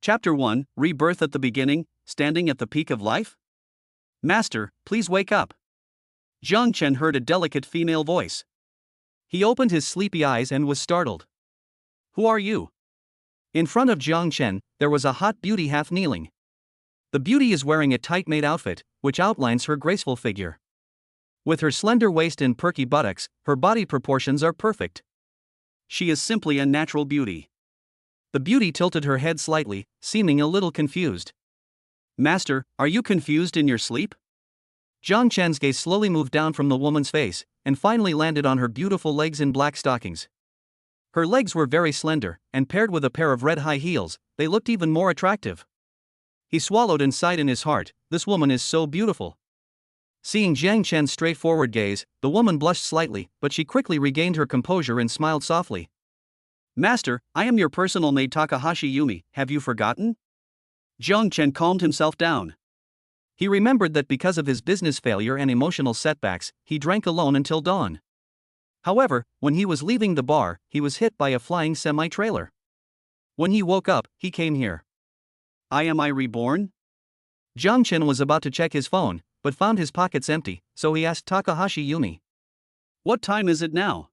Chapter 1, Rebirth at the Beginning, Standing at the Peak of Life? Master, please wake up. Jiang Chen heard a delicate female voice. He opened his sleepy eyes and was startled. Who are you? In front of Jiang Chen, there was a hot beauty half kneeling. The beauty is wearing a tight-made outfit, which outlines her graceful figure. With her slender waist and perky buttocks, her body proportions are perfect. She is simply a natural beauty. The beauty tilted her head slightly, seeming a little confused. Master, are you confused in your sleep? Jiang Chen's gaze slowly moved down from the woman's face, and finally landed on her beautiful legs in black stockings. Her legs were very slender, and paired with a pair of red high heels, they looked even more attractive. He swallowed and sighed in his heart, this woman is so beautiful. Seeing Jiang Chen's straightforward gaze, the woman blushed slightly, but she quickly regained her composure and smiled softly. Master, I am your personal maid Takahashi Yumi, have you forgotten? Jiang Chen calmed himself down. He remembered that because of his business failure and emotional setbacks, he drank alone until dawn. However, when he was leaving the bar, he was hit by a flying semi-trailer. When he woke up, he came here. Am I reborn? Jiang Chen was about to check his phone, but found his pockets empty, so he asked Takahashi Yumi. What time is it now?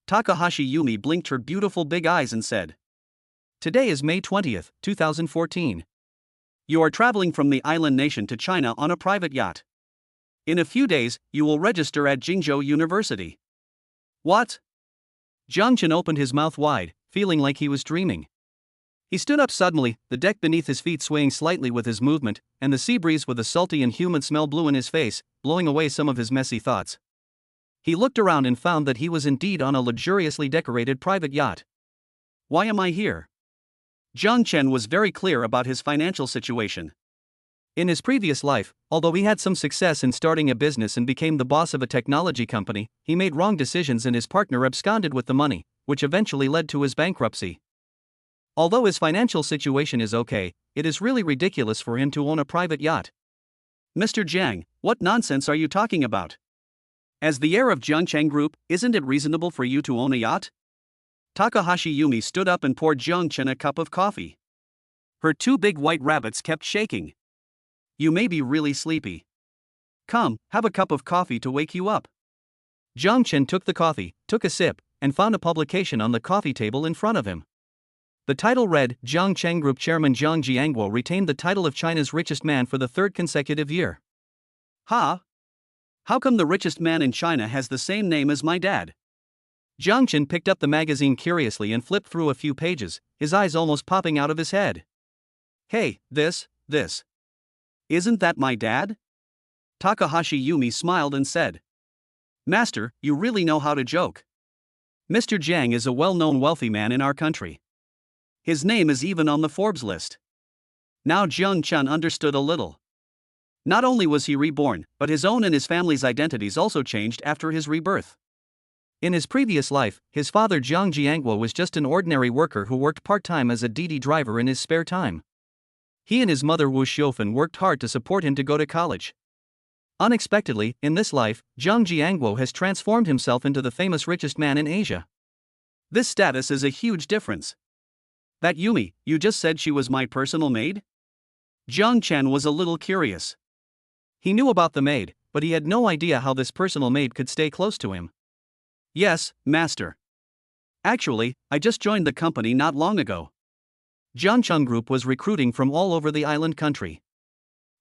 Takahashi Yumi blinked her beautiful big eyes and said. Today is May 20th, 2014. You are traveling from the island nation to China on a private yacht. In a few days, you will register at Jingzhou University. What? Jiang Chen opened his mouth wide, feeling like he was dreaming. He stood up suddenly, the deck beneath his feet swaying slightly with his movement, and the sea breeze with a salty and humid smell blew in his face, blowing away some of his messy thoughts. He looked around and found that he was indeed on a luxuriously decorated private yacht. Why am I here? Jiang Chen was very clear about his financial situation. In his previous life, although he had some success in starting a business and became the boss of a technology company, he made wrong decisions and his partner absconded with the money, which eventually led to his bankruptcy. Although his financial situation is okay, it is really ridiculous for him to own a private yacht. Mr. Jiang, what nonsense are you talking about? As the heir of Jiangcheng Group, isn't it reasonable for you to own a yacht? Takahashi Yumi stood up and poured Jiang Chen a cup of coffee. Her two big white rabbits kept shaking. You may be really sleepy. Come, have a cup of coffee to wake you up. Jiang Chen took the coffee, took a sip, and found a publication on the coffee table in front of him. The title read, Jiangcheng Group Chairman Jiang Jiangguo retained the title of China's richest man for the third consecutive year. Ha! How come the richest man in China has the same name as my dad? Jiang Chen picked up the magazine curiously and flipped through a few pages, his eyes almost popping out of his head. Hey, this. Isn't that my dad? Takahashi Yumi smiled and said. Master, you really know how to joke. Mr. Jiang is a well-known wealthy man in our country. His name is even on the Forbes list. Now Jiang Chen understood a little. Not only was he reborn, but his own and his family's identities also changed after his rebirth. In his previous life, his father Jiang Jiangguo was just an ordinary worker who worked part-time as a Didi driver in his spare time. He and his mother Wu Xiufen worked hard to support him to go to college. Unexpectedly, in this life, Jiang Jiangguo has transformed himself into the famous richest man in Asia. This status is a huge difference. That Yumi, you just said she was my personal maid? Jiang Chen was a little curious. He knew about the maid, but he had no idea how this personal maid could stay close to him. Yes, master. Actually, I just joined the company not long ago. Jiangcheng Group was recruiting from all over the island country.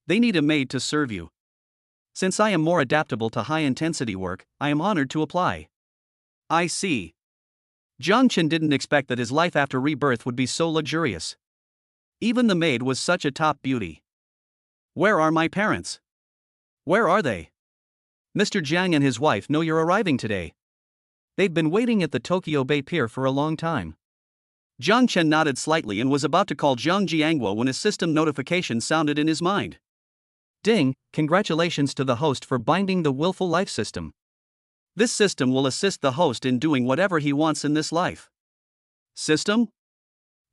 They need a maid to serve you. Since I am more adaptable to high-intensity work, I am honored to apply. I see. Jiang Chen didn't expect that his life after rebirth would be so luxurious. Even the maid was such a top beauty. Where are my parents? Where are they? Mr. Jiang and his wife know you're arriving today. They've been waiting at the Tokyo Bay Pier for a long time. Jiang Chen nodded slightly and was about to call Jiang Jiangguo when a system notification sounded in his mind. Ding, congratulations to the host for binding the Willful Life system. This system will assist the host in doing whatever he wants in this life. System?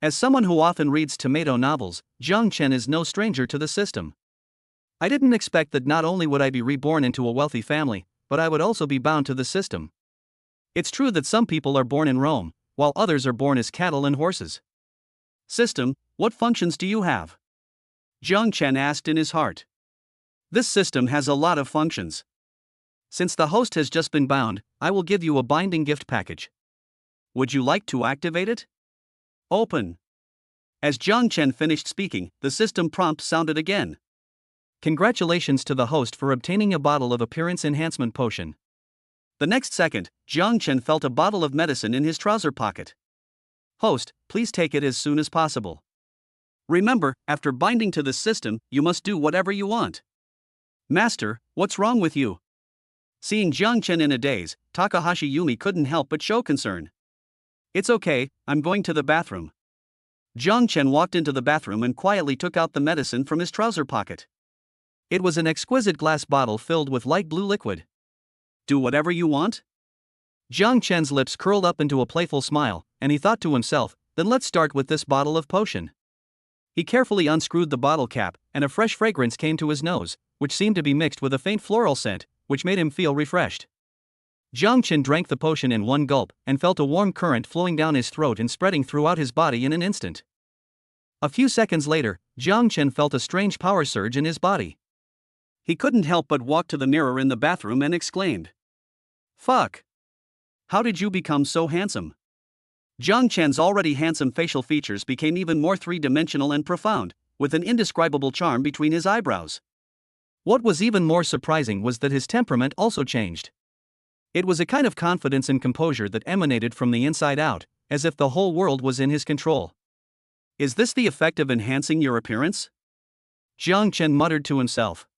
As someone who often reads tomato novels, Jiang Chen is no stranger to the system. I didn't expect that not only would I be reborn into a wealthy family, but I would also be bound to the system. It's true that some people are born in Rome, while others are born as cattle and horses. System, what functions do you have? Jiang Chen asked in his heart. This system has a lot of functions. Since the host has just been bound, I will give you a binding gift package. Would you like to activate it? Open. As Jiang Chen finished speaking, the system prompt sounded again. Congratulations to the host for obtaining a bottle of appearance enhancement potion. The next second, Jiang Chen felt a bottle of medicine in his trouser pocket. Host, please take it as soon as possible. Remember, after binding to this system, you must do whatever you want. Master, what's wrong with you? Seeing Jiang Chen in a daze, Takahashi Yumi couldn't help but show concern. It's okay, I'm going to the bathroom. Jiang Chen walked into the bathroom and quietly took out the medicine from his trouser pocket. It was an exquisite glass bottle filled with light blue liquid. Do whatever you want? Jiang Chen's lips curled up into a playful smile, and he thought to himself, then let's start with this bottle of potion. He carefully unscrewed the bottle cap, and a fresh fragrance came to his nose, which seemed to be mixed with a faint floral scent, which made him feel refreshed. Jiang Chen drank the potion in one gulp, and felt a warm current flowing down his throat and spreading throughout his body in an instant. A few seconds later, Jiang Chen felt a strange power surge in his body. He couldn't help but walk to the mirror in the bathroom and exclaimed, "Fuck! How did you become so handsome?" Jiang Chen's already handsome facial features became even more three-dimensional and profound, with an indescribable charm between his eyebrows. What was even more surprising was that his temperament also changed. It was a kind of confidence and composure that emanated from the inside out, as if the whole world was in his control. Is this the effect of enhancing your appearance? Jiang Chen muttered to himself.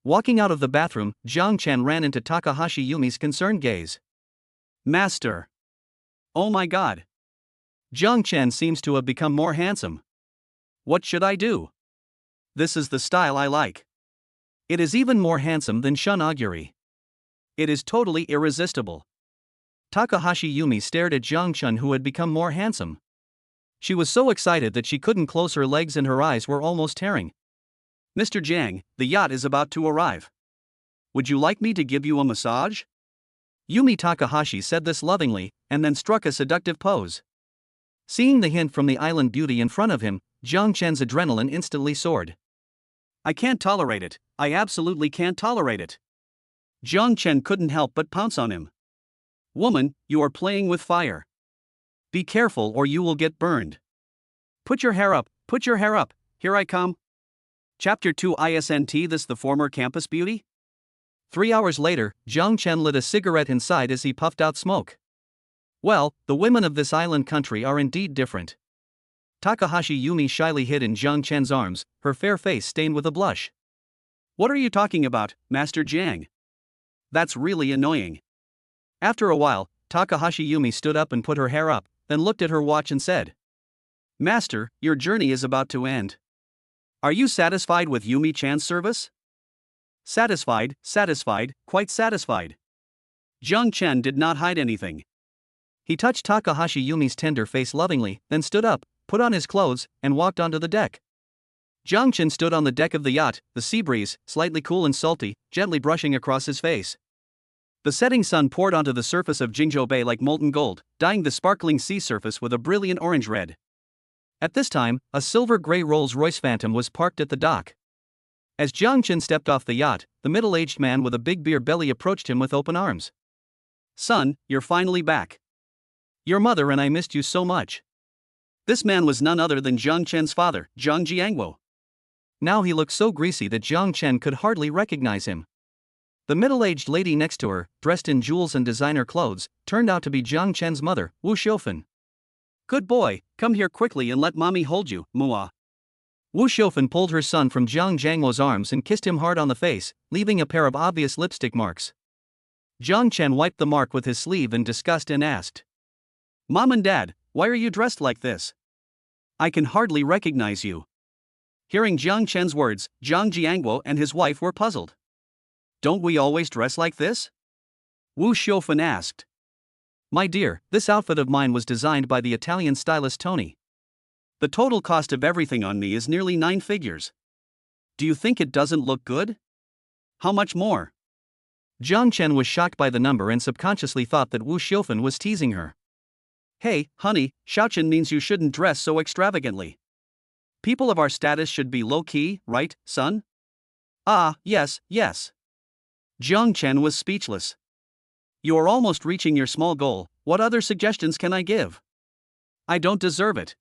Walking out of the bathroom, Jiang Chen ran into Takahashi Yumi's concerned gaze. Master! Oh my god! Jiang Chen seems to have become more handsome. What should I do? This is the style I like. It is even more handsome than Shun Augury. It is totally irresistible. Takahashi Yumi stared at Jiang Chen, who had become more handsome. She was so excited that she couldn't close her legs and her eyes were almost tearing. Mr. Jiang, the yacht is about to arrive. Would you like me to give you a massage? Yumi Takahashi said this lovingly, and then struck a seductive pose. Seeing the hint from the island beauty in front of him, Jiang Chen's adrenaline instantly soared. I can't tolerate it, I absolutely can't tolerate it. Jiang Chen couldn't help but pounce on him. Woman, you are playing with fire. Be careful or you will get burned. Put your hair up, here I come. Chapter 2 ISNT This the former campus beauty? 3 hours later, Jiang Chen lit a cigarette inside as he puffed out smoke. Well, the women of this island country are indeed different. Takahashi Yumi shyly hid in Jiang Chen's arms, her fair face stained with a blush. What are you talking about, Master Jiang? That's really annoying. After a while, Takahashi Yumi stood up and put her hair up, then looked at her watch and said, Master, your journey is about to end. Are you satisfied with Yumi-chan's service? Satisfied, quite satisfied. Jiang Chen did not hide anything. He touched Takahashi Yumi's tender face lovingly, then stood up, put on his clothes, and walked onto the deck. Jiang Chen stood on the deck of the yacht, the sea breeze, slightly cool and salty, gently brushing across his face. The setting sun poured onto the surface of Jingzhou Bay like molten gold, dyeing the sparkling sea surface with a brilliant orange red. At this time, a silver-gray Rolls-Royce Phantom was parked at the dock. As Jiang Chen stepped off the yacht, the middle-aged man with a big beer belly approached him with open arms. Son, you're finally back. Your mother and I missed you so much. This man was none other than Jiang Chen's father, Jiang Jiangwo. Now he looked so greasy that Jiang Chen could hardly recognize him. The middle-aged lady next to her, dressed in jewels and designer clothes, turned out to be Jiang Chen's mother, Wu Xiufen. Good boy, come here quickly and let mommy hold you, Mua. Wu Xiufen pulled her son from Jiang Jiangwo's arms and kissed him hard on the face, leaving a pair of obvious lipstick marks. Jiang Chen wiped the mark with his sleeve in disgust and asked, Mom and Dad, why are you dressed like this? I can hardly recognize you. Hearing Jiang Chen's words, Jiang Jiangwo and his wife were puzzled. Don't we always dress like this? Wu Xiufen asked. My dear, this outfit of mine was designed by the Italian stylist Tony. The total cost of everything on me is nearly 9 figures. Do you think it doesn't look good? How much more? Jiang Chen was shocked by the number and subconsciously thought that Wu Xiufen was teasing her. Hey, honey, Shaochen means you shouldn't dress so extravagantly. People of our status should be low-key, right, son? Ah, yes, yes. Jiang Chen was speechless. You are almost reaching your small goal, what other suggestions can I give? I don't deserve it.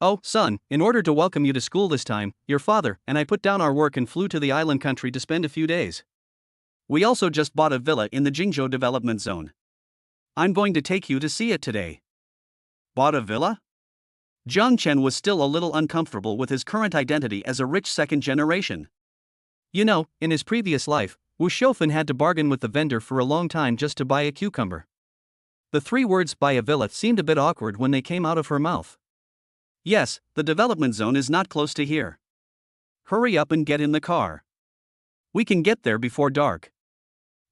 Oh, son, in order to welcome you to school this time, your father and I put down our work and flew to the island country to spend a few days. We also just bought a villa in the Jingzhou development zone. I'm going to take you to see it today. Bought a villa? Jiang Chen was still a little uncomfortable with his current identity as a rich second generation. You know, in his previous life, Wu Xiaofan had to bargain with the vendor for a long time just to buy a cucumber. The three words buy a villa seemed a bit awkward when they came out of her mouth. Yes, the development zone is not close to here. Hurry up and get in the car. We can get there before dark.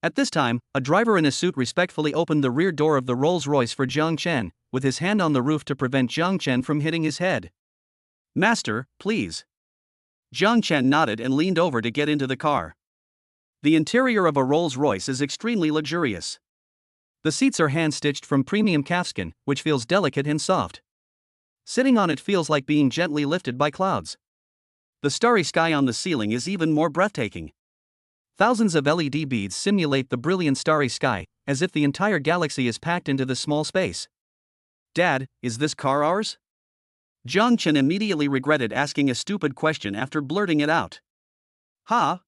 At this time, a driver in a suit respectfully opened the rear door of the Rolls-Royce for Jiang Chen, with his hand on the roof to prevent Jiang Chen from hitting his head. Master, please. Jiang Chen nodded and leaned over to get into the car. The interior of a Rolls-Royce is extremely luxurious. The seats are hand-stitched from premium calfskin, which feels delicate and soft. Sitting on it feels like being gently lifted by clouds. The starry sky on the ceiling is even more breathtaking. Thousands of LED beads simulate the brilliant starry sky, as if the entire galaxy is packed into this small space. Dad, is this car ours? Jiang Chen immediately regretted asking a stupid question after blurting it out. Huh?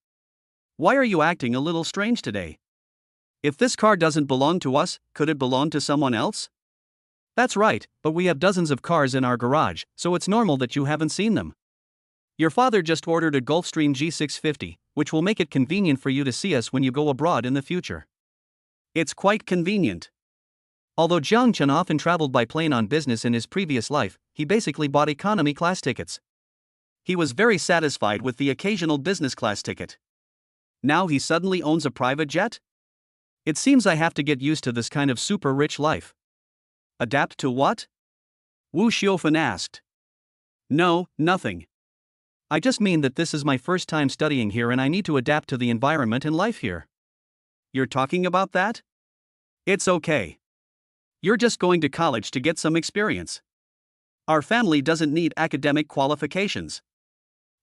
Why are you acting a little strange today? If this car doesn't belong to us, could it belong to someone else? That's right, but we have dozens of cars in our garage, so it's normal that you haven't seen them. Your father just ordered a Gulfstream G650, which will make it convenient for you to see us when you go abroad in the future. It's quite convenient. Although Jiang Chen often traveled by plane on business in his previous life, he basically bought economy class tickets. He was very satisfied with the occasional business class ticket. Now he suddenly owns a private jet? It seems I have to get used to this kind of super rich life. Adapt to what? Wu Xiaofan asked. No, nothing. I just mean that this is my first time studying here and I need to adapt to the environment and life here. You're talking about that? It's okay. You're just going to college to get some experience. Our family doesn't need academic qualifications.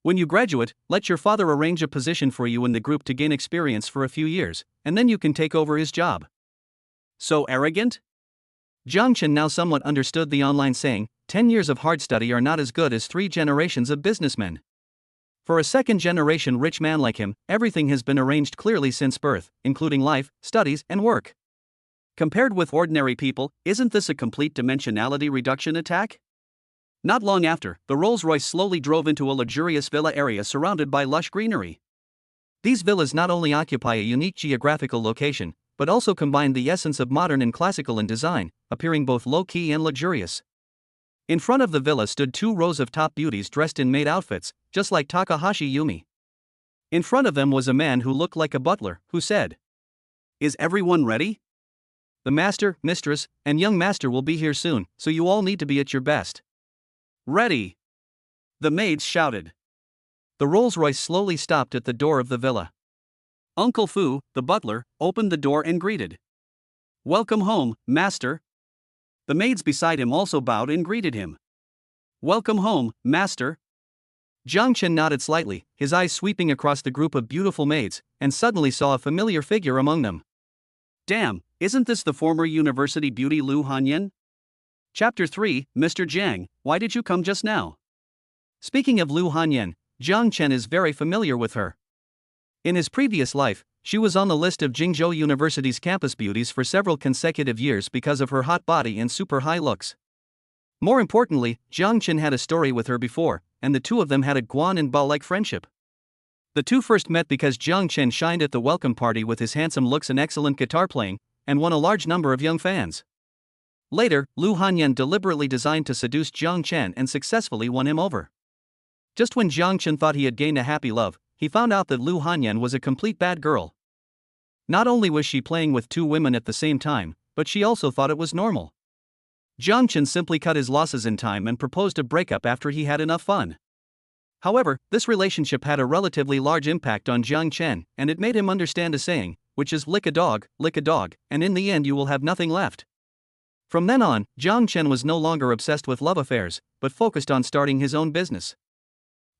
When you graduate, let your father arrange a position for you in the group to gain experience for a few years, and then you can take over his job. So arrogant? Jiang Chen now somewhat understood the online saying, 10 years of hard study are not as good as 3 generations of businessmen. For a second-generation rich man like him, everything has been arranged clearly since birth, including life, studies, and work. Compared with ordinary people, isn't this a complete dimensionality reduction attack? Not long after, the Rolls-Royce slowly drove into a luxurious villa area surrounded by lush greenery. These villas not only occupy a unique geographical location, but also combine the essence of modern and classical in design, appearing both low-key and luxurious. In front of the villa stood 2 rows of top beauties dressed in maid outfits, just like Takahashi Yumi. In front of them was a man who looked like a butler, who said, "Is everyone ready? The master, mistress, and young master will be here soon, so you all need to be at your best." Ready! The maids shouted. The Rolls-Royce slowly stopped at the door of the villa. Uncle Fu, the butler, opened the door and greeted. "Welcome home, master." The maids beside him also bowed and greeted him. "Welcome home, master." Jiang Chen nodded slightly, his eyes sweeping across the group of beautiful maids, and suddenly saw a familiar figure among them. Damn, isn't this the former university beauty Lu Hanyan? Chapter 3, Mr. Jiang, why did you come just now? Speaking of Lu Hanyan, Jiang Chen is very familiar with her. In his previous life, she was on the list of Jingzhou University's campus beauties for several consecutive years because of her hot body and super high looks. More importantly, Jiang Chen had a story with her before, and the two of them had a Guan and Ba-like friendship. The two first met because Jiang Chen shined at the welcome party with his handsome looks and excellent guitar playing, and won a large number of young fans. Later, Lu Hanyan deliberately designed to seduce Jiang Chen and successfully won him over. Just when Jiang Chen thought he had gained a happy love, he found out that Lu Hanyan was a complete bad girl. Not only was she playing with 2 women at the same time, but she also thought it was normal. Jiang Chen simply cut his losses in time and proposed a breakup after he had enough fun. However, this relationship had a relatively large impact on Jiang Chen, and it made him understand a saying, which is lick a dog, and in the end you will have nothing left. From then on, Jiang Chen was no longer obsessed with love affairs, but focused on starting his own business.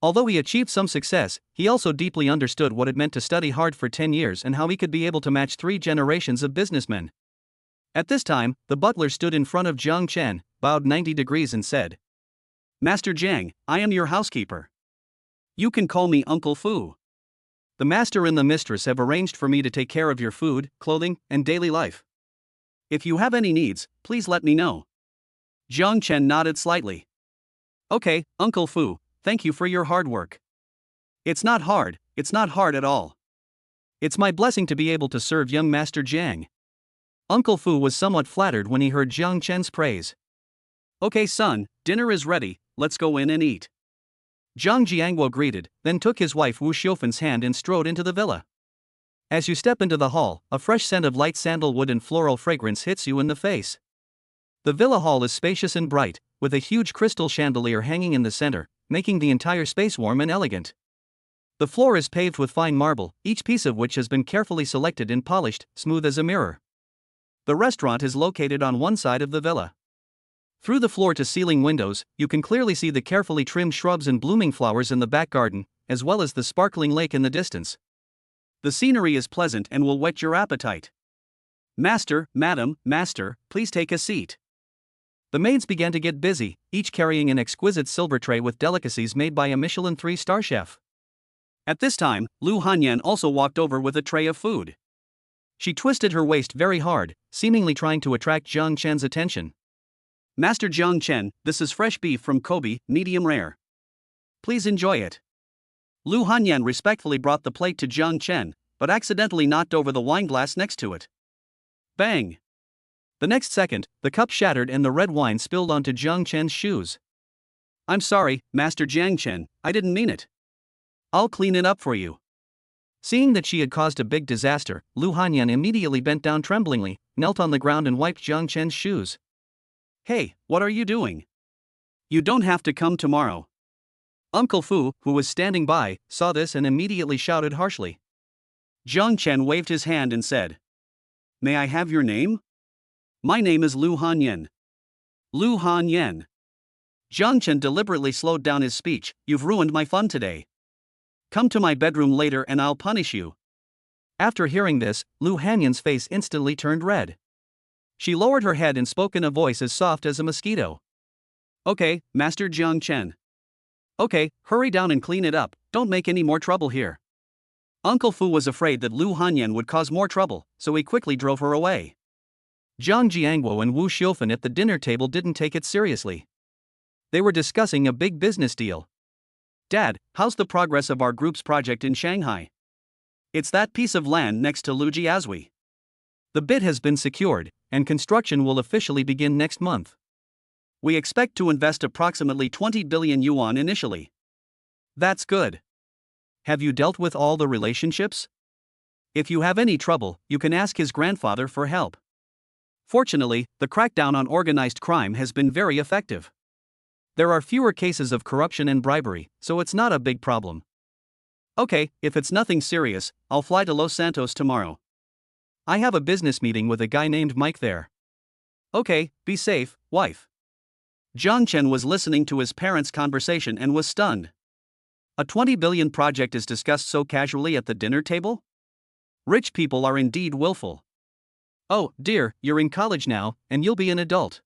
Although he achieved some success, he also deeply understood what it meant to study hard for 10 years and how he could be able to match 3 generations of businessmen. At this time, the butler stood in front of Jiang Chen, bowed 90 degrees and said, "Master Jiang, I am your housekeeper. You can call me Uncle Fu. The master and the mistress have arranged for me to take care of your food, clothing, and daily life. If you have any needs, please let me know." Jiang Chen nodded slightly. "Okay, Uncle Fu, thank you for your hard work. It's not hard at all. It's my blessing to be able to serve young Master Jiang." Uncle Fu was somewhat flattered when he heard Jiang Chen's praise. "Okay son, dinner is ready, let's go in and eat." Zhang Jiangguo greeted, then took his wife Wu Xiufan's hand and strode into the villa. As you step into the hall, a fresh scent of light sandalwood and floral fragrance hits you in the face. The villa hall is spacious and bright, with a huge crystal chandelier hanging in the center, making the entire space warm and elegant. The floor is paved with fine marble, each piece of which has been carefully selected and polished, smooth as a mirror. The restaurant is located on one side of the villa. Through the floor-to-ceiling windows, you can clearly see the carefully trimmed shrubs and blooming flowers in the back garden, as well as the sparkling lake in the distance. The scenery is pleasant and will whet your appetite. "Master, madam, master, please take a seat." The maids began to get busy, each carrying an exquisite silver tray with delicacies made by a Michelin 3-star chef. At this time, Lu Hanyan also walked over with a tray of food. She twisted her waist very hard, seemingly trying to attract Jiang Chen's attention. "Master Jiang Chen, this is fresh beef from Kobe, medium rare. Please enjoy it." Lu Hanyan respectfully brought the plate to Jiang Chen, but accidentally knocked over the wineglass next to it. Bang! The next second, the cup shattered and the red wine spilled onto Jiang Chen's shoes. "I'm sorry, Master Jiang Chen, I didn't mean it. I'll clean it up for you." Seeing that she had caused a big disaster, Lu Hanyan immediately bent down tremblingly, knelt on the ground and wiped Jiang Chen's shoes. "Hey, what are you doing? You don't have to come tomorrow." Uncle Fu, who was standing by, saw this and immediately shouted harshly. Jiang Chen waved his hand and said, "May I have your name?" "My name is Lu Hanyan." "Lu Hanyan." Jiang Chen deliberately slowed down his speech. "You've ruined my fun today. Come to my bedroom later and I'll punish you." After hearing this, Lu Hanyan's face instantly turned red. She lowered her head and spoke in a voice as soft as a mosquito. "Okay, Master Jiang Chen. Okay, hurry down and clean it up, don't make any more trouble here." Uncle Fu was afraid that Lu Hanyan would cause more trouble, so he quickly drove her away. Zhang Jiangguo and Wu Xiufan at the dinner table didn't take it seriously. They were discussing a big business deal. "Dad, how's the progress of our group's project in Shanghai?" "It's that piece of land next to Lujiazui. The bid has been secured, and construction will officially begin next month. We expect to invest approximately 20 billion yuan initially." "That's good. Have you dealt with all the relationships? If you have any trouble, you can ask his grandfather for help. Fortunately, the crackdown on organized crime has been very effective. There are fewer cases of corruption and bribery, so it's not a big problem." "Okay, if it's nothing serious, I'll fly to Los Santos tomorrow. I have a business meeting with a guy named Mike there." "Okay, be safe, wife." Jiang Chen was listening to his parents' conversation and was stunned. A 20 billion project is discussed so casually at the dinner table? Rich people are indeed willful. "Oh, dear, you're in college now, and you'll be an adult.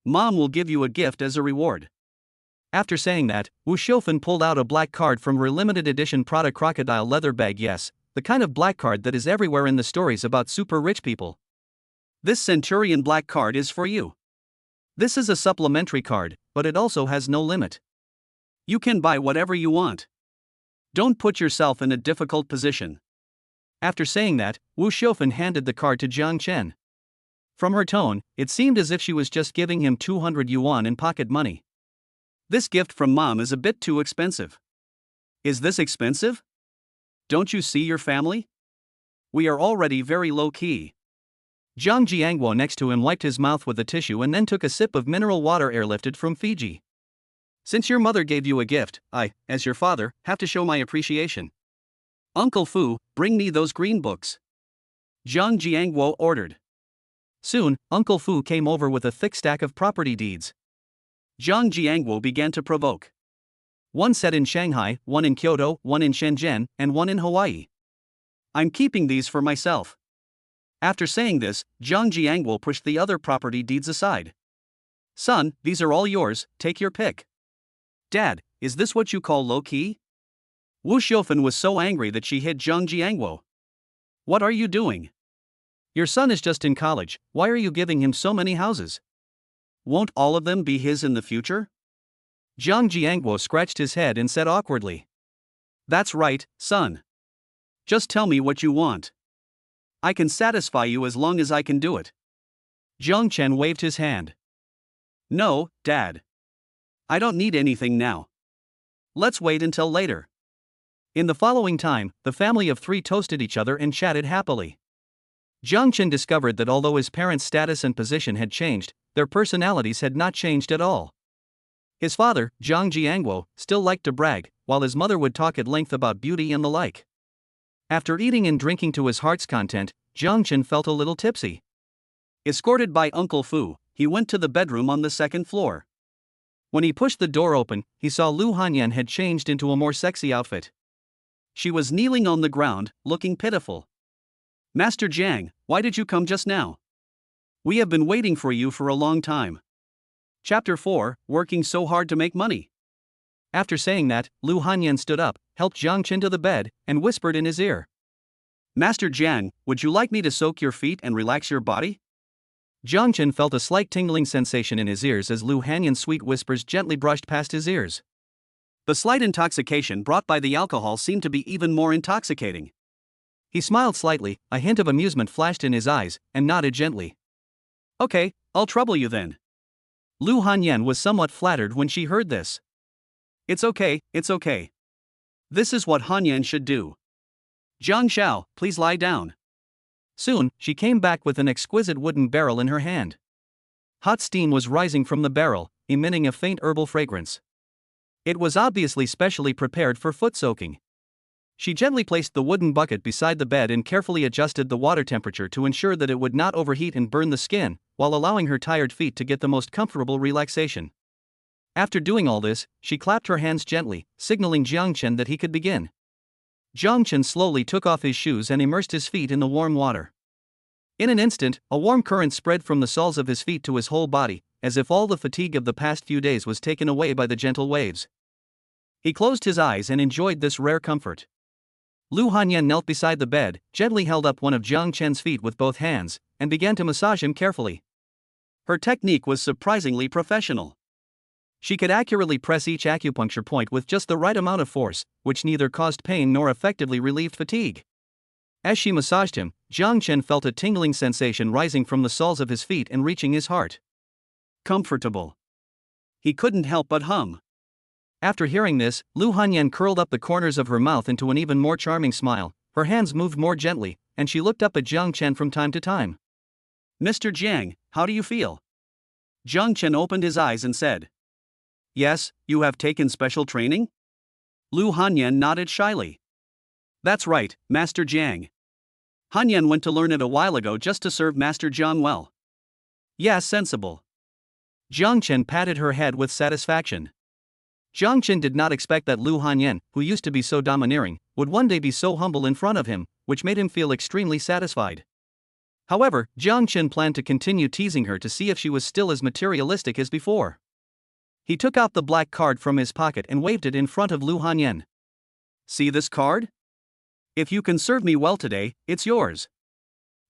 Mom will give you a gift as a reward." After saying that, Wu Xiufan pulled out a black card from her limited edition Prada crocodile leather bag. "Yes, the kind of black card that is everywhere in the stories about super rich people. This Centurion black card is for you. This is a supplementary card, but it also has no limit. You can buy whatever you want. Don't put yourself in a difficult position." After saying that, Wu Xiufan handed the card to Jiang Chen. From her tone, it seemed as if she was just giving him 200 yuan in pocket money. "This gift from Mom is a bit too expensive." "Is this expensive? Don't you see your family? We are already very low-key." Zhang Jiangguo next to him wiped his mouth with a tissue and then took a sip of mineral water airlifted from Fiji. "Since your mother gave you a gift, I, as your father, have to show my appreciation. Uncle Fu, bring me those green books." Zhang Jiangguo ordered. Soon, Uncle Fu came over with a thick stack of property deeds. Zhang Jiangwo began to provoke. One set in Shanghai, one in Kyoto, one in Shenzhen, and one in Hawaii. I'm keeping these for myself. After saying this, Zhang Jiangwo pushed the other property deeds aside. Son, these are all yours, take your pick. Dad, is this what you call low-key? Wu Xiufen was so angry that she hit Zhang Jiangwo. What are you doing? Your son is just in college, why are you giving him so many houses? Won't all of them be his in the future? Zhang Jiangwo scratched his head and said awkwardly. That's right, son. Just tell me what you want. I can satisfy you as long as I can do it. Zhang Chen waved his hand. No, Dad. I don't need anything now. Let's wait until later. In the following time, the family of three toasted each other and chatted happily. Zhang Chen discovered that although his parents' status and position had changed, their personalities had not changed at all. His father, Zhang Jiangwo, still liked to brag, while his mother would talk at length about beauty and the like. After eating and drinking to his heart's content, Zhang Chen felt a little tipsy. Escorted by Uncle Fu, he went to the bedroom on the second floor. When he pushed the door open, he saw Lu Hanyan had changed into a more sexy outfit. She was kneeling on the ground, looking pitiful. Master Jiang, why did you come just now? We have been waiting for you for a long time. Chapter 4, Working So Hard to Make Money. After saying that, Lu Hanyan stood up, helped Zhang Chen to the bed, and whispered in his ear. Master Jiang, would you like me to soak your feet and relax your body? Zhang Chen felt a slight tingling sensation in his ears as Lu Hanyan's sweet whispers gently brushed past his ears. The slight intoxication brought by the alcohol seemed to be even more intoxicating. He smiled slightly, a hint of amusement flashed in his eyes, and nodded gently. Okay, I'll trouble you then. Lu Hanyan was somewhat flattered when she heard this. It's okay, it's okay. This is what Hanyan should do. Zhang Xiao, please lie down. Soon, she came back with an exquisite wooden barrel in her hand. Hot steam was rising from the barrel, emitting a faint herbal fragrance. It was obviously specially prepared for foot soaking. She gently placed the wooden bucket beside the bed and carefully adjusted the water temperature to ensure that it would not overheat and burn the skin, while allowing her tired feet to get the most comfortable relaxation. After doing all this, she clapped her hands gently, signaling Jiang Chen that he could begin. Jiang Chen slowly took off his shoes and immersed his feet in the warm water. In an instant, a warm current spread from the soles of his feet to his whole body, as if all the fatigue of the past few days was taken away by the gentle waves. He closed his eyes and enjoyed this rare comfort. Lu Hanyan knelt beside the bed, gently held up one of Jiang Chen's feet with both hands, and began to massage him carefully. Her technique was surprisingly professional. She could accurately press each acupuncture point with just the right amount of force, which neither caused pain nor effectively relieved fatigue. As she massaged him, Jiang Chen felt a tingling sensation rising from the soles of his feet and reaching his heart. Comfortable. He couldn't help but hum. After hearing this, Lu Hanyan curled up the corners of her mouth into an even more charming smile, her hands moved more gently, and she looked up at Jiang Chen from time to time. Mr. Jiang, how do you feel? Jiang Chen opened his eyes and said. Yes, you have taken special training? Lu Hanyan nodded shyly. That's right, Master Jiang. Hanyan went to learn it a while ago just to serve Master Jiang well. Yes, sensible. Jiang Chen patted her head with satisfaction. Jiang Chen did not expect that Lu Hanyan, who used to be so domineering, would one day be so humble in front of him, which made him feel extremely satisfied. However, Jiang Chen planned to continue teasing her to see if she was still as materialistic as before. He took out the black card from his pocket and waved it in front of Lu Hanyan. See this card? If you can serve me well today, it's yours.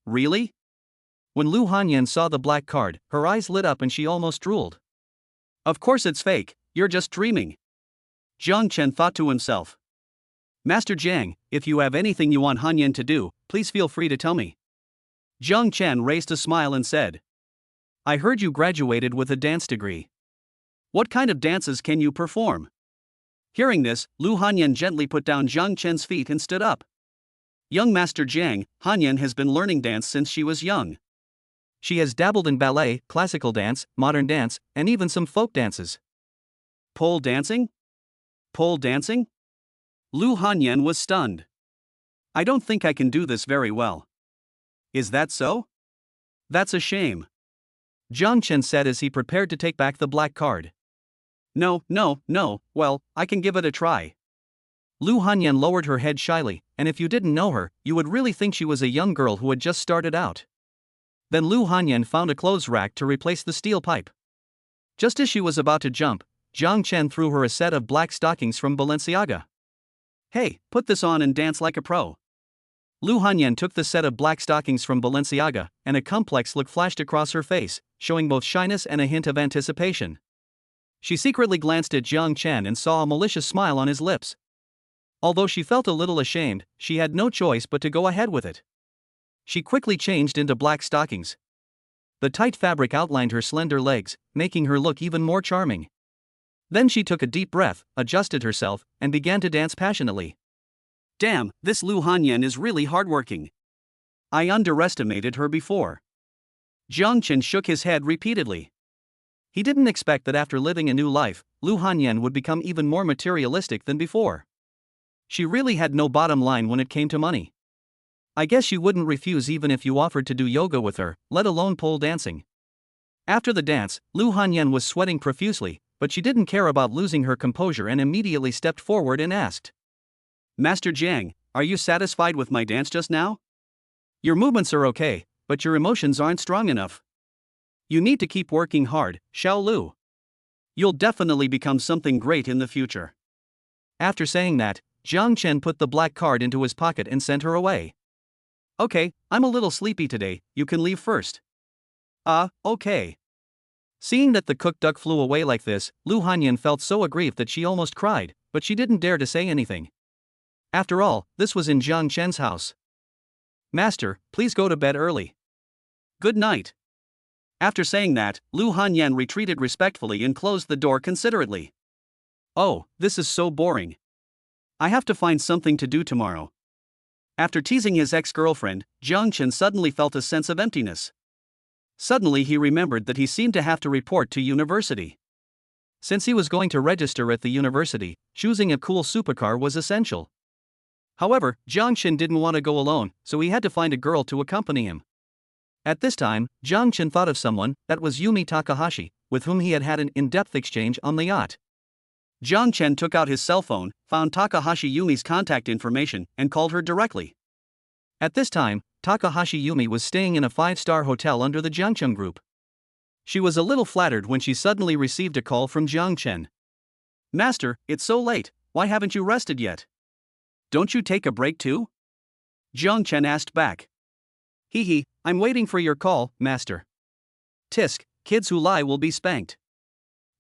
Really? When Lu Hanyan saw the black card, her eyes lit up and she almost drooled. Of course it's fake, you're just dreaming. Jiang Chen thought to himself. Master Jiang, if you have anything you want Hanyan to do, please feel free to tell me. Jiang Chen raised a smile and said. I heard you graduated with a dance degree. What kind of dances can you perform? Hearing this, Lu Hanyan gently put down Jiang Chen's feet and stood up. Young Master Jiang, Hanyan has been learning dance since she was young. She has dabbled in ballet, classical dance, modern dance, and even some folk dances. Pole dancing? Pole dancing? Lu Hanyan was stunned. I don't think I can do this very well. Is that so? That's a shame, Jiang Chen said as he prepared to take back the black card. No, no, no, well, I can give it a try. Lu Hanyan lowered her head shyly, and if you didn't know her, you would really think she was a young girl who had just started out. Then Lu Hanyan found a clothes rack to replace the steel pipe. Just as she was about to jump, Jiang Chen threw her a set of black stockings from Balenciaga. Hey, put this on and dance like a pro. Lu Hanyan took the set of black stockings from Balenciaga, and a complex look flashed across her face, showing both shyness and a hint of anticipation. She secretly glanced at Jiang Chen and saw a malicious smile on his lips. Although she felt a little ashamed, she had no choice but to go ahead with it. She quickly changed into black stockings. The tight fabric outlined her slender legs, making her look even more charming. Then she took a deep breath, adjusted herself, and began to dance passionately. Damn, this Lu Hanyan is really hardworking. I underestimated her before. Jiang Chen shook his head repeatedly. He didn't expect that after living a new life, Lu Hanyan would become even more materialistic than before. She really had no bottom line when it came to money. I guess she wouldn't refuse even if you offered to do yoga with her, let alone pole dancing. After the dance, Lu Hanyan was sweating profusely, but she didn't care about losing her composure and immediately stepped forward and asked. Master Jiang, are you satisfied with my dance just now? Your movements are okay, but your emotions aren't strong enough. You need to keep working hard, Xiao Lu. You'll definitely become something great in the future. After saying that, Jiang Chen put the black card into his pocket and sent her away. Okay, I'm a little sleepy today, you can leave first. Okay. Seeing that the cooked duck flew away like this, Lu Hanyan felt so aggrieved that she almost cried, but she didn't dare to say anything. After all, this was in Jiang Chen's house. Master, please go to bed early. Good night. After saying that, Lu Hanyan retreated respectfully and closed the door considerately. Oh, this is so boring. I have to find something to do tomorrow. After teasing his ex-girlfriend, Jiang Chen suddenly felt a sense of emptiness. Suddenly he remembered that he seemed to have to report to university. Since he was going to register at the university, choosing a cool supercar was essential. However, Jiang Chen didn't want to go alone, so he had to find a girl to accompany him. At this time, Jiang Chen thought of someone, that was Yumi Takahashi, with whom he had had an in-depth exchange on the yacht. Jiang Chen took out his cell phone, found Takahashi Yumi's contact information, and called her directly. At this time, Takahashi Yumi was staying in a 5-star hotel under the Jiangcheng Group. She was a little flattered when she suddenly received a call from Jiang Chen. Master, it's so late, why haven't you rested yet? Don't you take a break too? Jiang Chen asked back. Hee, I'm waiting for your call, master. Tisk, kids who lie will be spanked.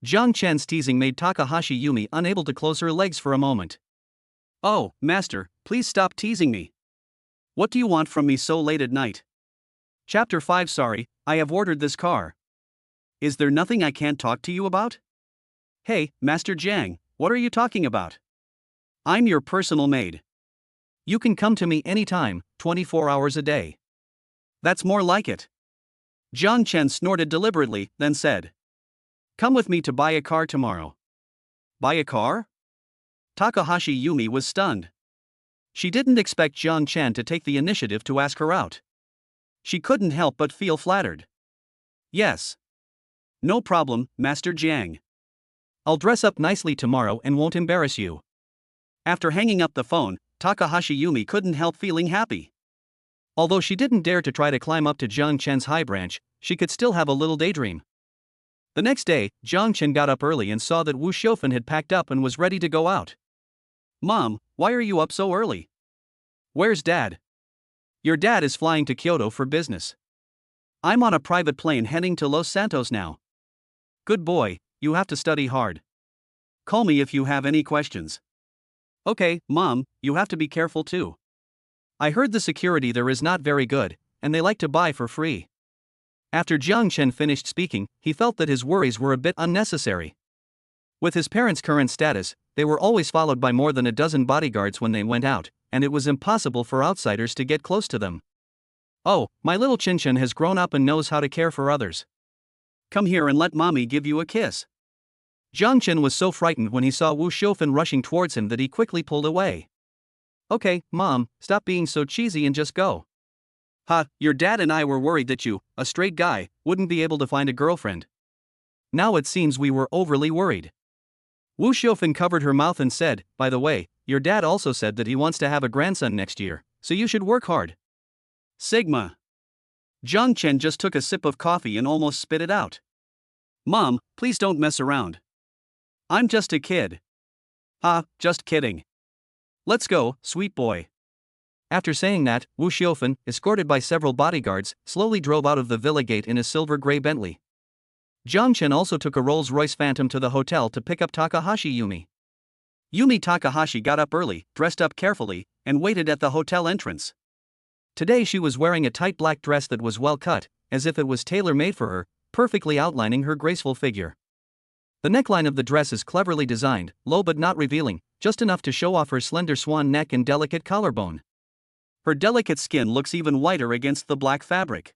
Jiang Chen's teasing made Takahashi Yumi unable to close her legs for a moment. Oh, master, please stop teasing me. What do you want from me so late at night? Chapter 5. Sorry, I have ordered this car. Is there nothing I can't talk to you about? Hey, Master Jiang, what are you talking about? I'm your personal maid. You can come to me anytime, 24 hours a day. That's more like it. Jiang Chen snorted deliberately, then said. Come with me to buy a car tomorrow. Buy a car? Takahashi Yumi was stunned. She didn't expect Jiang Chen to take the initiative to ask her out. She couldn't help but feel flattered. Yes. No problem, Master Jiang. I'll dress up nicely tomorrow and won't embarrass you. After hanging up the phone, Takahashi Yumi couldn't help feeling happy. Although she didn't dare to try to climb up to Jiang Chen's high branch, she could still have a little daydream. The next day, Jiang Chen got up early and saw that Wu Xiaofan had packed up and was ready to go out. Mom, why are you up so early? Where's Dad? Your dad is flying to Kyoto for business. I'm on a private plane heading to Los Santos now. Good boy, you have to study hard. Call me if you have any questions. Okay, Mom, you have to be careful too. I heard the security there is not very good, and they like to buy for free. After Jiang Chen finished speaking, he felt that his worries were a bit unnecessary. With his parents' current status, they were always followed by more than a dozen bodyguards when they went out, and it was impossible for outsiders to get close to them. Oh, my little Chin-Chin has grown up and knows how to care for others. Come here and let mommy give you a kiss. Jiang Chen was so frightened when he saw Wu Xiaofan rushing towards him that he quickly pulled away. Okay, Mom, stop being so cheesy and just go. Ha, your dad and I were worried that you, a straight guy, wouldn't be able to find a girlfriend. Now it seems we were overly worried. Wu Xiaofeng covered her mouth and said, by the way, your dad also said that he wants to have a grandson next year, so you should work hard. Sigma. Zhang Chen just took a sip of coffee and almost spit it out. Mom, please don't mess around. I'm just a kid. Ah, just kidding. Let's go, sweet boy. After saying that, Wu Xiaofeng, escorted by several bodyguards, slowly drove out of the villa gate in a silver-gray Bentley. Zhang Chen also took a Rolls-Royce Phantom to the hotel to pick up Takahashi Yumi. Yumi Takahashi got up early, dressed up carefully, and waited at the hotel entrance. Today she was wearing a tight black dress that was well cut, as if it was tailor-made for her, perfectly outlining her graceful figure. The neckline of the dress is cleverly designed, low but not revealing, just enough to show off her slender swan neck and delicate collarbone. Her delicate skin looks even whiter against the black fabric.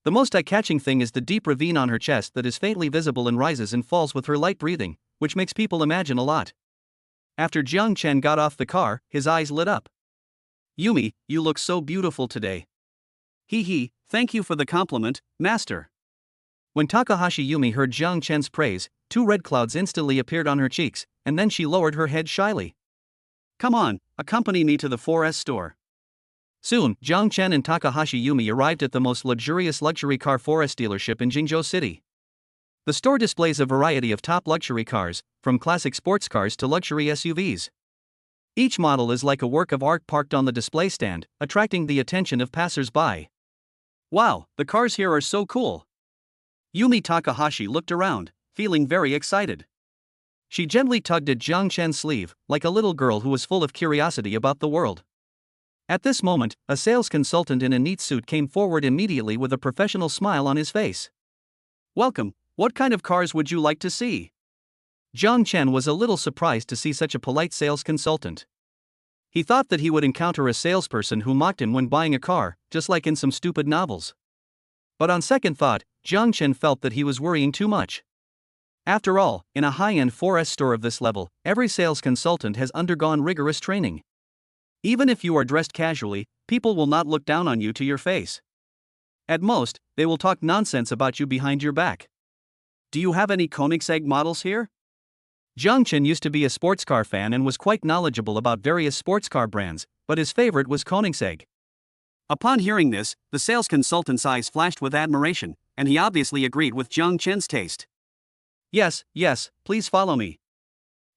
The most eye-catching thing is the deep ravine on her chest that is faintly visible and rises and falls with her light breathing, which makes people imagine a lot. After Jiang Chen got off the car, his eyes lit up. Yumi, you look so beautiful today. Hee, thank you for the compliment, master. When Takahashi Yumi heard Jiang Chen's praise, 2 red clouds instantly appeared on her cheeks, and then she lowered her head shyly. Come on, accompany me to the 4S store. Soon, Jiang Chen and Takahashi Yumi arrived at the most luxurious luxury car 4S dealership in Jingzhou City. The store displays a variety of top luxury cars, from classic sports cars to luxury SUVs. Each model is like a work of art parked on the display stand, attracting the attention of passers-by. Wow, the cars here are so cool. Yumi Takahashi looked around, feeling very excited. She gently tugged at Jiang Chen's sleeve, like a little girl who was full of curiosity about the world. At this moment, a sales consultant in a neat suit came forward immediately with a professional smile on his face. Welcome, what kind of cars would you like to see? Jiang Chen was a little surprised to see such a polite sales consultant. He thought that he would encounter a salesperson who mocked him when buying a car, just like in some stupid novels. But on second thought, Jiang Chen felt that he was worrying too much. After all, in a high-end 4S store of this level, every sales consultant has undergone rigorous training. Even if you are dressed casually, people will not look down on you to your face. At most, they will talk nonsense about you behind your back. Do you have any Koenigsegg models here? Jiang Chen used to be a sports car fan and was quite knowledgeable about various sports car brands, but his favorite was Koenigsegg. Upon hearing this, the sales consultant's eyes flashed with admiration, and he obviously agreed with Jiang Chen's taste. Yes, please follow me.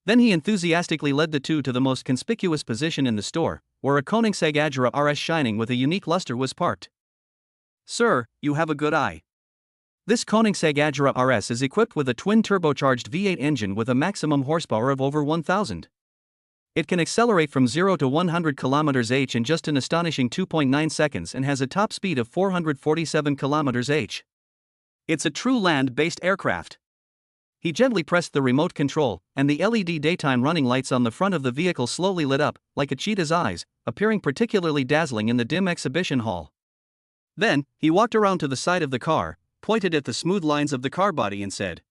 Then he enthusiastically led the two to the most conspicuous position in the store, where a Koenigsegg Agera RS shining with a unique luster was parked. Sir, you have a good eye. This Koenigsegg Agera RS is equipped with a twin-turbocharged V8 engine with a maximum horsepower of over 1,000. It can accelerate from 0 to 100 km/h in just an astonishing 2.9 seconds and has a top speed of 447 km/h. It's a true land-based aircraft. He gently pressed the remote control, and the LED daytime running lights on the front of the vehicle slowly lit up, like a cheetah's eyes, appearing particularly dazzling in the dim exhibition hall. Then, he walked around to the side of the car, pointed at the smooth lines of the car body and said,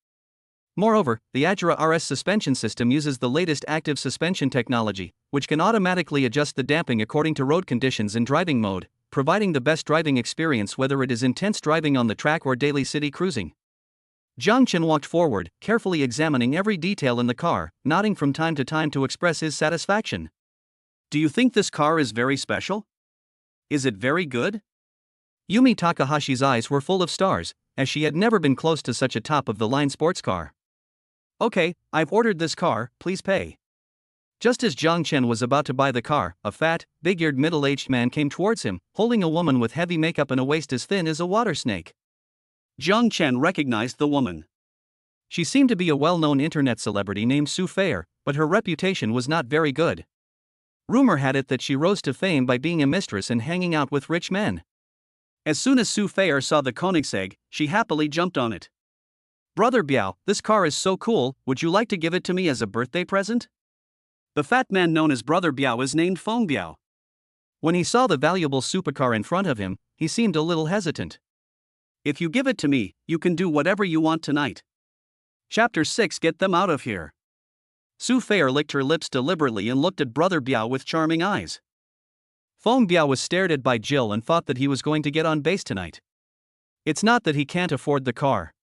moreover, the Agera RS suspension system uses the latest active suspension technology, which can automatically adjust the damping according to road conditions and driving mode, providing the best driving experience whether it is intense driving on the track or daily city cruising. Jiang Chen walked forward, carefully examining every detail in the car, nodding from time to time to express his satisfaction. Do you think this car is very special? Is it very good? Yumi Takahashi's eyes were full of stars, as she had never been close to such a top-of-the-line sports car. Okay, I've ordered this car, please pay. Just as Jiang Chen was about to buy the car, a fat, big-eared middle-aged man came towards him, holding a woman with heavy makeup and a waist as thin as a water snake. Jiang Chen recognized the woman. She seemed to be a well-known internet celebrity named Su Feier, but her reputation was not very good. Rumor had it that she rose to fame by being a mistress and hanging out with rich men. As soon as Su Feier saw the Koenigsegg, she happily jumped on it. Brother Biao, this car is so cool, would you like to give it to me as a birthday present? The fat man known as Brother Biao is named Feng Biao. When he saw the valuable supercar in front of him, he seemed a little hesitant. If you give it to me, you can do whatever you want tonight. Chapter 6. Get them out of here. Su Feier licked her lips deliberately and looked at Brother Biao with charming eyes. Feng Biao was stared at by Jill and thought that he was going to get on base tonight. It's not that he can't afford the car.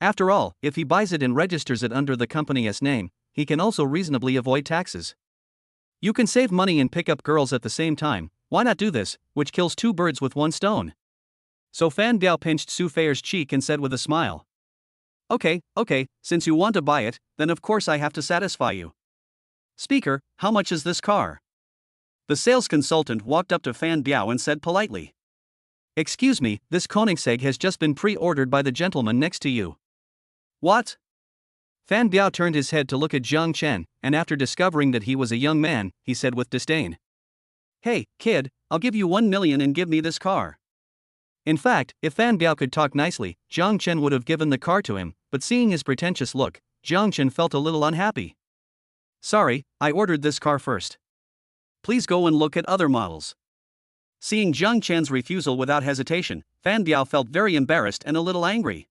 After all, if he buys it and registers it under the company's name, he can also reasonably avoid taxes. You can save money and pick up girls at the same time. Why not do this, which kills two birds with one stone? So Fan Biao pinched Su Feier's cheek and said with a smile. Okay, since you want to buy it, then of course I have to satisfy you. Speaker, how much is this car? The sales consultant walked up to Fan Biao and said politely. Excuse me, this Koenigsegg has just been pre-ordered by the gentleman next to you. What? Fan Biao turned his head to look at Jiang Chen, and after discovering that he was a young man, he said with disdain. Hey, kid, I'll give you 1 million and give me this car. In fact, if Fan Biao could talk nicely, Jiang Chen would have given the car to him, but seeing his pretentious look, Jiang Chen felt a little unhappy. Sorry, I ordered this car first. Please go and look at other models. Seeing Jiang Chen's refusal without hesitation, Fan Biao felt very embarrassed and a little angry.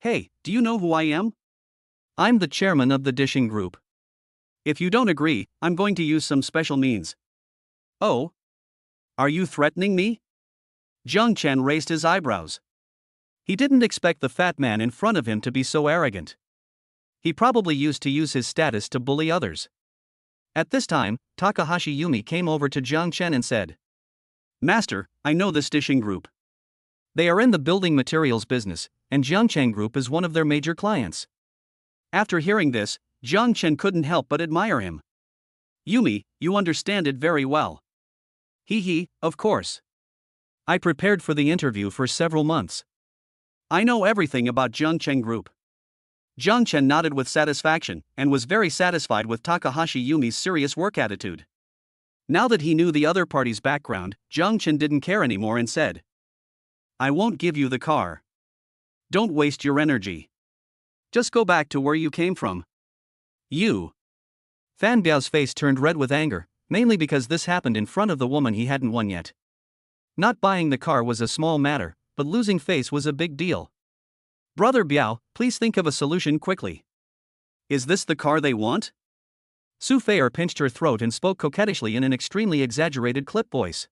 Hey, do you know who I am? I'm the chairman of the Dishing Group. If you don't agree, I'm going to use some special means. Oh? Are you threatening me? Jiang Chen raised his eyebrows. He didn't expect the fat man in front of him to be so arrogant. He probably used to use his status to bully others. At this time, Takahashi Yumi came over to Jiang Chen and said, Master, I know this Dishing Group. They are in the building materials business, and Jiangchen Group is one of their major clients. After hearing this, Jiang Chen couldn't help but admire him. Yumi, you understand it very well. Of course. I prepared for the interview for several months. I know everything about Jiangchen Group. Jiang Chen nodded with satisfaction, and was very satisfied with Takahashi Yumi's serious work attitude. Now that he knew the other party's background, Jiang Chen didn't care anymore and said, I won't give you the car. Don't waste your energy. Just go back to where you came from. You. Fan Biao's face turned red with anger, mainly because this happened in front of the woman he hadn't won yet. Not buying the car was a small matter, but losing face was a big deal. Brother Biao, please think of a solution quickly. Is this the car they want? Su Feier pinched her throat and spoke coquettishly in an extremely exaggerated clip voice.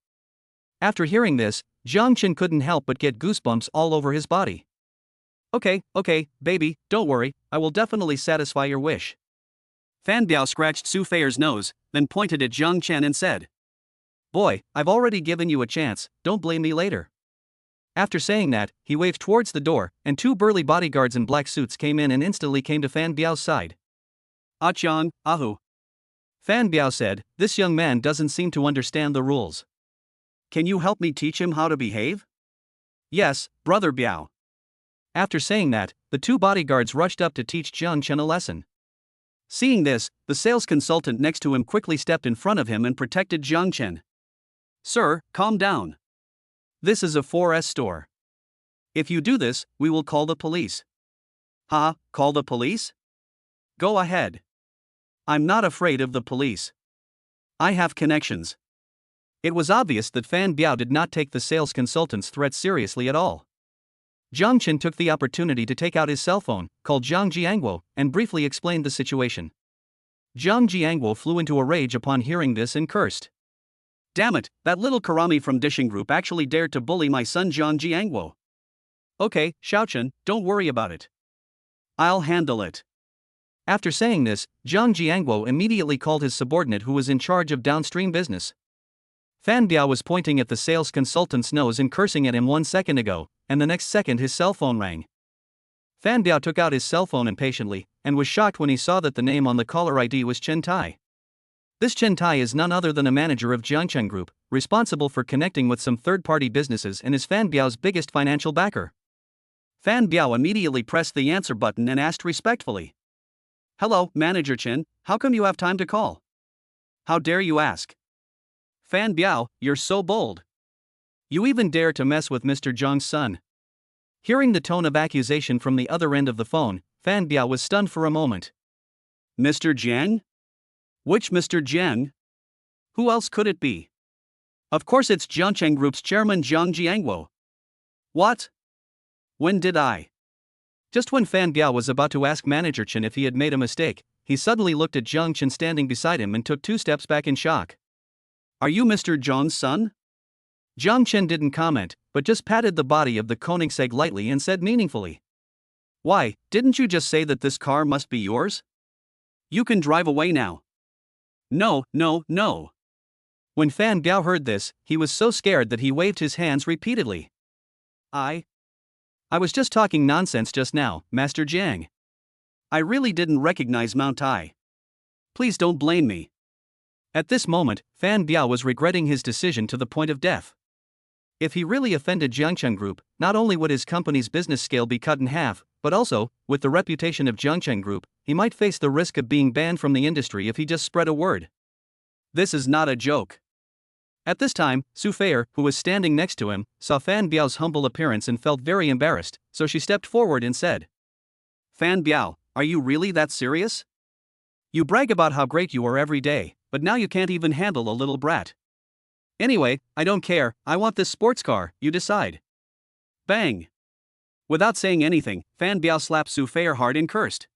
After hearing this, Jiang Chen couldn't help but get goosebumps all over his body. Okay, baby, don't worry, I will definitely satisfy your wish. Fan Biao scratched Su Feier's nose, then pointed at Jiang Chen and said, Boy, I've already given you a chance, don't blame me later. After saying that, he waved towards the door, and two burly bodyguards in black suits came in and instantly came to Fan Biao's side. Jiang, Ahu. Fan Biao said, this young man doesn't seem to understand the rules. Can you help me teach him how to behave? Yes, Brother Biao. After saying that, the two bodyguards rushed up to teach Jiang Chen a lesson. Seeing this, the sales consultant next to him quickly stepped in front of him and protected Jiang Chen. Sir, calm down. This is a 4S store. If you do this, we will call the police. Call the police? Go ahead. I'm not afraid of the police. I have connections. It was obvious that Fan Biao did not take the sales consultant's threats seriously at all. Jiang Chen took the opportunity to take out his cell phone, called Zhang Jiangguo, and briefly explained the situation. Zhang Jiangguo flew into a rage upon hearing this and cursed. Damn it, that little Karami from Dishing Group actually dared to bully my son Zhang Jiangguo. Okay, Xiaochen, don't worry about it. I'll handle it. After saying this, Zhang Jiangguo immediately called his subordinate who was in charge of downstream business. Fan Biao was pointing at the sales consultant's nose and cursing at him 1 second ago, and the next second his cell phone rang. Fan Biao took out his cell phone impatiently, and was shocked when he saw that the name on the caller ID was Chen Tai. This Chen Tai is none other than a manager of Jiangchen Group, responsible for connecting with some third-party businesses and is Fan Biao's biggest financial backer. Fan Biao immediately pressed the answer button and asked respectfully. Hello, Manager Chen, how come you have time to call? How dare you ask? Fan Biao, you're so bold. You even dare to mess with Mr. Zhang's son. Hearing the tone of accusation from the other end of the phone, Fan Biao was stunned for a moment. Mr. Jiang? Which Mr. Jiang? Who else could it be? Of course it's Jiangchen Group's chairman Zhang Jiangguo. What? When did I? Just when Fan Biao was about to ask Manager Chen if he had made a mistake, he suddenly looked at Jiang Chen standing beside him and took 2 steps back in shock. Are you Mr. Zhang's son? Jiang Chen didn't comment, but just patted the body of the Koenigsegg lightly and said meaningfully. Why, didn't you just say that this car must be yours? You can drive away now. No, no, no. When Fan Biao heard this, he was so scared that he waved his hands repeatedly. I was just talking nonsense just now, Master Jiang. I really didn't recognize Mount Tai. Please don't blame me. At this moment, Fan Biao was regretting his decision to the point of death. If he really offended Jiangchen Group, not only would his company's business scale be cut in half, but also, with the reputation of Jiangchen Group, he might face the risk of being banned from the industry if he just spread a word. This is not a joke. At this time, Su Feier, who was standing next to him, saw Fan Biao's humble appearance and felt very embarrassed, so she stepped forward and said, Fan Biao, are you really that serious? You brag about how great you are every day, but now you can't even handle a little brat. Anyway, I don't care, I want this sports car, you decide. Bang! Without saying anything, Fan Biao slapped Su Feier hard and cursed.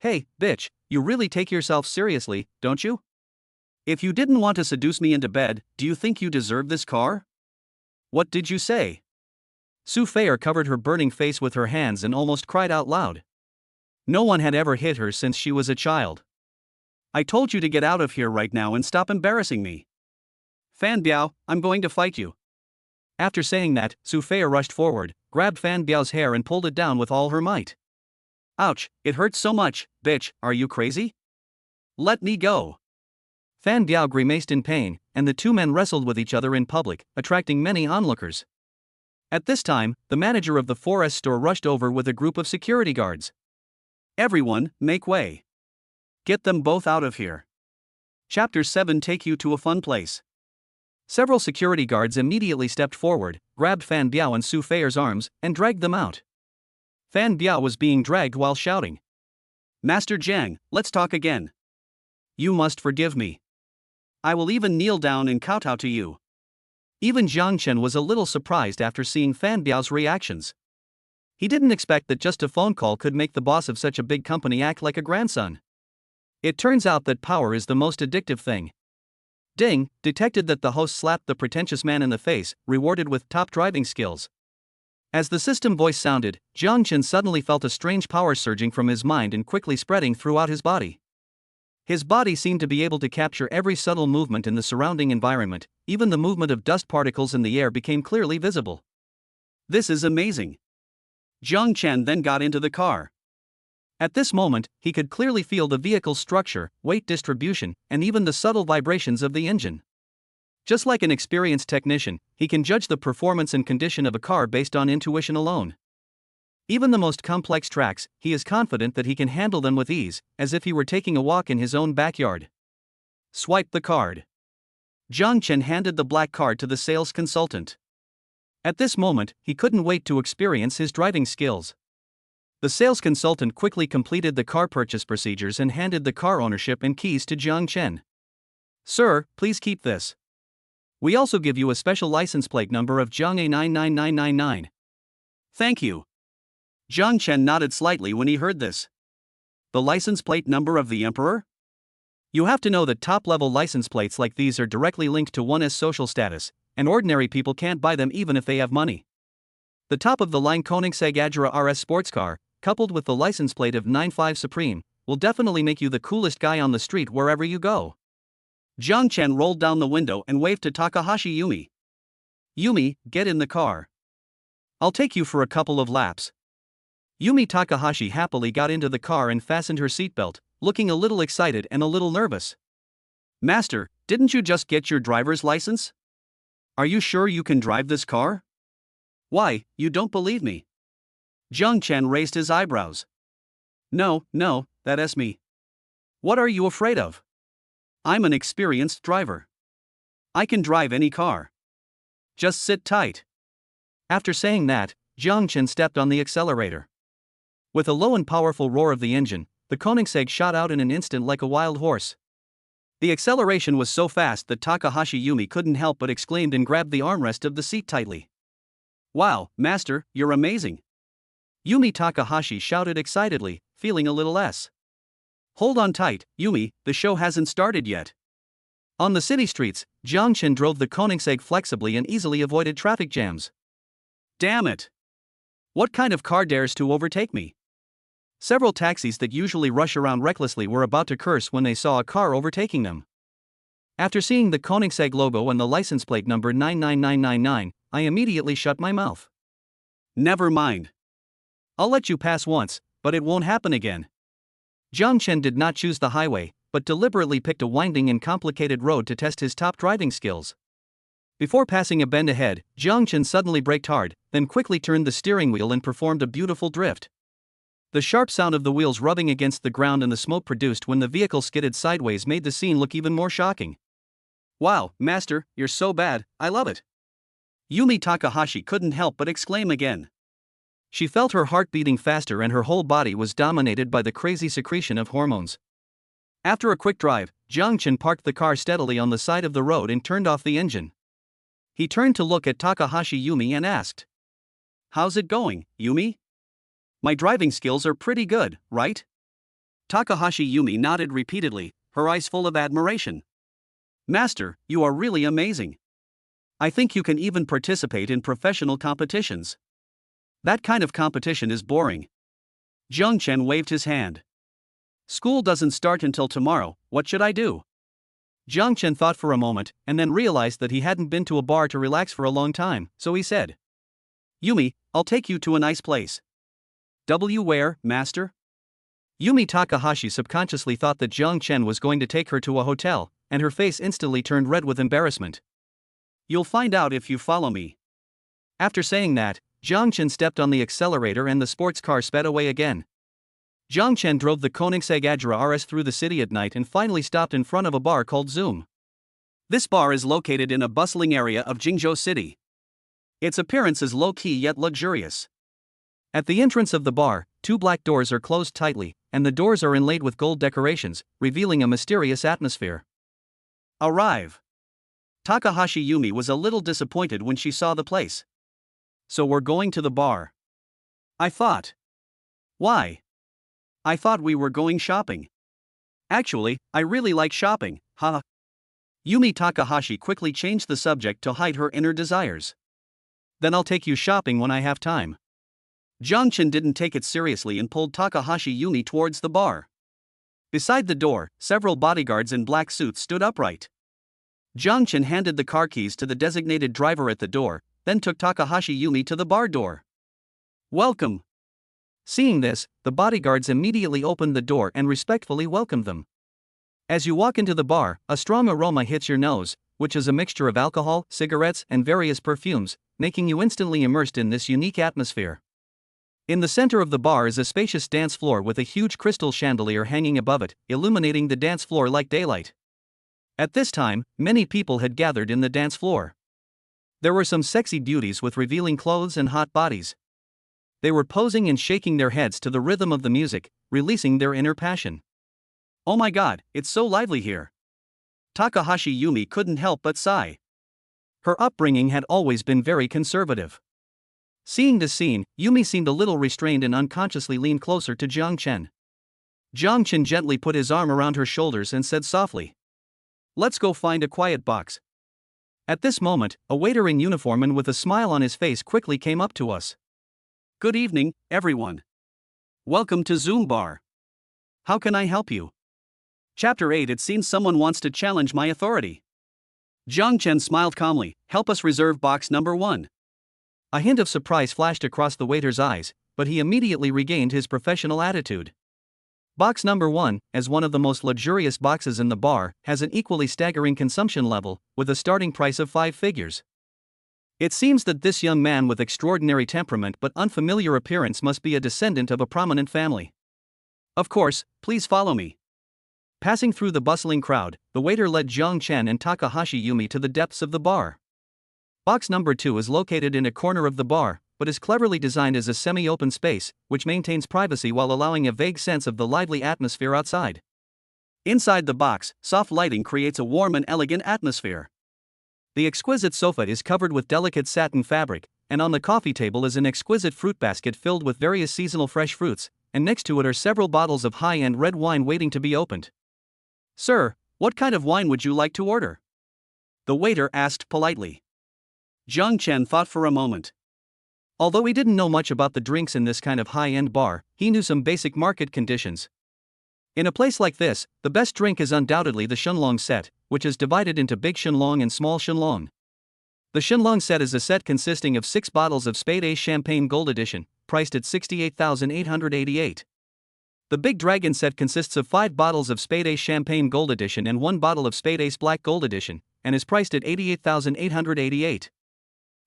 Hey, bitch, you really take yourself seriously, don't you? If you didn't want to seduce me into bed, do you think you deserve this car? What did you say? Su Feier covered her burning face with her hands and almost cried out loud. No one had ever hit her since she was a child. I told you to get out of here right now and stop embarrassing me. Fan Biao, I'm going to fight you. After saying that, Su Feier rushed forward, grabbed Fan Biao's hair and pulled it down with all her might. Ouch, it hurts so much, bitch, are you crazy? Let me go. Fan Biao grimaced in pain, and the two men wrestled with each other in public, attracting many onlookers. At this time, the manager of the 4S store rushed over with a group of security guards. Everyone, make way. Get them both out of here. Chapter 7 take you to a fun place. Several security guards immediately stepped forward, grabbed Fan Biao and Su Feier's arms, and dragged them out. Fan Biao was being dragged while shouting. Master Jiang, let's talk again. You must forgive me. I will even kneel down and kowtow to you. Even Jiang Chen was a little surprised after seeing Fan Biao's reactions. He didn't expect that just a phone call could make the boss of such a big company act like a grandson. It turns out that power is the most addictive thing. Ding, detected that the host slapped the pretentious man in the face, rewarded with top driving skills. As the system voice sounded, Jiang Chen suddenly felt a strange power surging from his mind and quickly spreading throughout his body. His body seemed to be able to capture every subtle movement in the surrounding environment, even the movement of dust particles in the air became clearly visible. This is amazing. Jiang Chen then got into the car. At this moment, he could clearly feel the vehicle's structure, weight distribution, and even the subtle vibrations of the engine. Just like an experienced technician, he can judge the performance and condition of a car based on intuition alone. Even the most complex tracks, he is confident that he can handle them with ease, as if he were taking a walk in his own backyard. Swipe the card. Jiang Chen handed the black card to the sales consultant. At this moment, he couldn't wait to experience his driving skills. The sales consultant quickly completed the car purchase procedures and handed the car ownership and keys to Jiang Chen. Sir, please keep this. We also give you a special license plate number of Jiang A99999. Thank you. Jiang Chen nodded slightly when he heard this. The license plate number of the emperor? You have to know that top-level license plates like these are directly linked to one's social status, and ordinary people can't buy them even if they have money. The top-of-the-line Koenigsegg Agera RS sports car, coupled with the license plate of 95 Supreme, will definitely make you the coolest guy on the street wherever you go. Jiang Chen rolled down the window and waved to Takahashi Yumi. Yumi, get in the car. I'll take you for a couple of laps. Yumi Takahashi happily got into the car and fastened her seatbelt, looking a little excited and a little nervous. Master, didn't you just get your driver's license? Are you sure you can drive this car? Why, you don't believe me? Jiang Chen raised his eyebrows. No, that's me. What are you afraid of? I'm an experienced driver. I can drive any car. Just sit tight. After saying that, Jiang Chen stepped on the accelerator. With a low and powerful roar of the engine, the Koenigsegg shot out in an instant like a wild horse. The acceleration was so fast that Takahashi Yumi couldn't help but exclaim and grabbed the armrest of the seat tightly. Wow, master, you're amazing. Yumi Takahashi shouted excitedly, feeling a little less. Hold on tight, Yumi, the show hasn't started yet. On the city streets, Jiang Chen drove the Koenigsegg flexibly and easily avoided traffic jams. Damn it! What kind of car dares to overtake me? Several taxis that usually rush around recklessly were about to curse when they saw a car overtaking them. After seeing the Koenigsegg logo and the license plate number 99999, I immediately shut my mouth. Never mind. I'll let you pass once, but it won't happen again. Jiang Chen did not choose the highway, but deliberately picked a winding and complicated road to test his top driving skills. Before passing a bend ahead, Jiang Chen suddenly braked hard, then quickly turned the steering wheel and performed a beautiful drift. The sharp sound of the wheels rubbing against the ground and the smoke produced when the vehicle skidded sideways made the scene look even more shocking. Wow, master, you're so bad, I love it. Yumi Takahashi couldn't help but exclaim again. She felt her heart beating faster and her whole body was dominated by the crazy secretion of hormones. After a quick drive, Jiang Chen parked the car steadily on the side of the road and turned off the engine. He turned to look at Takahashi Yumi and asked, "How's it going, Yumi? My driving skills are pretty good, right?" Takahashi Yumi nodded repeatedly, her eyes full of admiration. "Master, you are really amazing. I think you can even participate in professional competitions." "That kind of competition is boring." Jiang Chen waved his hand. "School doesn't start until tomorrow, what should I do?" Jiang Chen thought for a moment, and then realized that he hadn't been to a bar to relax for a long time, so he said, "Yumi, I'll take you to a nice place." "Where, master?" Yumi Takahashi subconsciously thought that Jiang Chen was going to take her to a hotel, and her face instantly turned red with embarrassment. "You'll find out if you follow me." After saying that, Jiang Chen stepped on the accelerator and the sports car sped away again. Jiang Chen drove the Koenigsegg Agera RS through the city at night and finally stopped in front of a bar called Zoom. This bar is located in a bustling area of Jingzhou City. Its appearance is low-key yet luxurious. At the entrance of the bar, two black doors are closed tightly, and the doors are inlaid with gold decorations, revealing a mysterious atmosphere. Arrive. Takahashi Yumi was a little disappointed when she saw the place. "So we're going to the bar?" I thought. "Why?" "I thought we were going shopping." "Actually, I really like shopping, haha." Yumi Takahashi quickly changed the subject to hide her inner desires. "Then I'll take you shopping when I have time." Jiang Chen didn't take it seriously and pulled Takahashi Yumi towards the bar. Beside the door, several bodyguards in black suits stood upright. Jiang Chen handed the car keys to the designated driver at the door, then took Takahashi Yumi to the bar door. "Welcome." Seeing this, the bodyguards immediately opened the door and respectfully welcomed them. As you walk into the bar, a strong aroma hits your nose, which is a mixture of alcohol, cigarettes, and various perfumes, making you instantly immersed in this unique atmosphere. In the center of the bar is a spacious dance floor with a huge crystal chandelier hanging above it, illuminating the dance floor like daylight. At this time, many people had gathered in the dance floor. There were some sexy beauties with revealing clothes and hot bodies. They were posing and shaking their heads to the rhythm of the music, releasing their inner passion. "Oh my god, it's so lively here." Takahashi Yumi couldn't help but sigh. Her upbringing had always been very conservative. Seeing this scene, Yumi seemed a little restrained and unconsciously leaned closer to Jiang Chen. Jiang Chen gently put his arm around her shoulders and said softly, "Let's go find a quiet box." At this moment, a waiter in uniform and with a smile on his face quickly came up to us. "Good evening, everyone. Welcome to Zoom Bar. How can I help you?" Chapter 8. It seems someone wants to challenge my authority. Jiang Chen smiled calmly. "Help us reserve box number 1. A hint of surprise flashed across the waiter's eyes, but he immediately regained his professional attitude. Box number 1, as one of the most luxurious boxes in the bar, has an equally staggering consumption level, with a starting price of 5 figures. It seems that this young man with extraordinary temperament but unfamiliar appearance must be a descendant of a prominent family. Of course, please follow me. Passing through the bustling crowd, the waiter led Jiang Chen and Takahashi Yumi to the depths of the bar. Box number 2 is located in a corner of the bar, but is cleverly designed as a semi-open space, which maintains privacy while allowing a vague sense of the lively atmosphere outside. Inside the box, soft lighting creates a warm and elegant atmosphere. The exquisite sofa is covered with delicate satin fabric, and on the coffee table is an exquisite fruit basket filled with various seasonal fresh fruits, and next to it are several bottles of high-end red wine waiting to be opened. "Sir, What kind of wine would you like to order? The waiter asked politely. Jiang Chen thought for a moment. Although he didn't know much about the drinks in this kind of high-end bar, he knew some basic market conditions. In a place like this, the best drink is undoubtedly the Shenlong set, which is divided into Big Shenlong and Small Shenlong. The Shenlong set is a set consisting of 6 bottles of Spade Ace Champagne Gold Edition, priced at 68,888. The Big Dragon set consists of 5 bottles of Spade Ace Champagne Gold Edition and 1 bottle of Spade Ace Black Gold Edition, and is priced at 88,888.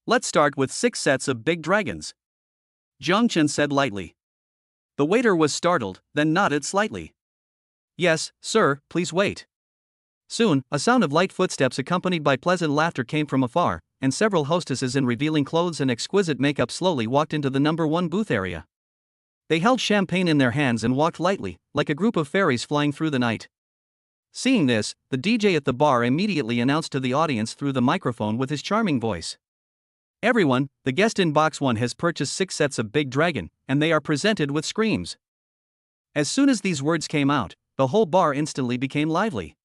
Let's start with 6 sets of Big Dragons, Jiang Chen said lightly. The waiter was startled, then nodded slightly. Yes, sir, please wait. Soon, a sound of light footsteps accompanied by pleasant laughter came from afar, and several hostesses in revealing clothes and exquisite makeup slowly walked into the number 1 booth area. They held champagne in their hands and walked lightly, like a group of fairies flying through the night. Seeing this, the DJ at the bar immediately announced to the audience through the microphone with his charming voice. Everyone, the guest in box 1 has purchased 6 sets of Big Dragon, and they are presented with screams. As soon as these words came out, the whole bar instantly became lively.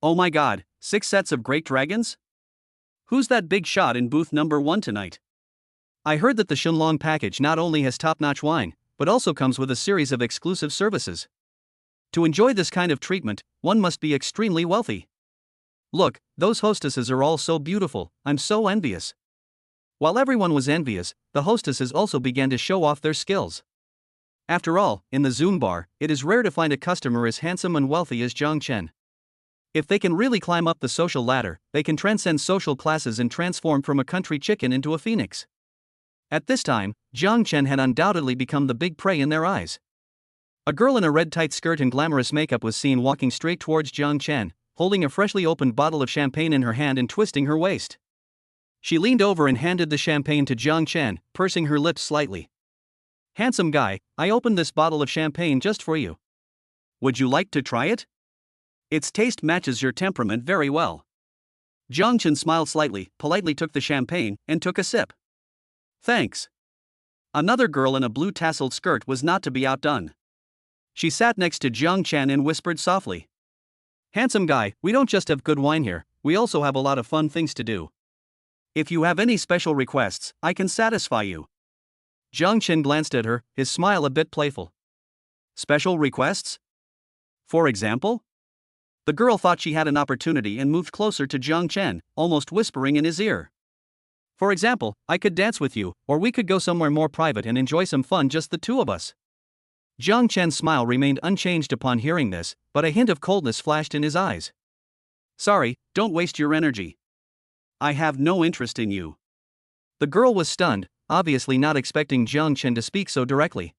Oh my god, 6 sets of Great Dragons? Who's that big shot in booth number 1 tonight? I heard that the Shenlong package not only has top-notch wine, but also comes with a series of exclusive services. To enjoy this kind of treatment, one must be extremely wealthy. Look, those hostesses are all so beautiful, I'm so envious. While everyone was envious, the hostesses also began to show off their skills. After all, in the Zoom bar, it is rare to find a customer as handsome and wealthy as Jiang Chen. If they can really climb up the social ladder, they can transcend social classes and transform from a country chicken into a phoenix. At this time, Jiang Chen had undoubtedly become the big prey in their eyes. A girl in a red tight skirt and glamorous makeup was seen walking straight towards Jiang Chen, holding a freshly opened bottle of champagne in her hand and twisting her waist. She leaned over and handed the champagne to Jiang Chen, pursing her lips slightly. Handsome guy, I opened this bottle of champagne just for you. Would you like to try it? Its taste matches your temperament very well. Jiang Chen smiled slightly, politely took the champagne, and took a sip. Thanks. Another girl in a blue tasseled skirt was not to be outdone. She sat next to Jiang Chen and whispered softly. Handsome guy, we don't just have good wine here, we also have a lot of fun things to do. If you have any special requests, I can satisfy you. Jiang Chen glanced at her, his smile a bit playful. Special requests? For example? The girl thought she had an opportunity and moved closer to Jiang Chen, almost whispering in his ear. For example, I could dance with you, or we could go somewhere more private and enjoy some fun just the two of us. Jiang Chen's smile remained unchanged upon hearing this, but a hint of coldness flashed in his eyes. Sorry, don't waste your energy. I have no interest in you. The girl was stunned, obviously not expecting Jiang Chen to speak so directly.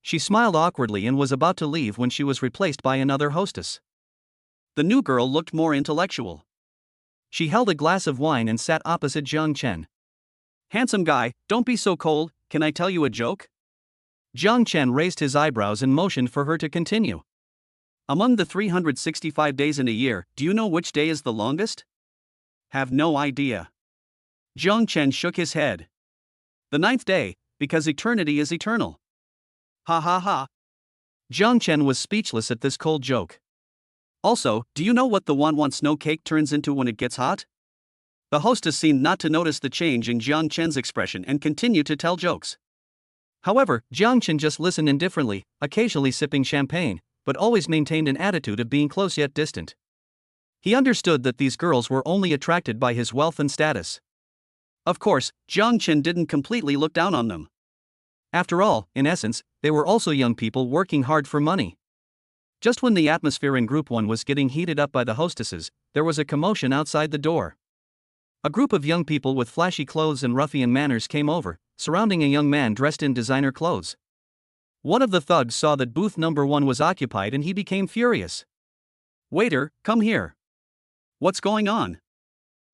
She smiled awkwardly and was about to leave when she was replaced by another hostess. The new girl looked more intellectual. She held a glass of wine and sat opposite Jiang Chen. Handsome guy, don't be so cold, can I tell you a joke? Jiang Chen raised his eyebrows and motioned for her to continue. Among the 365 days in a year, do you know which day is the longest? Have no idea. Jiang Chen shook his head. The 9th day, because eternity is eternal. Ha ha ha. Jiang Chen was speechless at this cold joke. Also, do you know what the Wanwan snow cake turns into when it gets hot? The hostess seemed not to notice the change in Jiang Chen's expression and continued to tell jokes. However, Jiang Chen just listened indifferently, occasionally sipping champagne, but always maintained an attitude of being close yet distant. He understood that these girls were only attracted by his wealth and status. Of course, Jiang Chen didn't completely look down on them. After all, in essence, they were also young people working hard for money. Just when the atmosphere in Group 1 was getting heated up by the hostesses, there was a commotion outside the door. A group of young people with flashy clothes and ruffian manners came over, surrounding a young man dressed in designer clothes. One of the thugs saw that booth number 1 was occupied and he became furious. Waiter, come here. What's going on?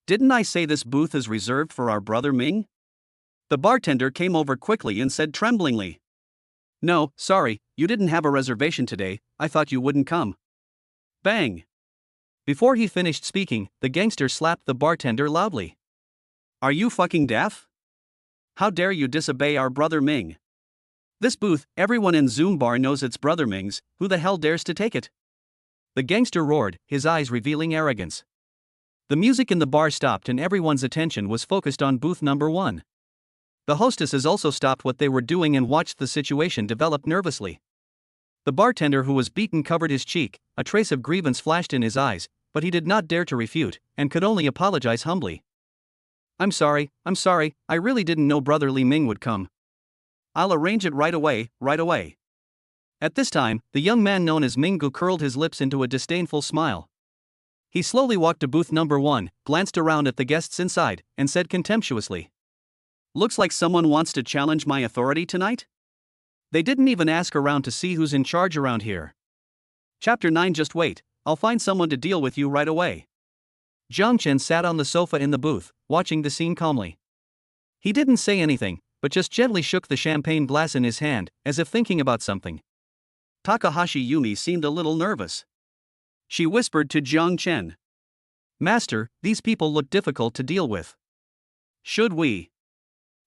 Didn't I say this booth is reserved for our brother Ming? The bartender came over quickly and said tremblingly. No, sorry, you didn't have a reservation today, I thought you wouldn't come. Bang! Before he finished speaking, the gangster slapped the bartender loudly. Are you fucking deaf? How dare you disobey our brother Ming? This booth, everyone in Zoom bar knows it's brother Ming's, who the hell dares to take it? The gangster roared, his eyes revealing arrogance. The music in the bar stopped and everyone's attention was focused on booth number 1. The hostesses also stopped what they were doing and watched the situation develop nervously. The bartender who was beaten covered his cheek, a trace of grievance flashed in his eyes, but he did not dare to refute, and could only apologize humbly. I'm sorry, I really didn't know Brother Li Ming would come. I'll arrange it right away. At this time, the young man known as Ming Gu curled his lips into a disdainful smile. He slowly walked to booth number 1, glanced around at the guests inside, and said contemptuously, "Looks like someone wants to challenge my authority tonight? They didn't even ask around to see who's in charge around here. Chapter 9. Just wait, I'll find someone to deal with you right away." Jiang Chen sat on the sofa in the booth, watching the scene calmly. He didn't say anything, but just gently shook the champagne glass in his hand, as if thinking about something. Takahashi Yumi seemed a little nervous. She whispered to Jiang Chen, "Master, these people look difficult to deal with. Should we?"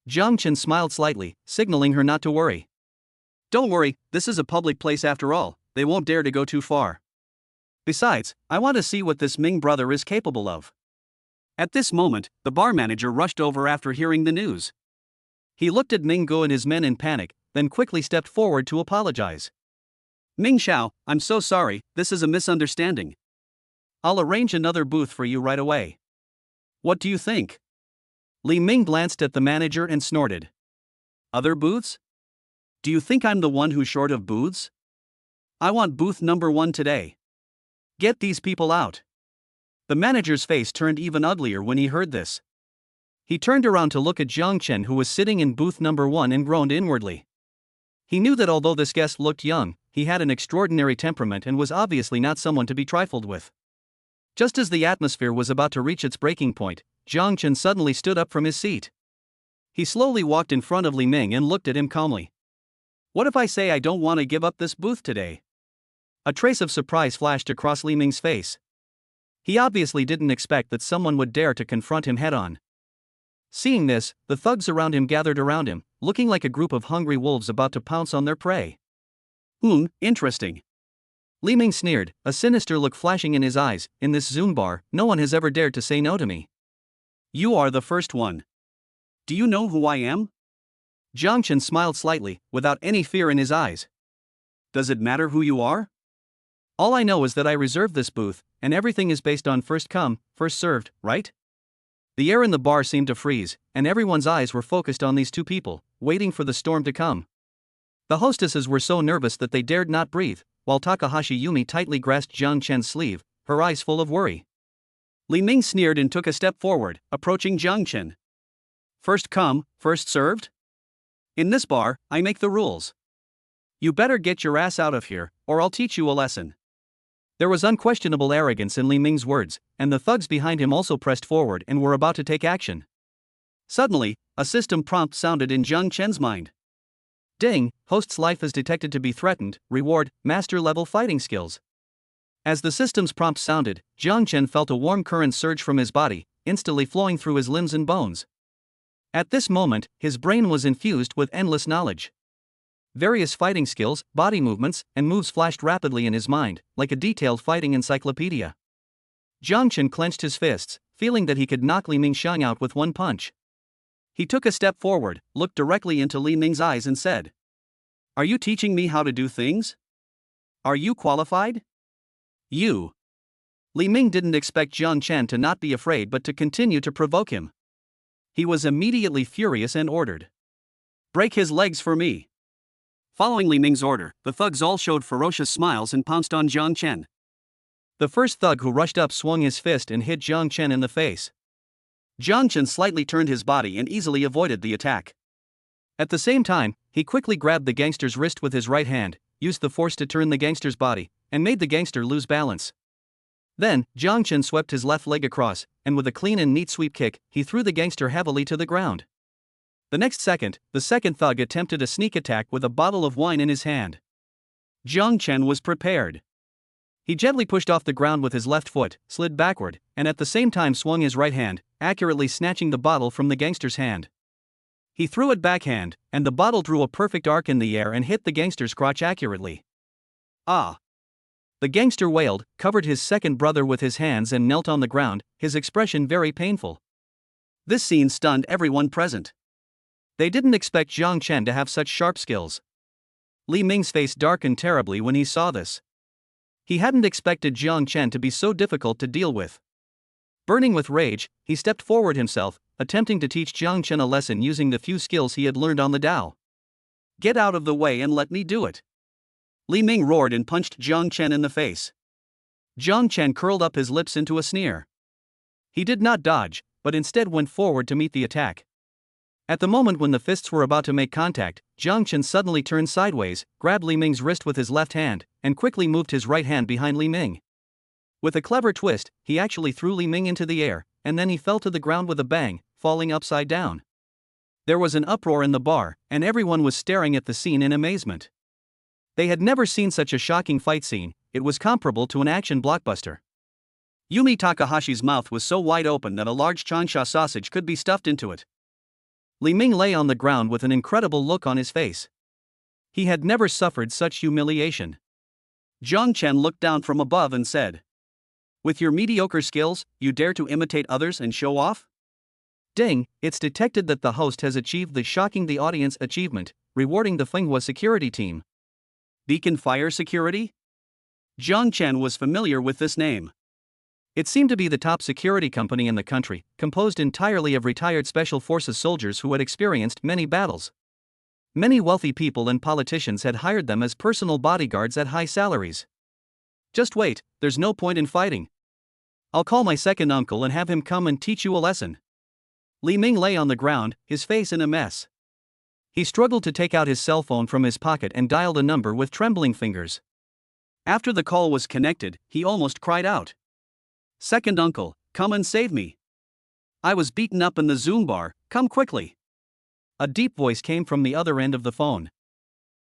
Jiang Chen smiled slightly, signaling her not to worry. "Don't worry, this is a public place after all, they won't dare to go too far. Besides, I want to see what this Ming brother is capable of." At this moment, the bar manager rushed over after hearing the news. He looked at Ming Guo and his men in panic, then quickly stepped forward to apologize. "Ming Xiao, I'm so sorry, this is a misunderstanding. I'll arrange another booth for you right away. What do you think?" Li Ming glanced at the manager and snorted. "Other booths? Do you think I'm the one who's short of booths? I want booth number 1 today. Get these people out." The manager's face turned even uglier when he heard this. He turned around to look at Jiang Chen, who was sitting in booth number 1, and groaned inwardly. He knew that although this guest looked young, he had an extraordinary temperament and was obviously not someone to be trifled with. Just as the atmosphere was about to reach its breaking point, Jiang Chen suddenly stood up from his seat. He slowly walked in front of Li Ming and looked at him calmly. "What if I say I don't want to give up this booth today?" A trace of surprise flashed across Li Ming's face. He obviously didn't expect that someone would dare to confront him head-on. Seeing this, the thugs around him gathered around him, looking like a group of hungry wolves about to pounce on their prey. Interesting." Li Ming sneered, a sinister look flashing in his eyes. "In this Zoom bar, no one has ever dared to say no to me. You are the first one. Do you know who I am?" Jiang Chen smiled slightly, without any fear in his eyes. "Does it matter who you are? All I know is that I reserved this booth, and everything is based on first come, first served, right?" The air in the bar seemed to freeze, and everyone's eyes were focused on these two people, waiting for the storm to come. The hostesses were so nervous that they dared not breathe, while Takahashi Yumi tightly grasped Jiang Chen's sleeve, her eyes full of worry. Li Ming sneered and took a step forward, approaching Jiang Chen. "First come, first served? In this bar, I make the rules. You better get your ass out of here, or I'll teach you a lesson." There was unquestionable arrogance in Li Ming's words, and the thugs behind him also pressed forward and were about to take action. Suddenly, a system prompt sounded in Jiang Chen's mind. "Ding, host's life is detected to be threatened, reward, master-level fighting skills." As the system's prompt sounded, Jiang Chen felt a warm current surge from his body, instantly flowing through his limbs and bones. At this moment, his brain was infused with endless knowledge. Various fighting skills, body movements, and moves flashed rapidly in his mind, like a detailed fighting encyclopedia. Jiang Chen clenched his fists, feeling that he could knock Li Ming Xiang out with one punch. He took a step forward, looked directly into Li Ming's eyes and said, "Are you teaching me how to do things? Are you qualified?" "You." Li Ming didn't expect Jiang Chen to not be afraid but to continue to provoke him. He was immediately furious and ordered, "Break his legs for me." Following Li Ming's order, the thugs all showed ferocious smiles and pounced on Jiang Chen. The first thug who rushed up swung his fist and hit Jiang Chen in the face. Jiang Chen slightly turned his body and easily avoided the attack. At the same time, he quickly grabbed the gangster's wrist with his right hand, used the force to turn the gangster's body, and made the gangster lose balance. Then, Jiang Chen swept his left leg across, and with a clean and neat sweep kick, he threw the gangster heavily to the ground. The next second, the second thug attempted a sneak attack with a bottle of wine in his hand. Jiang Chen was prepared. He gently pushed off the ground with his left foot, slid backward, and at the same time swung his right hand, accurately snatching the bottle from the gangster's hand. He threw it backhand, and the bottle drew a perfect arc in the air and hit the gangster's crotch accurately. "Ah!" The gangster wailed, covered his second brother with his hands and knelt on the ground, his expression very painful. This scene stunned everyone present. They didn't expect Jiang Chen to have such sharp skills. Li Ming's face darkened terribly when he saw this. He hadn't expected Jiang Chen to be so difficult to deal with. Burning with rage, he stepped forward himself, attempting to teach Jiang Chen a lesson using the few skills he had learned on the Dao. Get out of the way and let me do it. Li Ming roared and punched Jiang Chen in the face. Jiang Chen curled up his lips into a sneer. He did not dodge, but instead went forward to meet the attack. At the moment when the fists were about to make contact, Jiang Chen suddenly turned sideways, grabbed Li Ming's wrist with his left hand, and quickly moved his right hand behind Li Ming. With a clever twist, he actually threw Li Ming into the air, and then he fell to the ground with a bang, falling upside down. There was an uproar in the bar, and everyone was staring at the scene in amazement. They had never seen such a shocking fight scene. It was comparable to an action blockbuster. Yumi Takahashi's mouth was so wide open that a large changsha sausage could be stuffed into it. Li Ming lay on the ground with an incredible look on his face. He had never suffered such humiliation. Jiang Chen looked down from above and said, "With your mediocre skills, you dare to imitate others and show off?" Ding, it's detected that the host has achieved the shocking the audience achievement, rewarding the manhwa security team. Beacon Fire Security? Jiang Chen was familiar with this name. It seemed to be the top security company in the country, composed entirely of retired Special Forces soldiers who had experienced many battles. Many wealthy people and politicians had hired them as personal bodyguards at high salaries. Just wait, there's no point in fighting. I'll call my second uncle and have him come and teach you a lesson. Li Ming lay on the ground, his face in a mess. He struggled to take out his cell phone from his pocket and dialed a number with trembling fingers. After the call was connected, he almost cried out. "Second uncle, come and save me. I was beaten up in the Zoom bar, come quickly." A deep voice came from the other end of the phone.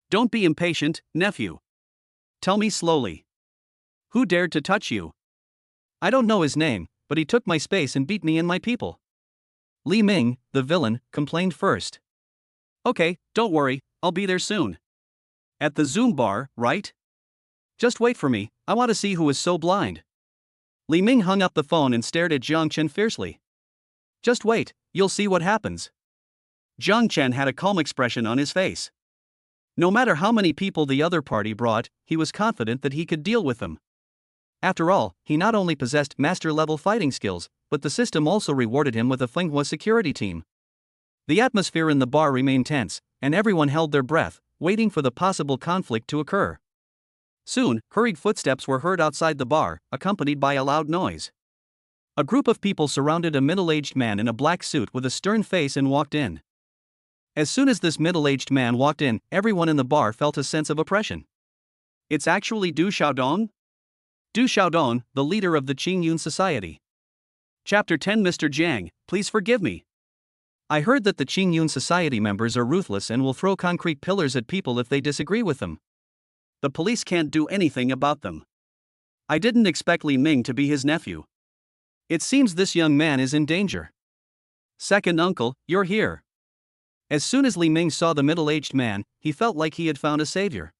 "Don't be impatient, nephew. Tell me slowly. Who dared to touch you?" "I don't know his name, but he took my space and beat me and my people." Li Ming, the villain, complained first. "Okay, don't worry, I'll be there soon. At the Zoom bar, right? Just wait for me, I want to see who is so blind." Li Ming hung up the phone and stared at Jiang Chen fiercely. "Just wait, you'll see what happens." Jiang Chen had a calm expression on his face. No matter how many people the other party brought, he was confident that he could deal with them. After all, he not only possessed master-level fighting skills, but the system also rewarded him with a manhwa security team. The atmosphere in the bar remained tense, and everyone held their breath, waiting for the possible conflict to occur. Soon, hurried footsteps were heard outside the bar, accompanied by a loud noise. A group of people surrounded a middle-aged man in a black suit with a stern face and walked in. As soon as this middle-aged man walked in, everyone in the bar felt a sense of oppression. It's actually Du Xiaodong? Du Xiaodong, the leader of the Qingyun Society. Chapter 10. Mr. Jiang, please forgive me. I heard that the Qingyun Society members are ruthless and will throw concrete pillars at people if they disagree with them. The police can't do anything about them. I didn't expect Li Ming to be his nephew. It seems this young man is in danger. Second uncle, you're here. As soon as Li Ming saw the middle-aged man, he felt like he had found a savior.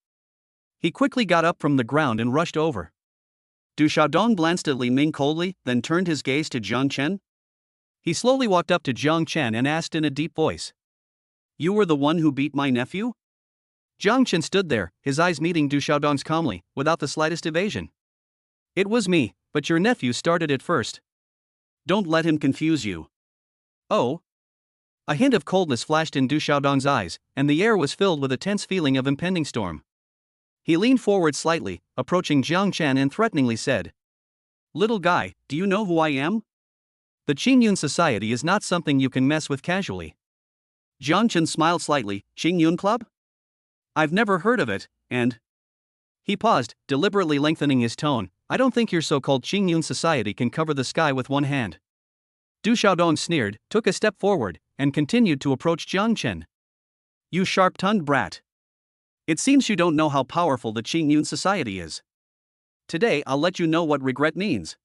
He quickly got up from the ground and rushed over. Du Xiaodong glanced at Li Ming coldly, then turned his gaze to Jiang Chen. He slowly walked up to Jiang Chen and asked in a deep voice. "You were the one who beat my nephew?" Jiang Chen stood there, his eyes meeting Du Xiaodong's calmly, without the slightest evasion. "It was me, but your nephew started it first. Don't let him confuse you." "Oh?" A hint of coldness flashed in Du Xiaodong's eyes, and the air was filled with a tense feeling of impending storm. He leaned forward slightly, approaching Jiang Chen and threateningly said, "Little guy, do you know who I am? The Qingyun Society is not something you can mess with casually." Jiang Chen smiled slightly. "Qingyun Club? I've never heard of it, and..." He paused, deliberately lengthening his tone. "I don't think your so-called Qingyun Society can cover the sky with one hand." Du Xiaodong sneered, took a step forward, and continued to approach Jiang Chen. "You sharp-tongued brat. It seems you don't know how powerful the Qingyun Society is. Today I'll let you know what regret means."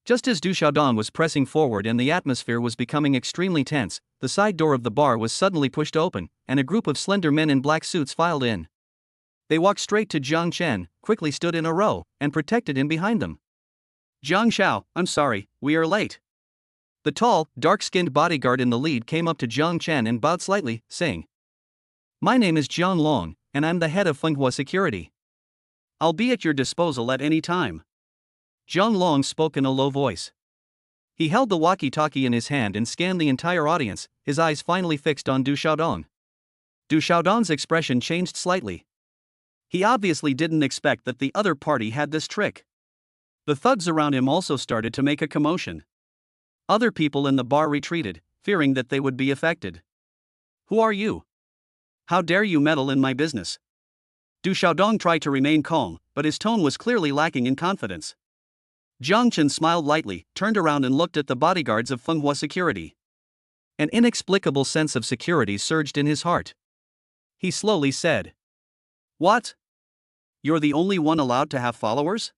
Just as Du Xiaodong was pressing forward and the atmosphere was becoming extremely tense, the side door of the bar was suddenly pushed open, and a group of slender men in black suits filed in. They walked straight to Jiang Chen, quickly stood in a row, and protected him behind them. Jiang Xiao, I'm sorry, we are late. The tall, dark-skinned bodyguard in the lead came up to Jiang Chen and bowed slightly, saying, My name is Jiang Long, and I'm the head of Fenghua Security. I'll be at your disposal at any time. Jiang Long spoke in a low voice. He held the walkie-talkie in his hand and scanned the entire audience, his eyes finally fixed on Du Xiaodong. Du Xiaodong's expression changed slightly. He obviously didn't expect that the other party had this trick. The thugs around him also started to make a commotion. Other people in the bar retreated, fearing that they would be affected. Who are you? How dare you meddle in my business? Du Xiaodong tried to remain calm, but his tone was clearly lacking in confidence. Jiang Chen smiled lightly, turned around and looked at the bodyguards of Fenghua Security. An inexplicable sense of security surged in his heart. He slowly said, What? You're the only one allowed to have followers?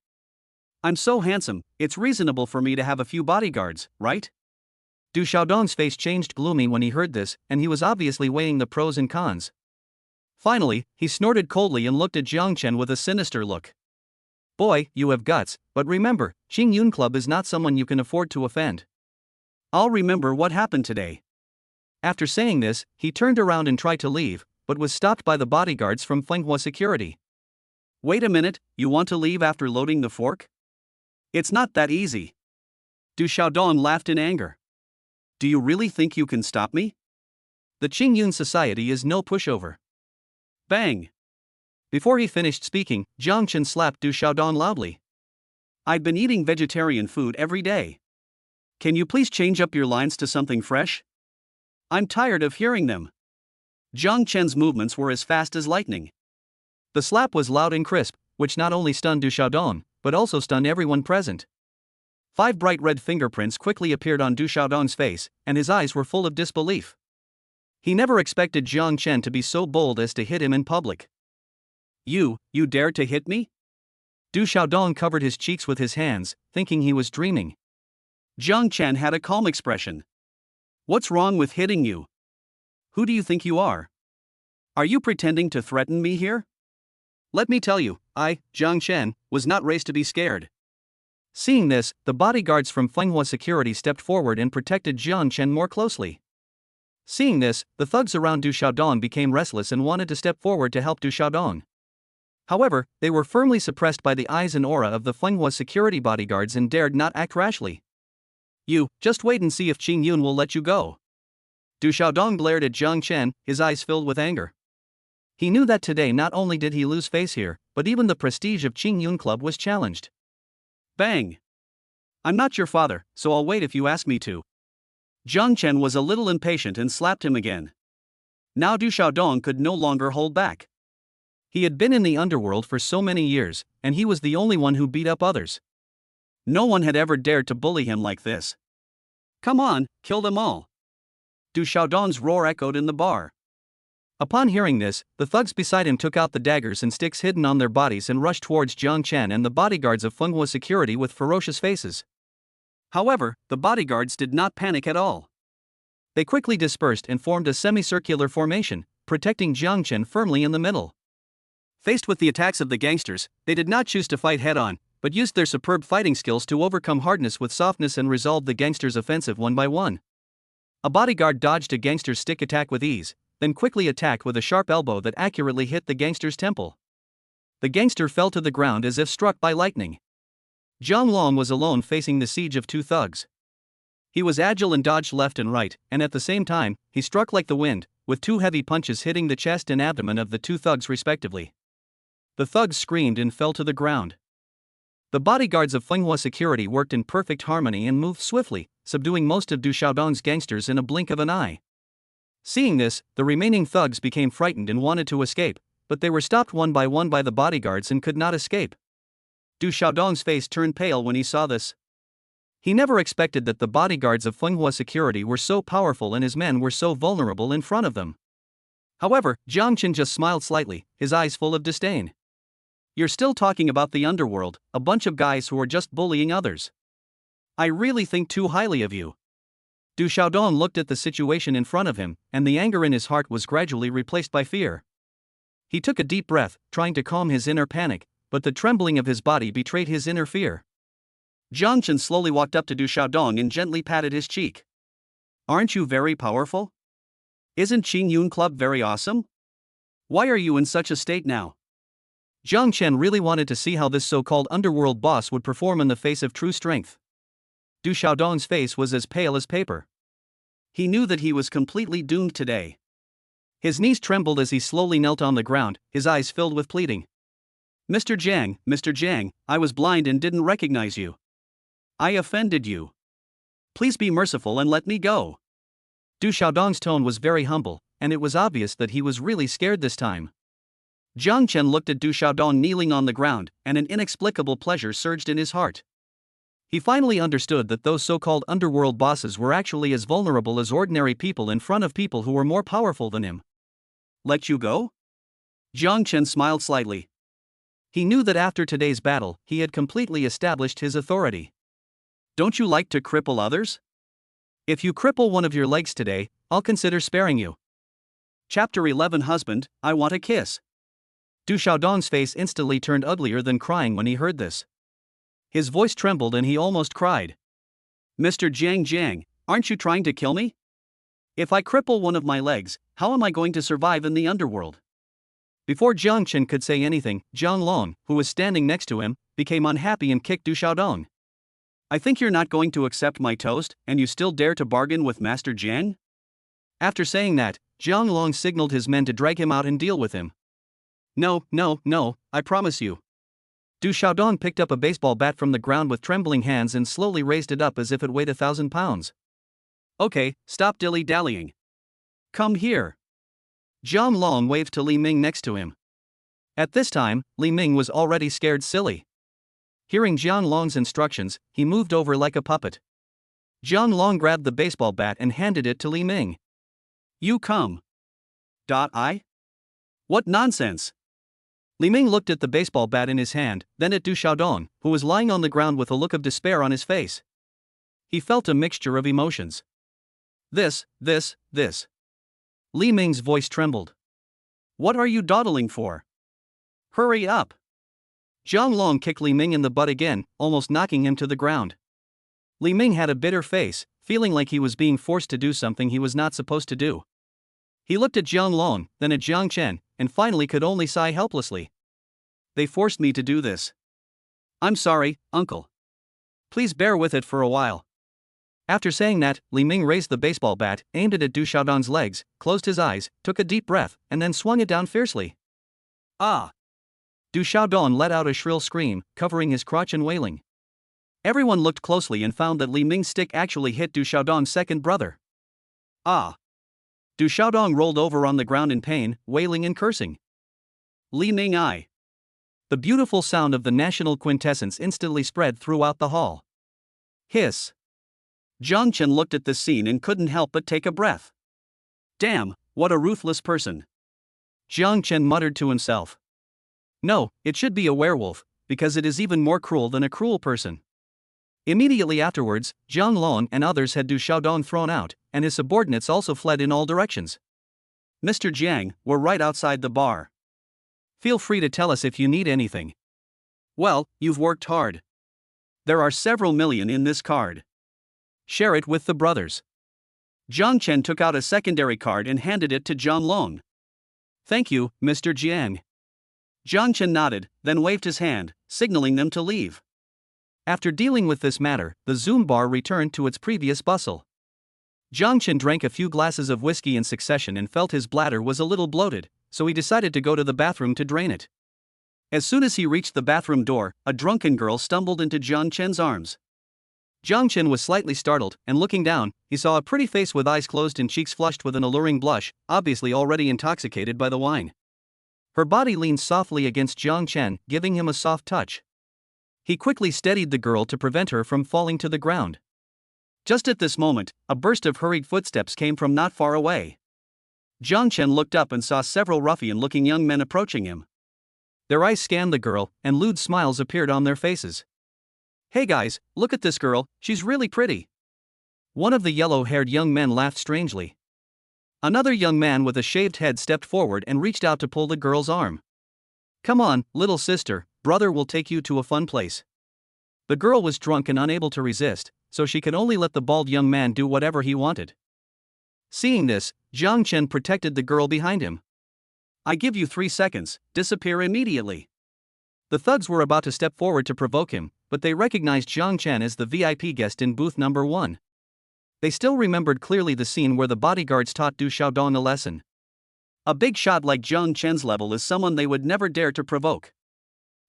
I'm so handsome, it's reasonable for me to have a few bodyguards, right? Du Xiaodong's face changed gloomy when he heard this, and he was obviously weighing the pros and cons. Finally, he snorted coldly and looked at Jiang Chen with a sinister look. Boy, you have guts, but remember, Qing Yun Club is not someone you can afford to offend. I'll remember what happened today. After saying this, he turned around and tried to leave, but was stopped by the bodyguards from Fenghua Security. Wait a minute, you want to leave after loading the fork? It's not that easy. Du Xiaodong laughed in anger. Do you really think you can stop me? The Qing Yun Society is no pushover. Bang! Before he finished speaking, Jiang Chen slapped Du Xiaodong loudly. I've been eating vegetarian food every day. Can you please change up your lines to something fresh? I'm tired of hearing them. Jiang Chen's movements were as fast as lightning. The slap was loud and crisp, which not only stunned Du Xiaodong, but also stunned everyone present. 5 bright red fingerprints quickly appeared on Du Xiaodong's face, and his eyes were full of disbelief. He never expected Jiang Chen to be so bold as to hit him in public. You dared to hit me? Du Xiaodong covered his cheeks with his hands, thinking he was dreaming. Jiang Chen had a calm expression. What's wrong with hitting you? Who do you think you are? Are you pretending to threaten me here? Let me tell you, I, Jiang Chen, was not raised to be scared. Seeing this, the bodyguards from Fenghua Security stepped forward and protected Jiang Chen more closely. Seeing this, the thugs around Du Xiaodong became restless and wanted to step forward to help Du Xiaodong. However, they were firmly suppressed by the eyes and aura of the Fenghua Security bodyguards and dared not act rashly. You, just wait and see if Qing Yun will let you go. Du Xiaodong glared at Jiang Chen, his eyes filled with anger. He knew that today not only did he lose face here, but even the prestige of Qing Yun Club was challenged. Bang! I'm not your father, so I'll wait if you ask me to. Jiang Chen was a little impatient and slapped him again. Now Du Xiaodong could no longer hold back. He had been in the underworld for so many years, and he was the only one who beat up others. No one had ever dared to bully him like this. Come on, kill them all. Du Xiaodong's roar echoed in the bar. Upon hearing this, the thugs beside him took out the daggers and sticks hidden on their bodies and rushed towards Jiang Chen and the bodyguards of Fenghua Security with ferocious faces. However, the bodyguards did not panic at all. They quickly dispersed and formed a semicircular formation, protecting Jiang Chen firmly in the middle. Faced with the attacks of the gangsters, they did not choose to fight head-on, but used their superb fighting skills to overcome hardness with softness and resolve the gangsters' offensive one by one. A bodyguard dodged a gangster's stick attack with ease, then quickly attacked with a sharp elbow that accurately hit the gangster's temple. The gangster fell to the ground as if struck by lightning. Jiang Long was alone facing the siege of 2 thugs. He was agile and dodged left and right, and at the same time, he struck like the wind, with 2 heavy punches hitting the chest and abdomen of the 2 thugs respectively. The thugs screamed and fell to the ground. The bodyguards of Fenghua Security worked in perfect harmony and moved swiftly, subduing most of Du Xiaodong's gangsters in a blink of an eye. Seeing this, the remaining thugs became frightened and wanted to escape, but they were stopped one by the bodyguards and could not escape. Du Xiaodong's face turned pale when he saw this. He never expected that the bodyguards of Fenghua Security were so powerful and his men were so vulnerable in front of them. However, Jiang Chen just smiled slightly, his eyes full of disdain. You're still talking about the underworld, a bunch of guys who are just bullying others. I really think too highly of you. Du Xiaodong looked at the situation in front of him, and the anger in his heart was gradually replaced by fear. He took a deep breath, trying to calm his inner panic, but the trembling of his body betrayed his inner fear. Jiang Chen slowly walked up to Du Xiaodong and gently patted his cheek. Aren't you very powerful? Isn't Qing Yun Club very awesome? Why are you in such a state now? Jiang Chen really wanted to see how this so-called underworld boss would perform in the face of true strength. Du Xiaodong's face was as pale as paper. He knew that he was completely doomed today. His knees trembled as he slowly knelt on the ground, his eyes filled with pleading. Mr. Jiang, I was blind and didn't recognize you. I offended you. Please be merciful and let me go. Du Xiaodong's tone was very humble, and it was obvious that he was really scared this time. Jiang Chen looked at Du Xiaodong kneeling on the ground, and an inexplicable pleasure surged in his heart. He finally understood that those so-called underworld bosses were actually as vulnerable as ordinary people in front of people who were more powerful than him. Let you go? Jiang Chen smiled slightly. He knew that after today's battle, he had completely established his authority. Don't you like to cripple others? If you cripple one of your legs today, I'll consider sparing you. Chapter 11 Husband, I want a kiss. Du Xiaodong's face instantly turned uglier than crying when he heard this. His voice trembled and he almost cried. Mr. Jiang, aren't you trying to kill me? If I cripple one of my legs, how am I going to survive in the underworld? Before Jiang Chen could say anything, Jiang Long, who was standing next to him, became unhappy and kicked Du Xiaodong. I think you're not going to accept my toast, and you still dare to bargain with Master Jiang? After saying that, Jiang Long signaled his men to drag him out and deal with him. No, I promise you. Du Xiaodong picked up a baseball bat from the ground with trembling hands and slowly raised it up as if it weighed 1,000 pounds. Okay, stop dilly-dallying. Come here. Jiang Long waved to Li Ming next to him. At this time, Li Ming was already scared silly. Hearing Jiang Long's instructions, he moved over like a puppet. Jiang Long grabbed the baseball bat and handed it to Li Ming. You come. I? What nonsense! Li Ming looked at the baseball bat in his hand, then at Du Xiaodong, who was lying on the ground with a look of despair on his face. He felt a mixture of emotions. This. Li Ming's voice trembled. What are you dawdling for? Hurry up! Jiang Long kicked Li Ming in the butt again, almost knocking him to the ground. Li Ming had a bitter face, feeling like he was being forced to do something he was not supposed to do. He looked at Jiang Long, then at Jiang Chen, and finally could only sigh helplessly. They forced me to do this. I'm sorry, uncle. Please bear with it for a while. After saying that, Li Ming raised the baseball bat, aimed it at Du Xiaodong's legs, closed his eyes, took a deep breath, and then swung it down fiercely. Ah! Du Xiaodong let out a shrill scream, covering his crotch and wailing. Everyone looked closely and found that Li Ming's stick actually hit Du Xiaodong's second brother. Ah! Du Xiaodong rolled over on the ground in pain, wailing and cursing. Li Ming I. The beautiful sound of the national quintessence instantly spread throughout the hall. Hiss. Jiang Chen looked at this scene and couldn't help but take a breath. Damn, what a ruthless person. Jiang Chen muttered to himself. No, it should be a werewolf, because it is even more cruel than a cruel person. Immediately afterwards, Jiang Long and others had Du Xiaodong thrown out, and his subordinates also fled in all directions. Mr. Jiang, we're right outside the bar. Feel free to tell us if you need anything. Well, you've worked hard. There are several million in this card. Share it with the brothers. Jiang Chen took out a secondary card and handed it to Jiang Long. Thank you, Mr. Jiang. Jiang Chen nodded, then waved his hand, signaling them to leave. After dealing with this matter, the Zoom bar returned to its previous bustle. Jiang Chen drank a few glasses of whiskey in succession and felt his bladder was a little bloated, so he decided to go to the bathroom to drain it. As soon as he reached the bathroom door, a drunken girl stumbled into Jiang Chen's arms. Jiang Chen was slightly startled, and looking down, he saw a pretty face with eyes closed and cheeks flushed with an alluring blush, obviously already intoxicated by the wine. Her body leaned softly against Jiang Chen, giving him a soft touch. He quickly steadied the girl to prevent her from falling to the ground. Just at this moment, a burst of hurried footsteps came from not far away. Jiang Chen looked up and saw several ruffian-looking young men approaching him. Their eyes scanned the girl, and lewd smiles appeared on their faces. Hey guys, look at this girl, she's really pretty. One of the yellow-haired young men laughed strangely. Another young man with a shaved head stepped forward and reached out to pull the girl's arm. Come on, little sister, brother will take you to a fun place. The girl was drunk and unable to resist, so she could only let the bald young man do whatever he wanted. Seeing this, Jiang Chen protected the girl behind him. I give you 3 seconds, disappear immediately. The thugs were about to step forward to provoke him, but they recognized Jiang Chen as the VIP guest in booth number 1. They still remembered clearly the scene where the bodyguards taught Du Xiaodong a lesson. A big shot like Jiang Chen's level is someone they would never dare to provoke.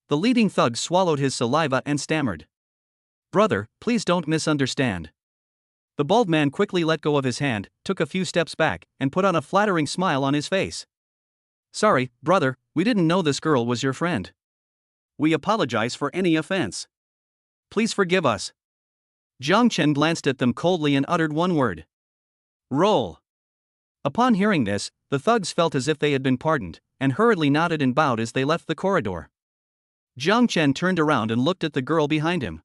The leading thug swallowed his saliva and stammered. Brother, please don't misunderstand. The bald man quickly let go of his hand, took a few steps back, and put on a flattering smile on his face. Sorry, brother, we didn't know this girl was your friend. We apologize for any offense. Please forgive us. Jiang Chen glanced at them coldly and uttered one word. Roll. Upon hearing this, the thugs felt as if they had been pardoned, and hurriedly nodded and bowed as they left the corridor. Jiang Chen turned around and looked at the girl behind him.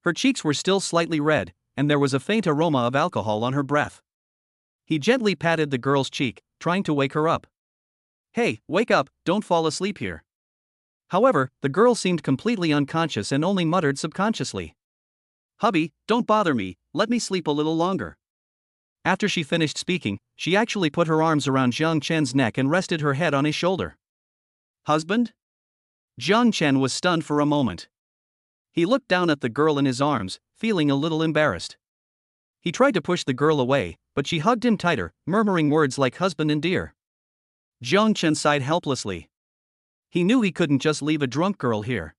Her cheeks were still slightly red, and there was a faint aroma of alcohol on her breath. He gently patted the girl's cheek, trying to wake her up. Hey, wake up, don't fall asleep here. However, the girl seemed completely unconscious and only muttered subconsciously. Hubby, don't bother me, let me sleep a little longer. After she finished speaking, she actually put her arms around Jiang Chen's neck and rested her head on his shoulder. Husband? Jiang Chen was stunned for a moment. He looked down at the girl in his arms, feeling a little embarrassed. He tried to push the girl away, but she hugged him tighter, murmuring words like husband and dear. Jiang Chen sighed helplessly. He knew he couldn't just leave a drunk girl here.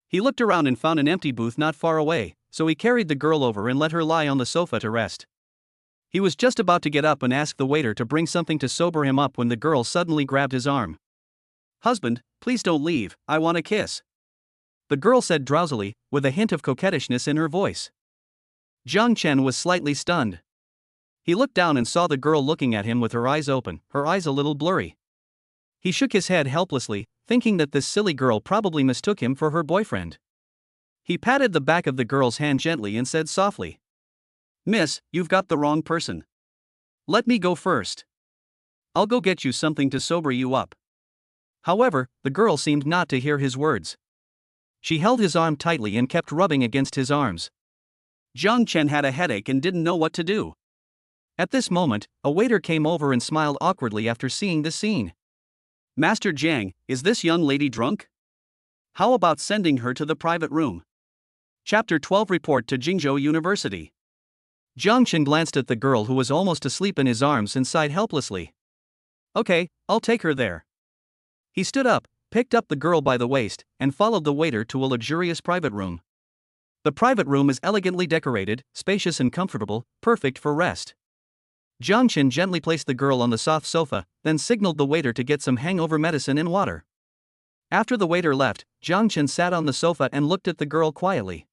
He looked around and found an empty booth not far away, so he carried the girl over and let her lie on the sofa to rest. He was just about to get up and ask the waiter to bring something to sober him up when the girl suddenly grabbed his arm. Husband, please don't leave, I want a kiss. The girl said drowsily, with a hint of coquettishness in her voice. Jiang Chen was slightly stunned. He looked down and saw the girl looking at him with her eyes open, her eyes a little blurry. He shook his head helplessly, thinking that this silly girl probably mistook him for her boyfriend. He patted the back of the girl's hand gently and said softly, Miss, you've got the wrong person. Let me go first. I'll go get you something to sober you up. However, the girl seemed not to hear his words. She held his arm tightly and kept rubbing against his arms. Jiang Chen had a headache and didn't know what to do. At this moment, a waiter came over and smiled awkwardly after seeing the scene. Master Jiang, is this young lady drunk? How about sending her to the private room? Chapter 12 Report to Jingzhou University. Jiang Chen glanced at the girl who was almost asleep in his arms and sighed helplessly. Okay, I'll take her there. He stood up, picked up the girl by the waist, and followed the waiter to a luxurious private room. The private room is elegantly decorated, spacious and comfortable, perfect for rest. Jiang Chen gently placed the girl on the soft sofa, then signaled the waiter to get some hangover medicine and water. After the waiter left, Jiang Chen sat on the sofa and looked at the girl quietly.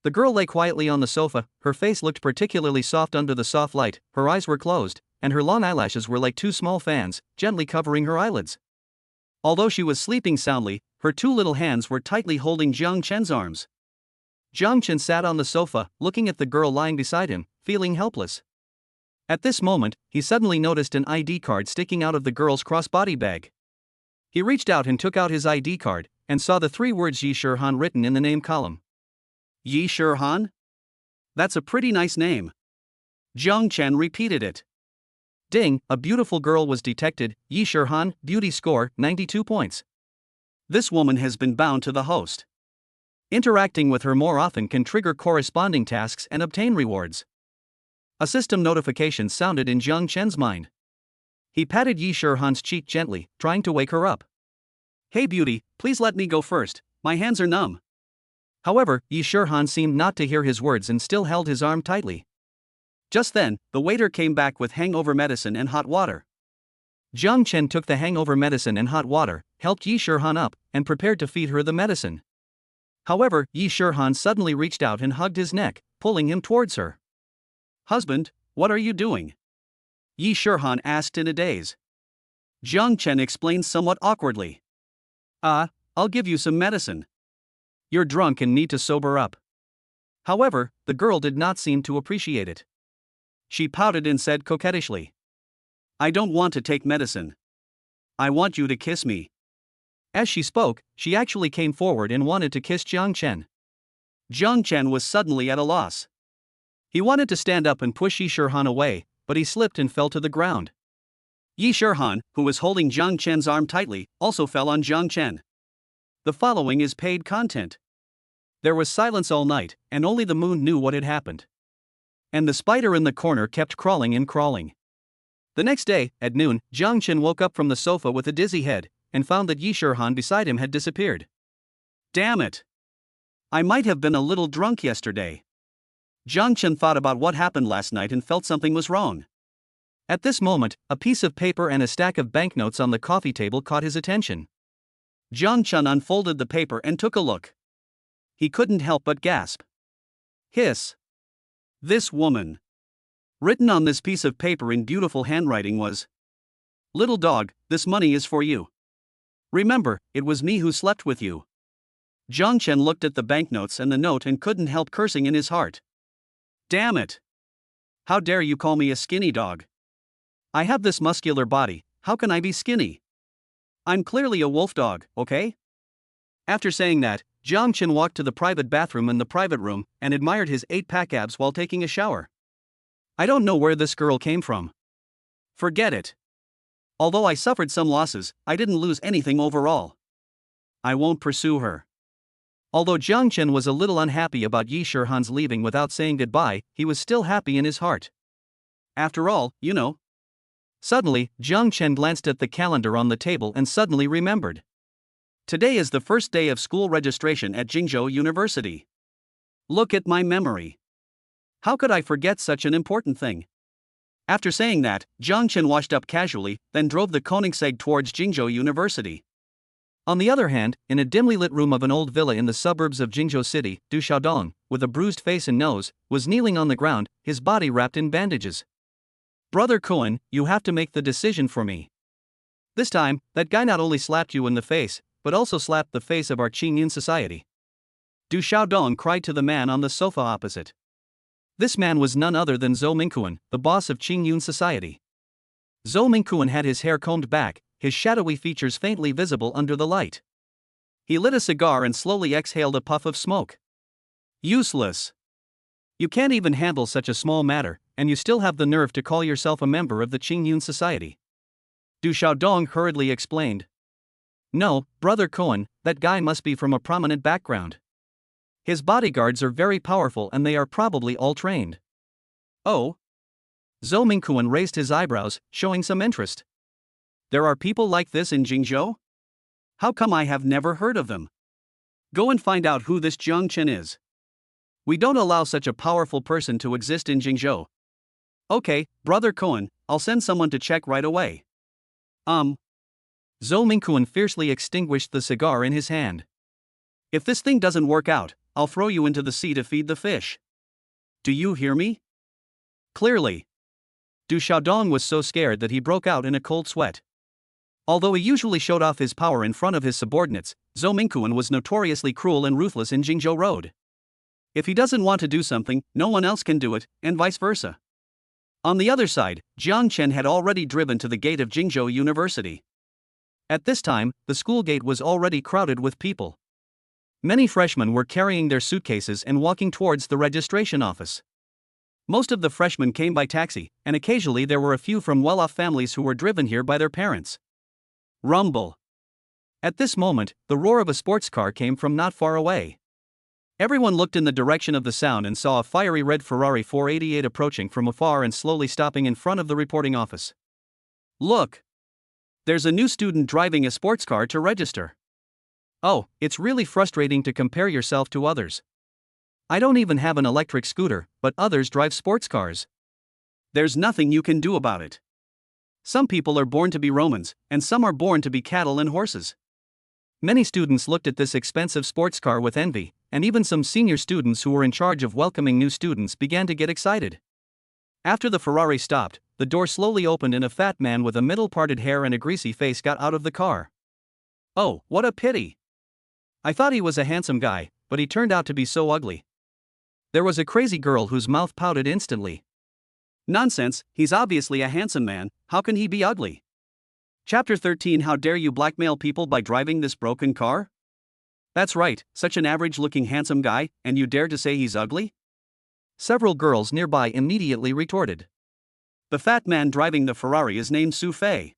The girl lay quietly on the sofa, her face looked particularly soft under the soft light, her eyes were closed, and her long eyelashes were like 2 small fans, gently covering her eyelids. Although she was sleeping soundly, her 2 little hands were tightly holding Jiang Chen's arms. Jiang Chen sat on the sofa, looking at the girl lying beside him, feeling helpless. At this moment, he suddenly noticed an ID card sticking out of the girl's crossbody bag. He reached out and took out his ID card, and saw the 3 words Yi Shirhan written in the name column. Yi Shirhan? That's a pretty nice name. Jiang Chen repeated it. Ding, a beautiful girl was detected, Yi Shirhan, beauty score, 92 points. This woman has been bound to the host. Interacting with her more often can trigger corresponding tasks and obtain rewards. A system notification sounded in Jiang Chen's mind. He patted Yi Shirhan's cheek gently, trying to wake her up. Hey beauty, please let me go first, my hands are numb. However, Yi Shirhan seemed not to hear his words and still held his arm tightly. Just then, the waiter came back with hangover medicine and hot water. Jiang Chen took the hangover medicine and hot water, helped Yi Shirhan up, and prepared to feed her the medicine. However, Yi Shirhan suddenly reached out and hugged his neck, pulling him towards her. Husband, what are you doing? Yi Shirhan asked in a daze. Jiang Chen explained somewhat awkwardly. I'll give you some medicine. You're drunk and need to sober up. However, the girl did not seem to appreciate it. She pouted and said coquettishly. I don't want to take medicine. I want you to kiss me. As she spoke, she actually came forward and wanted to kiss Jiang Chen. Jiang Chen was suddenly at a loss. He wanted to stand up and push Yi Shirhan away, but he slipped and fell to the ground. Yi Shirhan, who was holding Jiang Chen's arm tightly, also fell on Jiang Chen. The following is paid content. There was silence all night, and only the moon knew what had happened. And the spider in the corner kept crawling and crawling. The next day, at noon, Jiang Chen woke up from the sofa with a dizzy head, and found that Yi Shirhan beside him had disappeared. Damn it! I might have been a little drunk yesterday. Jiang Chen thought about what happened last night and felt something was wrong. At this moment, a piece of paper and a stack of banknotes on the coffee table caught his attention. Jiang Chen unfolded the paper and took a look. He couldn't help but gasp. Hiss! This woman! Written on this piece of paper in beautiful handwriting was, "Little dog, this money is for you. Remember, it was me who slept with you." Jiang Chen looked at the banknotes and the note and couldn't help cursing in his heart. Damn it! How dare you call me a skinny dog? I have this muscular body, how can I be skinny? I'm clearly a wolf dog, okay? After saying that, Jiang Chen walked to the private bathroom in the private room and admired his 8-pack abs while taking a shower. I don't know where this girl came from. Forget it. Although I suffered some losses, I didn't lose anything overall. I won't pursue her. Although Jiang Chen was a little unhappy about Yi Shirhan's leaving without saying goodbye, he was still happy in his heart. After all, you know. Suddenly, Jiang Chen glanced at the calendar on the table and suddenly remembered. Today is the first day of school registration at Jingzhou University. Look at my memory. How could I forget such an important thing? After saying that, Jiang Chen washed up casually, then drove the Koenigsegg towards Jingzhou University. On the other hand, in a dimly lit room of an old villa in the suburbs of Jingzhou City, Du Xiaodong, with a bruised face and nose, was kneeling on the ground, his body wrapped in bandages. Brother Cohen, you have to make the decision for me. This time, that guy not only slapped you in the face, but also slapped the face of our Qingyun society. Du Xiaodong cried to the man on the sofa opposite. This man was none other than Zhou Mingkuan, the boss of Qingyun society. Zhou Mingkuan had his hair combed back, his shadowy features faintly visible under the light. He lit a cigar and slowly exhaled a puff of smoke. Useless. You can't even handle such a small matter, and you still have the nerve to call yourself a member of the Qingyun society. Du Xiaodong hurriedly explained. No, Brother Cohen, that guy must be from a prominent background. His bodyguards are very powerful and they are probably all trained. Oh? Zhou Mingkuan raised his eyebrows, showing some interest. There are people like this in Jingzhou? How come I have never heard of them? Go and find out who this Jiang Chen is. We don't allow such a powerful person to exist in Jingzhou. Okay, Brother Cohen, I'll send someone to check right away. Zhou Mingkuan fiercely extinguished the cigar in his hand. If this thing doesn't work out, I'll throw you into the sea to feed the fish. Do you hear me? Clearly. Du Xiaodong was so scared that he broke out in a cold sweat. Although he usually showed off his power in front of his subordinates, Zhou Mingkuan was notoriously cruel and ruthless in Jingzhou Road. If he doesn't want to do something, no one else can do it, and vice versa. On the other side, Jiang Chen had already driven to the gate of Jingzhou University. At this time, the school gate was already crowded with people. Many freshmen were carrying their suitcases and walking towards the registration office. Most of the freshmen came by taxi, and occasionally there were a few from well-off families who were driven here by their parents. Rumble. At this moment, the roar of a sports car came from not far away. Everyone looked in the direction of the sound and saw a fiery red Ferrari 488 approaching from afar and slowly stopping in front of the reporting office. Look! There's a new student driving a sports car to register. Oh, it's really frustrating to compare yourself to others. I don't even have an electric scooter, but others drive sports cars. There's nothing you can do about it. Some people are born to be Romans, and some are born to be cattle and horses. Many students looked at this expensive sports car with envy, and even some senior students who were in charge of welcoming new students began to get excited. After the Ferrari stopped, the door slowly opened and a fat man with a middle-parted hair and a greasy face got out of the car. Oh, what a pity! I thought he was a handsome guy, but he turned out to be so ugly. There was a crazy girl whose mouth pouted instantly. Nonsense, he's obviously a handsome man, How can he be ugly? Chapter 13. How dare you blackmail people by driving this broken car? That's right, such an average-looking handsome guy, and you dare to say he's ugly? Several girls nearby immediately retorted. The fat man driving the Ferrari is named Su Fei.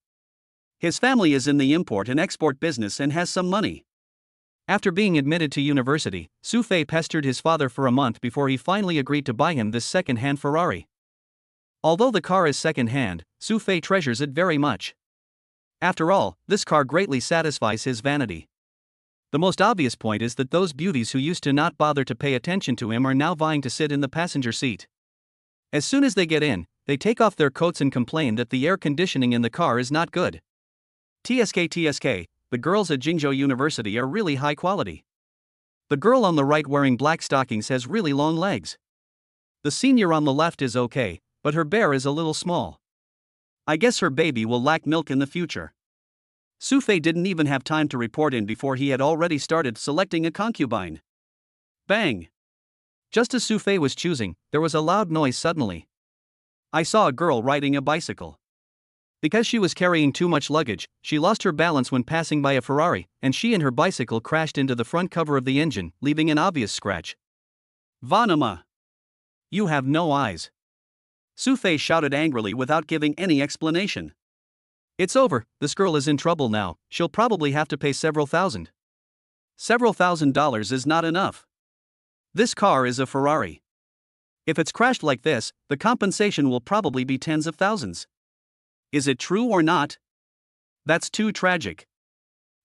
His family is in the import and export business and has some money. After being admitted to university, Su Fei pestered his father for a month before he finally agreed to buy him this second-hand Ferrari. Although the car is second-hand, Su Fei treasures it very much. After all, this car greatly satisfies his vanity. The most obvious point is that those beauties who used to not bother to pay attention to him are now vying to sit in the passenger seat. As soon as they get in, they take off their coats and complain that the air conditioning in the car is not good. TSK, the girls at Jingzhou University are really high quality. The girl on the right wearing black stockings has really long legs. The senior on the left is okay, but her bear is a little small. I guess her baby will lack milk in the future. Su Fei didn't even have time to report in before he had already started selecting a concubine. Bang! Just as Su Fei was choosing, there was a loud noise suddenly. I saw a girl riding a bicycle. Because she was carrying too much luggage, she lost her balance when passing by a Ferrari, and she and her bicycle crashed into the front cover of the engine, leaving an obvious scratch. Vanama! You have no eyes! Su Fei shouted angrily without giving any explanation. It's over, this girl is in trouble now, she'll probably have to pay several thousand. Several $1,000s is not enough. This car is a Ferrari. If it's crashed like this, the compensation will probably be tens of thousands. Is it true or not? That's too tragic.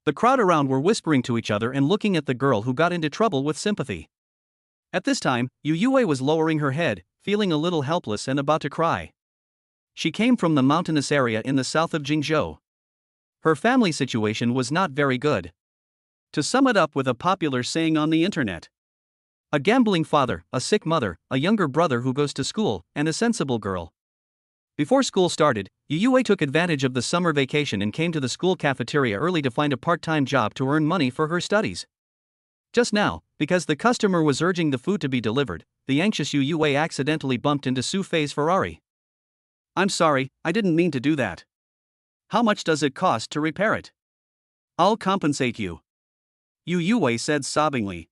The crowd around were whispering to each other and looking at the girl who got into trouble with sympathy. At this time, Yu Yue was lowering her head, feeling a little helpless and about to cry. She came from the mountainous area in the south of Jingzhou. Her family situation was not very good. To sum it up with a popular saying on the internet: a gambling father, a sick mother, a younger brother who goes to school, and a sensible girl. Before school started, Yu Yue took advantage of the summer vacation and came to the school cafeteria early to find a part-time job to earn money for her studies. Just now, because the customer was urging the food to be delivered, the anxious Yu Yue accidentally bumped into Su Fei's Ferrari. I'm sorry, I didn't mean to do that. How much does it cost to repair it? I'll compensate you. Yu Yue said sobbingly.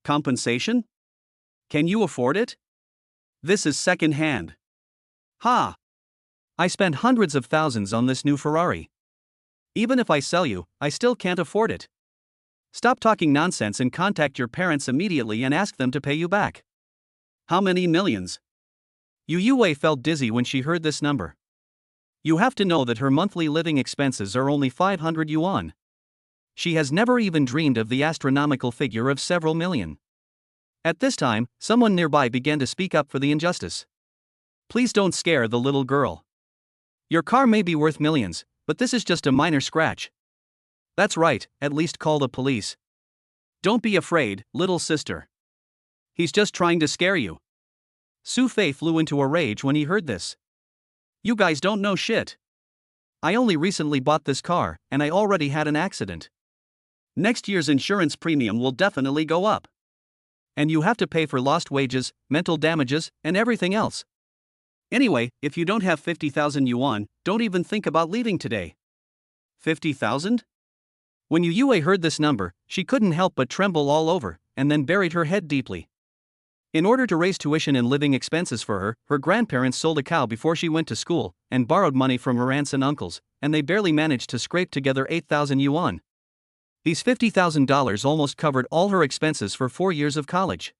Compensation? Can you afford it? This is second-hand. Ha! I spent hundreds of thousands on this new Ferrari. Even if I sell you, I still can't afford it. Stop talking nonsense and contact your parents immediately and ask them to pay you back. How many millions? Yu Yue felt dizzy when she heard this number. You have to know that her monthly living expenses are only 500 yuan. She has never even dreamed of the astronomical figure of several million. At this time, someone nearby began to speak up for the injustice. Please don't scare the little girl. Your car may be worth millions, but this is just a minor scratch. That's right, at least call the police. Don't be afraid, little sister. He's just trying to scare you. Su Fei flew into a rage when he heard this. You guys don't know shit. I only recently bought this car, and I already had an accident. Next year's insurance premium will definitely go up. And you have to pay for lost wages, mental damages, and everything else. Anyway, if you don't have 50,000 yuan, don't even think about leaving today. 50,000? When Yu Yue heard this number, she couldn't help but tremble all over, and then buried her head deeply. In order to raise tuition and living expenses for her, her grandparents sold a cow before she went to school, and borrowed money from her aunts and uncles, and they barely managed to scrape together 8,000 yuan. These $50,000 almost covered all her expenses for 4 years of college.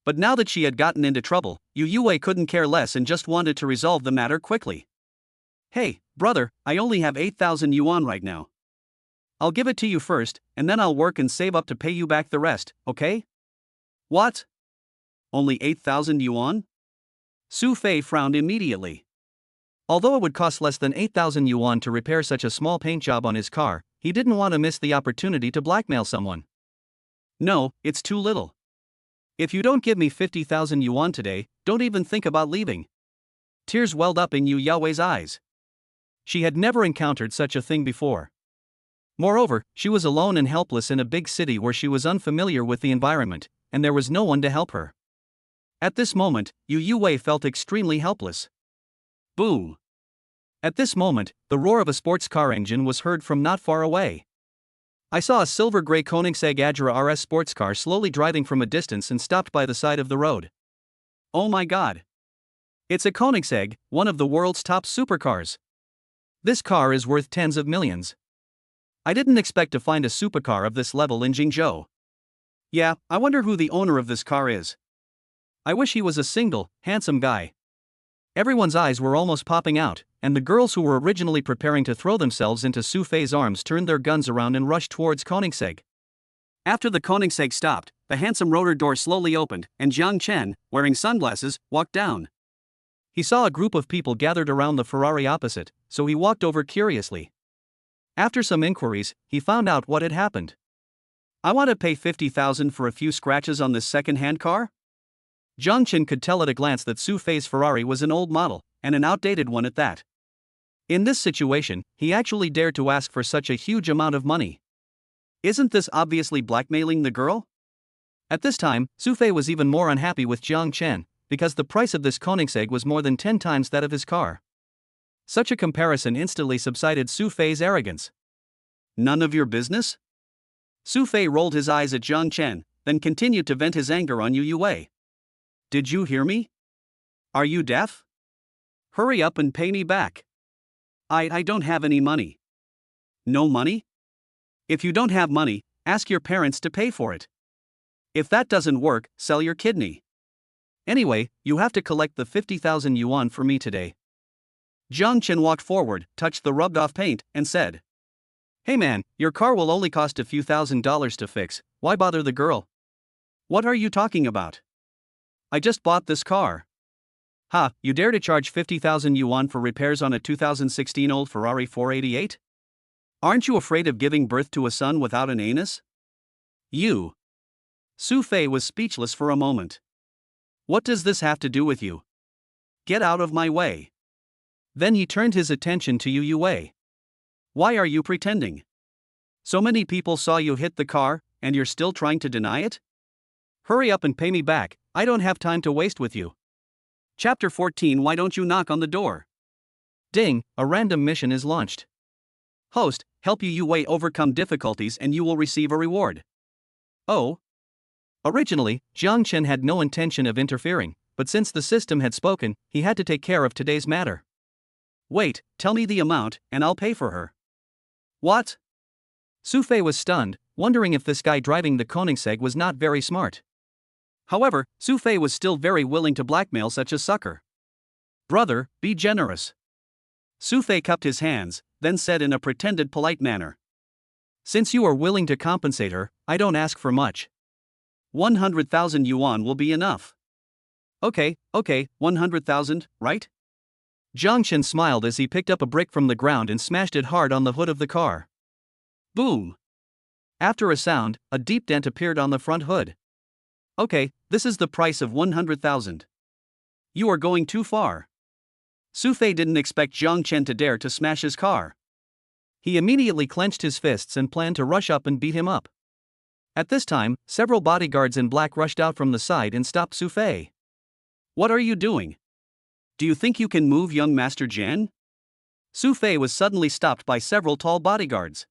But now that she had gotten into trouble, Yu Yue couldn't care less and just wanted to resolve the matter quickly. Hey, brother, I only have 8,000 yuan right now. I'll give it to you first, and then I'll work and save up to pay you back the rest, okay? What? Only 8,000 yuan? Su Fei frowned immediately. Although it would cost less than 8,000 yuan to repair such a small paint job on his car, he didn't want to miss the opportunity to blackmail someone. No, it's too little. If you don't give me 50,000 yuan today, don't even think about leaving. Tears welled up in Yu Yue's eyes. She had never encountered such a thing before. Moreover, she was alone and helpless in a big city where she was unfamiliar with the environment, and there was no one to help her. At this moment, Yu Yue felt extremely helpless. Boom! At this moment, the roar of a sports car engine was heard from not far away. I saw a silver-gray Koenigsegg Agera RS sports car slowly driving from a distance and stopped by the side of the road. Oh my god! It's a Koenigsegg, one of the world's top supercars. This car is worth tens of millions. I didn't expect to find a supercar of this level in Jingzhou. Yeah, I wonder who the owner of this car is. I wish he was a single, handsome guy. Everyone's eyes were almost popping out, and the girls who were originally preparing to throw themselves into Su Fei's arms turned their guns around and rushed towards Koenigsegg. After the Koenigsegg stopped, the handsome rotor door slowly opened, and Jiang Chen, wearing sunglasses, walked down. He saw a group of people gathered around the Ferrari opposite, so he walked over curiously. After some inquiries, he found out what had happened. I want to pay 50,000 for a few scratches on this second-hand car? Jiang Chen could tell at a glance that Su Fei's Ferrari was an old model, and an outdated one at that. In this situation, he actually dared to ask for such a huge amount of money. Isn't this obviously blackmailing the girl? At this time, Su Fei was even more unhappy with Jiang Chen, because the price of this Koenigsegg was more than 10 times that of his car. Such a comparison instantly subsided Su Fei's arrogance. None of your business? Su Fei rolled his eyes at Jiang Chen, then continued to vent his anger on Yu Wei. Did you hear me? Are you deaf? Hurry up and pay me back. I don't have any money. No money? If you don't have money, ask your parents to pay for it. If that doesn't work, sell your kidney. Anyway, you have to collect the 50,000 yuan for me today. Jiang Chen walked forward, touched the rubbed-off paint, and said, Hey man, your car will only cost a few $1,000s to fix, why bother the girl? What are you talking about? I just bought this car. Ha, you dare to charge 50,000 yuan for repairs on a 2016 old Ferrari 488? Aren't you afraid of giving birth to a son without an anus? You. Su Fei was speechless for a moment. What does this have to do with you? Get out of my way. Then he turned his attention to Yu Wei. Why are you pretending? So many people saw you hit the car, and you're still trying to deny it? Hurry up and pay me back, I don't have time to waste with you. Chapter 14 Why don't you knock on the door? Ding, a random mission is launched. Host, help Yu Wei overcome difficulties and you will receive a reward. Oh? Originally, Jiang Chen had no intention of interfering, but since the system had spoken, he had to take care of today's matter. Wait, tell me the amount, and I'll pay for her. What? Su Fei was stunned, wondering if this guy driving the Koenigsegg was not very smart. However, Su Fei was still very willing to blackmail such a sucker. Brother, be generous. Su Fei cupped his hands, then said in a pretended polite manner. Since you are willing to compensate her, I don't ask for much. 100,000 yuan will be enough. Okay, 100,000, right? Jiang Chen smiled as he picked up a brick from the ground and smashed it hard on the hood of the car. Boom! After a sound, a deep dent appeared on the front hood. Okay, this is the price of 100,000. You are going too far. Su Fei didn't expect Jiang Chen to dare to smash his car. He immediately clenched his fists and planned to rush up and beat him up. At this time, several bodyguards in black rushed out from the side and stopped Su Fei. What are you doing? Do you think you can move, young Master Jian? Su Fei was suddenly stopped by several tall bodyguards.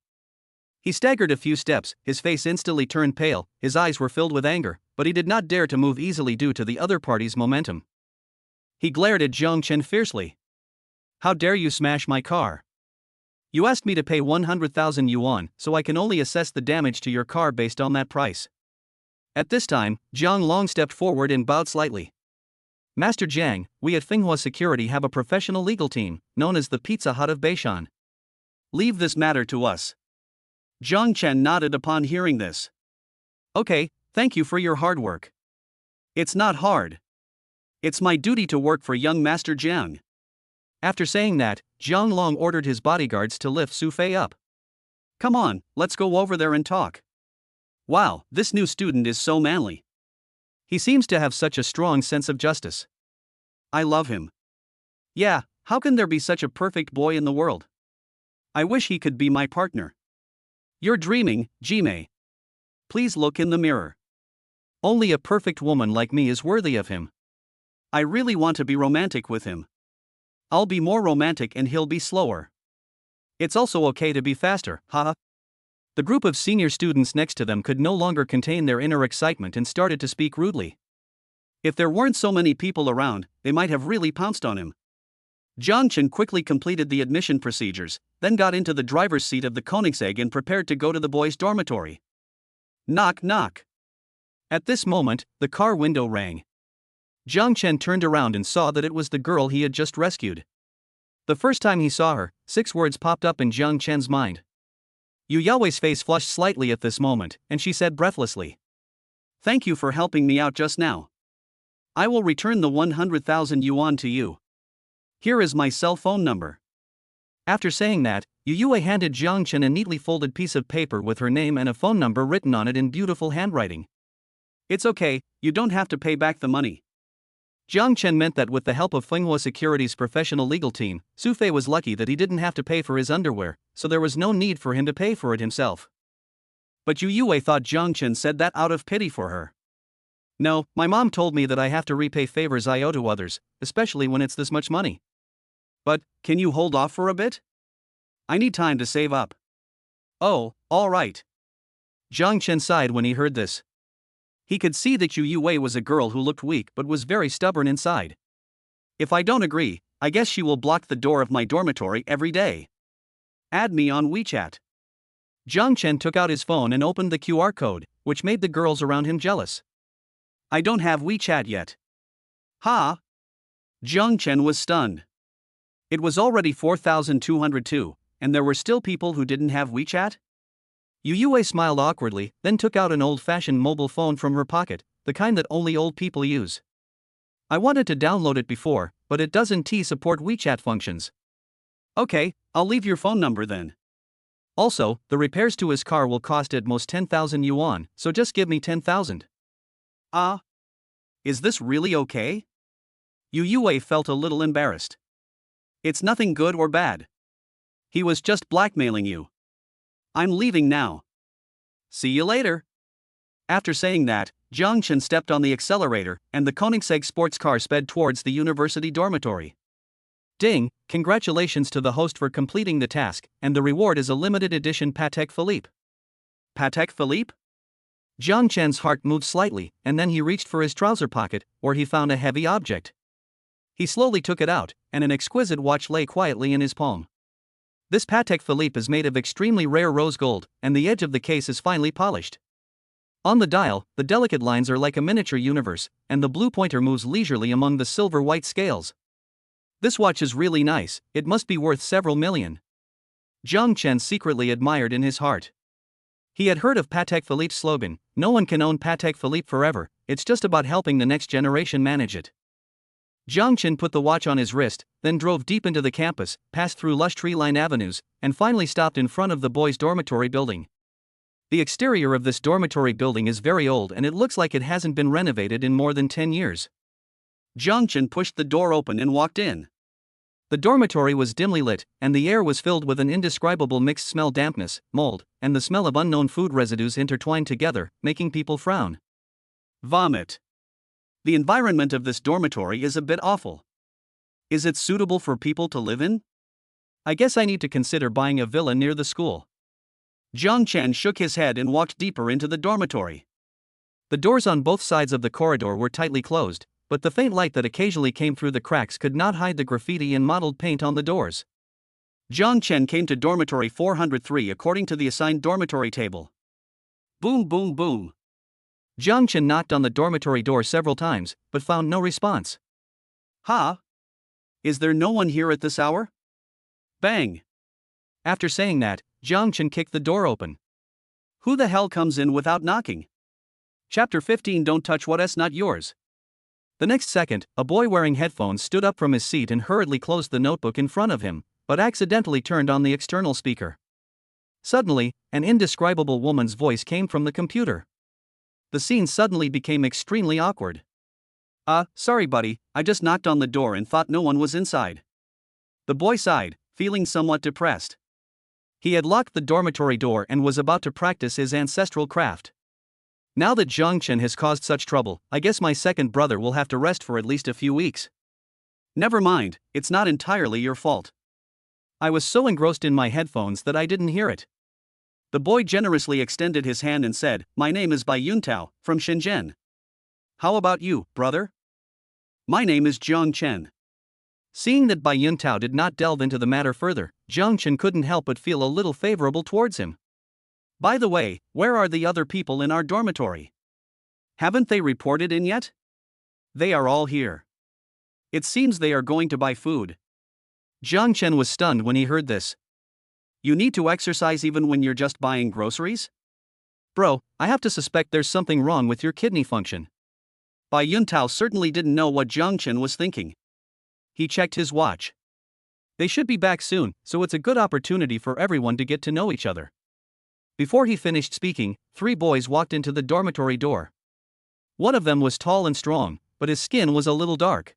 He staggered a few steps, his face instantly turned pale, his eyes were filled with anger, but he did not dare to move easily due to the other party's momentum. He glared at Jiang Chen fiercely. How dare you smash my car? You asked me to pay 100,000 yuan, so I can only assess the damage to your car based on that price. At this time, Jiang Long stepped forward and bowed slightly. Master Jiang, we at Finghua Security have a professional legal team, known as the Pizza Hut of Beishan. Leave this matter to us. Jiang Chen nodded upon hearing this. Okay, thank you for your hard work. It's not hard. It's my duty to work for young Master Jiang. After saying that, Jiang Long ordered his bodyguards to lift Su Fei up. Come on, let's go over there and talk. Wow, this new student is so manly. He seems to have such a strong sense of justice. I love him. Yeah, how can there be such a perfect boy in the world? I wish he could be my partner. You're dreaming, Jimei. Please look in the mirror. Only a perfect woman like me is worthy of him. I really want to be romantic with him. I'll be more romantic and he'll be slower. It's also okay to be faster, haha. The group of senior students next to them could no longer contain their inner excitement and started to speak rudely. If there weren't so many people around, they might have really pounced on him. Jiang Chen quickly completed the admission procedures, then got into the driver's seat of the Koenigsegg and prepared to go to the boys' dormitory. Knock, knock. At this moment, the car window rang. Jiang Chen turned around and saw that it was the girl he had just rescued. The first time he saw her, 6 words popped up in Jiang Chen's mind. Yu Yaowei's face flushed slightly at this moment, and she said breathlessly, "Thank you for helping me out just now. I will return the 100,000 yuan to you. Here is my cell phone number." After saying that, Yu Yue handed Jiang Chen a neatly folded piece of paper with her name and a phone number written on it in beautiful handwriting. "It's okay, you don't have to pay back the money." Jiang Chen meant that with the help of Fenghua Securities' professional legal team, Su Fei was lucky that he didn't have to pay for his underwear, so there was no need for him to pay for it himself. But Yu Yue thought Jiang Chen said that out of pity for her. "No, my mom told me that I have to repay favors I owe to others, especially when it's this much money. But, can you hold off for a bit? I need time to save up." "Oh, all right." Jiang Chen sighed when he heard this. He could see that Yu Yue was a girl who looked weak but was very stubborn inside. "If I don't agree, I guess she will block the door of my dormitory every day. Add me on WeChat." Jiang Chen took out his phone and opened the QR code, which made the girls around him jealous. "I don't have WeChat yet." "Ha!" Jiang Chen was stunned. It was already 4,202, and there were still people who didn't have WeChat? Yu Yue smiled awkwardly, then took out an old-fashioned mobile phone from her pocket, the kind that only old people use. "I wanted to download it before, but it doesn't support WeChat functions." "Okay, I'll leave your phone number then. Also, the repairs to his car will cost at most 10,000 yuan, so just give me 10,000. Ah? Is this really okay?" Yu Yue felt a little embarrassed. "It's nothing good or bad. He was just blackmailing you. I'm leaving now. See you later." After saying that, Jiang Chen stepped on the accelerator, and the Koenigsegg sports car sped towards the university dormitory. Ding, congratulations to the host for completing the task, and the reward is a limited edition Patek Philippe. Patek Philippe? Jiang Chen's heart moved slightly, and then he reached for his trouser pocket, where he found a heavy object. He slowly took it out, and an exquisite watch lay quietly in his palm. This Patek Philippe is made of extremely rare rose gold, and the edge of the case is finely polished. On the dial, the delicate lines are like a miniature universe, and the blue pointer moves leisurely among the silver-white scales. This watch is really nice, it must be worth several million. Jiang Chen secretly admired in his heart. He had heard of Patek Philippe's slogan, "No one can own Patek Philippe forever, it's just about helping the next generation manage it." Jiang Chen put the watch on his wrist, then drove deep into the campus, passed through lush tree-lined avenues, and finally stopped in front of the boys' dormitory building. The exterior of this dormitory building is very old and it looks like it hasn't been renovated in more than 10 years. Jiang Chen pushed the door open and walked in. The dormitory was dimly lit, and the air was filled with an indescribable mixed smell, dampness, mold, and the smell of unknown food residues intertwined together, making people frown. Vomit. The environment of this dormitory is a bit awful. Is it suitable for people to live in? I guess I need to consider buying a villa near the school. Jiang Chen shook his head and walked deeper into the dormitory. The doors on both sides of the corridor were tightly closed, but the faint light that occasionally came through the cracks could not hide the graffiti and mottled paint on the doors. Jiang Chen came to dormitory 403 according to the assigned dormitory table. Boom, boom, boom. Jiang Chen knocked on the dormitory door several times, but found no response. "Ha? Is there no one here at this hour?" Bang! After saying that, Jiang Chen kicked the door open. Who the hell comes in without knocking? Chapter 15. Don't touch what's not yours. The next second, a boy wearing headphones stood up from his seat and hurriedly closed the notebook in front of him, but accidentally turned on the external speaker. Suddenly, an indescribable woman's voice came from the computer. The scene suddenly became extremely awkward. Sorry buddy, I just knocked on the door and thought no one was inside." The boy sighed, feeling somewhat depressed. He had locked the dormitory door and was about to practice his ancestral craft. "Now that Jiang Chen has caused such trouble, I guess my second brother will have to rest for at least a few weeks." Never mind, it's not entirely your fault. I was so engrossed in my headphones that I didn't hear it. The boy generously extended his hand and said, "My name is Bai Yuntao, from Shenzhen. How about you, brother?" "My name is Jiang Chen." Seeing that Bai Yuntao did not delve into the matter further, Jiang Chen couldn't help but feel a little favorable towards him. "By the way, where are the other people in our dormitory? Haven't they reported in yet?" "They are all here. It seems they are going to buy food." Jiang Chen was stunned when he heard this. "You need to exercise even when you're just buying groceries? Bro, I have to suspect there's something wrong with your kidney function." Bai Yuntao certainly didn't know what Jiang Chen was thinking. He checked his watch. They should be back soon, so it's a good opportunity for everyone to get to know each other. Before he finished speaking, 3 boys walked into the dormitory door. One of them was tall and strong, but his skin was a little dark.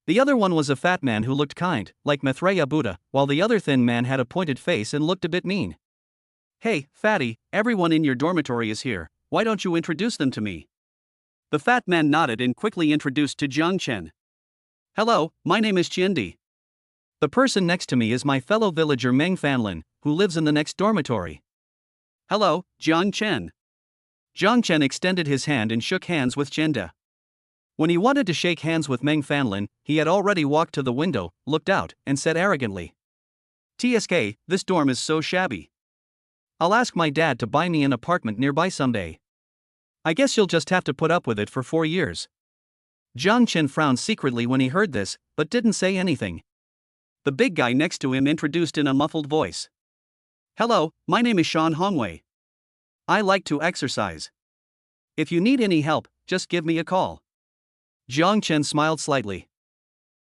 The other one was a fat man who looked kind, like Maitreya Buddha, while the other thin man had a pointed face and looked a bit mean. "Hey, fatty, everyone in your dormitory is here, why don't you introduce them to me?" The fat man nodded and quickly introduced to Jiang Chen. "Hello, my name is Chiendi. The person next to me is my fellow villager Meng Fanlin, who lives in the next dormitory." "Hello, Jiang Chen." Jiang Chen extended his hand and shook hands with Chenda. When he wanted to shake hands with Meng Fanlin, he had already walked to the window, looked out, and said arrogantly, "TSK, this dorm is so shabby. I'll ask my dad to buy me an apartment nearby someday. I guess you'll just have to put up with it for 4 years." Jiang Chen frowned secretly when he heard this, but didn't say anything. The big guy next to him introduced in a muffled voice. "Hello, my name is Sean Hongwei. I like to exercise. If you need any help, just give me a call." Jiang Chen smiled slightly.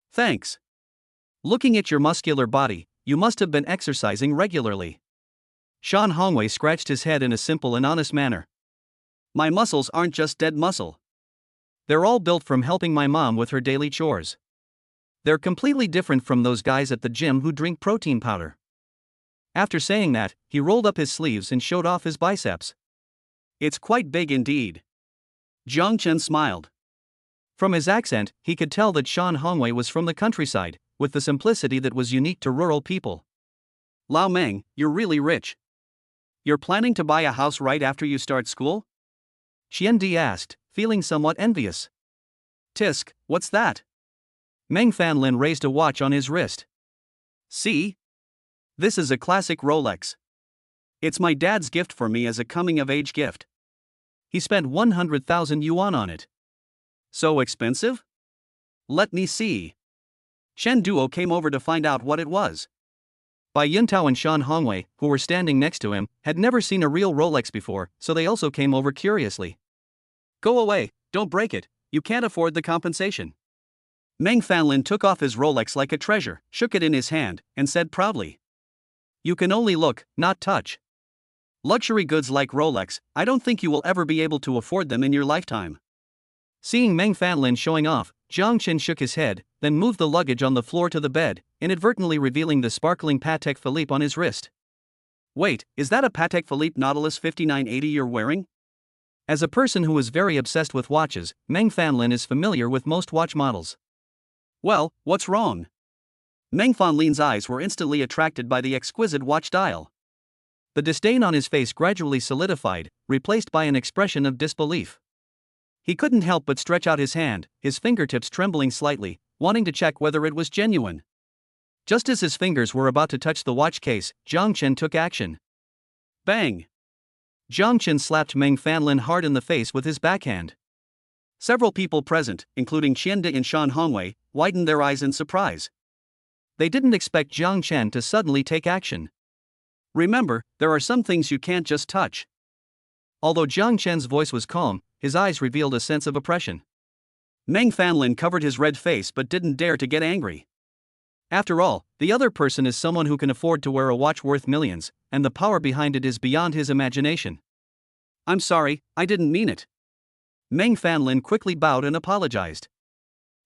"Thanks. Looking at your muscular body, you must have been exercising regularly." Sean Hongwei scratched his head in a simple and honest manner. "My muscles aren't just dead muscle. They're all built from helping my mom with her daily chores. They're completely different from those guys at the gym who drink protein powder." After saying that, he rolled up his sleeves and showed off his biceps. "It's quite big indeed." Jiang Chen smiled. From his accent, he could tell that Sean Hongwei was from the countryside, with the simplicity that was unique to rural people. "Lao Meng, you're really rich. You're planning to buy a house right after you start school?" Qiandi asked, feeling somewhat envious. "Tisk, what's that?" Meng Fanlin raised a watch on his wrist. "See? This is a classic Rolex. It's my dad's gift for me as a coming-of-age gift. He spent 100,000 yuan on it." "So expensive?" "Let me see." Shen Duo came over to find out what it was. Bai Yuntao and Sean Hongwei, who were standing next to him, had never seen a real Rolex before, so they also came over curiously. "Go away, don't break it, you can't afford the compensation." Meng Fanlin took off his Rolex like a treasure, shook it in his hand, and said proudly, "You can only look, not touch. Luxury goods like Rolex, I don't think you will ever be able to afford them in your lifetime." Seeing Meng Fanlin showing off, Jiang Chen shook his head, then moved the luggage on the floor to the bed, inadvertently revealing the sparkling Patek Philippe on his wrist. "Wait, is that a Patek Philippe Nautilus 5980 you're wearing?" As a person who is very obsessed with watches, Meng Fanlin is familiar with most watch models. "Well, what's wrong?" Meng Fanlin's eyes were instantly attracted by the exquisite watch dial. The disdain on his face gradually solidified, replaced by an expression of disbelief. He couldn't help but stretch out his hand, his fingertips trembling slightly, wanting to check whether it was genuine. Just as his fingers were about to touch the watch case, Jiang Chen took action. Bang! Jiang Chen slapped Meng Fanlin hard in the face with his backhand. Several people present, including Qianda and Sean Hongwei, widened their eyes in surprise. They didn't expect Jiang Chen to suddenly take action. Remember, there are some things you can't just touch. Although Jiang Chen's voice was calm, his eyes revealed a sense of oppression. Meng Fanlin covered his red face but didn't dare to get angry. After all, the other person is someone who can afford to wear a watch worth millions, and the power behind it is beyond his imagination. "I'm sorry, I didn't mean it." Meng Fanlin quickly bowed and apologized.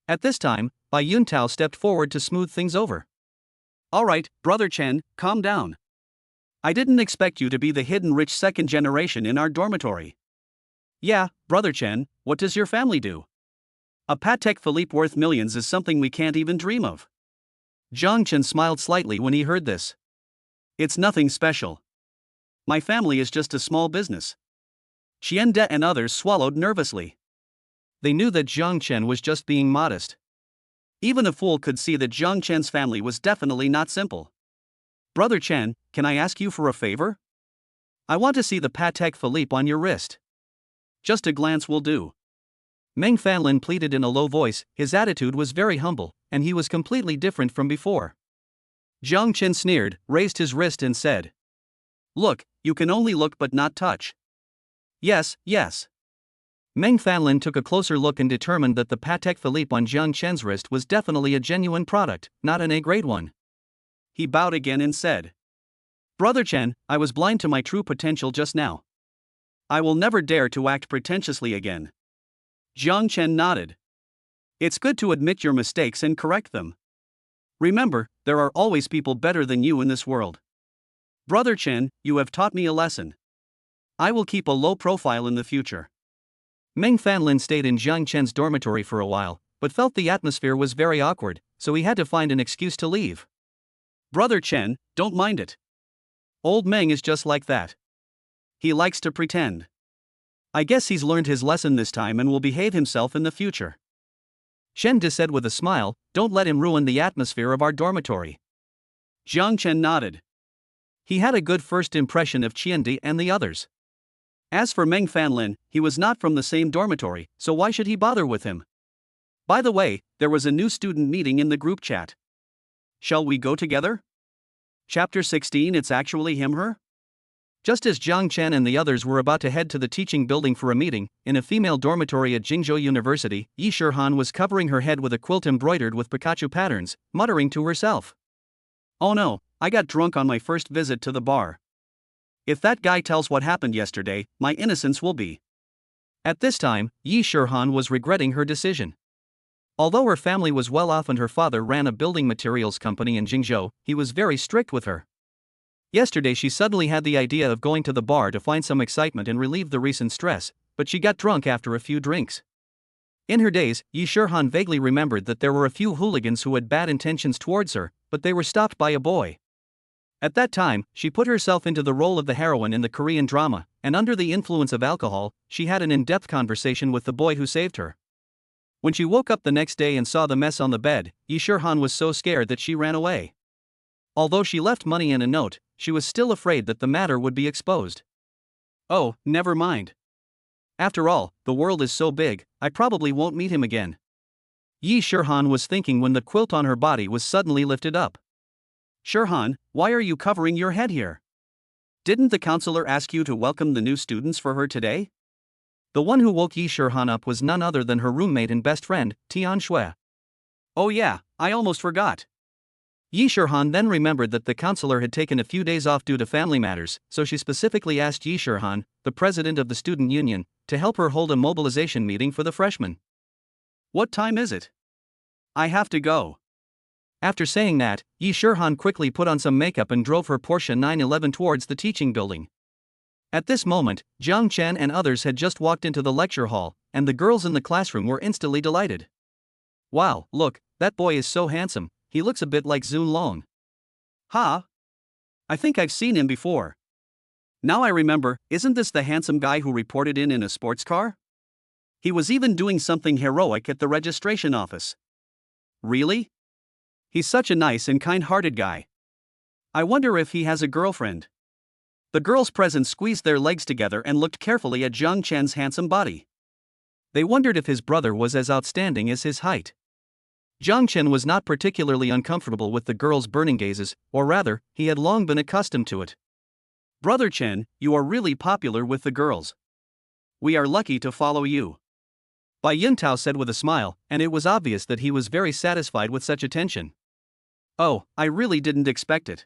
At this time, Bai Yuntao stepped forward to smooth things over. "All right, Brother Chen, calm down. I didn't expect you to be the hidden rich second generation in our dormitory." "Yeah, Brother Chen, what does your family do?" A Patek Philippe worth millions is something we can't even dream of. Zhang Chen smiled slightly when he heard this. It's nothing special. My family is just a small business. Qian De and others swallowed nervously. They knew that Zhang Chen was just being modest. Even a fool could see that Zhang Chen's family was definitely not simple. Brother Chen, can I ask you for a favor? I want to see the Patek Philippe on your wrist. Just a glance will do. Meng Fanlin pleaded in a low voice. His attitude was very humble, and he was completely different from before. Zhang Chen sneered, raised his wrist and said, "Look, you can only look but not touch." Yes, yes. Meng Fanlin took a closer look and determined that the Patek Philippe on Zhang Chen's wrist was definitely a genuine product, not an A-grade one. He bowed again and said, "Brother Chen, I was blind to my true potential just now. I will never dare to act pretentiously again." Zhang Chen nodded. It's good to admit your mistakes and correct them. Remember, there are always people better than you in this world. Brother Chen, you have taught me a lesson. I will keep a low profile in the future. Meng Fanlin stayed in Zhang Chen's dormitory for a while, but felt the atmosphere was very awkward, so he had to find an excuse to leave. Brother Chen, don't mind it. Old Meng is just like that. He likes to pretend. I guess he's learned his lesson this time and will behave himself in the future. Chen De said with a smile, don't let him ruin the atmosphere of our dormitory. Zhang Chen nodded. He had a good first impression of Qian De and the others. As for Meng Fanlin, he was not from the same dormitory, so why should he bother with him? By the way, there was a new student meeting in the group chat. Shall we go together? Chapter 16. It's actually him/her? Just as Zhang Chen and the others were about to head to the teaching building for a meeting, in a female dormitory at Jingzhou University, Yi Shihan was covering her head with a quilt embroidered with Pikachu patterns, muttering to herself. Oh no, I got drunk on my first visit to the bar. If that guy tells what happened yesterday, my innocence will be. At this time, Yi Shihan was regretting her decision. Although her family was well off and her father ran a building materials company in Jingzhou, he was very strict with her. Yesterday she suddenly had the idea of going to the bar to find some excitement and relieve the recent stress, but she got drunk after a few drinks. In her days, Yi Shihan vaguely remembered that there were a few hooligans who had bad intentions towards her, but they were stopped by a boy. At that time, she put herself into the role of the heroine in the Korean drama, and under the influence of alcohol, she had an in-depth conversation with the boy who saved her. When she woke up the next day and saw the mess on the bed, Yi Shihan was so scared that she ran away. Although she left money and a note, she was still afraid that the matter would be exposed. Oh, never mind. After all, the world is so big, I probably won't meet him again. Yi Shihan was thinking when the quilt on her body was suddenly lifted up. Shihan, why are you covering your head here? Didn't the counselor ask you to welcome the new students for her today? The one who woke Yi Shihan up was none other than her roommate and best friend, Tian Shui. Oh yeah, I almost forgot. Yi Shihan then remembered that the counselor had taken a few days off due to family matters, so she specifically asked Yi Shihan, the president of the student union, to help her hold a mobilization meeting for the freshmen. What time is it? I have to go. After saying that, Yi Shihan quickly put on some makeup and drove her Porsche 911 towards the teaching building. At this moment, Zhang Chen and others had just walked into the lecture hall, and the girls in the classroom were instantly delighted. Wow, look, that boy is so handsome. He looks a bit like Zun Long. Ha! I think I've seen him before. Now I remember, isn't this the handsome guy who reported in a sports car? He was even doing something heroic at the registration office. Really? He's such a nice and kind-hearted guy. I wonder if he has a girlfriend. The girls present squeezed their legs together and looked carefully at Zhang Chen's handsome body. They wondered if his brother was as outstanding as his height. Zhang Chen was not particularly uncomfortable with the girls' burning gazes, or rather, he had long been accustomed to it. Brother Chen, you are really popular with the girls. We are lucky to follow you. Bai Yuntao said with a smile, and it was obvious that he was very satisfied with such attention. Oh, I really didn't expect it.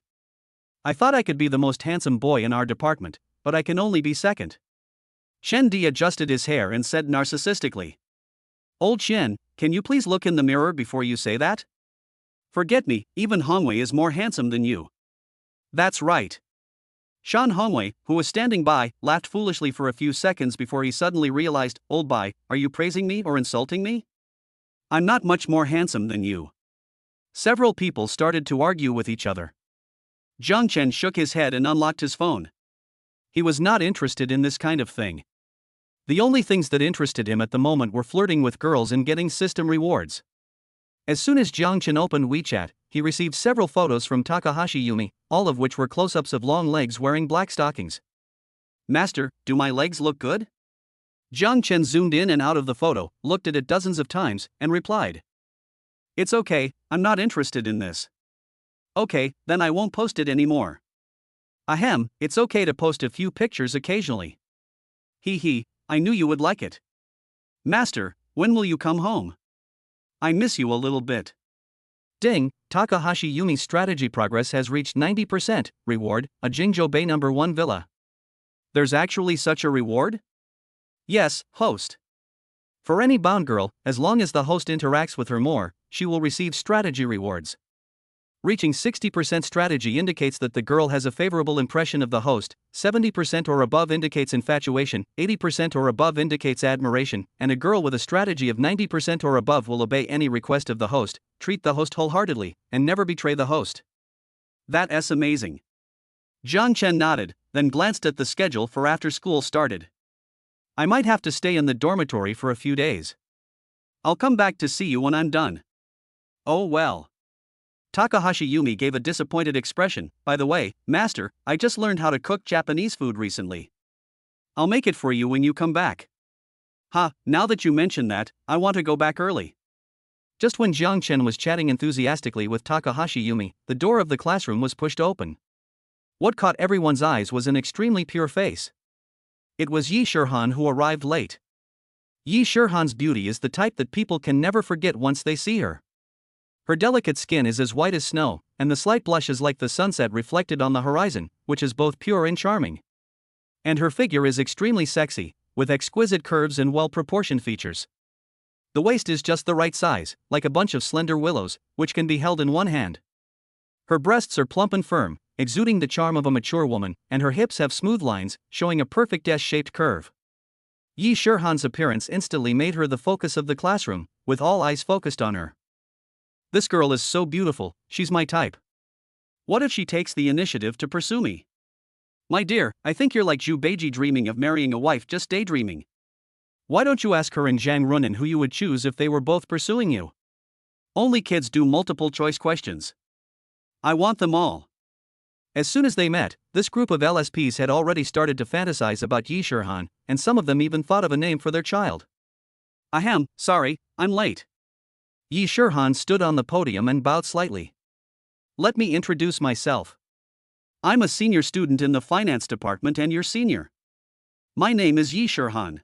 I thought I could be the most handsome boy in our department, but I can only be second. Chen Di adjusted his hair and said narcissistically. Old Chen, can you please look in the mirror before you say that? Forget me, even Hongwei is more handsome than you. That's right. Shan Hongwei, who was standing by, laughed foolishly for a few seconds before he suddenly realized, Old Bai, are you praising me or insulting me? I'm not much more handsome than you. Several people started to argue with each other. Jiang Chen shook his head and unlocked his phone. He was not interested in this kind of thing. The only things that interested him at the moment were flirting with girls and getting system rewards. As soon as Jiang Chen opened WeChat, he received several photos from Takahashi Yumi, all of which were close-ups of long legs wearing black stockings. Master, do my legs look good? Jiang Chen zoomed in and out of the photo, looked at it dozens of times, and replied. It's okay, I'm not interested in this. Okay, then I won't post it anymore. Ahem, it's okay to post a few pictures occasionally. Hee hee, I knew you would like it. Master, when will you come home? I miss you a little bit. Ding, Takahashi Yumi's strategy progress has reached 90%, reward, a Jingzhou Bay number 1 villa. There's actually such a reward? Yes, host. For any bound girl, as long as the host interacts with her more, she will receive strategy rewards. Reaching 60% strategy indicates that the girl has a favorable impression of the host, 70% or above indicates infatuation, 80% or above indicates admiration, and a girl with a strategy of 90% or above will obey any request of the host, treat the host wholeheartedly, and never betray the host. That's amazing. Jiang Chen nodded, then glanced at the schedule for after school started. I might have to stay in the dormitory for a few days. I'll come back to see you when I'm done. Oh well. Takahashi Yumi gave a disappointed expression. By the way, Master, I just learned how to cook Japanese food recently. I'll make it for you when you come back. Now that you mention that, I want to go back early. Just when Jiang Chen was chatting enthusiastically with Takahashi Yumi, the door of the classroom was pushed open. What caught everyone's eyes was an extremely pure face. It was Yi Shirhan who arrived late. Yi Shirhan's beauty is the type that people can never forget once they see her. Her delicate skin is as white as snow, and the slight blush is like the sunset reflected on the horizon, which is both pure and charming. And her figure is extremely sexy, with exquisite curves and well-proportioned features. The waist is just the right size, like a bunch of slender willows, which can be held in one hand. Her breasts are plump and firm, exuding the charm of a mature woman, and her hips have smooth lines, showing a perfect S-shaped curve. Yi Shirhan's appearance instantly made her the focus of the classroom, with all eyes focused on her. This girl is so beautiful, she's my type. What if she takes the initiative to pursue me? My dear, I think you're like Zhu Beiji dreaming of marrying a wife just daydreaming. Why don't you ask her and Zhang Runan who you would choose if they were both pursuing you? Only kids do multiple choice questions. I want them all. As soon as they met, this group of LSPs had already started to fantasize about Yi Shirhan, and some of them even thought of a name for their child. Ahem, sorry, I'm late. Yi Shirhan stood on the podium and bowed slightly. Let me introduce myself. I'm a senior student in the finance department and your senior. My name is Yi Shirhan.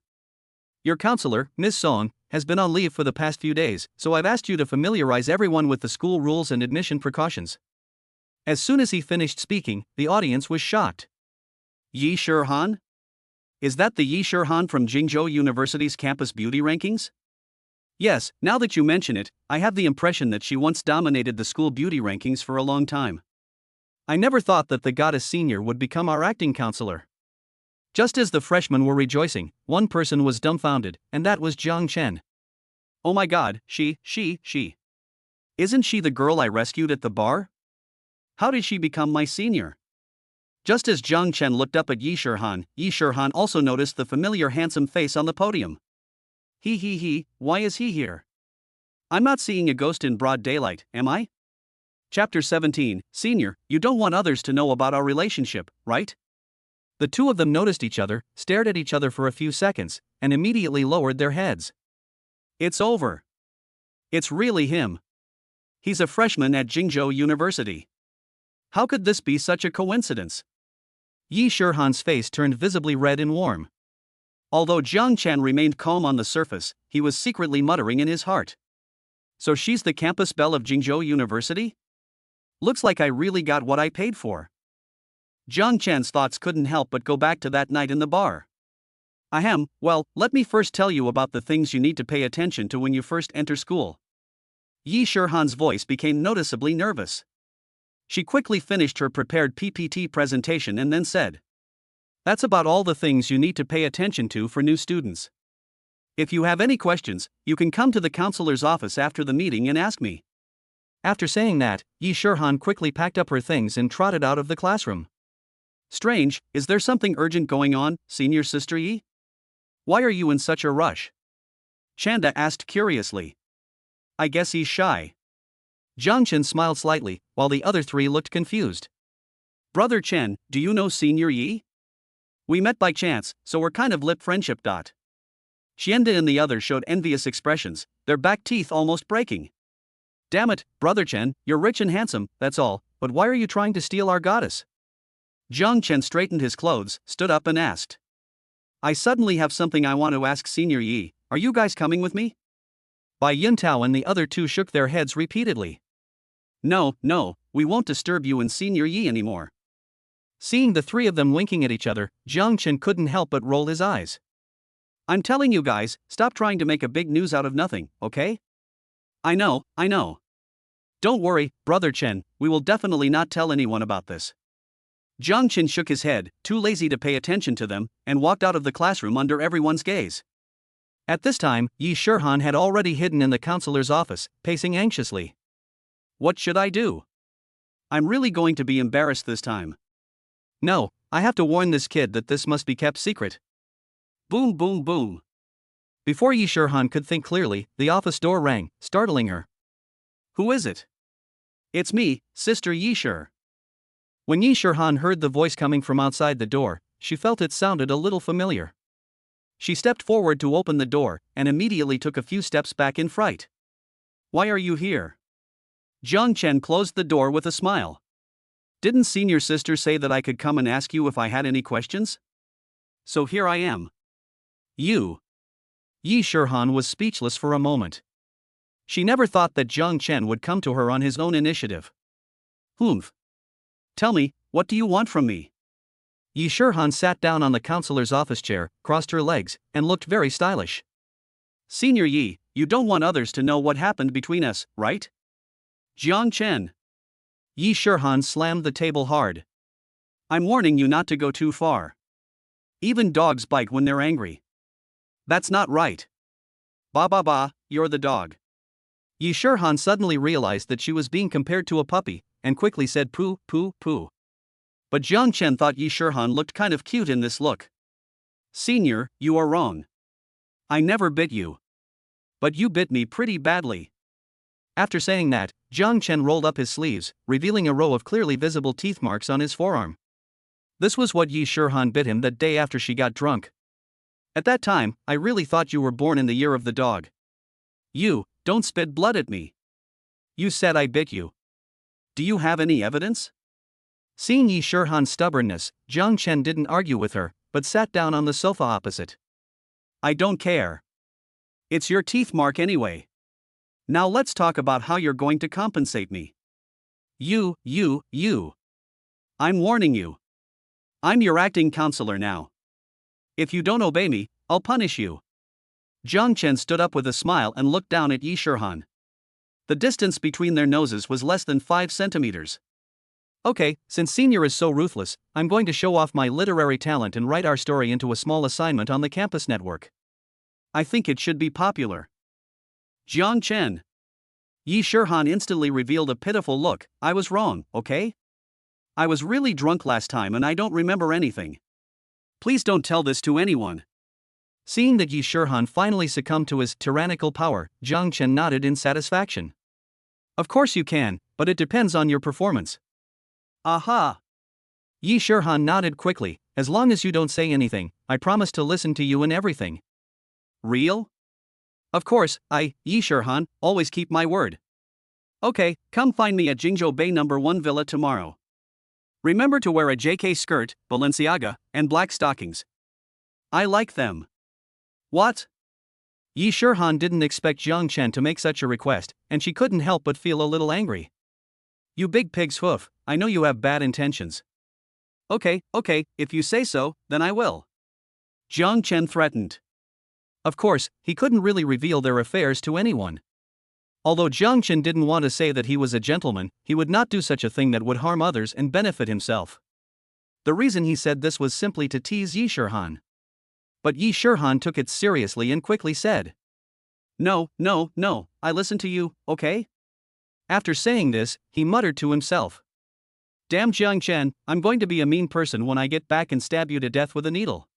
Your counselor, Ms. Song, has been on leave for the past few days, so I've asked you to familiarize everyone with the school rules and admission precautions. As soon as he finished speaking, the audience was shocked. Yi Shirhan? Is that the Yi Shirhan from Jingzhou University's campus beauty rankings? Yes, now that you mention it, I have the impression that she once dominated the school beauty rankings for a long time. I never thought that the goddess senior would become our acting counselor. Just as the freshmen were rejoicing, one person was dumbfounded, and that was Jiang Chen. Oh my god, she. Isn't she the girl I rescued at the bar? How did she become my senior? Just as Jiang Chen looked up at Yi Shirhan also noticed the familiar handsome face on the podium. Why is he here? I'm not seeing a ghost in broad daylight, am I? Chapter 17, Senior, you don't want others to know about our relationship, right? The two of them noticed each other, stared at each other for a few seconds, and immediately lowered their heads. It's over. It's really him. He's a freshman at Jingzhou University. How could this be such a coincidence? Yi Shirhan's face turned visibly red and warm. Although Jiang Chen remained calm on the surface, he was secretly muttering in his heart. So she's the campus belle of Jingzhou University? Looks like I really got what I paid for. Jiang Chen's thoughts couldn't help but go back to that night in the bar. Ahem, well, let me first tell you about the things you need to pay attention to when you first enter school. Yi Shirhan's voice became noticeably nervous. She quickly finished her prepared PPT presentation and then said, That's about all the things you need to pay attention to for new students. If you have any questions, you can come to the counselor's office after the meeting and ask me. After saying that, Yi Shurhan quickly packed up her things and trotted out of the classroom. Strange, is there something urgent going on, senior sister Yi? Why are you in such a rush? Chanda asked curiously. I guess he's shy. Jiang Chen smiled slightly, while the other three looked confused. Brother Chen, do you know Senior Yi? We met by chance, so we're kind of lip friendship. Xianda and the others showed envious expressions, their back teeth almost breaking. Damn it, Brother Chen, you're rich and handsome, that's all, but why are you trying to steal our goddess? Jiang Chen straightened his clothes, stood up and asked. I suddenly have something I want to ask Senior Yi, are you guys coming with me? Bai Yuntao and the other two shook their heads repeatedly. No, we won't disturb you and Senior Yi anymore. Seeing the three of them winking at each other, Jiang Chen couldn't help but roll his eyes. I'm telling you guys, stop trying to make a big news out of nothing, okay? I know. Don't worry, Brother Chen, we will definitely not tell anyone about this. Jiang Chen shook his head, too lazy to pay attention to them, and walked out of the classroom under everyone's gaze. At this time, Yi Shurhan had already hidden in the counselor's office, pacing anxiously. What should I do? I'm really going to be embarrassed this time. No, I have to warn this kid that this must be kept secret. Boom boom boom. Before Yi Shurhan could think clearly, the office door rang, startling her. Who is it? It's me, Sister Yi Shur. When Yi Shurhan heard the voice coming from outside the door, she felt it sounded a little familiar. She stepped forward to open the door, and immediately took a few steps back in fright. Why are you here? Jiang Chen closed the door with a smile. Didn't senior sister say that I could come and ask you if I had any questions? So here I am. You. Yi Shurhan was speechless for a moment. She never thought that Jiang Chen would come to her on his own initiative. Humph. Tell me, what do you want from me? Yi Shurhan sat down on the counselor's office chair, crossed her legs, and looked very stylish. Senior Yi, you don't want others to know what happened between us, right? Jiang Chen. Yi Shurhan slammed the table hard. I'm warning you not to go too far. Even dogs bite when they're angry. That's not right. Ba, you're the dog. Yi Shurhan suddenly realized that she was being compared to a puppy, and quickly said poo. But Jiang Chen thought Yi Shurhan looked kind of cute in this look. Senior, you are wrong. I never bit you. But you bit me pretty badly. After saying that, Jiang Chen rolled up his sleeves, revealing a row of clearly visible teeth marks on his forearm. This was what Yi Shurhan bit him that day after she got drunk. At that time, I really thought you were born in the year of the dog. You, don't spit blood at me. You said I bit you. Do you have any evidence? Seeing Yi Shurhan's stubbornness, Jiang Chen didn't argue with her, but sat down on the sofa opposite. I don't care. It's your teeth mark anyway. Now let's talk about how you're going to compensate me. You. I'm warning you. I'm your acting counselor now. If you don't obey me, I'll punish you. Jiang Chen stood up with a smile and looked down at Yi Shurhan. The distance between their noses was less than 5 centimeters. Okay, since Senior is so ruthless, I'm going to show off my literary talent and write our story into a small assignment on the campus network. I think it should be popular. Jiang Chen. Yi Shurhan instantly revealed a pitiful look. I was wrong, okay? I was really drunk last time and I don't remember anything. Please don't tell this to anyone. Seeing that Yi Shurhan finally succumbed to his tyrannical power, Jiang Chen nodded in satisfaction. Of course you can, but it depends on your performance. Aha! Yi Shurhan nodded quickly. As long as you don't say anything, I promise to listen to you in everything. Real? Of course, Yi Shurhan, always keep my word. Okay, come find me at Jingzhou Bay No. 1 Villa tomorrow. Remember to wear a JK skirt, Balenciaga, and black stockings. I like them. What? Yi Shurhan didn't expect Jiang Chen to make such a request, and she couldn't help but feel a little angry. You big pig's hoof, I know you have bad intentions. Okay, if you say so, then I will. Jiang Chen threatened. Of course, he couldn't really reveal their affairs to anyone. Although Jiang Chen didn't want to say that he was a gentleman, he would not do such a thing that would harm others and benefit himself. The reason he said this was simply to tease Yi Shurhan. But Yi Shurhan took it seriously and quickly said, "No, no, no, I listen to you, okay?" After saying this, he muttered to himself, "Damn Jiang Chen, I'm going to be a mean person when I get back and stab you to death with a needle."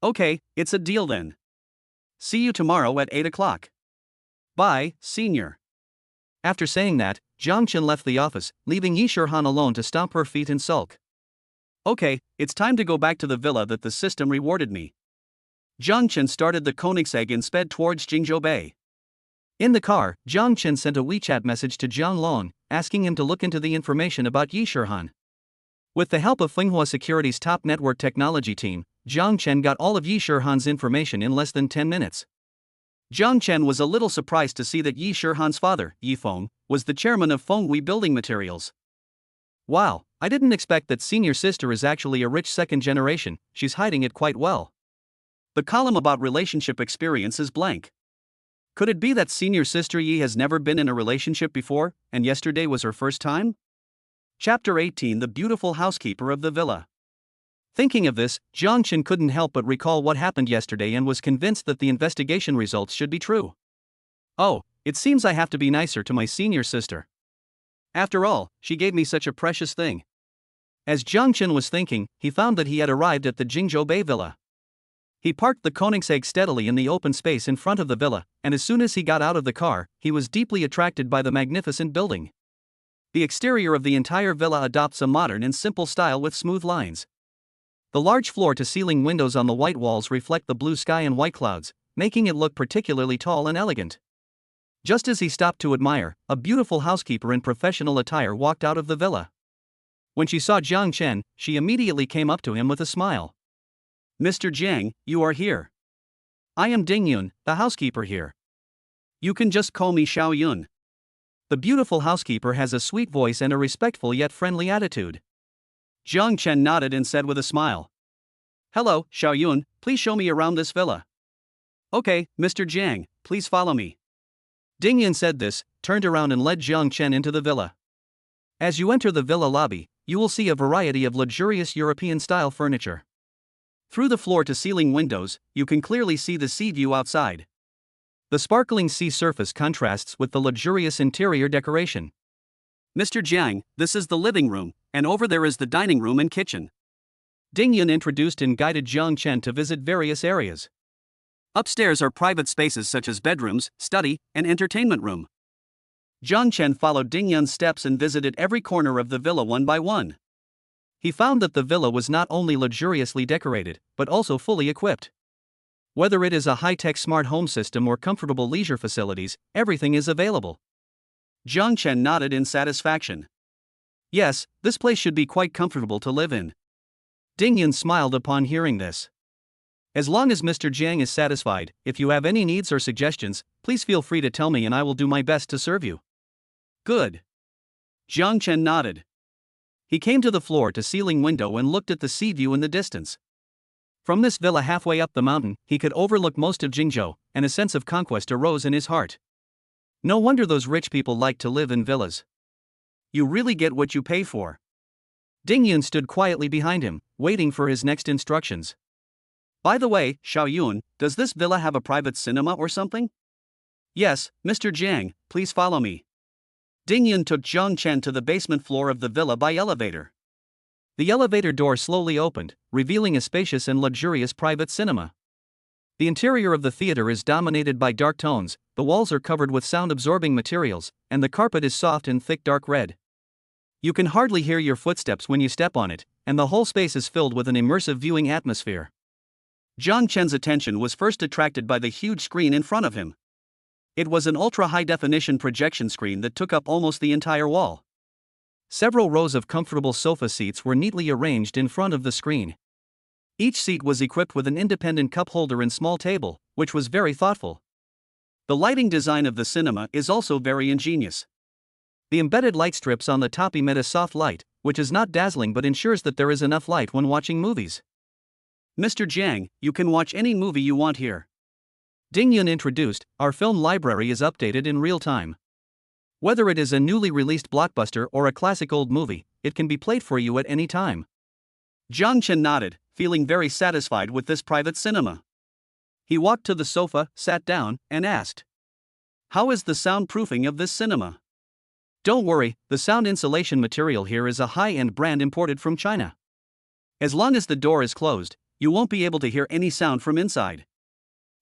"Okay, it's a deal then. See you tomorrow at 8 o'clock. Bye, senior." After saying that, Jiang Chen left the office, leaving Yi Shurhan alone to stomp her feet and sulk. "Okay, it's time to go back to the villa that the system rewarded me." Jiang Chen started the Koenigsegg and sped towards Jingzhou Bay. In the car, Jiang Chen sent a WeChat message to Jiang Long, asking him to look into the information about Yi Shurhan. With the help of Manhwa Security's top network technology team, Jiang Chen got all of Yi Shurhan's information in less than 10 minutes. Jiang Chen was a little surprised to see that Yi Shurhan's father, Yi Feng, was the chairman of Fenghui Building Materials. "Wow, I didn't expect that senior sister is actually a rich second generation, she's hiding it quite well." The column about relationship experience is blank. Could it be that senior sister Yi has never been in a relationship before, and yesterday was her first time? Chapter 18: The Beautiful Housekeeper of the Villa. Thinking of this, Jiang Chen couldn't help but recall what happened yesterday and was convinced that the investigation results should be true. Oh, it seems I have to be nicer to my senior sister. After all, she gave me such a precious thing. As Jiang Chen was thinking, he found that he had arrived at the Jingzhou Bay Villa. He parked the Koenigsegg steadily in the open space in front of the villa, and as soon as he got out of the car, he was deeply attracted by the magnificent building. The exterior of the entire villa adopts a modern and simple style with smooth lines. The large floor-to-ceiling windows on the white walls reflect the blue sky and white clouds, making it look particularly tall and elegant. Just as he stopped to admire, a beautiful housekeeper in professional attire walked out of the villa. When she saw Jiang Chen, she immediately came up to him with a smile. "Mr. Jiang, you are here. I am Ding Yun, the housekeeper here. You can just call me Xiao Yun." The beautiful housekeeper has a sweet voice and a respectful yet friendly attitude. Jiang Chen nodded and said with a smile, "Hello, Xiao Yun, please show me around this villa." "Okay, Mr. Jiang, please follow me." Ding Yun said this, turned around and led Jiang Chen into the villa. As you enter the villa lobby, you will see a variety of luxurious European-style furniture. Through the floor-to-ceiling windows, you can clearly see the sea view outside. The sparkling sea surface contrasts with the luxurious interior decoration. "Mr. Jiang, this is the living room, and over there is the dining room and kitchen." Ding Yun introduced and guided Jiang Chen to visit various areas. Upstairs are private spaces such as bedrooms, study, and entertainment room. Jiang Chen followed Ding Yun's steps and visited every corner of the villa one by one. He found that the villa was not only luxuriously decorated, but also fully equipped. Whether it is a high-tech smart home system or comfortable leisure facilities, everything is available. Jiang Chen nodded in satisfaction. Yes, this place should be quite comfortable to live in. Ding Yun smiled upon hearing this. As long as Mr. Jiang is satisfied, if you have any needs or suggestions, please feel free to tell me and I will do my best to serve you. Good. Jiang Chen nodded. He came to the floor-to-ceiling window and looked at the sea view in the distance. From this villa halfway up the mountain, he could overlook most of Jingzhou, and a sense of conquest arose in his heart. No wonder those rich people like to live in villas. You really get what you pay for. Ding Yun stood quietly behind him, waiting for his next instructions. By the way, Xiao Yun, does this villa have a private cinema or something? Yes, Mr. Jiang, please follow me. Ding Yun took Jiang Chen to the basement floor of the villa by elevator. The elevator door slowly opened, revealing a spacious and luxurious private cinema. The interior of the theater is dominated by dark tones, the walls are covered with sound-absorbing materials, and the carpet is soft and thick dark red. You can hardly hear your footsteps when you step on it, and the whole space is filled with an immersive viewing atmosphere. Jiang Chen's attention was first attracted by the huge screen in front of him. It was an ultra-high-definition projection screen that took up almost the entire wall. Several rows of comfortable sofa seats were neatly arranged in front of the screen. Each seat was equipped with an independent cup holder and small table, which was very thoughtful. The lighting design of the cinema is also very ingenious. The embedded light strips on the top emit a soft light, which is not dazzling but ensures that there is enough light when watching movies. Mr. Jiang, you can watch any movie you want here. Ding Yun introduced, our film library is updated in real time. Whether it is a newly released blockbuster or a classic old movie, it can be played for you at any time. Jiang Chen nodded, feeling very satisfied with this private cinema. He walked to the sofa, sat down, and asked, "How is the soundproofing of this cinema?" "Don't worry, the sound insulation material here is a high-end brand imported from China. As long as the door is closed, you won't be able to hear any sound from inside."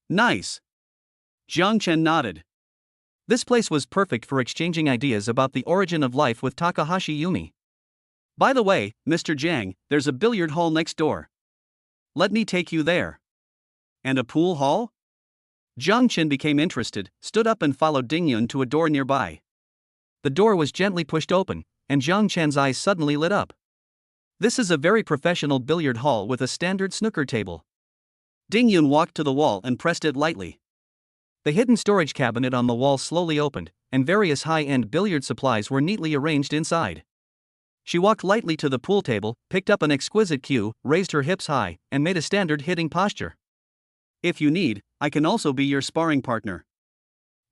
"Nice." Jiang Chen nodded. This place was perfect for exchanging ideas about the origin of life with Takahashi Yumi. "By the way, Mr. Jiang, there's a billiard hall next door. Let me take you there." "And a pool hall?" Jiang Chen became interested, stood up and followed Ding Yun to a door nearby. The door was gently pushed open, and Jiang Chen's eyes suddenly lit up. This is a very professional billiard hall with a standard snooker table. Ding Yun walked to the wall and pressed it lightly. The hidden storage cabinet on the wall slowly opened, and various high-end billiard supplies were neatly arranged inside. She walked lightly to the pool table, picked up an exquisite cue, raised her hips high, and made a standard hitting posture. "If you need, I can also be your sparring partner."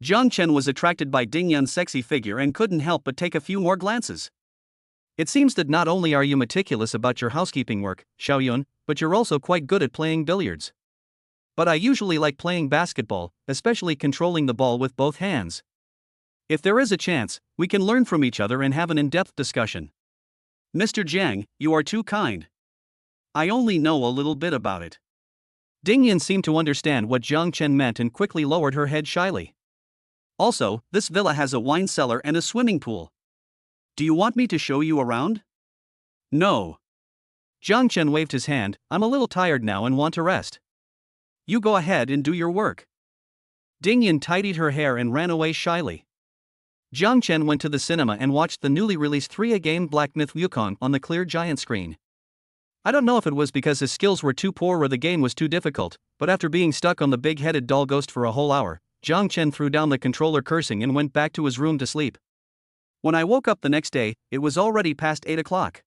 Jiang Chen was attracted by Ding Yun's sexy figure and couldn't help but take a few more glances. "It seems that not only are you meticulous about your housekeeping work, Xiaoyun, but you're also quite good at playing billiards. But I usually like playing basketball, especially controlling the ball with both hands. If there is a chance, we can learn from each other and have an in-depth discussion." "Mr. Jiang, you are too kind. I only know a little bit about it." Ding Yun seemed to understand what Jiang Chen meant and quickly lowered her head shyly. "Also, this villa has a wine cellar and a swimming pool. Do you want me to show you around?" "No." Jiang Chen waved his hand. "I'm a little tired now and want to rest. You go ahead and do your work." Ding Yun tidied her hair and ran away shyly. Jiang Chen went to the cinema and watched the newly released 3A game Black Myth Wukong on the clear giant screen. I don't know if it was because his skills were too poor or the game was too difficult, but after being stuck on the big-headed doll ghost for a whole hour, Jiang Chen threw down the controller cursing and went back to his room to sleep. When I woke up the next day, it was already past 8 o'clock.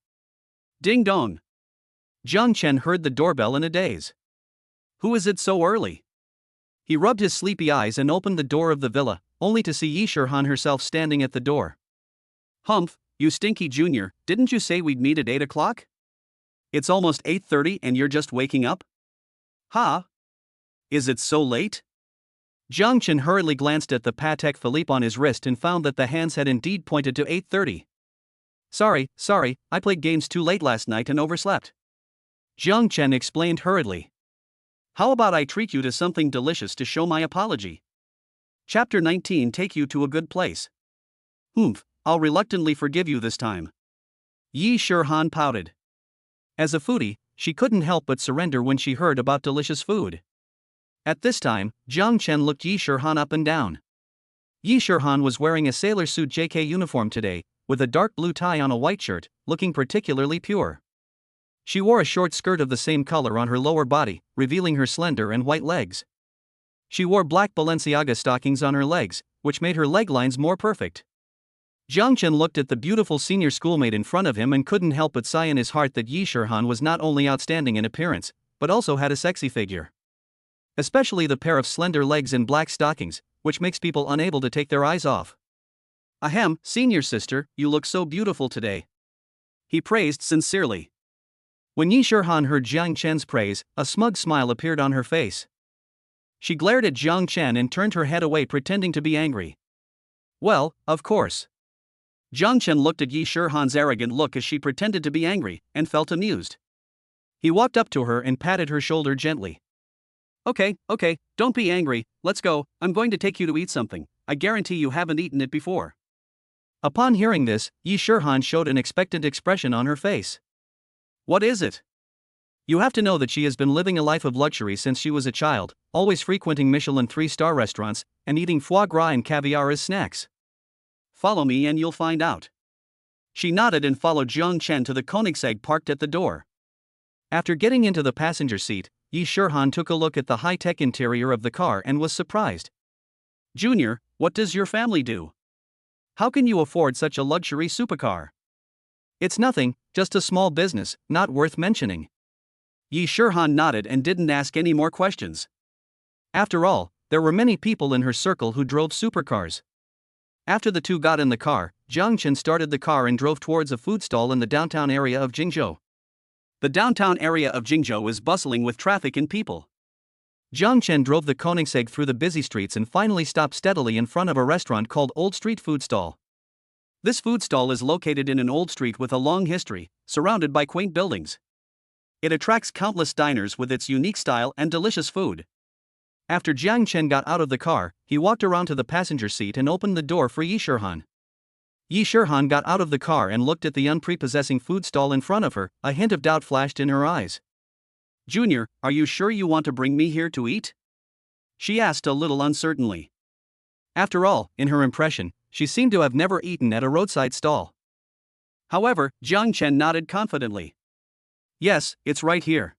Ding dong. Jiang Chen heard the doorbell in a daze. Who is it so early? He rubbed his sleepy eyes and opened the door of the villa, only to see Yi Shirhan herself standing at the door. "Humph, you stinky junior, didn't you say we'd meet at 8 o'clock? It's almost 8:30 and you're just waking up? Ha? Is it so late?" Jiang Chen hurriedly glanced at the Patek Philippe on his wrist and found that the hands had indeed pointed to 8:30. Sorry, I played games too late last night and overslept." Jiang Chen explained hurriedly. "How about I treat you to something delicious to show my apology? Chapter 19 Take you to a good place." I'll reluctantly forgive you this time." Yi Shirhan pouted. As a foodie, she couldn't help but surrender when she heard about delicious food. At this time, Jiang Chen looked Yi Shirhan up and down. Yi Shirhan was wearing a sailor suit JK uniform today, with a dark blue tie on a white shirt, looking particularly pure. She wore a short skirt of the same color on her lower body, revealing her slender and white legs. She wore black Balenciaga stockings on her legs, which made her leg lines more perfect. Jiang Chen looked at the beautiful senior schoolmate in front of him and couldn't help but sigh in his heart that Yi Shirhan was not only outstanding in appearance, but also had a sexy figure. Especially the pair of slender legs in black stockings, which makes people unable to take their eyes off. "Ahem, senior sister, you look so beautiful today," he praised sincerely. When Yi Shirhan heard Jiang Chen's praise, a smug smile appeared on her face. She glared at Jiang Chen and turned her head away, pretending to be angry. "Well, of course." Jiang Chen looked at Yi Shirhan's arrogant look as she pretended to be angry, and felt amused. He walked up to her and patted her shoulder gently. Okay, don't be angry, let's go, I'm going to take you to eat something, I guarantee you haven't eaten it before." Upon hearing this, Yi Shirhan showed an expectant expression on her face. "What is it?" You have to know that she has been living a life of luxury since she was a child, always frequenting Michelin 3-star restaurants, and eating foie gras and caviar as snacks. Follow me and you'll find out. She nodded and followed Jiang Chen to the Koenigsegg parked at the door. After getting into the passenger seat, Yi Shirhan took a look at the high-tech interior of the car and was surprised. "Junior, what does your family do? How can you afford such a luxury supercar?" "It's nothing, just a small business, not worth mentioning." Yi Shirhan nodded and didn't ask any more questions. After all, there were many people in her circle who drove supercars. After the two got in the car, Jiang Chen started the car and drove towards a food stall in the downtown area of Jingzhou. The downtown area of Jingzhou is bustling with traffic and people. Jiang Chen drove the Koenigsegg through the busy streets and finally stopped steadily in front of a restaurant called Old Street Food Stall. This food stall is located in an old street with a long history, surrounded by quaint buildings. It attracts countless diners with its unique style and delicious food. After Jiang Chen got out of the car, he walked around to the passenger seat and opened the door for Yi Shirhan. Yi Shirhan got out of the car and looked at the unprepossessing food stall in front of her. A hint of doubt flashed in her eyes. "Junior, are you sure you want to bring me here to eat?" she asked a little uncertainly. After all, in her impression, she seemed to have never eaten at a roadside stall. However, Jiang Chen nodded confidently. "Yes, it's right here.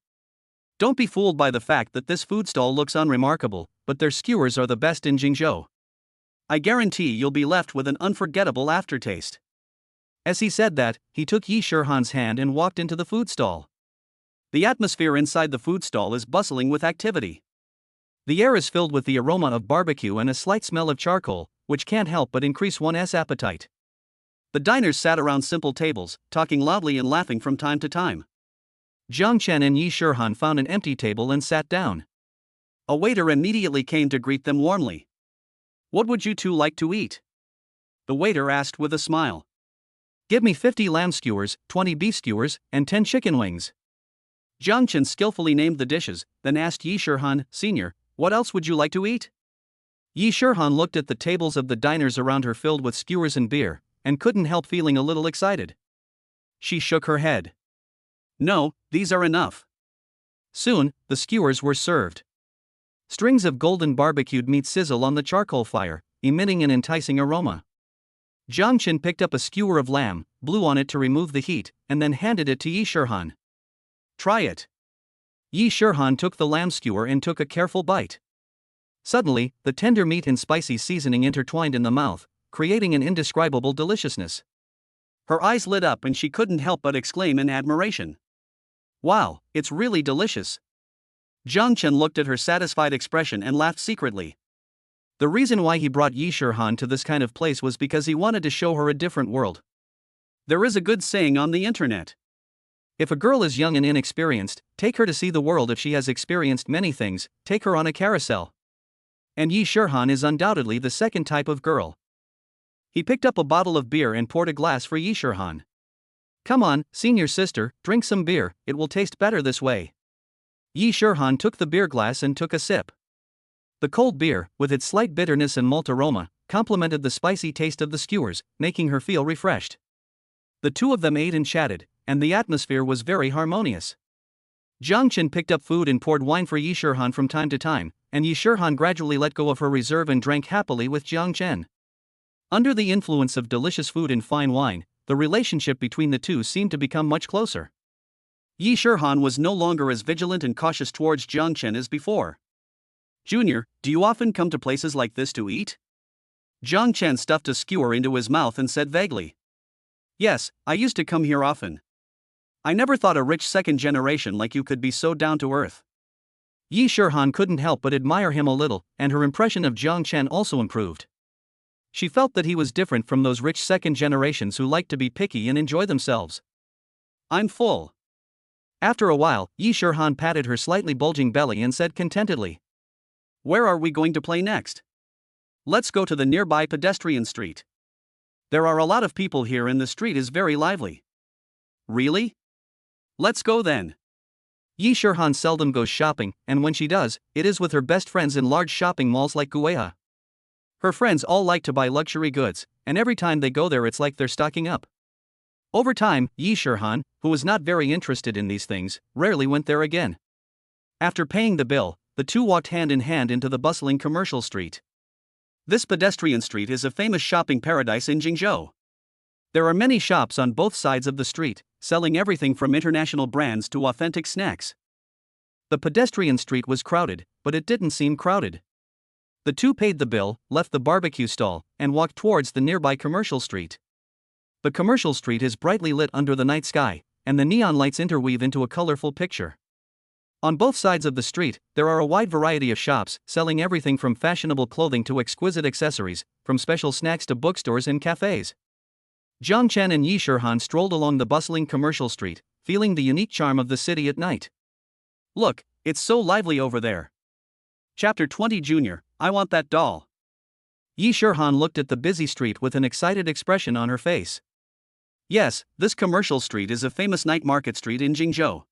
Don't be fooled by the fact that this food stall looks unremarkable, but their skewers are the best in Jingzhou. I guarantee you'll be left with an unforgettable aftertaste." As he said that, he took Yi Shirhan's hand and walked into the food stall. The atmosphere inside the food stall is bustling with activity. The air is filled with the aroma of barbecue and a slight smell of charcoal, which can't help but increase one's appetite. The diners sat around simple tables, talking loudly and laughing from time to time. Jiang Chen and Yi Shirhan found an empty table and sat down. A waiter immediately came to greet them warmly. "What would you two like to eat?" the waiter asked with a smile. "Give me 50 lamb skewers, 20 beef skewers, and 10 chicken wings." Jiang Chen skillfully named the dishes, then asked Yi Shirhan, "Senior, what else would you like to eat?" Yi Shirhan looked at the tables of the diners around her filled with skewers and beer, and couldn't help feeling a little excited. She shook her head. "No, these are enough." Soon, the skewers were served. Strings of golden barbecued meat sizzle on the charcoal fire, emitting an enticing aroma. Jiang Chen picked up a skewer of lamb, blew on it to remove the heat, and then handed it to Yi Shirhan. "Try it." Yi Shirhan took the lamb skewer and took a careful bite. Suddenly, the tender meat and spicy seasoning intertwined in the mouth, creating an indescribable deliciousness. Her eyes lit up and she couldn't help but exclaim in admiration. "Wow, it's really delicious." Jiang Chen looked at her satisfied expression and laughed secretly. The reason why he brought Yi Shirhan to this kind of place was because he wanted to show her a different world. There is a good saying on the internet. If a girl is young and inexperienced, take her to see the world. If she has experienced many things, take her on a carousel. And Yi Shirhan is undoubtedly the second type of girl. He picked up a bottle of beer and poured a glass for Yi Shirhan. "Come on, senior sister, drink some beer, it will taste better this way." Yi Shirhan took the beer glass and took a sip. The cold beer, with its slight bitterness and malt aroma, complemented the spicy taste of the skewers, making her feel refreshed. The two of them ate and chatted, and the atmosphere was very harmonious. Jiang Chen picked up food and poured wine for Yi Shirhan from time to time, and Yi Shirhan gradually let go of her reserve and drank happily with Jiang Chen. Under the influence of delicious food and fine wine, the relationship between the two seemed to become much closer. Yi Shirhan was no longer as vigilant and cautious towards Jiang Chen as before. "Junior, do you often come to places like this to eat?" Jiang Chen stuffed a skewer into his mouth and said vaguely. "Yes, I used to come here often. I never thought a rich second generation like you could be so down to earth." Yi Shirhan couldn't help but admire him a little, and her impression of Jiang Chen also improved. She felt that he was different from those rich second generations who liked to be picky and enjoy themselves. "I'm full." After a while, Yi Shirhan patted her slightly bulging belly and said contentedly, "Where are we going to play next?" "Let's go to the nearby pedestrian street. There are a lot of people here and the street is very lively." "Really? Let's go then." Yi Shirhan seldom goes shopping, and when she does, it is with her best friends in large shopping malls like Gueha. Her friends all like to buy luxury goods, and every time they go there it's like they're stocking up. Over time, Yi Shirhan, who was not very interested in these things, rarely went there again. After paying the bill, the two walked hand in hand into the bustling commercial street. This pedestrian street is a famous shopping paradise in Jingzhou. There are many shops on both sides of the street, selling everything from international brands to authentic snacks. The pedestrian street was crowded, but it didn't seem crowded. The two paid the bill, left the barbecue stall, and walked towards the nearby commercial street. The commercial street is brightly lit under the night sky, and the neon lights interweave into a colorful picture. On both sides of the street, there are a wide variety of shops, selling everything from fashionable clothing to exquisite accessories, from special snacks to bookstores and cafes. Jiang Chen and Yi Shirhan strolled along the bustling commercial street, feeling the unique charm of the city at night. "Look, it's so lively over there." Chapter 20 Junior, I want that doll. Yi Shirhan looked at the busy street with an excited expression on her face. Yes, this commercial street is a famous night market street in Jingzhou.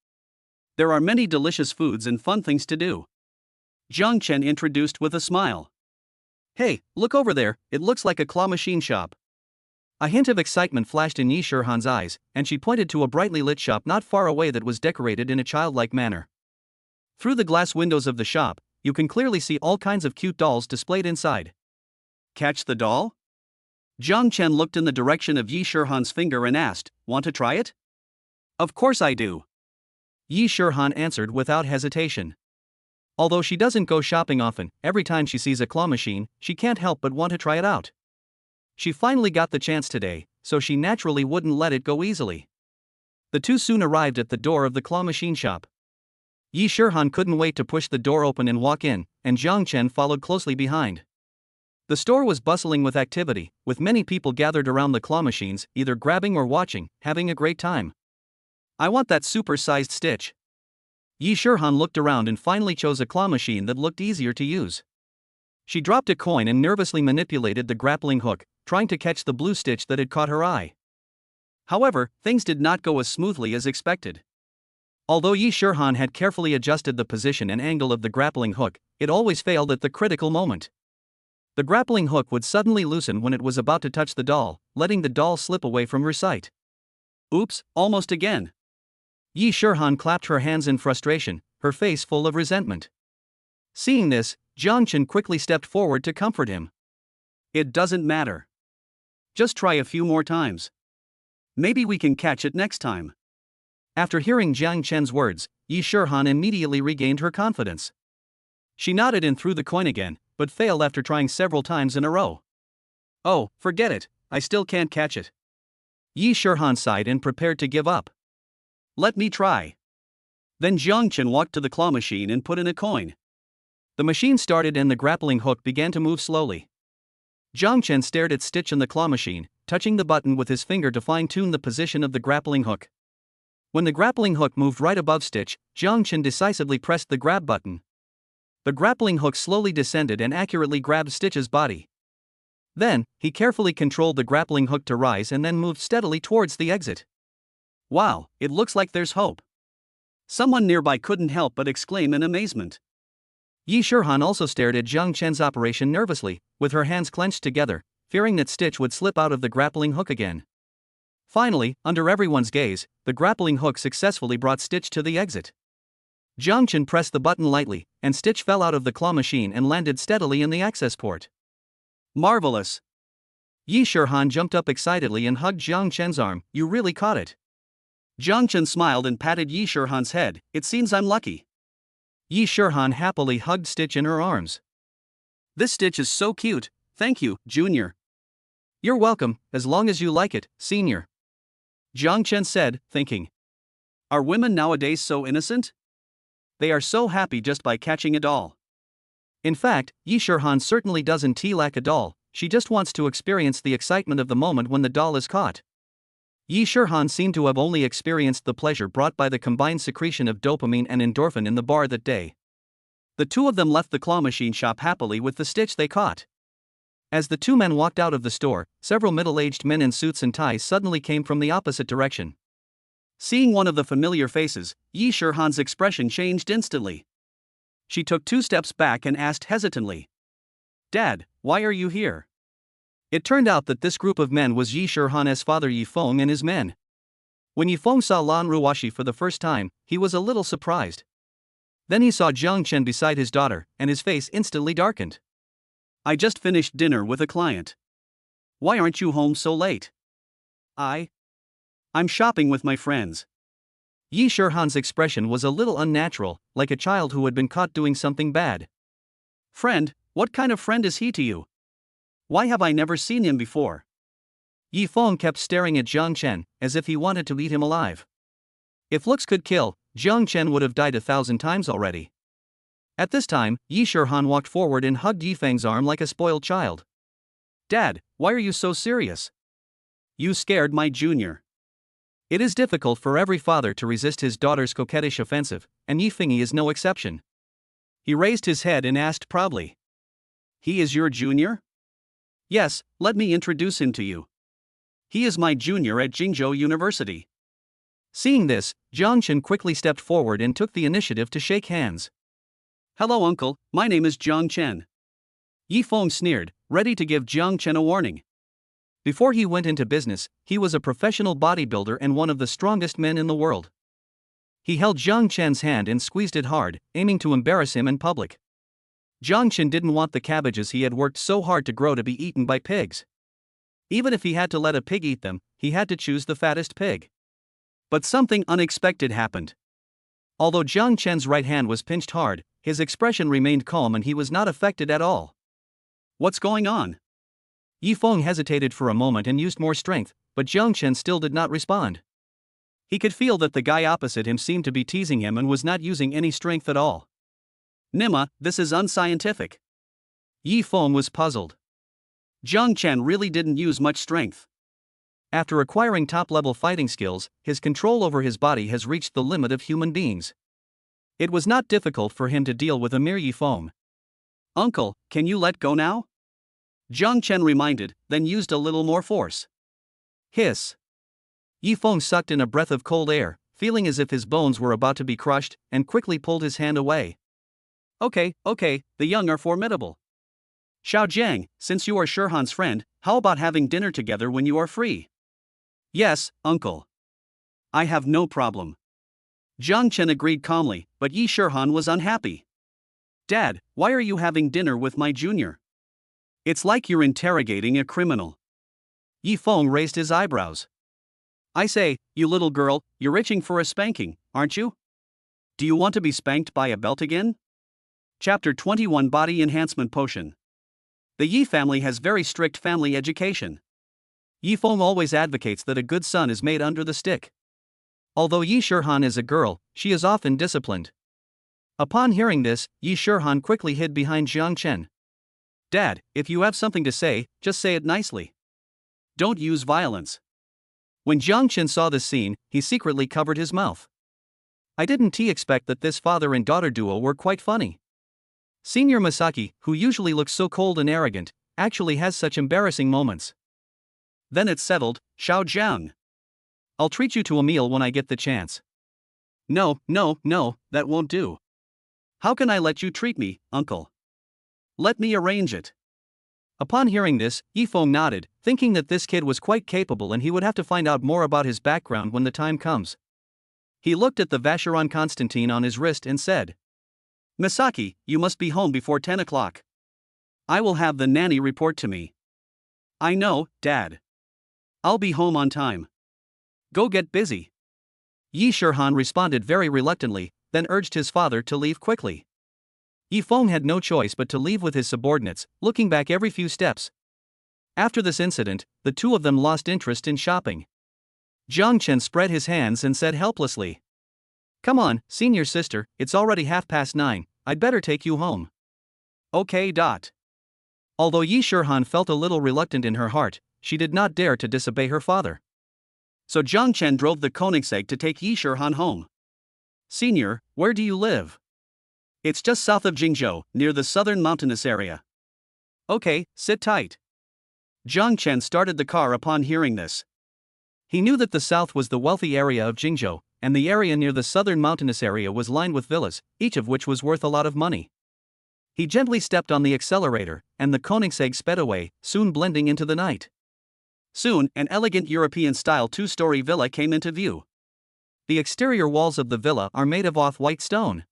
There are many delicious foods and fun things to do. Jiang Chen introduced with a smile. Hey, look over there, it looks like a claw machine shop. A hint of excitement flashed in Yi Shirhan's eyes, and she pointed to a brightly lit shop not far away that was decorated in a childlike manner. Through the glass windows of the shop, you can clearly see all kinds of cute dolls displayed inside. Catch the doll? Jiang Chen looked in the direction of Yi Shirhan's finger and asked, Want to try it? Of course I do. Yi Shirhan answered without hesitation. Although she doesn't go shopping often, every time she sees a claw machine, she can't help but want to try it out. She finally got the chance today, so she naturally wouldn't let it go easily. The two soon arrived at the door of the claw machine shop. Yi Shirhan couldn't wait to push the door open and walk in, and Jiang Chen followed closely behind. The store was bustling with activity, with many people gathered around the claw machines, either grabbing or watching, having a great time. I want that super-sized Stitch. Yi Shirhan looked around and finally chose a claw machine that looked easier to use. She dropped a coin and nervously manipulated the grappling hook, trying to catch the blue Stitch that had caught her eye. However, things did not go as smoothly as expected. Although Yi Shirhan had carefully adjusted the position and angle of the grappling hook, it always failed at the critical moment. The grappling hook would suddenly loosen when it was about to touch the doll, letting the doll slip away from her sight. Oops, almost again. Yi Shirhan clapped her hands in frustration, her face full of resentment. Seeing this, Jiang Chen quickly stepped forward to comfort him. It doesn't matter. Just try a few more times. Maybe we can catch it next time. After hearing Jiang Chen's words, Yi Shirhan immediately regained her confidence. She nodded and threw the coin again, but failed after trying several times in a row. Oh, forget it, I still can't catch it. Yi Shirhan sighed and prepared to give up. Let me try. Then Jiang Chen walked to the claw machine and put in a coin. The machine started and the grappling hook began to move slowly. Jiang Chen stared at Stitch in the claw machine, touching the button with his finger to fine-tune the position of the grappling hook. When the grappling hook moved right above Stitch, Jiang Chen decisively pressed the grab button. The grappling hook slowly descended and accurately grabbed Stitch's body. Then, he carefully controlled the grappling hook to rise and then moved steadily towards the exit. Wow, it looks like there's hope. Someone nearby couldn't help but exclaim in amazement. Yi Shirhan also stared at Jiang Chen's operation nervously, with her hands clenched together, fearing that Stitch would slip out of the grappling hook again. Finally, under everyone's gaze, the grappling hook successfully brought Stitch to the exit. Jiang Chen pressed the button lightly, and Stitch fell out of the claw machine and landed steadily in the access port. Marvelous! Yi Shirhan jumped up excitedly and hugged Jiang Chen's arm. You really caught it. Jiang Chen smiled and patted Yi Shirhan's head. It seems I'm lucky. Yi Shirhan happily hugged Stitch in her arms. This Stitch is so cute, thank you, Junior. You're welcome, as long as you like it, Senior. Jiang Chen said, thinking. Are women nowadays so innocent? They are so happy just by catching a doll. In fact, Yi Shirhan certainly doesn't lack a doll, she just wants to experience the excitement of the moment when the doll is caught. Yi Shirhan seemed to have only experienced the pleasure brought by the combined secretion of dopamine and endorphin in the bar that day. The two of them left the claw machine shop happily with the Stitch they caught. As the two men walked out of the store, several middle-aged men in suits and ties suddenly came from the opposite direction. Seeing one of the familiar faces, Yi Shirhan's expression changed instantly. She took 2 steps back and asked hesitantly. Dad, why are you here? It turned out that this group of men was Yi Shirhan's father Yi Feng and his men. When Yi Feng saw Lan Ruoshi for the first time, he was a little surprised. Then he saw Jiang Chen beside his daughter, and his face instantly darkened. I just finished dinner with a client. Why aren't you home so late? I'm shopping with my friends. Yi Shirhan's expression was a little unnatural, like a child who had been caught doing something bad. Friend, what kind of friend is he to you? Why have I never seen him before? Yi Feng kept staring at Jiang Chen, as if he wanted to eat him alive. If looks could kill, Jiang Chen would have died 1,000 times already. At this time, Yi Shirhan walked forward and hugged Yi Feng's arm like a spoiled child. Dad, why are you so serious? You scared my junior. It is difficult for every father to resist his daughter's coquettish offensive, and Yi Feng is no exception. He raised his head and asked proudly. He is your junior? Yes, let me introduce him to you. He is my junior at Jingzhou University. Seeing this, Jiang Chen quickly stepped forward and took the initiative to shake hands. Hello uncle, my name is Jiang Chen. Yi Feng sneered, ready to give Jiang Chen a warning. Before he went into business, he was a professional bodybuilder and one of the strongest men in the world. He held Jiang Chen's hand and squeezed it hard, aiming to embarrass him in public. Jiang Chen didn't want the cabbages he had worked so hard to grow to be eaten by pigs. Even if he had to let a pig eat them, he had to choose the fattest pig. But something unexpected happened. Although Jiang Chen's right hand was pinched hard, his expression remained calm and he was not affected at all. What's going on? Yi Feng hesitated for a moment and used more strength, but Jiang Chen still did not respond. He could feel that the guy opposite him seemed to be teasing him and was not using any strength at all. Nima, this is unscientific. Yi Feng was puzzled. Jiang Chen really didn't use much strength. After acquiring top-level fighting skills, his control over his body has reached the limit of human beings. It was not difficult for him to deal with a mere Yi Feng. Uncle, can you let go now? Jiang Chen reminded, then used a little more force. Hiss. Yi Feng sucked in a breath of cold air, feeling as if his bones were about to be crushed, and quickly pulled his hand away. Okay, the young are formidable. Xiao Jiang, since you are Shirhan's friend, how about having dinner together when you are free? Yes, uncle. I have no problem. Jiang Chen agreed calmly, but Yi Shirhan was unhappy. Dad, why are you having dinner with my junior? It's like you're interrogating a criminal. Yi Feng raised his eyebrows. I say, you little girl, you're itching for a spanking, aren't you? Do you want to be spanked by a belt again? Chapter 21 Body Enhancement Potion. The Yi family has very strict family education. Yi Feng always advocates that a good son is made under the stick. Although Yi Shirhan is a girl, she is often disciplined. Upon hearing this, Yi Shirhan quickly hid behind Jiang Chen. Dad, if you have something to say, just say it nicely. Don't use violence. When Jiang Chen saw this scene, he secretly covered his mouth. I didn't expect that this father and daughter duo were quite funny. Senior Masaki, who usually looks so cold and arrogant, actually has such embarrassing moments. Then it's settled, Xiao Jiang. I'll treat you to a meal when I get the chance. No, that won't do. How can I let you treat me, uncle? Let me arrange it. Upon hearing this, Yi Feng nodded, thinking that this kid was quite capable and he would have to find out more about his background when the time comes. He looked at the Vacheron Constantine on his wrist and said, Misaki, you must be home before 10 o'clock. I will have the nanny report to me. I know, Dad. I'll be home on time. Go get busy. Yi Shirhan responded very reluctantly, then urged his father to leave quickly. Yi Feng had no choice but to leave with his subordinates, looking back every few steps. After this incident, the two of them lost interest in shopping. Jiang Chen spread his hands and said helplessly, Come on, senior sister, it's already 9:30, I'd better take you home. Okay. Although Yi Shirhan felt a little reluctant in her heart, she did not dare to disobey her father. So Jiang Chen drove the Koenigsegg to take Yi Shirhan home. Senior, where do you live? It's just south of Jingzhou, near the southern mountainous area. Okay, sit tight. Jiang Chen started the car upon hearing this. He knew that the south was the wealthy area of Jingzhou, and the area near the southern mountainous area was lined with villas, each of which was worth a lot of money. He gently stepped on the accelerator, and the Koenigsegg sped away, soon blending into the night. Soon, an elegant European-style two-story villa came into view. The exterior walls of the villa are made of off-white stone.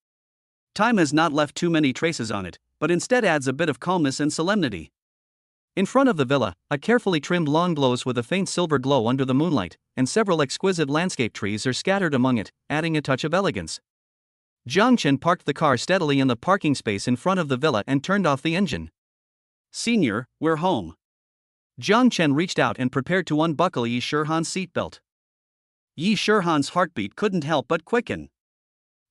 Time has not left too many traces on it, but instead adds a bit of calmness and solemnity. In front of the villa, a carefully trimmed lawn glows with a faint silver glow under the moonlight, and several exquisite landscape trees are scattered among it, adding a touch of elegance. Jiang Chen parked the car steadily in the parking space in front of the villa and turned off the engine. Senior, we're home. Jiang Chen reached out and prepared to unbuckle Yi Shirhan's seatbelt. Yi Shirhan's heartbeat couldn't help but quicken.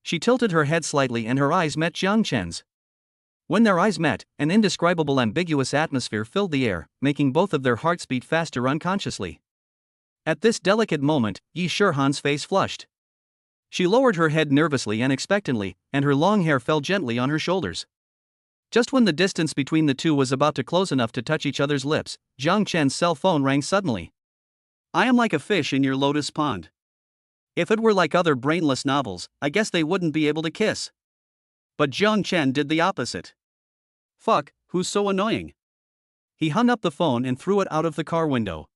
She tilted her head slightly and her eyes met Jiang Chen's. When their eyes met, an indescribable ambiguous atmosphere filled the air, making both of their hearts beat faster unconsciously. At this delicate moment, Yi Shirhan's face flushed. She lowered her head nervously and expectantly, and her long hair fell gently on her shoulders. Just when the distance between the two was about to close enough to touch each other's lips, Jiang Chen's cell phone rang suddenly. I am like a fish in your lotus pond. If it were like other brainless novels, I guess they wouldn't be able to kiss. But Jiang Chen did the opposite. Fuck, who's so annoying? He hung up the phone and threw it out of the car window.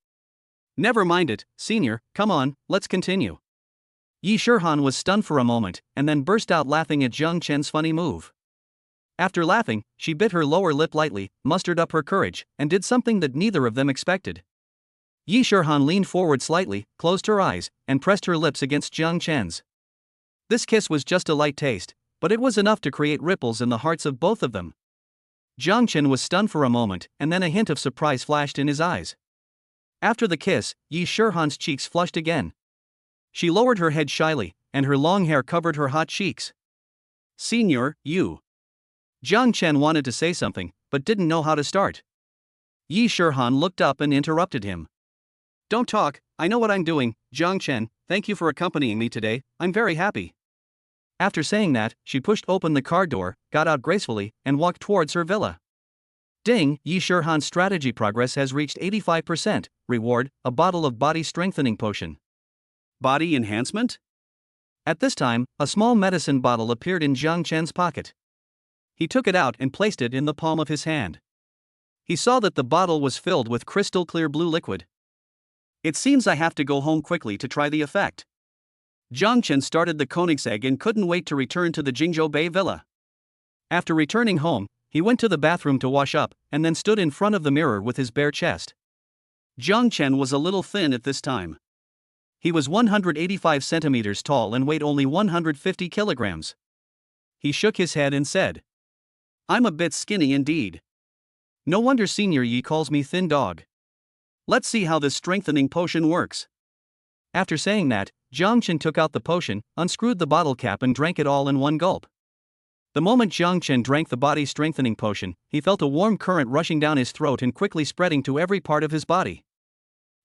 Never mind it, senior, come on, let's continue. Yi Shirhan was stunned for a moment, and then burst out laughing at Jiang Chen's funny move. After laughing, she bit her lower lip lightly, mustered up her courage, and did something that neither of them expected. Yi Shirhan leaned forward slightly, closed her eyes, and pressed her lips against Jiang Chen's. This kiss was just a light taste, but it was enough to create ripples in the hearts of both of them. Jiang Chen was stunned for a moment, and then a hint of surprise flashed in his eyes. After the kiss, Yi Shirhan's cheeks flushed again. She lowered her head shyly, and her long hair covered her hot cheeks. Senior, you. Jiang Chen wanted to say something, but didn't know how to start. Yi Shirhan looked up and interrupted him. Don't talk, I know what I'm doing, Jiang Chen, thank you for accompanying me today, I'm very happy. After saying that, she pushed open the car door, got out gracefully, and walked towards her villa. Ding, Yi Shirhan's strategy progress has reached 85%, reward, a bottle of body strengthening potion. Body enhancement? At this time, a small medicine bottle appeared in Jiang Chen's pocket. He took it out and placed it in the palm of his hand. He saw that the bottle was filled with crystal clear blue liquid. It seems I have to go home quickly to try the effect. Jiang Chen started the Koenigsegg and couldn't wait to return to the Jingzhou Bay villa. After returning home, he went to the bathroom to wash up, and then stood in front of the mirror with his bare chest. Jiang Chen was a little thin at this time. He was 185 centimeters tall and weighed only 150 kilograms. He shook his head and said, I'm a bit skinny indeed. No wonder Senior Yi calls me thin dog. Let's see how this strengthening potion works. After saying that, Jiang Chen took out the potion, unscrewed the bottle cap and drank it all in one gulp. The moment Jiang Chen drank the body strengthening potion, he felt a warm current rushing down his throat and quickly spreading to every part of his body.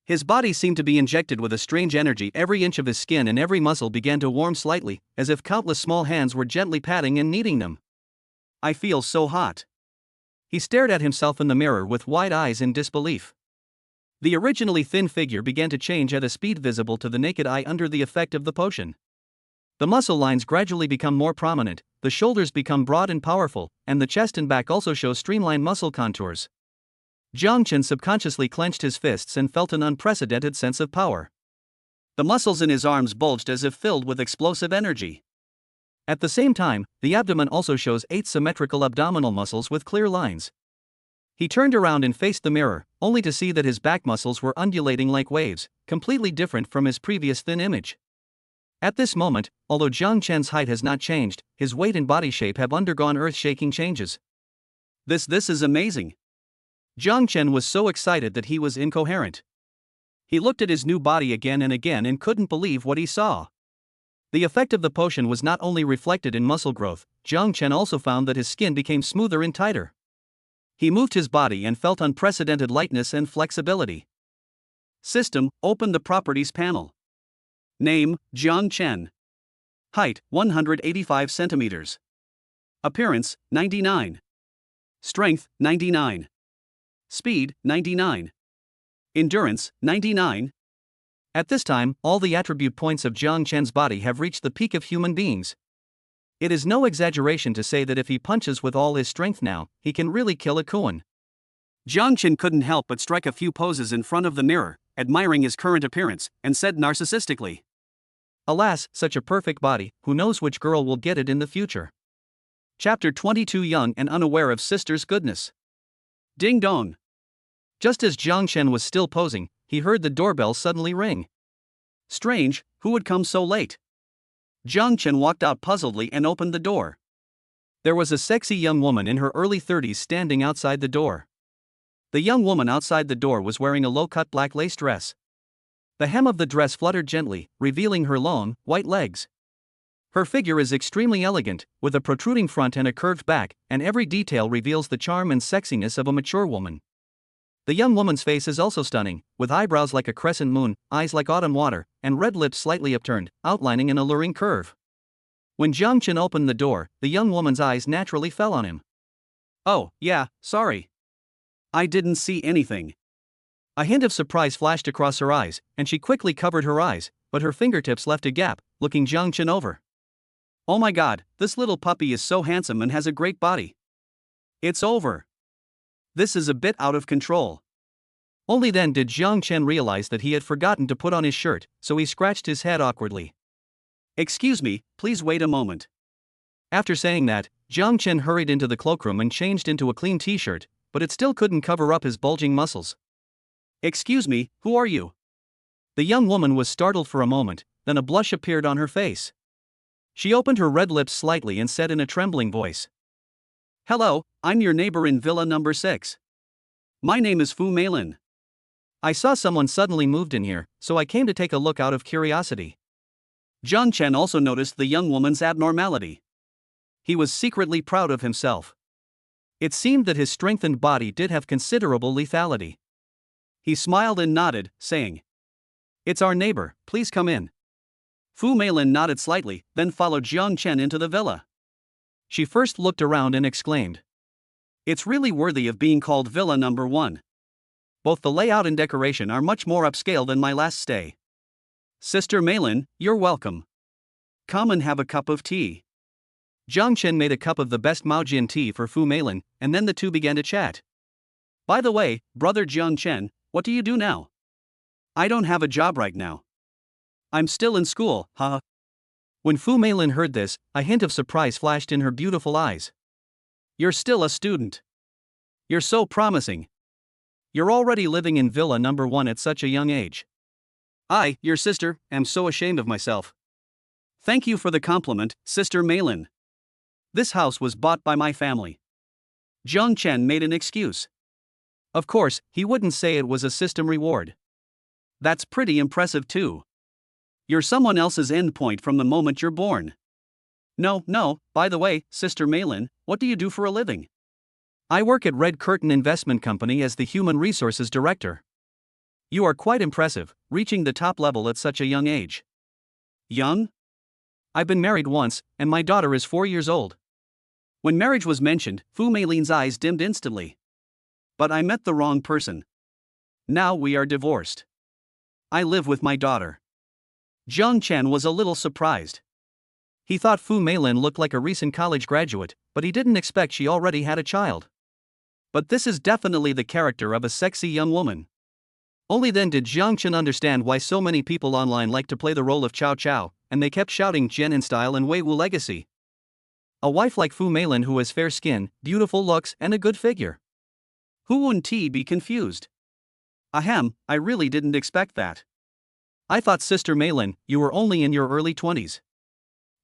His body seemed to be injected with a strange energy. Every inch of his skin and every muscle began to warm slightly, as if countless small hands were gently patting and kneading them. I feel so hot. He stared at himself in the mirror with wide eyes in disbelief. The originally thin figure began to change at a speed visible to the naked eye under the effect of the potion. The muscle lines gradually become more prominent, the shoulders become broad and powerful, and the chest and back also show streamlined muscle contours. Jiang Chen subconsciously clenched his fists and felt an unprecedented sense of power. The muscles in his arms bulged as if filled with explosive energy. At the same time, the abdomen also shows 8 symmetrical abdominal muscles with clear lines. He turned around and faced the mirror, only to see that his back muscles were undulating like waves, completely different from his previous thin image. At this moment, although Jiang Chen's height has not changed, his weight and body shape have undergone earth-shaking changes. This is amazing. Jiang Chen was so excited that he was incoherent. He looked at his new body again and couldn't believe what he saw. The effect of the potion was not only reflected in muscle growth, Jiang Chen also found that his skin became smoother and tighter. He moved his body and felt unprecedented lightness and flexibility. System, open the properties panel. Name, Jiang Chen. Height, 185 centimeters. Appearance, 99. Strength, 99. Speed, 99. Endurance, 99. At this time, all the attribute points of Jiang Chen's body have reached the peak of human beings. It is no exaggeration to say that if he punches with all his strength now, he can really kill a Kuan. Jiang Chen couldn't help but strike a few poses in front of the mirror, admiring his current appearance, and said narcissistically, Alas, such a perfect body, who knows which girl will get it in the future. Chapter 22 Young and unaware of sister's goodness. Ding dong. Just as Jiang Chen was still posing, he heard the doorbell suddenly ring. Strange, who would come so late? Jiang Chen walked out puzzledly and opened the door. There was a sexy young woman in her early 30s standing outside the door. The young woman outside the door was wearing a low-cut black lace dress. The hem of the dress fluttered gently, revealing her long, white legs. Her figure is extremely elegant, with a protruding front and a curved back, and every detail reveals the charm and sexiness of a mature woman. The young woman's face is also stunning, with eyebrows like a crescent moon, eyes like autumn water, and red lips slightly upturned, outlining an alluring curve. When Jiang Chen opened the door, the young woman's eyes naturally fell on him. "Oh, yeah, sorry. I didn't see anything." A hint of surprise flashed across her eyes, and she quickly covered her eyes, but her fingertips left a gap, looking Jiang Chen over. "Oh my god, this little puppy is so handsome and has a great body. It's over. This is a bit out of control." Only then did Jiang Chen realize that he had forgotten to put on his shirt, so he scratched his head awkwardly. "Excuse me, please wait a moment." After saying that, Jiang Chen hurried into the cloakroom and changed into a clean t-shirt, but it still couldn't cover up his bulging muscles. "Excuse me, who are you?" The young woman was startled for a moment, then a blush appeared on her face. She opened her red lips slightly and said in a trembling voice, "Hello, I'm your neighbor in Villa number 6. My name is Fu Meilin. I saw someone suddenly moved in here, so I came to take a look out of curiosity." Jiang Chen also noticed the young woman's abnormality. He was secretly proud of himself. It seemed that his strengthened body did have considerable lethality. He smiled and nodded, saying, "It's our neighbor, please come in." Fu Meilin nodded slightly, then followed Jiang Chen into the villa. She first looked around and exclaimed, "It's really worthy of being called Villa number 1. Both the layout and decoration are much more upscale than my last stay. Sister Meilin, you're welcome. Come and have a cup of tea." Jiang Chen made a cup of the best Maojian tea for Fu Meilin, and then the two began to chat. "By the way, brother Jiang Chen, what do you do now?" "I don't have a job right now. I'm still in school, haha." When Fu Meilin heard this, a hint of surprise flashed in her beautiful eyes. "You're still a student. You're so promising. You're already living in Villa number 1 at such a young age. I, your sister, am so ashamed of myself." "Thank you for the compliment, Sister Meilin. This house was bought by my family." Jiang Chen made an excuse. Of course, he wouldn't say it was a system reward. "That's pretty impressive too. You're someone else's endpoint from the moment you're born." No, by the way, Sister Meilin, what do you do for a living?" "I work at Red Curtain Investment Company as the Human Resources Director." "You are quite impressive, reaching the top level at such a young age." "Young? I've been married once, and my daughter is 4 years old." When marriage was mentioned, Fu Meilin's eyes dimmed instantly. "But I met the wrong person. Now we are divorced. I live with my daughter." Jiang Chen was a little surprised. He thought Fu Meilin looked like a recent college graduate, but he didn't expect she already had a child. But this is definitely the character of a sexy young woman. Only then did Jiang Chen understand why so many people online like to play the role of Cao Cao, and they kept shouting Jen in style and Wei Wu legacy. A wife like Fu Meilin who has fair skin, beautiful looks, and a good figure. Who wouldn't be confused? Ahem, I really didn't expect that. I thought Sister Meilin, you were only in your early 20s.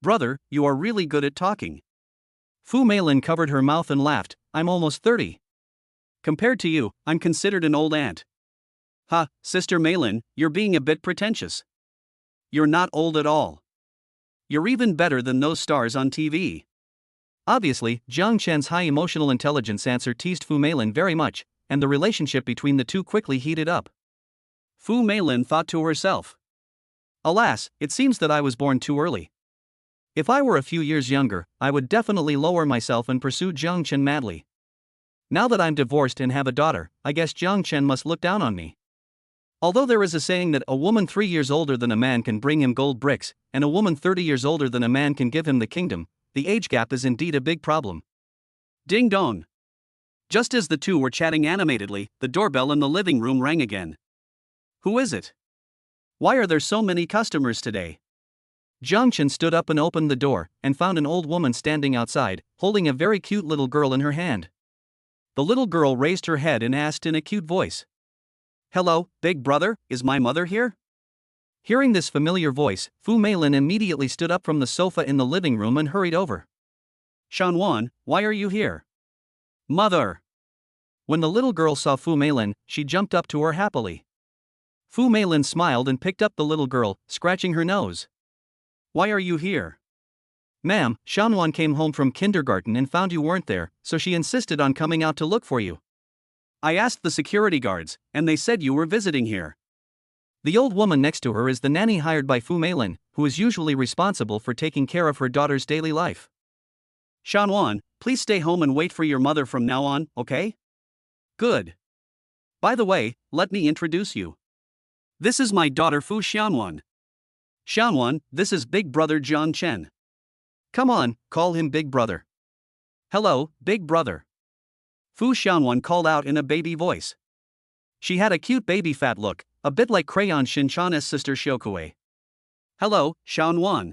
Brother, you are really good at talking. Fu Meilin covered her mouth and laughed, I'm almost 30. Compared to you, I'm considered an old aunt. Ha, Sister Meilin, you're being a bit pretentious. You're not old at all. You're even better than those stars on TV. Obviously, Jiang Chen's high emotional intelligence answer teased Fu Meilin very much, and the relationship between the two quickly heated up. Fu Meilin thought to herself, alas, it seems that I was born too early. If I were a few years younger, I would definitely lower myself and pursue Jiang Chen madly. Now that I'm divorced and have a daughter, I guess Jiang Chen must look down on me. Although there is a saying that a woman 3 years older than a man can bring him gold bricks, and a woman 30 years older than a man can give him the kingdom, the age gap is indeed a big problem. Ding dong. Just as the two were chatting animatedly, the doorbell in the living room rang again. Who is it? Why are there so many customers today? Jiang Chen stood up and opened the door, and found an old woman standing outside, holding a very cute little girl in her hand. The little girl raised her head and asked in a cute voice, Hello, big brother, is my mother here? Hearing this familiar voice, Fu Meilin immediately stood up from the sofa in the living room and hurried over. Shanwan, why are you here? Mother! When the little girl saw Fu Meilin, she jumped up to her happily. Fu Meilin smiled and picked up the little girl, scratching her nose. Why are you here? Ma'am, Shanwan came home from kindergarten and found you weren't there, so she insisted on coming out to look for you. I asked the security guards, and they said you were visiting here. The old woman next to her is the nanny hired by Fu Meilin, who is usually responsible for taking care of her daughter's daily life. Shanwan, please stay home and wait for your mother from now on, okay? Good. By the way, let me introduce you. This is my daughter Fu Xianwan. Xianwan, this is Big Brother Jiang Chen. Come on, call him Big Brother. Hello, Big Brother. Fu Xianwan called out in a baby voice. She had a cute baby fat look, a bit like Crayon Shinchan's sister Shokue. Hello, Xianwan.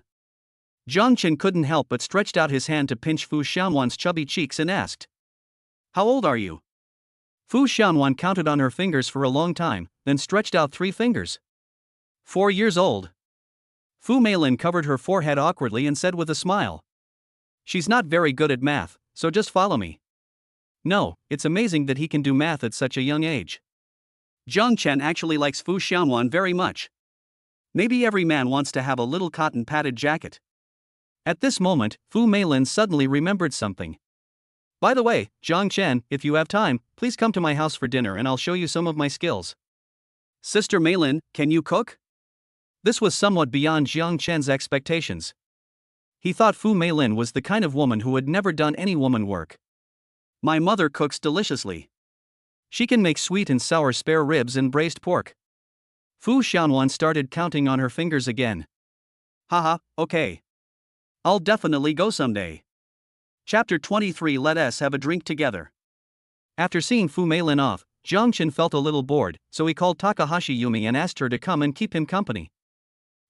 Jiang Chen couldn't help but stretched out his hand to pinch Fu Xianwan's chubby cheeks and asked, "How old are you?" Fu Xianwan counted on her fingers for a long time, then stretched out 3 fingers. 4 years old. Fu Meilin covered her forehead awkwardly and said with a smile, "She's not very good at math, so just follow me." No, it's amazing that he can do math at such a young age. Jiang Chen actually likes Fu Xianwan very much. Maybe every man wants to have a little cotton padded jacket. At this moment, Fu Meilin suddenly remembered something. By the way, Jiang Chen, if you have time, please come to my house for dinner and I'll show you some of my skills. Sister Meilin, can you cook? This was somewhat beyond Jiang Chen's expectations. He thought Fu Meilin was the kind of woman who had never done any woman work. My mother cooks deliciously. She can make sweet and sour spare ribs and braised pork. Fu Xianwan started counting on her fingers again. Haha, okay. I'll definitely go someday. Chapter 23. Let us have a drink together. After seeing Fu Meilin off, Jiang Chen felt a little bored, so he called Takahashi Yumi and asked her to come and keep him company.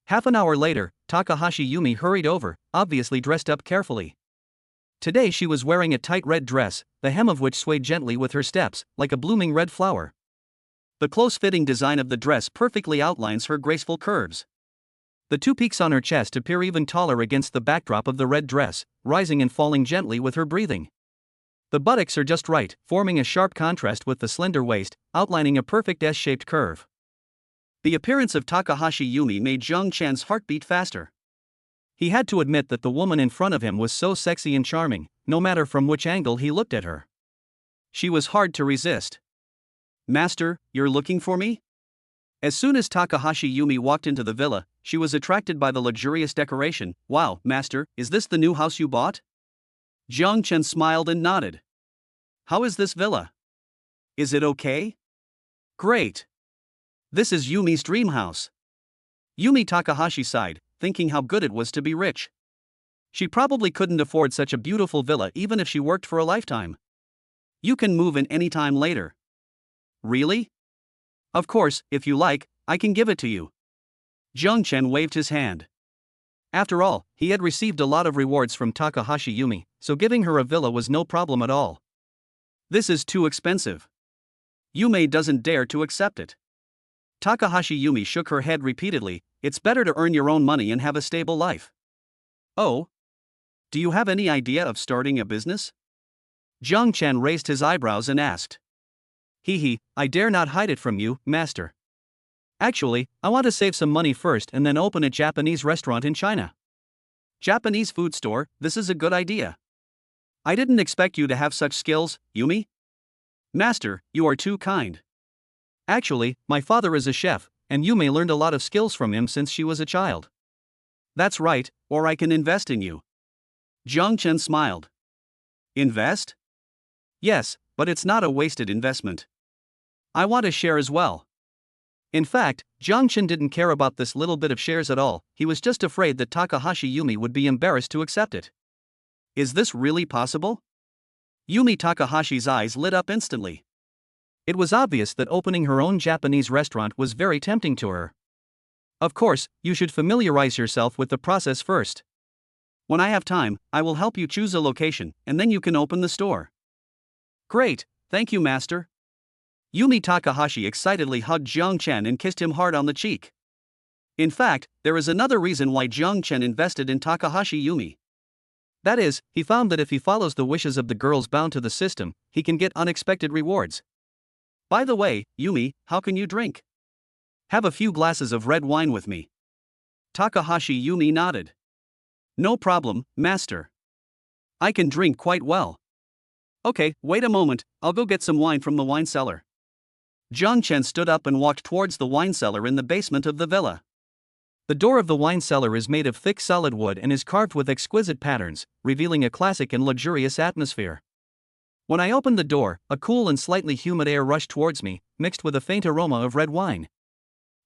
Half an hour later, Takahashi Yumi hurried over, obviously dressed up carefully. Today she was wearing a tight red dress, the hem of which swayed gently with her steps, like a blooming red flower. The close-fitting design of the dress perfectly outlines her graceful curves. The 2 peaks on her chest appear even taller against the backdrop of the red dress, rising and falling gently with her breathing. The buttocks are just right, forming a sharp contrast with the slender waist, outlining a perfect S-shaped curve. The appearance of Takahashi Yumi made Jiang Chen's heart beat faster. He had to admit that the woman in front of him was so sexy and charming, no matter from which angle he looked at her. She was hard to resist. Master, you're looking for me? As soon as Takahashi Yumi walked into the villa, she was attracted by the luxurious decoration. Wow, master, is this the new house you bought? Jiang Chen smiled and nodded. How is this villa? Is it okay? Great. This is Yumi's dream house. Yumi Takahashi sighed, thinking how good it was to be rich. She probably couldn't afford such a beautiful villa even if she worked for a lifetime. You can move in any time later. Really? Of course, if you like, I can give it to you. Jiang Chen waved his hand. After all, he had received a lot of rewards from Takahashi Yumi, so giving her a villa was no problem at all. This is too expensive. Yume doesn't dare to accept it. Takahashi Yumi shook her head repeatedly. It's better to earn your own money and have a stable life. Oh? Do you have any idea of starting a business? Jiang Chen raised his eyebrows and asked. I dare not hide it from you, master. Actually, I want to save some money first and then open a Japanese restaurant in China. Japanese food store, this is a good idea. I didn't expect you to have such skills, Yumi. Master, you are too kind. Actually, my father is a chef, and Yume learned a lot of skills from him since she was a child. That's right, or I can invest in you. Jiang Chen smiled. Invest? Yes, but it's not a wasted investment. I want a share as well. In fact, Jiang Chen didn't care about this little bit of shares at all, he was just afraid that Takahashi Yumi would be embarrassed to accept it. Is this really possible? Yumi Takahashi's eyes lit up instantly. It was obvious that opening her own Japanese restaurant was very tempting to her. Of course, you should familiarize yourself with the process first. When I have time, I will help you choose a location, and then you can open the store. Great, thank you, master. Yumi Takahashi excitedly hugged Jiang Chen and kissed him hard on the cheek. In fact, there is another reason why Jiang Chen invested in Takahashi Yumi. That is, he found that if he follows the wishes of the girls bound to the system, he can get unexpected rewards. By the way, Yumi, how can you drink? Have a few glasses of red wine with me. Takahashi Yumi nodded. No problem, master. I can drink quite well. Okay, wait a moment, I'll go get some wine from the wine cellar. Jiang Chen stood up and walked towards the wine cellar in the basement of the villa. The door of the wine cellar is made of thick solid wood and is carved with exquisite patterns, revealing a classic and luxurious atmosphere. When I opened the door, a cool and slightly humid air rushed towards me, mixed with a faint aroma of red wine.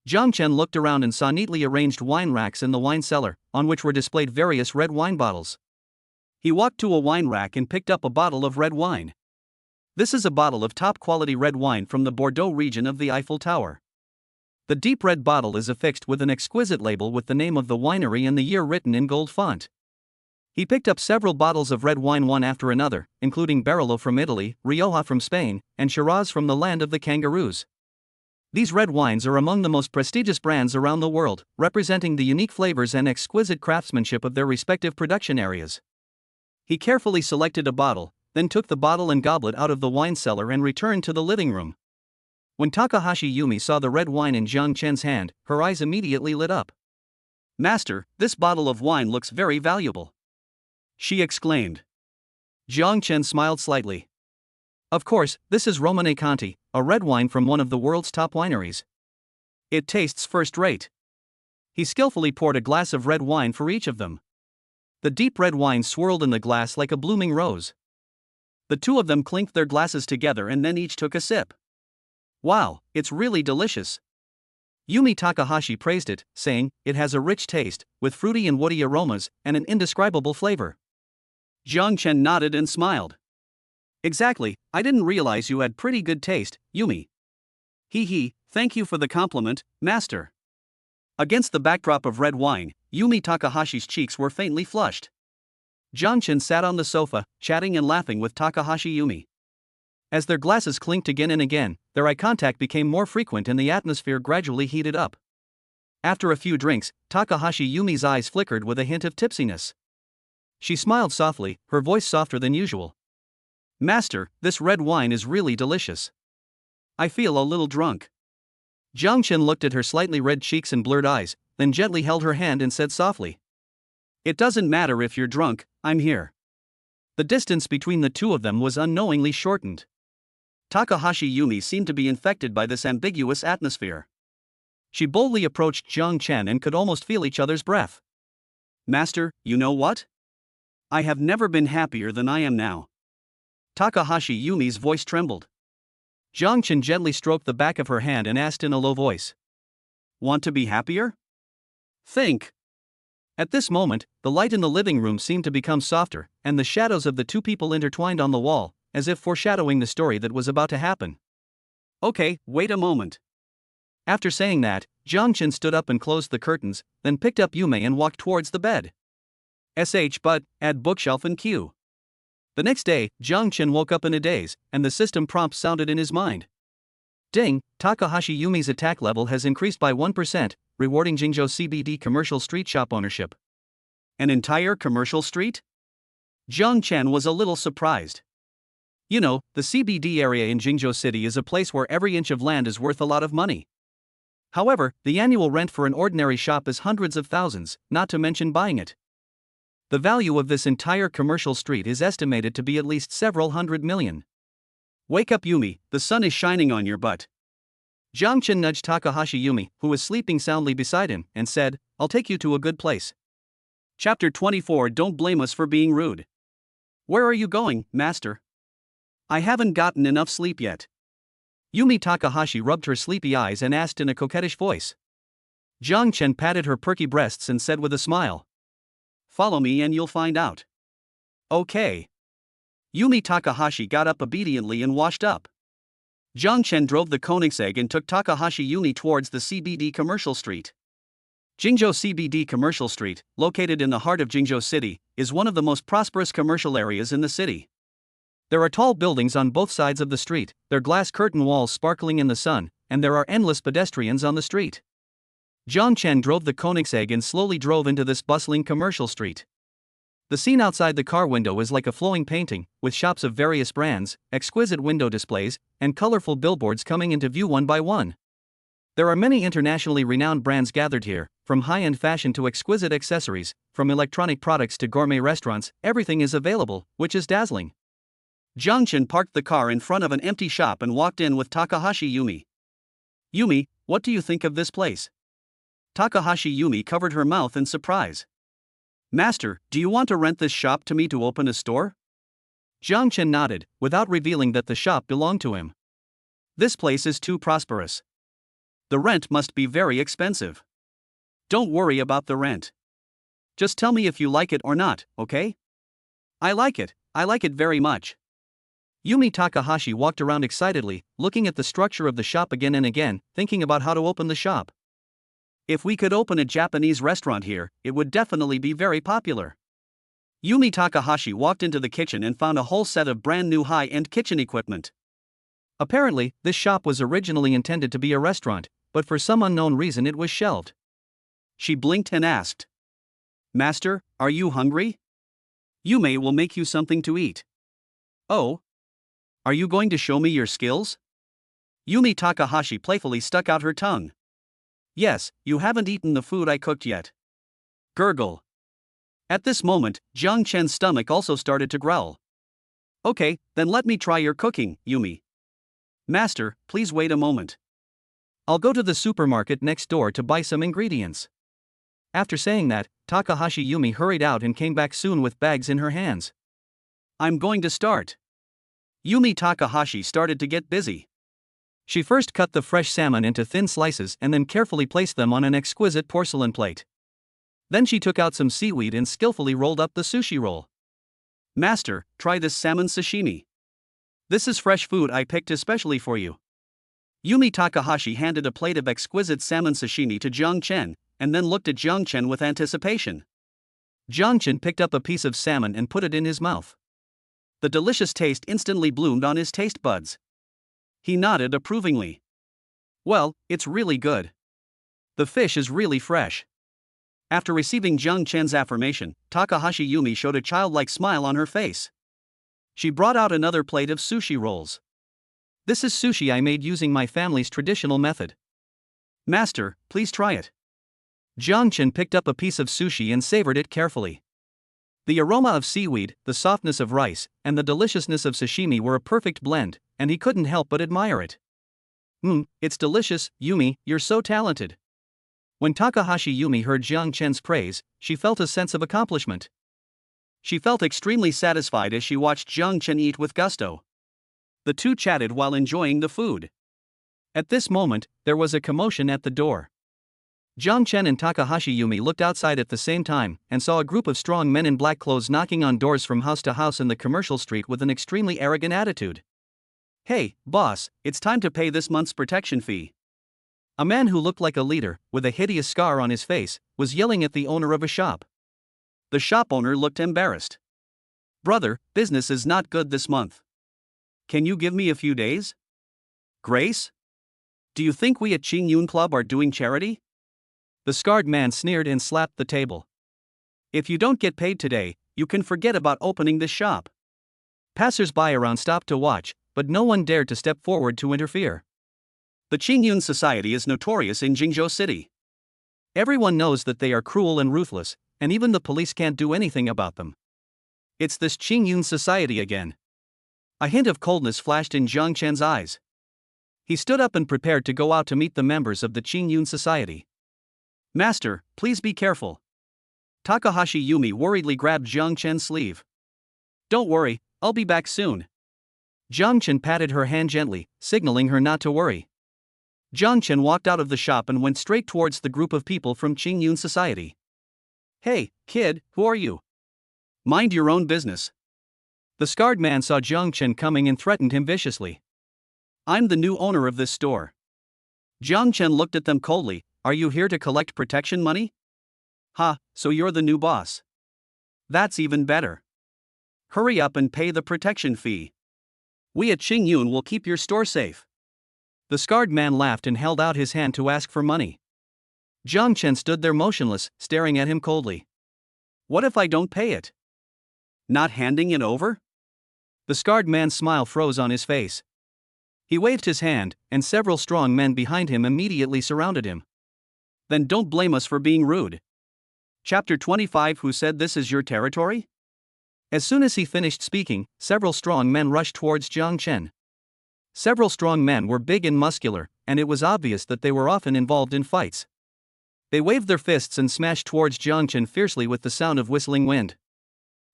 Jiang Chen looked around and saw neatly arranged wine racks in the wine cellar, on which were displayed various red wine bottles. He walked to a wine rack and picked up a bottle of red wine. This is a bottle of top-quality red wine from the Bordeaux region of the Eiffel Tower. The deep red bottle is affixed with an exquisite label with the name of the winery and the year written in gold font. He picked up several bottles of red wine one after another, including Barolo from Italy, Rioja from Spain, and Shiraz from the land of the kangaroos. These red wines are among the most prestigious brands around the world, representing the unique flavors and exquisite craftsmanship of their respective production areas. He carefully selected a bottle, then took the bottle and goblet out of the wine cellar and returned to the living room. When Takahashi Yumi saw the red wine in Jiang Chen's hand, her eyes immediately lit up. "Master, this bottle of wine looks very valuable," she exclaimed. Jiang Chen smiled slightly. "Of course, this is Romane Conti, a red wine from one of the world's top wineries. It tastes first-rate." He skillfully poured a glass of red wine for each of them. The deep red wine swirled in the glass like a blooming rose. The two of them clinked their glasses together and then each took a sip. "Wow, it's really delicious." Yumi Takahashi praised it, saying, "It has a rich taste, with fruity and woody aromas, and an indescribable flavor." Jiang Chen nodded and smiled. "Exactly, I didn't realize you had pretty good taste, Yumi." "Hee, thank you for the compliment, master." Against the backdrop of red wine, Yumi Takahashi's cheeks were faintly flushed. Jiang Chen sat on the sofa, chatting and laughing with Takahashi Yumi. As their glasses clinked again and again, their eye contact became more frequent and the atmosphere gradually heated up. After a few drinks, Takahashi Yumi's eyes flickered with a hint of tipsiness. She smiled softly, her voice softer than usual. "Master, this red wine is really delicious. I feel a little drunk." Jiang Chen looked at her slightly red cheeks and blurred eyes, then gently held her hand and said softly, "It doesn't matter if you're drunk, I'm here." The distance between the two of them was unknowingly shortened. Takahashi Yumi seemed to be infected by this ambiguous atmosphere. She boldly approached Jiang Chen and could almost feel each other's breath. "Master, you know what? I have never been happier than I am now." Takahashi Yumi's voice trembled. Jiang Chen gently stroked the back of her hand and asked in a low voice, "Want to be happier? Think." At this moment, the light in the living room seemed to become softer, and the shadows of the two people intertwined on the wall, as if foreshadowing the story that was about to happen. "Okay, wait a moment." After saying that, Jiang Chen stood up and closed the curtains, then picked up Yume and walked towards the bed. But, add bookshelf and queue. The next day, Jiang Chen woke up in a daze, and the system prompt sounded in his mind. Ding, Takahashi Yumi's attack level has increased by 1%, rewarding Jingzhou CBD commercial street shop ownership. An entire commercial street? Jiang Chen was a little surprised. You know, the CBD area in Jingzhou City is a place where every inch of land is worth a lot of money. However, the annual rent for an ordinary shop is hundreds of thousands, not to mention buying it. The value of this entire commercial street is estimated to be at least several hundred million. "Wake up, Yumi, the sun is shining on your butt." Jiang Chen nudged Takahashi Yumi, who was sleeping soundly beside him, and said, "I'll take you to a good place." Chapter 24. Don't blame us for being rude. "Where are you going, master?" "I haven't gotten enough sleep yet." Yumi Takahashi rubbed her sleepy eyes and asked in a coquettish voice. Jiang Chen patted her perky breasts and said with a smile, "Follow me and you'll find out." "Okay." Yumi Takahashi got up obediently and washed up. Jiang Chen drove the Koenigsegg and took Takahashi Yumi towards the CBD Commercial Street. Jingzhou CBD Commercial Street, located in the heart of Jingzhou City, is one of the most prosperous commercial areas in the city. There are tall buildings on both sides of the street, their glass curtain walls sparkling in the sun, and there are endless pedestrians on the street. Jiang Chen drove the Koenigsegg and slowly drove into this bustling commercial street. The scene outside the car window is like a flowing painting, with shops of various brands, exquisite window displays, and colorful billboards coming into view one by one. There are many internationally renowned brands gathered here, from high-end fashion to exquisite accessories, from electronic products to gourmet restaurants, everything is available, which is dazzling. Jiang Chen parked the car in front of an empty shop and walked in with Takahashi Yumi. Yumi, what do you think of this place? Takahashi Yumi covered her mouth in surprise. Master, do you want to rent this shop to me to open a store? Jiang Chen nodded, without revealing that the shop belonged to him. This place is too prosperous. The rent must be very expensive. Don't worry about the rent. Just tell me if you like it or not, okay? I like it very much. Yumi Takahashi walked around excitedly, looking at the structure of the shop again and again, thinking about how to open the shop. If we could open a Japanese restaurant here, it would definitely be very popular. Yumi Takahashi walked into the kitchen and found a whole set of brand new high-end kitchen equipment. Apparently, this shop was originally intended to be a restaurant, but for some unknown reason it was shelved. She blinked and asked, Master, are you hungry? Yume will make you something to eat. Oh? Are you going to show me your skills? Yumi Takahashi playfully stuck out her tongue. Yes, you haven't eaten the food I cooked yet. Gurgle. At this moment, Jiang Chen's stomach also started to growl. Okay, then let me try your cooking, Yumi. Master, please wait a moment. I'll go to the supermarket next door to buy some ingredients. After saying that, Takahashi Yumi hurried out and came back soon with bags in her hands. I'm going to start. Yumi Takahashi started to get busy. She first cut the fresh salmon into thin slices and then carefully placed them on an exquisite porcelain plate. Then she took out some seaweed and skillfully rolled up the sushi roll. Master, try this salmon sashimi. This is fresh food I picked especially for you. Yumi Takahashi handed a plate of exquisite salmon sashimi to Jiang Chen, and then looked at Jiang Chen with anticipation. Jiang Chen picked up a piece of salmon and put it in his mouth. The delicious taste instantly bloomed on his taste buds. He nodded approvingly. Well, it's really good. The fish is really fresh. After receiving Jiang Chen's affirmation, Takahashi Yumi showed a childlike smile on her face. She brought out another plate of sushi rolls. This is sushi I made using my family's traditional method. Master, please try it. Jiang Chen picked up a piece of sushi and savored it carefully. The aroma of seaweed, the softness of rice, and the deliciousness of sashimi were a perfect blend, and he couldn't help but admire it. It's delicious, Yumi, you're so talented. When Takahashi Yumi heard Jiang Chen's praise, she felt a sense of accomplishment. She felt extremely satisfied as she watched Jiang Chen eat with gusto. The two chatted while enjoying the food. At this moment, there was a commotion at the door. Jiang Chen and Takahashi Yumi looked outside at the same time and saw a group of strong men in black clothes knocking on doors from house to house in the commercial street with an extremely arrogant attitude. Hey, boss, it's time to pay this month's protection fee. A man who looked like a leader, with a hideous scar on his face, was yelling at the owner of a shop. The shop owner looked embarrassed. Brother, business is not good this month. Can you give me a few days? Grace? Do you think we at Qingyun Club are doing charity? The scarred man sneered and slapped the table. If you don't get paid today, you can forget about opening this shop. Passers-by around stopped to watch, but no one dared to step forward to interfere. The Qingyun society is notorious in Jingzhou City. Everyone knows that they are cruel and ruthless, and even the police can't do anything about them. It's this Qingyun society again. A hint of coldness flashed in Jiang Chen's eyes. He stood up and prepared to go out to meet the members of the Qingyun society. Master, please be careful. Takahashi Yumi worriedly grabbed Jiang Chen's sleeve. Don't worry, I'll be back soon. Jiang Chen patted her hand gently, signaling her not to worry. Jiang Chen walked out of the shop and went straight towards the group of people from Qingyun society. Hey, kid, who are you? Mind your own business. The scarred man saw Jiang Chen coming and threatened him viciously. I'm the new owner of this store. Jiang Chen looked at them coldly. Are you here to collect protection money? Ha, so you're the new boss. That's even better. Hurry up and pay the protection fee. We at Qingyun will keep your store safe. The scarred man laughed and held out his hand to ask for money. Jiang Chen stood there motionless, staring at him coldly. What if I don't pay it? Not handing it over? The scarred man's smile froze on his face. He waved his hand, and several strong men behind him immediately surrounded him. Then don't blame us for being rude. Chapter 25. Who said this is your territory? As soon as he finished speaking, several strong men rushed towards Jiang Chen. Several strong men were big and muscular, and it was obvious that they were often involved in fights. They waved their fists and smashed towards Jiang Chen fiercely with the sound of whistling wind.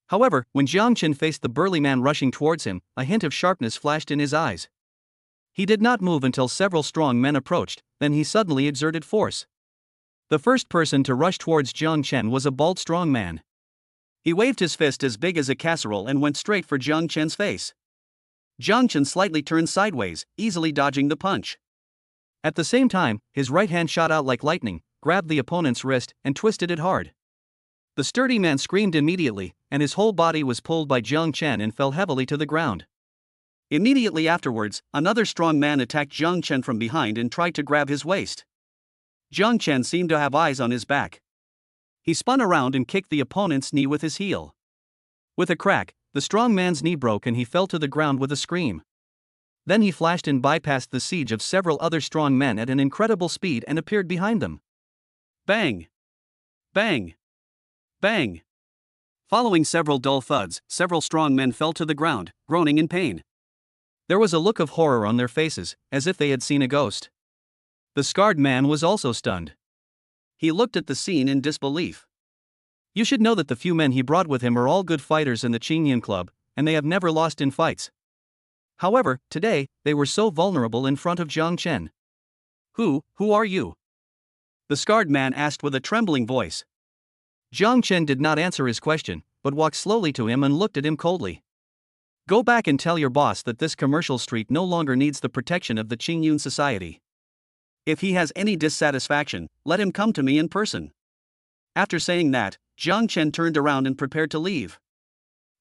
However, when Jiang Chen faced the burly man rushing towards him, a hint of sharpness flashed in his eyes. He did not move until several strong men approached, then he suddenly exerted force. The first person to rush towards Jiang Chen was a bald strong man. He waved his fist as big as a casserole and went straight for Jiang Chen's face. Jiang Chen slightly turned sideways, easily dodging the punch. At the same time, his right hand shot out like lightning, grabbed the opponent's wrist, and twisted it hard. The sturdy man screamed immediately, and his whole body was pulled by Jiang Chen and fell heavily to the ground. Immediately afterwards, another strong man attacked Jiang Chen from behind and tried to grab his waist. Jiang Chen seemed to have eyes on his back. He spun around and kicked the opponent's knee with his heel. With a crack, the strong man's knee broke and he fell to the ground with a scream. Then he flashed and bypassed the siege of several other strong men at an incredible speed and appeared behind them. Bang! Bang! Bang! Following several dull thuds, several strong men fell to the ground, groaning in pain. There was a look of horror on their faces, as if they had seen a ghost. The scarred man was also stunned. He looked at the scene in disbelief. You should know that the few men he brought with him are all good fighters in the Qingyun Club, and they have never lost in fights. However, today, they were so vulnerable in front of Jiang Chen. Who are you? The scarred man asked with a trembling voice. Jiang Chen did not answer his question, but walked slowly to him and looked at him coldly. Go back and tell your boss that this commercial street no longer needs the protection of the Qingyun Society. If he has any dissatisfaction, let him come to me in person. After saying that, Jiang Chen turned around and prepared to leave.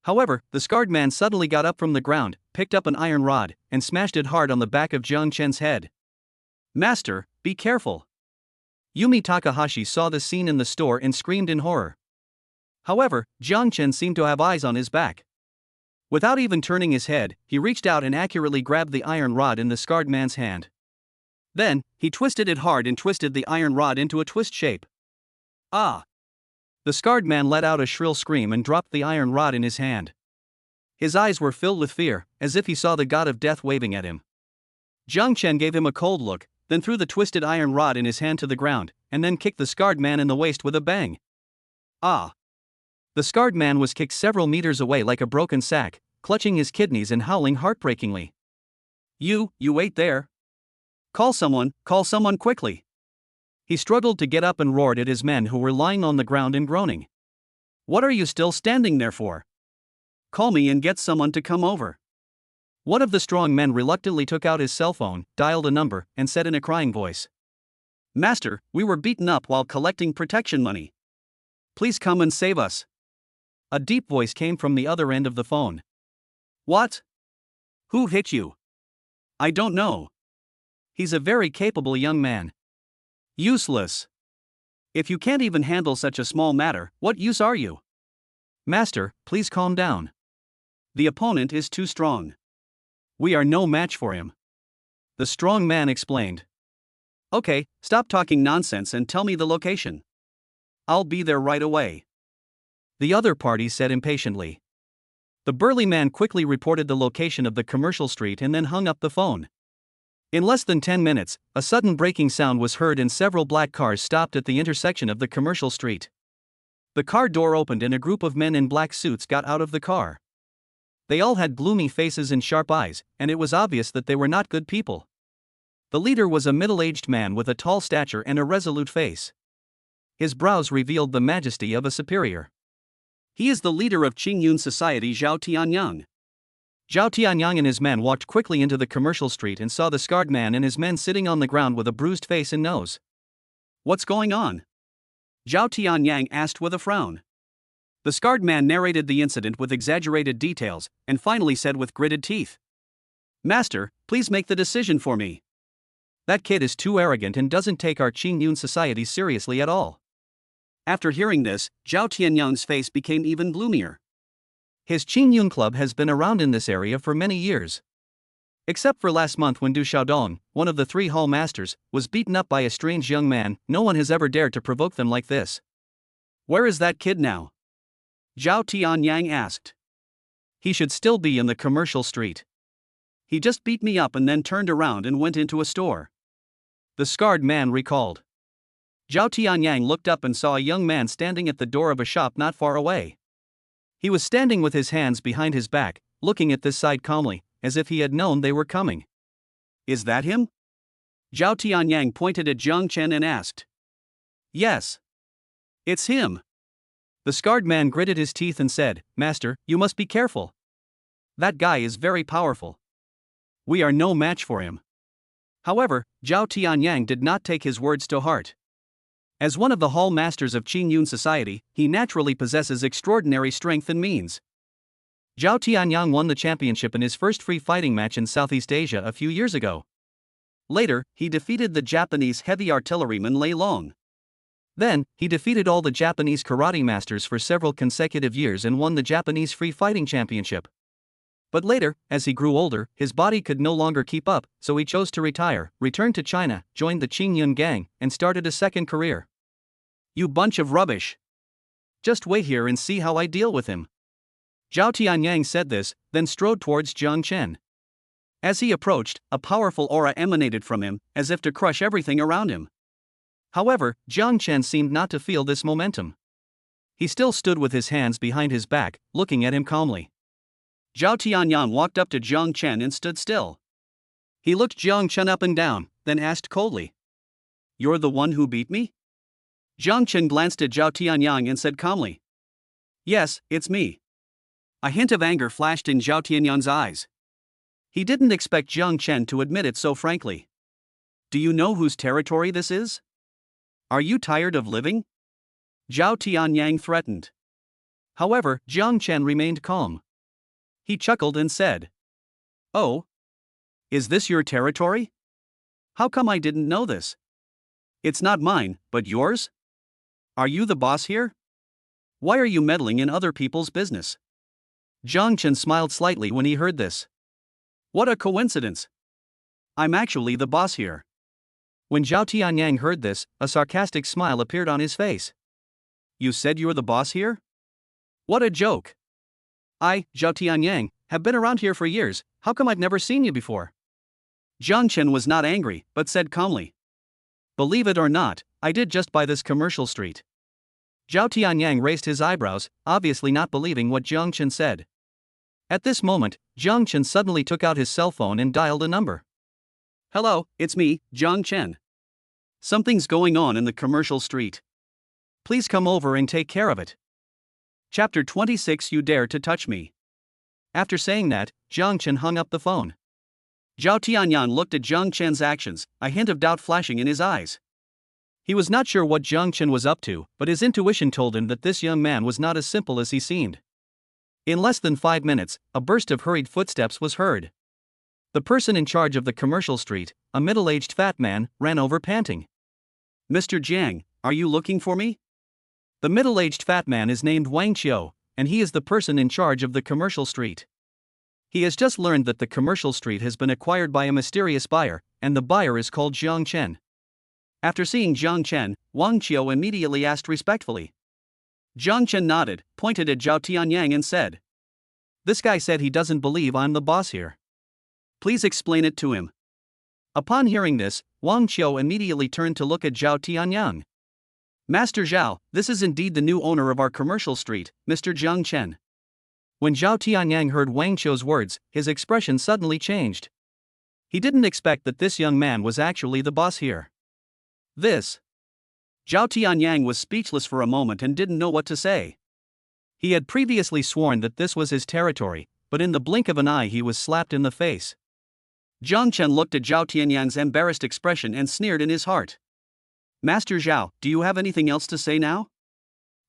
However, the scarred man suddenly got up from the ground, picked up an iron rod, and smashed it hard on the back of Jiang Chen's head. Master, be careful. Yumi Takahashi saw the scene in the store and screamed in horror. However, Jiang Chen seemed to have eyes on his back. Without even turning his head, he reached out and accurately grabbed the iron rod in the scarred man's hand. Then, he twisted it hard and twisted the iron rod into a twist shape. Ah! The scarred man let out a shrill scream and dropped the iron rod in his hand. His eyes were filled with fear, as if he saw the god of death waving at him. Jiang Chen gave him a cold look, then threw the twisted iron rod in his hand to the ground, and then kicked the scarred man in the waist with a bang. Ah! The scarred man was kicked several meters away like a broken sack, clutching his kidneys and howling heartbreakingly. You wait there. Call someone quickly. He struggled to get up and roared at his men who were lying on the ground and groaning. What are you still standing there for? Call me and get someone to come over. One of the strong men reluctantly took out his cell phone, dialed a number, and said in a crying voice. Master, we were beaten up while collecting protection money. Please come and save us. A deep voice came from the other end of the phone. What? Who hit you? I don't know. He's a very capable young man. Useless. If you can't even handle such a small matter, what use are you? Master, please calm down. The opponent is too strong. We are no match for him. The strong man explained. Okay, stop talking nonsense and tell me the location. I'll be there right away. The other party said impatiently. The burly man quickly reported the location of the commercial street and then hung up the phone. In less than 10 minutes, a sudden braking sound was heard and several black cars stopped at the intersection of the commercial street. The car door opened and a group of men in black suits got out of the car. They all had gloomy faces and sharp eyes, and it was obvious that they were not good people. The leader was a middle-aged man with a tall stature and a resolute face. His brows revealed the majesty of a superior. He is the leader of Qingyun Society, Zhao Tianyang. Zhao Tianyang and his men walked quickly into the commercial street and saw the scarred man and his men sitting on the ground with a bruised face and nose. What's going on? Zhao Tianyang asked with a frown. The scarred man narrated the incident with exaggerated details, and finally said with gritted teeth. Master, please make the decision for me. That kid is too arrogant and doesn't take our Qingyun Society seriously at all. After hearing this, Zhao Tianyang's face became even gloomier. His Qingyun Club has been around in this area for many years. Except for last month when Du Xiaodong, one of the 3 hall masters, was beaten up by a strange young man, no one has ever dared to provoke them like this. Where is that kid now? Zhao Tianyang asked. He should still be in the commercial street. He just beat me up and then turned around and went into a store. The scarred man recalled. Zhao Tianyang looked up and saw a young man standing at the door of a shop not far away. He was standing with his hands behind his back, looking at this side calmly, as if he had known they were coming. Is that him? Zhao Tianyang pointed at Jiang Chen and asked. Yes. It's him. The scarred man gritted his teeth and said, Master, you must be careful. That guy is very powerful. We are no match for him. However, Zhao Tianyang did not take his words to heart. As one of the hall masters of Qingyun society, he naturally possesses extraordinary strength and means. Zhao Tianyang won the championship in his first free fighting match in Southeast Asia a few years ago. Later, he defeated the Japanese heavy artilleryman Lei Long. Then, he defeated all the Japanese karate masters for several consecutive years and won the Japanese free fighting championship. But later, as he grew older, his body could no longer keep up, so he chose to retire, returned to China, joined the Qingyun gang, and started a second career. You bunch of rubbish. Just wait here and see how I deal with him. Zhao Tianyang said this, then strode towards Jiang Chen. As he approached, a powerful aura emanated from him, as if to crush everything around him. However, Jiang Chen seemed not to feel this momentum. He still stood with his hands behind his back, looking at him calmly. Zhao Tianyang walked up to Jiang Chen and stood still. He looked Jiang Chen up and down, then asked coldly. You're the one who beat me? Jiang Chen glanced at Zhao Tianyang and said calmly. Yes, it's me. A hint of anger flashed in Zhao Tianyang's eyes. He didn't expect Jiang Chen to admit it so frankly. Do you know whose territory this is? Are you tired of living? Zhao Tianyang threatened. However, Jiang Chen remained calm. He chuckled and said, Oh? Is this your territory? How come I didn't know this? It's not mine, but yours? Are you the boss here? Why are you meddling in other people's business? Jiang Chen smiled slightly when he heard this. What a coincidence! I'm actually the boss here. When Zhao Tianyang heard this, a sarcastic smile appeared on his face. You said you're the boss here? What a joke! I, Zhao Tianyang, have been around here for years, how come I've never seen you before? Jiang Chen was not angry, but said calmly. Believe it or not, I did just buy this commercial street. Zhao Tianyang raised his eyebrows, obviously not believing what Jiang Chen said. At this moment, Jiang Chen suddenly took out his cell phone and dialed a number. Hello, it's me, Jiang Chen. Something's going on in the commercial street. Please come over and take care of it. Chapter 26 You Dare to Touch Me. After saying that, Jiang Chen hung up the phone. Zhao Tianyang looked at Jiang Chen's actions, a hint of doubt flashing in his eyes. He was not sure what Jiang Chen was up to, but his intuition told him that this young man was not as simple as he seemed. In less than 5 minutes, a burst of hurried footsteps was heard. The person in charge of the commercial street, a middle-aged fat man, ran over panting. Mr. Jiang, are you looking for me? The middle-aged fat man is named Wang Qiu, and he is the person in charge of the commercial street. He has just learned that the commercial street has been acquired by a mysterious buyer, and the buyer is called Jiang Chen. After seeing Jiang Chen, Wang Qiu immediately asked respectfully. Jiang Chen nodded, pointed at Zhao Tianyang and said, This guy said he doesn't believe I'm the boss here. Please explain it to him. Upon hearing this, Wang Qiu immediately turned to look at Zhao Tianyang. Master Zhao, this is indeed the new owner of our commercial street, Mr. Jiang Chen. When Zhao Tianyang heard Wang Qiu's words, his expression suddenly changed. He didn't expect that this young man was actually the boss here. Zhao Tianyang was speechless for a moment and didn't know what to say. He had previously sworn that this was his territory, but in the blink of an eye he was slapped in the face. Jiang Chen looked at Zhao Tianyang's embarrassed expression and sneered in his heart. Master Zhao, do you have anything else to say now?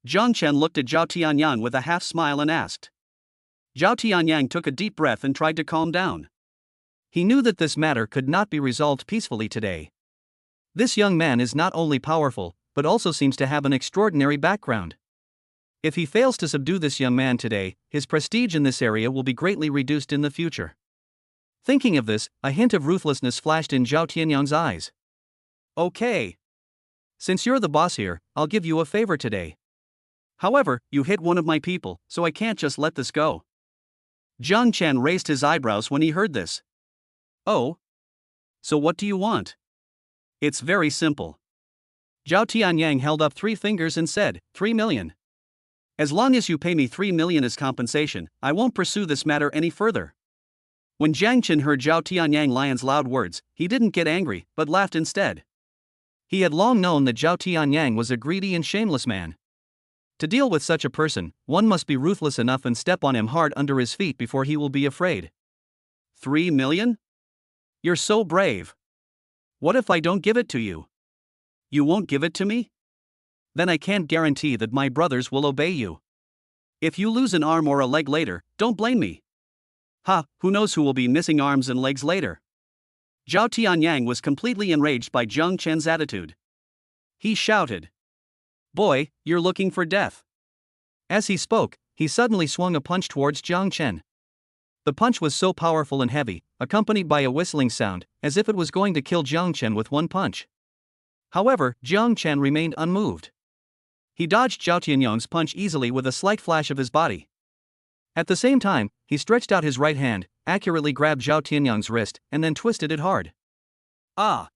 Jiang Chen looked at Zhao Tianyang with a half smile and asked. Zhao Tianyang took a deep breath and tried to calm down. He knew that this matter could not be resolved peacefully today. This young man is not only powerful, but also seems to have an extraordinary background. If he fails to subdue this young man today, his prestige in this area will be greatly reduced in the future. Thinking of this, a hint of ruthlessness flashed in Zhao Tianyang's eyes. Okay. Since you're the boss here, I'll give you a favor today. However, you hit one of my people, so I can't just let this go. Jiang Chen raised his eyebrows when he heard this. Oh? So what do you want? It's very simple. Zhao Tianyang held up 3 fingers and said, 3 million. As long as you pay me 3 million as compensation, I won't pursue this matter any further. When Jiang Chen heard Zhao Tianyang Lion's loud words, he didn't get angry, but laughed instead. He had long known that Zhao Tianyang was a greedy and shameless man. To deal with such a person, one must be ruthless enough and step on him hard under his feet before he will be afraid. 3 million? You're so brave. What if I don't give it to you? You won't give it to me? Then I can't guarantee that my brothers will obey you. If you lose an arm or a leg later, don't blame me. Ha, who knows who will be missing arms and legs later? Zhao Tianyang was completely enraged by Jiang Chen's attitude. He shouted, "Boy, you're looking for death." As he spoke, he suddenly swung a punch towards Jiang Chen. The punch was so powerful and heavy, accompanied by a whistling sound, as if it was going to kill Jiang Chen with one punch. However, Jiang Chen remained unmoved. He dodged Zhao Tianyang's punch easily with a slight flash of his body. At the same time, he stretched out his right hand, accurately grabbed Zhao Tianyang's wrist, and then twisted it hard. Ah!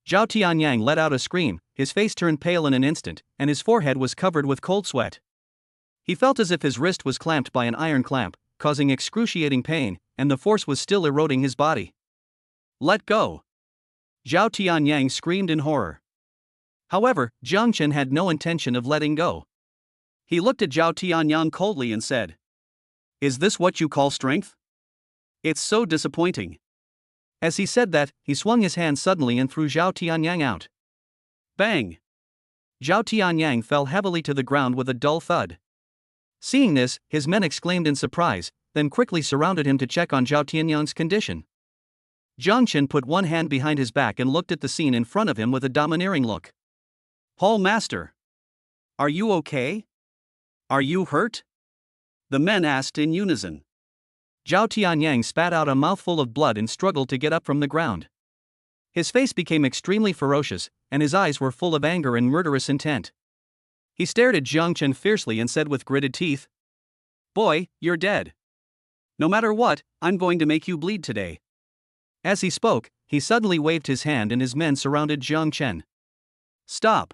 Zhao Tianyang let out a scream, his face turned pale in an instant, and his forehead was covered with cold sweat. He felt as if his wrist was clamped by an iron clamp, causing excruciating pain, and the force was still eroding his body. Let go! Zhao Tianyang screamed in horror. However, Jiang Chen had no intention of letting go. He looked at Zhao Tianyang coldly and said, "Is this what you call strength? It's so disappointing." As he said that, he swung his hand suddenly and threw Zhao Tianyang out. Bang! Zhao Tianyang fell heavily to the ground with a dull thud. Seeing this, his men exclaimed in surprise, then quickly surrounded him to check on Zhao Tianyang's condition. Jiang Chen put one hand behind his back and looked at the scene in front of him with a domineering look. "Hall Master! Are you okay? Are you hurt?" The men asked in unison. Zhao Tianyang spat out a mouthful of blood and struggled to get up from the ground. His face became extremely ferocious, and his eyes were full of anger and murderous intent. He stared at Jiang Chen fiercely and said with gritted teeth, "Boy, you're dead. No matter what, I'm going to make you bleed today." As he spoke, he suddenly waved his hand and his men surrounded Jiang Chen. "Stop!"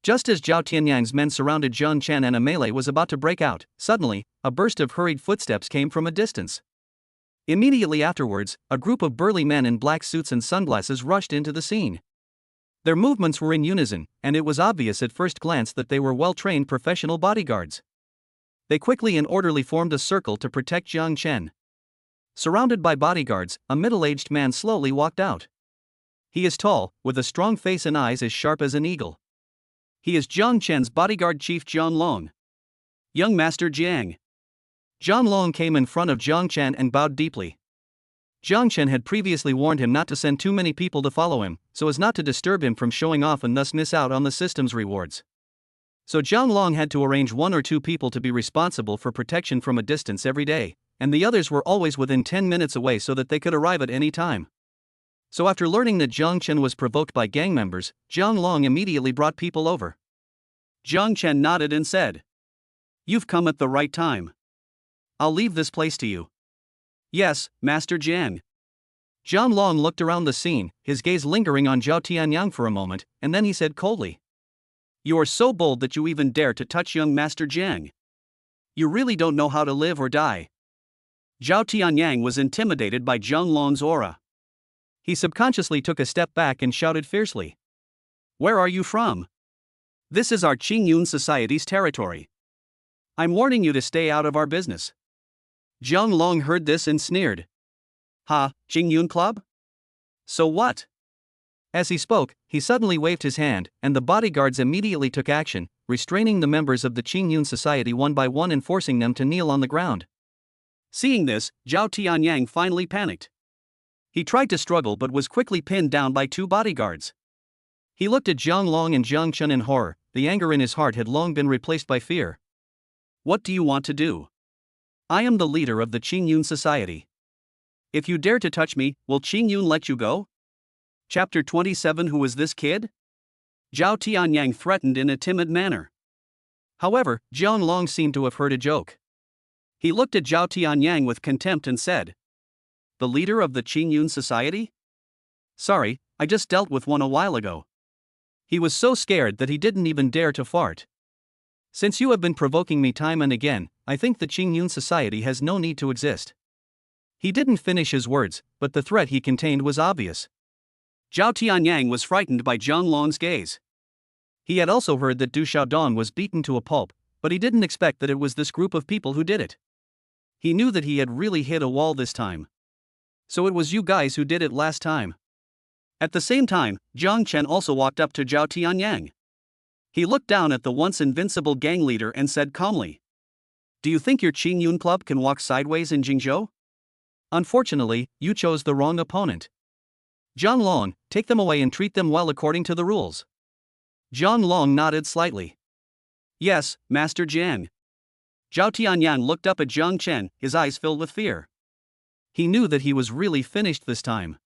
Just as Zhao Tianyang's men surrounded Jiang Chen and a melee was about to break out, suddenly, a burst of hurried footsteps came from a distance. Immediately afterwards, a group of burly men in black suits and sunglasses rushed into the scene. Their movements were in unison, and it was obvious at first glance that they were well-trained professional bodyguards. They quickly and orderly formed a circle to protect Jiang Chen. Surrounded by bodyguards, a middle-aged man slowly walked out. He is tall, with a strong face and eyes as sharp as an eagle. He is Jiang Chen's bodyguard chief Jiang Long. "Young Master Jiang." Jiang Long came in front of Jiang Chen and bowed deeply. Jiang Chen had previously warned him not to send too many people to follow him, so as not to disturb him from showing off and thus miss out on the system's rewards. So Jiang Long had to arrange 1 or 2 people to be responsible for protection from a distance every day, and the others were always within 10 minutes away so that they could arrive at any time. So after learning that Jiang Chen was provoked by gang members, Jiang Long immediately brought people over. Jiang Chen nodded and said, "You've come at the right time. I'll leave this place to you." "Yes, Master Jiang." Jiang Long looked around the scene, his gaze lingering on Zhao Tianyang for a moment, and then he said coldly, "You are so bold that you even dare to touch young Master Jiang. You really don't know how to live or die." Zhao Tianyang was intimidated by Jiang Long's aura. He subconsciously took a step back and shouted fiercely, "Where are you from? This is our Qingyun Society's territory. I'm warning you to stay out of our business." Jiang Long heard this and sneered. "Ha, Qingyun Club? So what?" As he spoke, he suddenly waved his hand, and the bodyguards immediately took action, restraining the members of the Qingyun Society one by one and forcing them to kneel on the ground. Seeing this, Zhao Tianyang finally panicked. He tried to struggle but was quickly pinned down by 2 bodyguards. He looked at Jiang Long and Jiang Chen in horror. The anger in his heart had long been replaced by fear. "What do you want to do? I am the leader of the Qingyun Society. If you dare to touch me, will Qingyun let you go?" Chapter 27. Who is this kid? Zhao Tianyang threatened in a timid manner. However, Jiang Long seemed to have heard a joke. He looked at Zhao Tianyang with contempt and said, "The leader of the Qingyun Society? Sorry, I just dealt with one a while ago." He was so scared that he didn't even dare to fart. "Since you have been provoking me time and again, I think the Qingyun Society has no need to exist." He didn't finish his words, but the threat he contained was obvious. Zhao Tianyang was frightened by Zhang Long's gaze. He had also heard that Du Xiaodong was beaten to a pulp, but he didn't expect that it was this group of people who did it. He knew that he had really hit a wall this time. "So it was you guys who did it last time." At the same time, Jiang Chen also walked up to Zhao Tianyang. He looked down at the once invincible gang leader and said calmly, "Do you think your Qingyun club can walk sideways in Jingzhou? Unfortunately, you chose the wrong opponent. Zhang Long, take them away and treat them well according to the rules." Zhang Long nodded slightly. "Yes, Master Jiang." Zhao Tianyang looked up at Jiang Chen, his eyes filled with fear. He knew that he was really finished this time.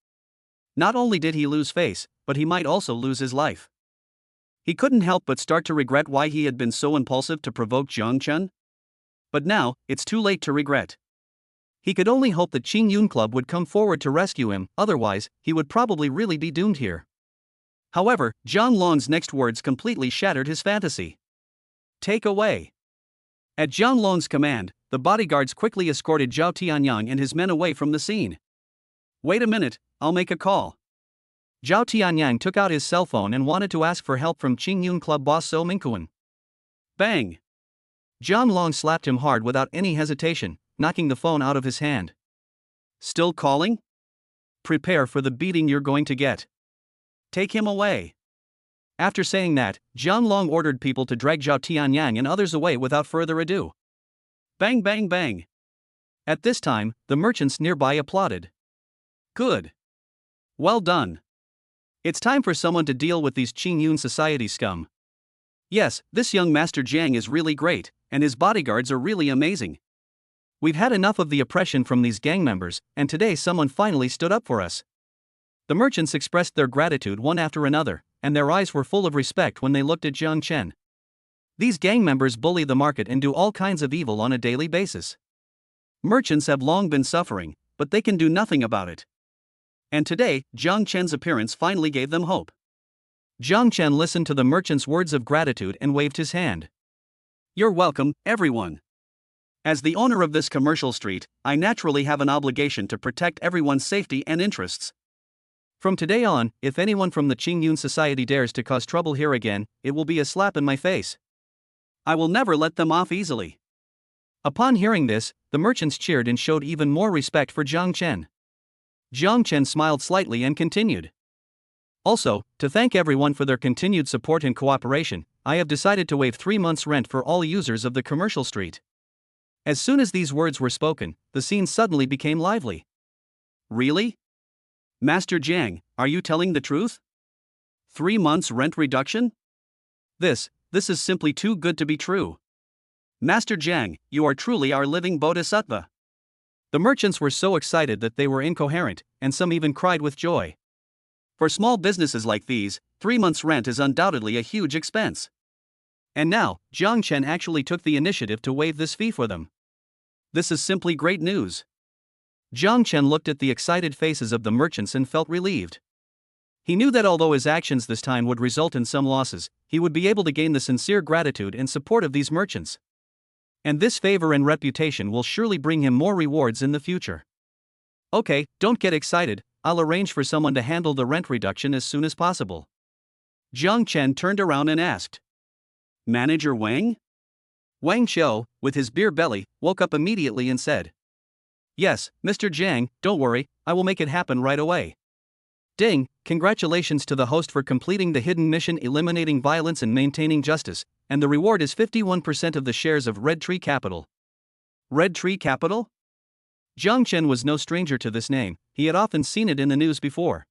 Not only did he lose face, but he might also lose his life. He couldn't help but start to regret why he had been so impulsive to provoke Jiang Chen. But now, it's too late to regret. He could only hope that Qingyun Club would come forward to rescue him, otherwise, he would probably really be doomed here. However, Zhang Long's next words completely shattered his fantasy. "Take away." At Zhang Long's command, the bodyguards quickly escorted Zhao Tianyang and his men away from the scene. "Wait a minute, I'll make a call." Zhao Tianyang took out his cell phone and wanted to ask for help from Qingyun Club boss So Mingquan. Bang! Zhang Long slapped him hard without any hesitation, knocking the phone out of his hand. "Still calling? Prepare for the beating you're going to get. Take him away." After saying that, Zhang Long ordered people to drag Zhao Tianyang and others away without further ado. Bang bang bang. At this time, the merchants nearby applauded. "Good. Well done. It's time for someone to deal with these Qingyun Society scum. Yes, this young Master Jiang is really great, and his bodyguards are really amazing. We've had enough of the oppression from these gang members, and today someone finally stood up for us." The merchants expressed their gratitude one after another, and their eyes were full of respect when they looked at Jiang Chen. These gang members bully the market and do all kinds of evil on a daily basis. Merchants have long been suffering, but they can do nothing about it. And today, Jiang Chen's appearance finally gave them hope. Jiang Chen listened to the merchant's words of gratitude and waved his hand. "You're welcome, everyone. As the owner of this commercial street, I naturally have an obligation to protect everyone's safety and interests. From today on, if anyone from the Qingyun Society dares to cause trouble here again, it will be a slap in my face. I will never let them off easily." Upon hearing this, the merchants cheered and showed even more respect for Jiang Chen. Jiang Chen smiled slightly and continued. "Also, to thank everyone for their continued support and cooperation, I have decided to waive 3 months' rent for all users of the commercial street." As soon as these words were spoken, the scene suddenly became lively. "Really? Master Jiang, are you telling the truth? 3 months rent reduction? This is simply too good to be true. Master Jiang, you are truly our living bodhisattva." The merchants were so excited that they were incoherent, and some even cried with joy. For small businesses like these, 3 months' rent is undoubtedly a huge expense. And now, Jiang Chen actually took the initiative to waive this fee for them. This is simply great news. Jiang Chen looked at the excited faces of the merchants and felt relieved. He knew that although his actions this time would result in some losses, he would be able to gain the sincere gratitude and support of these merchants. And this favor and reputation will surely bring him more rewards in the future. "Okay, don't get excited, I'll arrange for someone to handle the rent reduction as soon as possible." Jiang Chen turned around and asked, "Manager Wang?" Wang Xiao, with his beer belly, woke up immediately and said, "Yes, Mr. Jiang, don't worry, I will make it happen right away." Ding, congratulations to the host for completing the hidden mission eliminating violence and maintaining justice, and the reward is 51% of the shares of Red Tree Capital. Red Tree Capital? Jiang Chen was no stranger to this name, he had often seen it in the news before.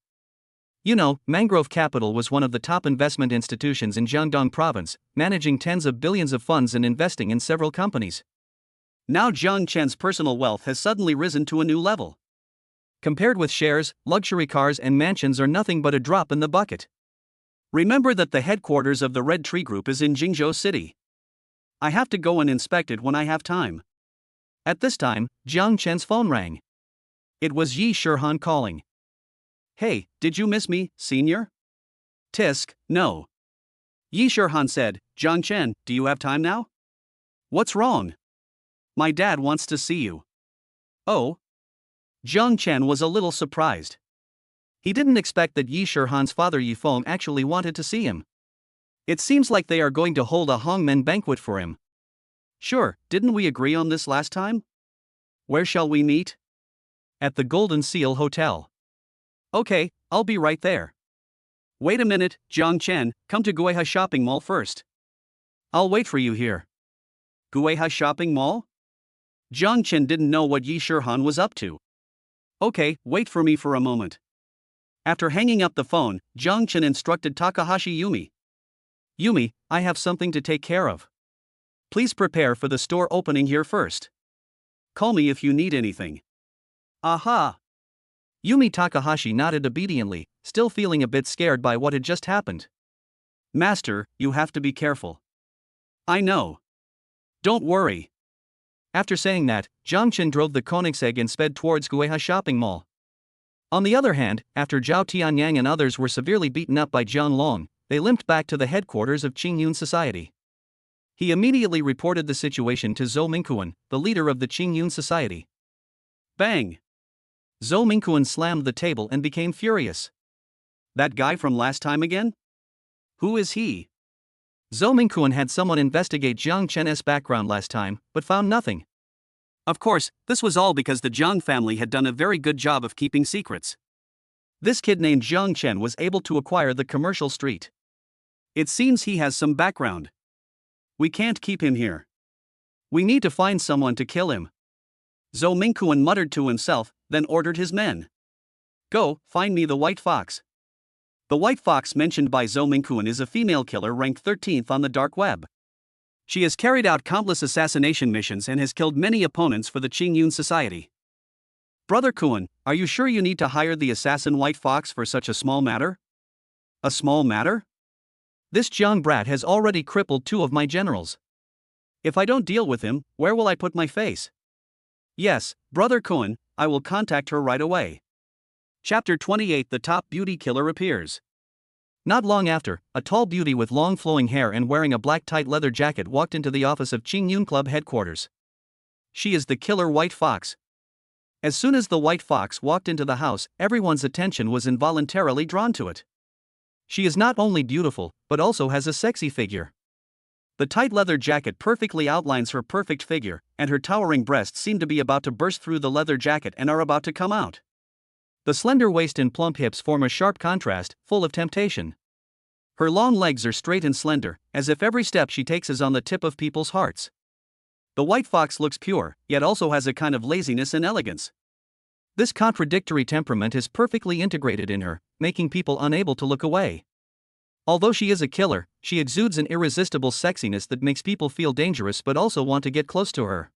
You know, Mangrove Capital was one of the top investment institutions in Jiangdong province, managing tens of billions of funds and investing in several companies. Now Jiang Chen's personal wealth has suddenly risen to a new level. Compared with shares, luxury cars and mansions are nothing but a drop in the bucket. Remember that the headquarters of the Red Tree Group is in Jingzhou City. I have to go and inspect it when I have time. At this time, Jiang Chen's phone rang. It was Yi Shirhan calling. Hey, did you miss me, senior? Tisk, no. Yi Shirhan said, Jiang Chen, do you have time now? What's wrong? My dad wants to see you. Oh? Jiang Chen was a little surprised. He didn't expect that Yi Shirhan's father Yi Feng actually wanted to see him. It seems like they are going to hold a Hongmen banquet for him. Sure, didn't we agree on this last time? Where shall we meet? At the Golden Seal Hotel. Okay, I'll be right there. Wait a minute, Jiang Chen, come to Guiha Shopping Mall first. I'll wait for you here. Guiha Shopping Mall? Jiang Chen didn't know what Yi Shirhan was up to. Okay, wait for me for a moment. After hanging up the phone, Jiang Chen instructed Takahashi Yumi. Yumi, I have something to take care of. Please prepare for the store opening here first. Call me if you need anything. Aha! Yumi Takahashi nodded obediently, still feeling a bit scared by what had just happened. Master, you have to be careful. I know. Don't worry. After saying that, Jiang Chen drove the Koenigsegg and sped towards Guiha Shopping Mall. On the other hand, after Zhao Tianyang and others were severely beaten up by Jiang Long, they limped back to the headquarters of Qingyun Society. He immediately reported the situation to Zhou Mingquan, the leader of the Qingyun Society. Bang! Zhou Mingquan slammed the table and became furious. That guy from last time again? Who is he? Zhou Mingquan had someone investigate Jiang Chen's background last time, but found nothing. Of course, this was all because the Jiang family had done a very good job of keeping secrets. This kid named Jiang Chen was able to acquire the commercial street. It seems he has some background. We can't keep him here. We need to find someone to kill him. Zhou Mingquan muttered to himself, then ordered his men. Go, find me the white fox. The white fox mentioned by Zhou Mingquan is a female killer ranked 13th on the dark web. She has carried out countless assassination missions and has killed many opponents for the Qingyun Society. Brother Kuan, are you sure you need to hire the assassin white fox for such a small matter? A small matter? This Jiang brat has already crippled 2 of my generals. If I don't deal with him, where will I put my face? Yes, Brother Kuan, I will contact her right away. Chapter 28. The top beauty killer appears. Not long after, a tall beauty with long flowing hair and wearing a black tight leather jacket walked into the office of Qingyun Club headquarters. She is the killer White Fox. As soon as the White Fox walked into the house, everyone's attention was involuntarily drawn to it. She is not only beautiful, but also has a sexy figure. The tight leather jacket perfectly outlines her perfect figure, and her towering breasts seem to be about to burst through the leather jacket and are about to come out. The slender waist and plump hips form a sharp contrast, full of temptation. Her long legs are straight and slender, as if every step she takes is on the tip of people's hearts. The White Fox looks pure, yet also has a kind of laziness and elegance. This contradictory temperament is perfectly integrated in her, making people unable to look away. Although she is a killer, she exudes an irresistible sexiness that makes people feel dangerous but also want to get close to her.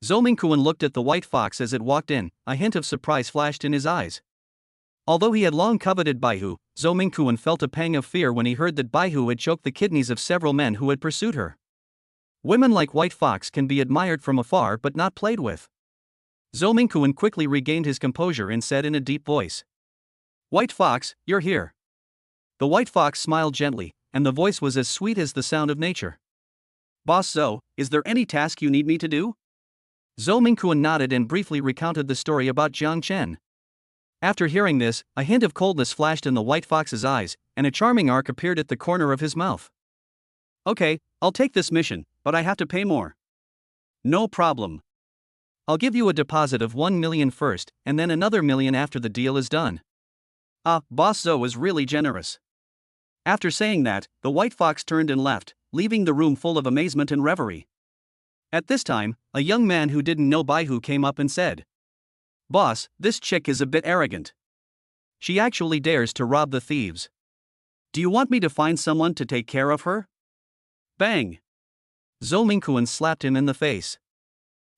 Zhou Mingquan looked at the White Fox as it walked in, a hint of surprise flashed in his eyes. Although he had long coveted Baihu, Zhou Mingquan felt a pang of fear when he heard that Baihu had choked the kidneys of several men who had pursued her. Women like White Fox can be admired from afar but not played with. Zhou Mingquan quickly regained his composure and said in a deep voice, White Fox, you're here. The White Fox smiled gently, and the voice was as sweet as the sound of nature. Boss Zhou, is there any task you need me to do? Zhou Mingquan nodded and briefly recounted the story about Jiang Chen. After hearing this, a hint of coldness flashed in the White Fox's eyes, and a charming arc appeared at the corner of his mouth. Okay, I'll take this mission, but I have to pay more. No problem. I'll give you a deposit of 1 million first, and then another million after the deal is done. Boss Zhou is really generous. After saying that, the White Fox turned and left, leaving the room full of amazement and reverie. At this time, a young man who didn't know Baihu came up and said, Boss, this chick is a bit arrogant. She actually dares to rob the thieves. Do you want me to find someone to take care of her? Bang! Zhou Mingquan slapped him in the face.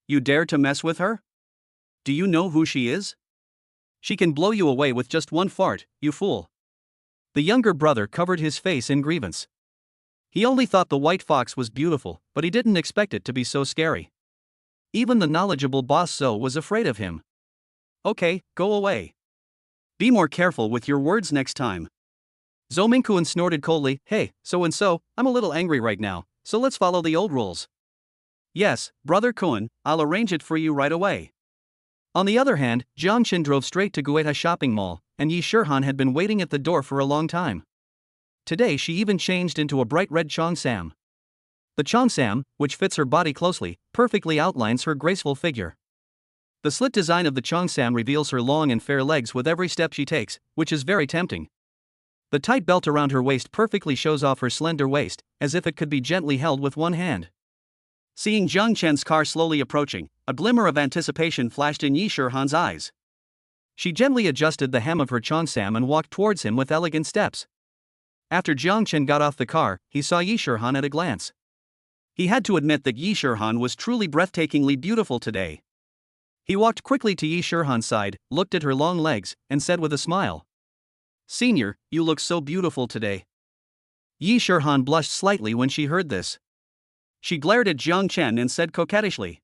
You dare to mess with her? Do you know who she is? She can blow you away with just one fart, you fool. The younger brother covered his face in grievance. He only thought the White Fox was beautiful, but he didn't expect it to be so scary. Even the knowledgeable boss Zo was afraid of him. Okay, go away. Be more careful with your words next time. Zo Mingkuan snorted coldly. Hey, so-and-so, I'm a little angry right now, so let's follow the old rules. Yes, Brother Kuan, I'll arrange it for you right away. On the other hand, Jiang Qin drove straight to Gueta shopping mall, and Yi Shihan had been waiting at the door for a long time. Today she even changed into a bright red cheongsam. The cheongsam, which fits her body closely, perfectly outlines her graceful figure. The slit design of the cheongsam reveals her long and fair legs with every step she takes, which is very tempting. The tight belt around her waist perfectly shows off her slender waist, as if it could be gently held with one hand. Seeing Jiang Chen's car slowly approaching, a glimmer of anticipation flashed in Yi Shihan's eyes. She gently adjusted the hem of her cheongsam and walked towards him with elegant steps. After Jiang Chen got off the car, he saw Yi Shihan at a glance. He had to admit that Yi Shihan was truly breathtakingly beautiful today. He walked quickly to Yi Shihan's side, looked at her long legs, and said with a smile, "Senior, you look so beautiful today." Yi Shihan blushed slightly when she heard this. She glared at Jiang Chen and said coquettishly,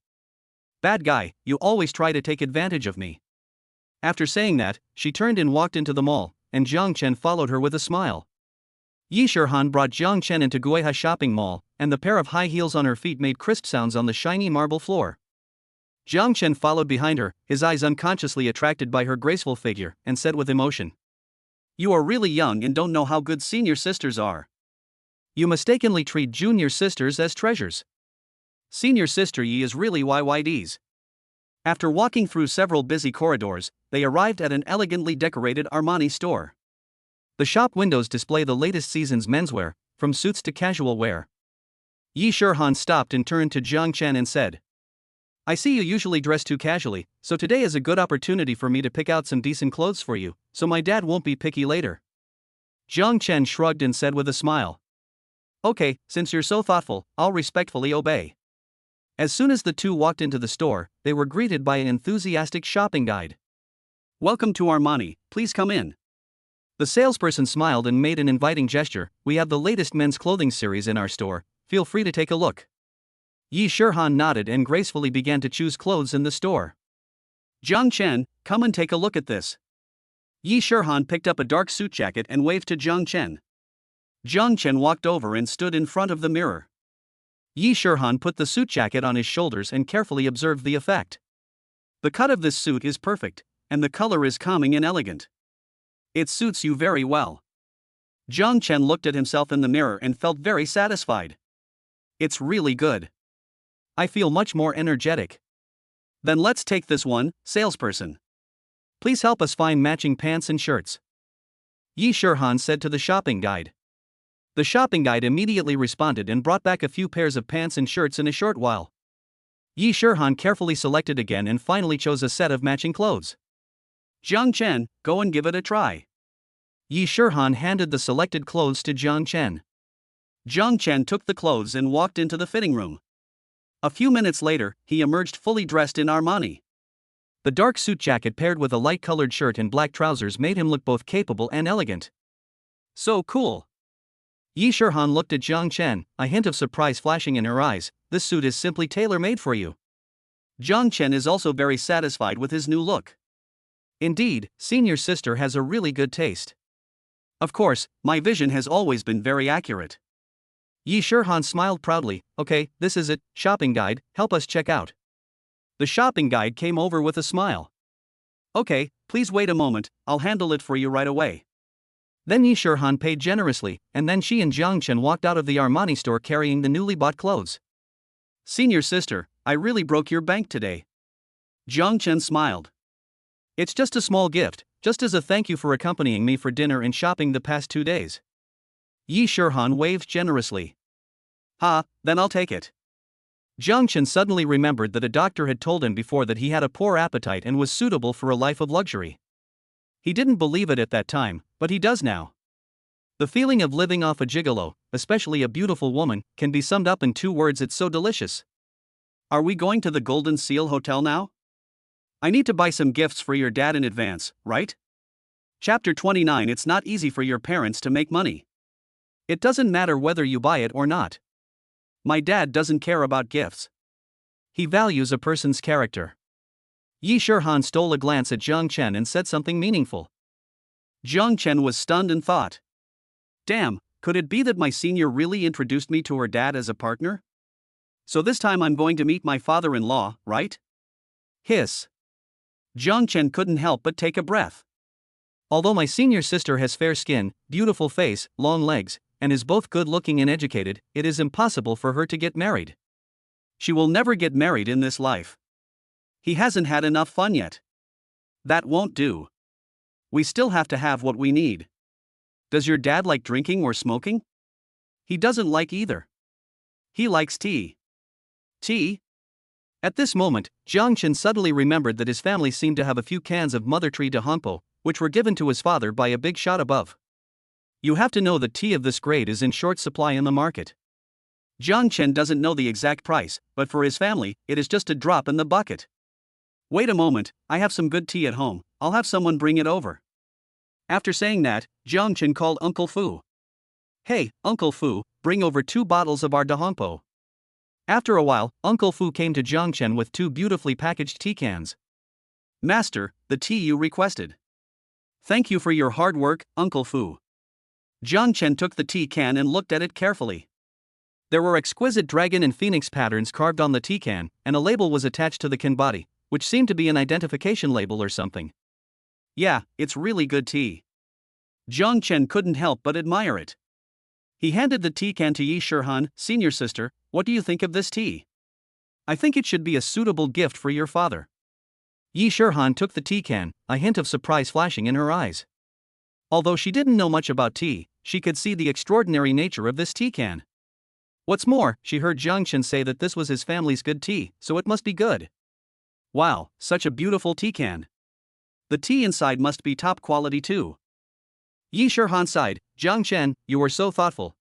"Bad guy, you always try to take advantage of me." After saying that, she turned and walked into the mall, and Jiang Chen followed her with a smile. Yi Shihan brought Jiang Chen into Gueha shopping mall, and the pair of high heels on her feet made crisp sounds on the shiny marble floor. Jiang Chen followed behind her, his eyes unconsciously attracted by her graceful figure, and said with emotion, "You are really young and don't know how good senior sisters are. You mistakenly treat junior sisters as treasures. Senior sister Yi is really YYDs." After walking through several busy corridors, they arrived at an elegantly decorated Armani store. The shop windows display the latest season's menswear, from suits to casual wear. Yi Shihan stopped and turned to Jiang Chen and said, "I see you usually dress too casually, so today is a good opportunity for me to pick out some decent clothes for you, so my dad won't be picky later." Jiang Chen shrugged and said with a smile, "Okay, since you're so thoughtful, I'll respectfully obey." As soon as the two walked into the store, they were greeted by an enthusiastic shopping guide. "Welcome to Armani, please come in." The salesperson smiled and made an inviting gesture. "We have the latest men's clothing series in our store, feel free to take a look." Yi Shihan nodded and gracefully began to choose clothes in the store. "Jiang Chen, come and take a look at this." Yi Shihan picked up a dark suit jacket and waved to Jiang Chen. Jiang Chen walked over and stood in front of the mirror. Yi Shihan put the suit jacket on his shoulders and carefully observed the effect. "The cut of this suit is perfect, and the color is calming and elegant. It suits you very well." Jiang Chen looked at himself in the mirror and felt very satisfied. "It's really good. I feel much more energetic." "Then let's take this one, salesperson. Please help us find matching pants and shirts," Yi Shihan said to the shopping guide. The shopping guide immediately responded and brought back a few pairs of pants and shirts in a short while. Yi Shihan carefully selected again and finally chose a set of matching clothes. "Jiang Chen, go and give it a try." Yi Shihan handed the selected clothes to Jiang Chen. Jiang Chen took the clothes and walked into the fitting room. A few minutes later, he emerged fully dressed in Armani. The dark suit jacket paired with a light-colored shirt and black trousers made him look both capable and elegant. "So cool." Yi Shihan looked at Jiang Chen, a hint of surprise flashing in her eyes. "This suit is simply tailor-made for you." Jiang Chen is also very satisfied with his new look. "Indeed, senior sister has a really good taste. Of course, my vision has always been very accurate." Yi Shihan smiled proudly. "Okay, this is it, shopping guide, help us check out." The shopping guide came over with a smile. "Okay, please wait a moment, I'll handle it for you right away." Then Yi Shihan paid generously, and then she and Jiang Chen walked out of the Armani store carrying the newly bought clothes. "Senior sister, I really broke your bank today." Jiang Chen smiled. "It's just a small gift, just as a thank you for accompanying me for dinner and shopping the past 2 days." Yi Shihan waved generously. "Ha, then I'll take it." Jiang Chen suddenly remembered that a doctor had told him before that he had a poor appetite and was suitable for a life of luxury. He didn't believe it at that time, but he does now. The feeling of living off a gigolo, especially a beautiful woman, can be summed up in 2 words: it's so delicious. "Are we going to the Golden Seal Hotel now? I need to buy some gifts for your dad in advance, right?" Chapter 29. It's not easy for your parents to make money. It doesn't matter whether you buy it or not. My dad doesn't care about gifts. He values a person's character. Yi Shirhan stole a glance at Jiang Chen and said something meaningful. Jiang Chen was stunned and thought, damn, could it be that my senior really introduced me to her dad as a partner? So this time I'm going to meet my father-in-law, right? Hiss. Jiang Chen couldn't help but take a breath. Although my senior sister has fair skin, beautiful face, long legs, and is both good-looking and educated, it is impossible for her to get married. She will never get married in this life. He hasn't had enough fun yet. That won't do. We still have to have what we need. Does your dad like drinking or smoking? He doesn't like either. He likes tea. Tea? At this moment, Jiang Chen suddenly remembered that his family seemed to have a few cans of Mother Tree de Hongpo, which were given to his father by a big shot above. You have to know that tea of this grade is in short supply in the market. Jiang Chen doesn't know the exact price, but for his family, it is just a drop in the bucket. Wait a moment, I have some good tea at home, I'll have someone bring it over. After saying that, Jiang Chen called Uncle Fu. Hey, Uncle Fu, bring over 2 bottles of our de Hongpo. After a while, Uncle Fu came to Jiang Chen with 2 beautifully packaged tea cans. Master, the tea you requested. Thank you for your hard work, Uncle Fu. Jiang Chen took the tea can and looked at it carefully. There were exquisite dragon and phoenix patterns carved on the tea can, and a label was attached to the can body, which seemed to be an identification label or something. Yeah, it's really good tea. Jiang Chen couldn't help but admire it. He handed the tea can to Yi Shirhan, senior sister. What do you think of this tea? I think it should be a suitable gift for your father. Yi Shirhan took the tea can, a hint of surprise flashing in her eyes. Although she didn't know much about tea, she could see the extraordinary nature of this tea can. What's more, she heard Jiang Chen say that this was his family's good tea, so it must be good. Wow, such a beautiful tea can. The tea inside must be top quality too. Yi Shirhan sighed. Jiang Chen, you are so thoughtful.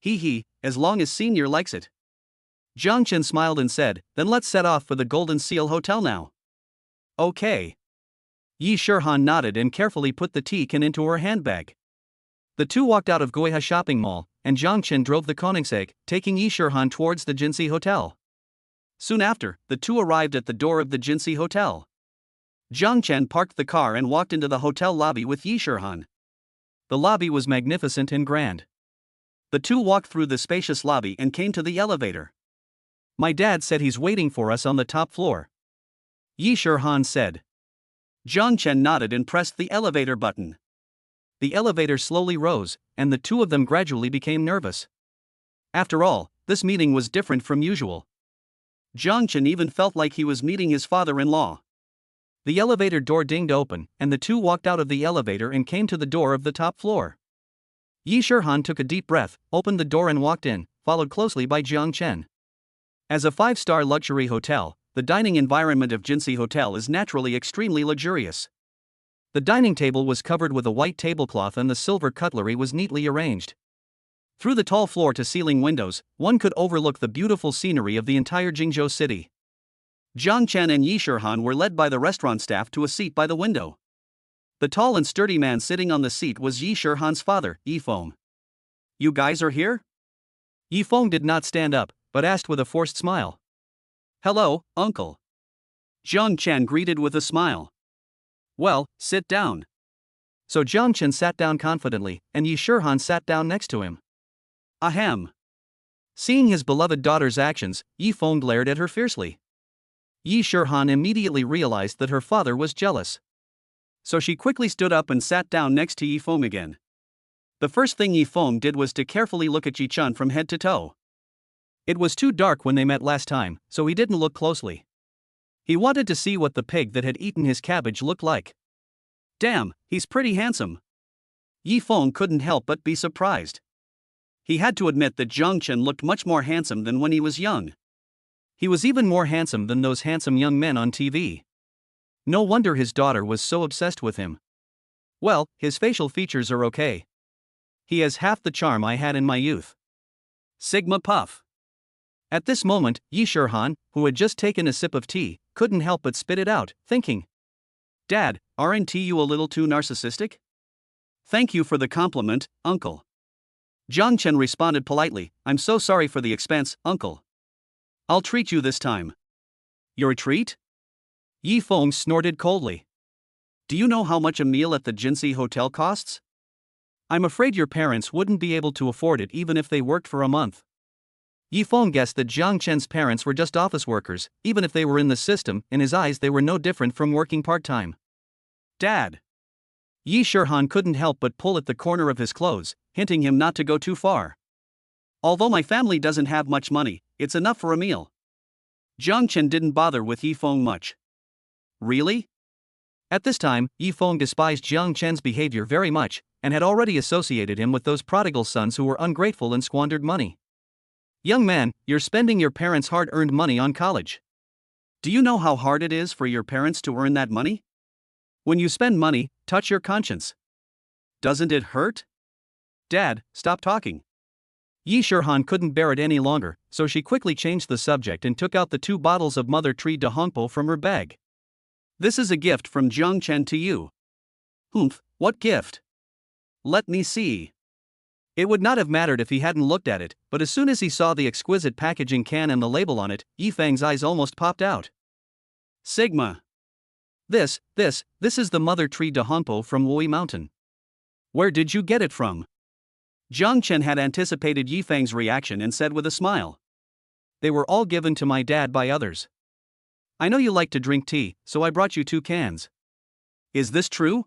Hee, as long as senior likes it. Jiang Chen smiled and said, then let's set off for the Golden Seal Hotel now. Okay. Yi Shirhan nodded and carefully put the tea can into her handbag. The two walked out of Goiha Shopping Mall, and Jiang Chen drove the Koenigsegg, taking Yi Shirhan towards the Jinsi Hotel. Soon after, the two arrived at the door of the Jinsi Hotel. Jiang Chen parked the car and walked into the hotel lobby with Yi Shirhan. The lobby was magnificent and grand. The two walked through the spacious lobby and came to the elevator. My dad said he's waiting for us on the top floor. Yi Shirhan said. Jiang Chen nodded and pressed the elevator button. The elevator slowly rose, and the two of them gradually became nervous. After all, this meeting was different from usual. Jiang Chen even felt like he was meeting his father-in-law. The elevator door dinged open, and the two walked out of the elevator and came to the door of the top floor. Yi Shirhan took a deep breath, opened the door and walked in, followed closely by Jiang Chen. As a 5-star luxury hotel, the dining environment of Jinsi Hotel is naturally extremely luxurious. The dining table was covered with a white tablecloth and the silver cutlery was neatly arranged. Through the tall floor-to-ceiling windows, one could overlook the beautiful scenery of the entire Jingzhou city. Jiang Chen and Yi Shirhan were led by the restaurant staff to a seat by the window. The tall and sturdy man sitting on the seat was Yi Shirhan's father, Yi Feng. You guys are here? Yi Feng did not stand up, but asked with a forced smile. Hello, uncle. Jiang Chen greeted with a smile. Well, sit down. So Jiang Chen sat down confidently, and Yi Shirhan sat down next to him. Ahem. Seeing his beloved daughter's actions, Yi Feng glared at her fiercely. Yi Shirhan immediately realized that her father was jealous. So she quickly stood up and sat down next to Yi Feng again. The first thing Yi Feng did was to carefully look at Yi Chun from head to toe. It was too dark when they met last time, so he didn't look closely. He wanted to see what the pig that had eaten his cabbage looked like. Damn, he's pretty handsome. Yi Feng couldn't help but be surprised. He had to admit that Jiang Chen looked much more handsome than when he was young. He was even more handsome than those handsome young men on TV. No wonder his daughter was so obsessed with him. Well, his facial features are okay. He has half the charm I had in my youth. Sigma Puff. At this moment, Yi Shirhan, who had just taken a sip of tea, couldn't help but spit it out, thinking, Dad, aren't you a little too narcissistic? Thank you for the compliment, uncle. Jiang Chen responded politely, I'm so sorry for the expense, uncle. I'll treat you this time. Your treat? Yi Feng snorted coldly. Do you know how much a meal at the Jinsei Hotel costs? I'm afraid your parents wouldn't be able to afford it even if they worked for a month. Yi Feng guessed that Jiang Chen's parents were just office workers. Even if they were in the system, in his eyes they were no different from working part-time. Dad! Yi Shirhan couldn't help but pull at the corner of his clothes, hinting him not to go too far. Although my family doesn't have much money, it's enough for a meal. Jiang Chen didn't bother with Yi Feng much. Really? At this time, Yi Feng despised Jiang Chen's behavior very much, and had already associated him with those prodigal sons who were ungrateful and squandered money. Young man, you're spending your parents' hard-earned money on college. Do you know how hard it is for your parents to earn that money? When you spend money, touch your conscience. Doesn't it hurt? Dad, stop talking. Yi Shirhan couldn't bear it any longer, so she quickly changed the subject and took out the 2 bottles of Mother Tree de Hongpo from her bag. This is a gift from Jiang Chen to you. Humph, what gift? Let me see. It would not have mattered if he hadn't looked at it, but as soon as he saw the exquisite packaging can and the label on it, Yi Feng's eyes almost popped out. Sigma. This is the Mother Tree de Hongpo from Wui Mountain. Where did you get it from? Jiang Chen had anticipated Yi Feng's reaction and said with a smile. They were all given to my dad by others. I know you like to drink tea, so I brought you 2 cans. Is this true?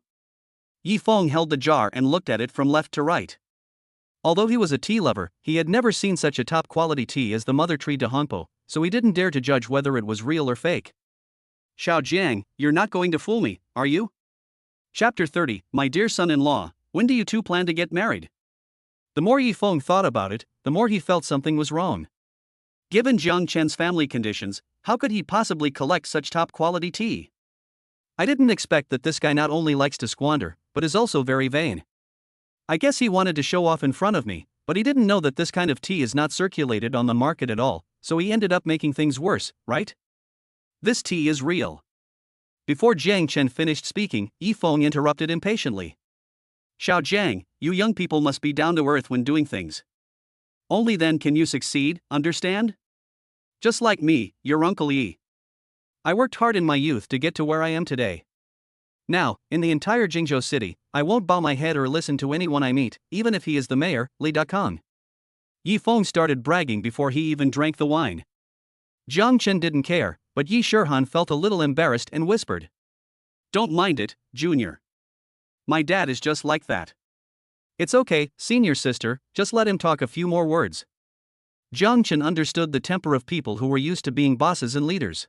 Yi Feng held the jar and looked at it from left to right. Although he was a tea lover, he had never seen such a top-quality tea as the Mother Tree de Hongpo, so he didn't dare to judge whether it was real or fake. Xiao Jiang, you're not going to fool me, are you? Chapter 30, My dear son-in-law, when do you 2 plan to get married? The more Yi Feng thought about it, the more he felt something was wrong. Given Jiang Chen's family conditions, how could he possibly collect such top-quality tea? I didn't expect that this guy not only likes to squander, but is also very vain. I guess he wanted to show off in front of me, but he didn't know that this kind of tea is not circulated on the market at all, so he ended up making things worse, right? This tea is real. Before Jiang Chen finished speaking, Yi Feng interrupted impatiently. Xiao Jiang, you young people must be down to earth when doing things. Only then can you succeed, understand? Just like me, your Uncle Yi. I worked hard in my youth to get to where I am today. Now, in the entire Jingzhou city, I won't bow my head or listen to anyone I meet, even if he is the mayor, Li Dakang. Yi Feng started bragging before he even drank the wine. Jiang Chen didn't care, but Yi Shirhan felt a little embarrassed and whispered. Don't mind it, Junior. My dad is just like that. It's okay, senior sister, just let him talk a few more words. Jiang Chen understood the temper of people who were used to being bosses and leaders.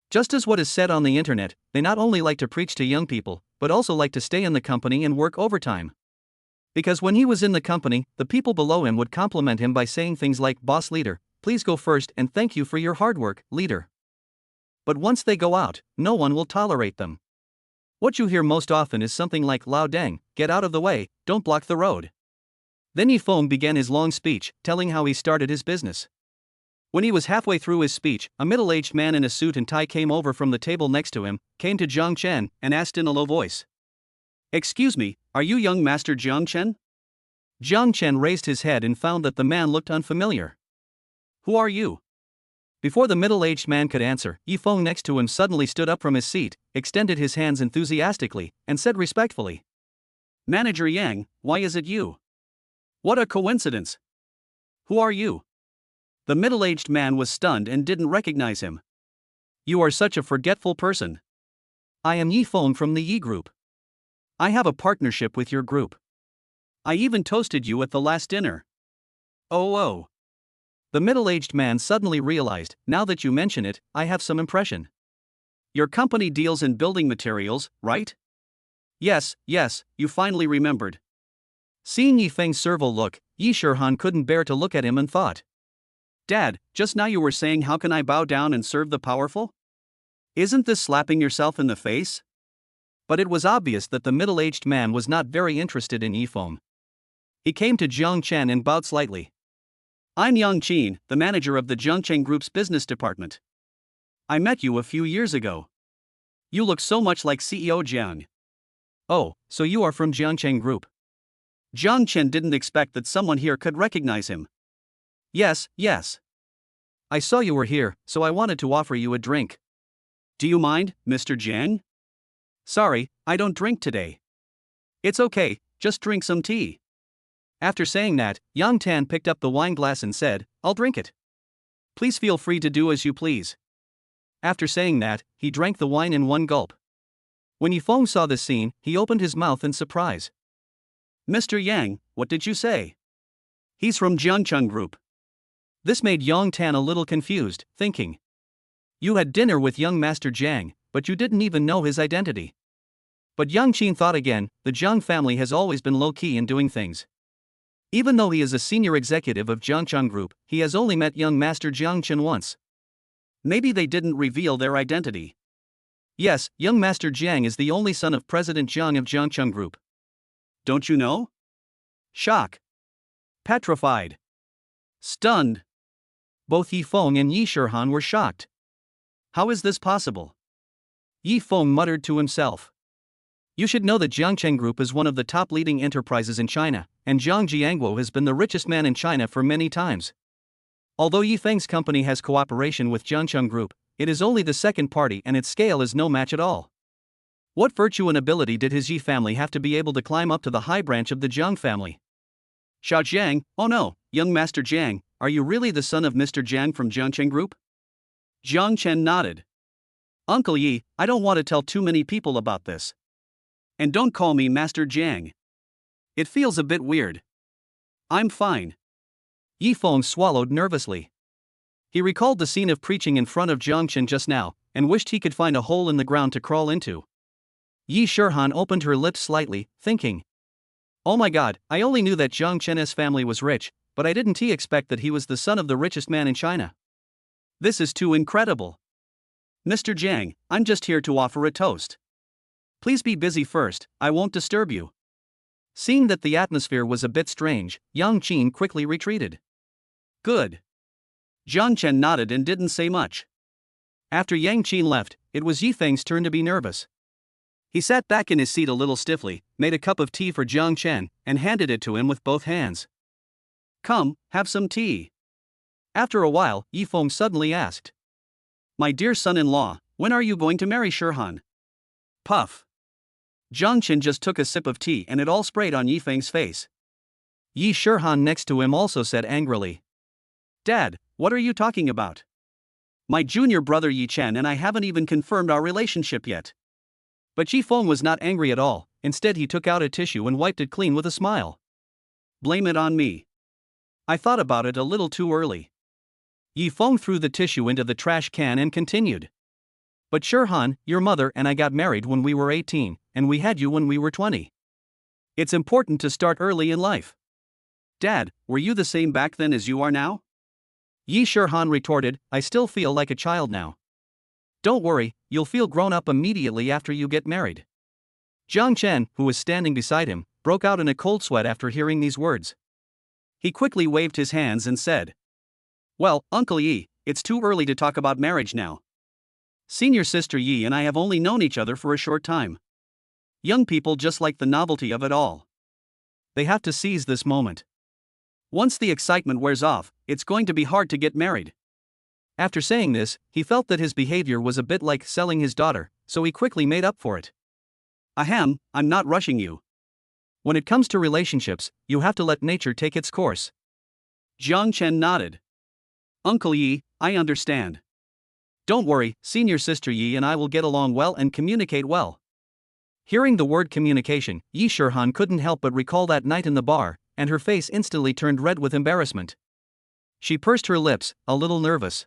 Just as what is said on the internet, they not only like to preach to young people, but also like to stay in the company and work overtime. Because when he was in the company, the people below him would compliment him by saying things like, "Boss leader, please go first and thank you for your hard work, leader." But once they go out, no one will tolerate them. What you hear most often is something like, "Lao Deng, get out of the way, don't block the road." Then Yi Feng began his long speech, telling how he started his business. When he was halfway through his speech, a middle-aged man in a suit and tie came over from the table next to him, came to Jiang Chen, and asked in a low voice. Excuse me, are you young Master Jiang Chen? Jiang Chen raised his head and found that the man looked unfamiliar. Who are you? Before the middle-aged man could answer, Yi Feng next to him suddenly stood up from his seat, extended his hands enthusiastically, and said respectfully. Manager Yang, why is it you? What a coincidence! Who are you? The middle-aged man was stunned and didn't recognize him. You are such a forgetful person. I am Yi Feng from the Yi Group. I have a partnership with your group. I even toasted you at the last dinner. Oh. The middle-aged man suddenly realized, now that you mention it, I have some impression. Your company deals in building materials, right? Yes, you finally remembered. Seeing Yi Feng's servo look, Yi Shirhan couldn't bear to look at him and thought. Dad, just now you were saying how can I bow down and serve the powerful? Isn't this slapping yourself in the face? But it was obvious that the middle-aged man was not very interested in Yi Feng. He came to Jiang Chen and bowed slightly. I'm Yang Qin, the manager of the Jiangcheng Group's business department. I met you a few years ago. You look so much like CEO Jiang. Oh, so you are from Jiangcheng Group. Jiang Chen didn't expect that someone here could recognize him. Yes. I saw you were here, so I wanted to offer you a drink. Do you mind, Mr. Jiang? Sorry, I don't drink today. It's okay, just drink some tea. After saying that, Yang Tan picked up the wine glass and said, I'll drink it. Please feel free to do as you please. After saying that, he drank the wine in one gulp. When Yifeng saw this scene, he opened his mouth in surprise. Mr. Yang, what did you say? He's from Jiangcheng Group. This made Yang Tan a little confused, thinking. You had dinner with young Master Jiang, but you didn't even know his identity. But Yang Qin thought again, the Jiang family has always been low-key in doing things. Even though he is a senior executive of Jiangcheng Group, he has only met young Master Jiang Chen once. Maybe they didn't reveal their identity. Yes, young Master Jiang is the only son of President Jiang of Jiangcheng Group. Don't you know? Shock. Petrified. Stunned. Both Yifeng and Yi Shirhan were shocked. How is this possible? Yifeng muttered to himself. You should know that Jiangcheng Group is one of the top leading enterprises in China, and Jiang Jiangguo has been the richest man in China for many times. Although Yifeng's company has cooperation with Jiangcheng Group, it is only the second party and its scale is no match at all. What virtue and ability did his Yi family have to be able to climb up to the high branch of the Jiang family? Xiao Jiang, oh no, young Master Jiang, are you really the son of Mr. Jiang from Jiangcheng Group? Jiang Chen nodded. Uncle Yi, I don't want to tell too many people about this. And don't call me Master Jiang. It feels a bit weird. I'm fine. Yifeng swallowed nervously. He recalled the scene of preaching in front of Jiang Chen just now, and wished he could find a hole in the ground to crawl into. Yi Shirhan opened her lips slightly, thinking. Oh my god, I only knew that Jiang Chen's family was rich, but I didn't expect that he was the son of the richest man in China. This is too incredible. Mr. Jiang, I'm just here to offer a toast. Please be busy first, I won't disturb you. Seeing that the atmosphere was a bit strange, Yang Qin quickly retreated. Good. Jiang Chen nodded and didn't say much. After Yang Qin left, it was Yifeng's turn to be nervous. He sat back in his seat a little stiffly, made a cup of tea for Jiang Chen, and handed it to him with both hands. Come, have some tea. After a while, Yifeng suddenly asked. My dear son-in-law, when are you going to marry Shirhan? Puff. Jiang Chen just took a sip of tea and it all sprayed on Yifeng's face. Yi Shirhan next to him also said angrily. Dad, what are you talking about? My junior brother Yi Chen and I haven't even confirmed our relationship yet. But Yifeng was not angry at all, instead he took out a tissue and wiped it clean with a smile. Blame it on me. I thought about it a little too early. Yifeng threw the tissue into the trash can and continued. But Shirhan, your mother and I got married when we were 18, and we had you when we were 20. It's important to start early in life. Dad, were you the same back then as you are now? Yi Shirhan retorted, I still feel like a child now. Don't worry, you'll feel grown up immediately after you get married. Jiang Chen, who was standing beside him, broke out in a cold sweat after hearing these words. He quickly waved his hands and said, Well, Uncle Yi, it's too early to talk about marriage now. Senior sister Yi and I have only known each other for a short time. Young people just like the novelty of it all. They have to seize this moment. Once the excitement wears off, it's going to be hard to get married. After saying this, he felt that his behavior was a bit like selling his daughter, so he quickly made up for it. Ahem, I'm not rushing you. When it comes to relationships, you have to let nature take its course. Jiang Chen nodded. Uncle Yi, I understand. Don't worry, senior sister Yi and I will get along well and communicate well. Hearing the word communication, Yi Shirhan couldn't help but recall that night in the bar, and her face instantly turned red with embarrassment. She pursed her lips, a little nervous.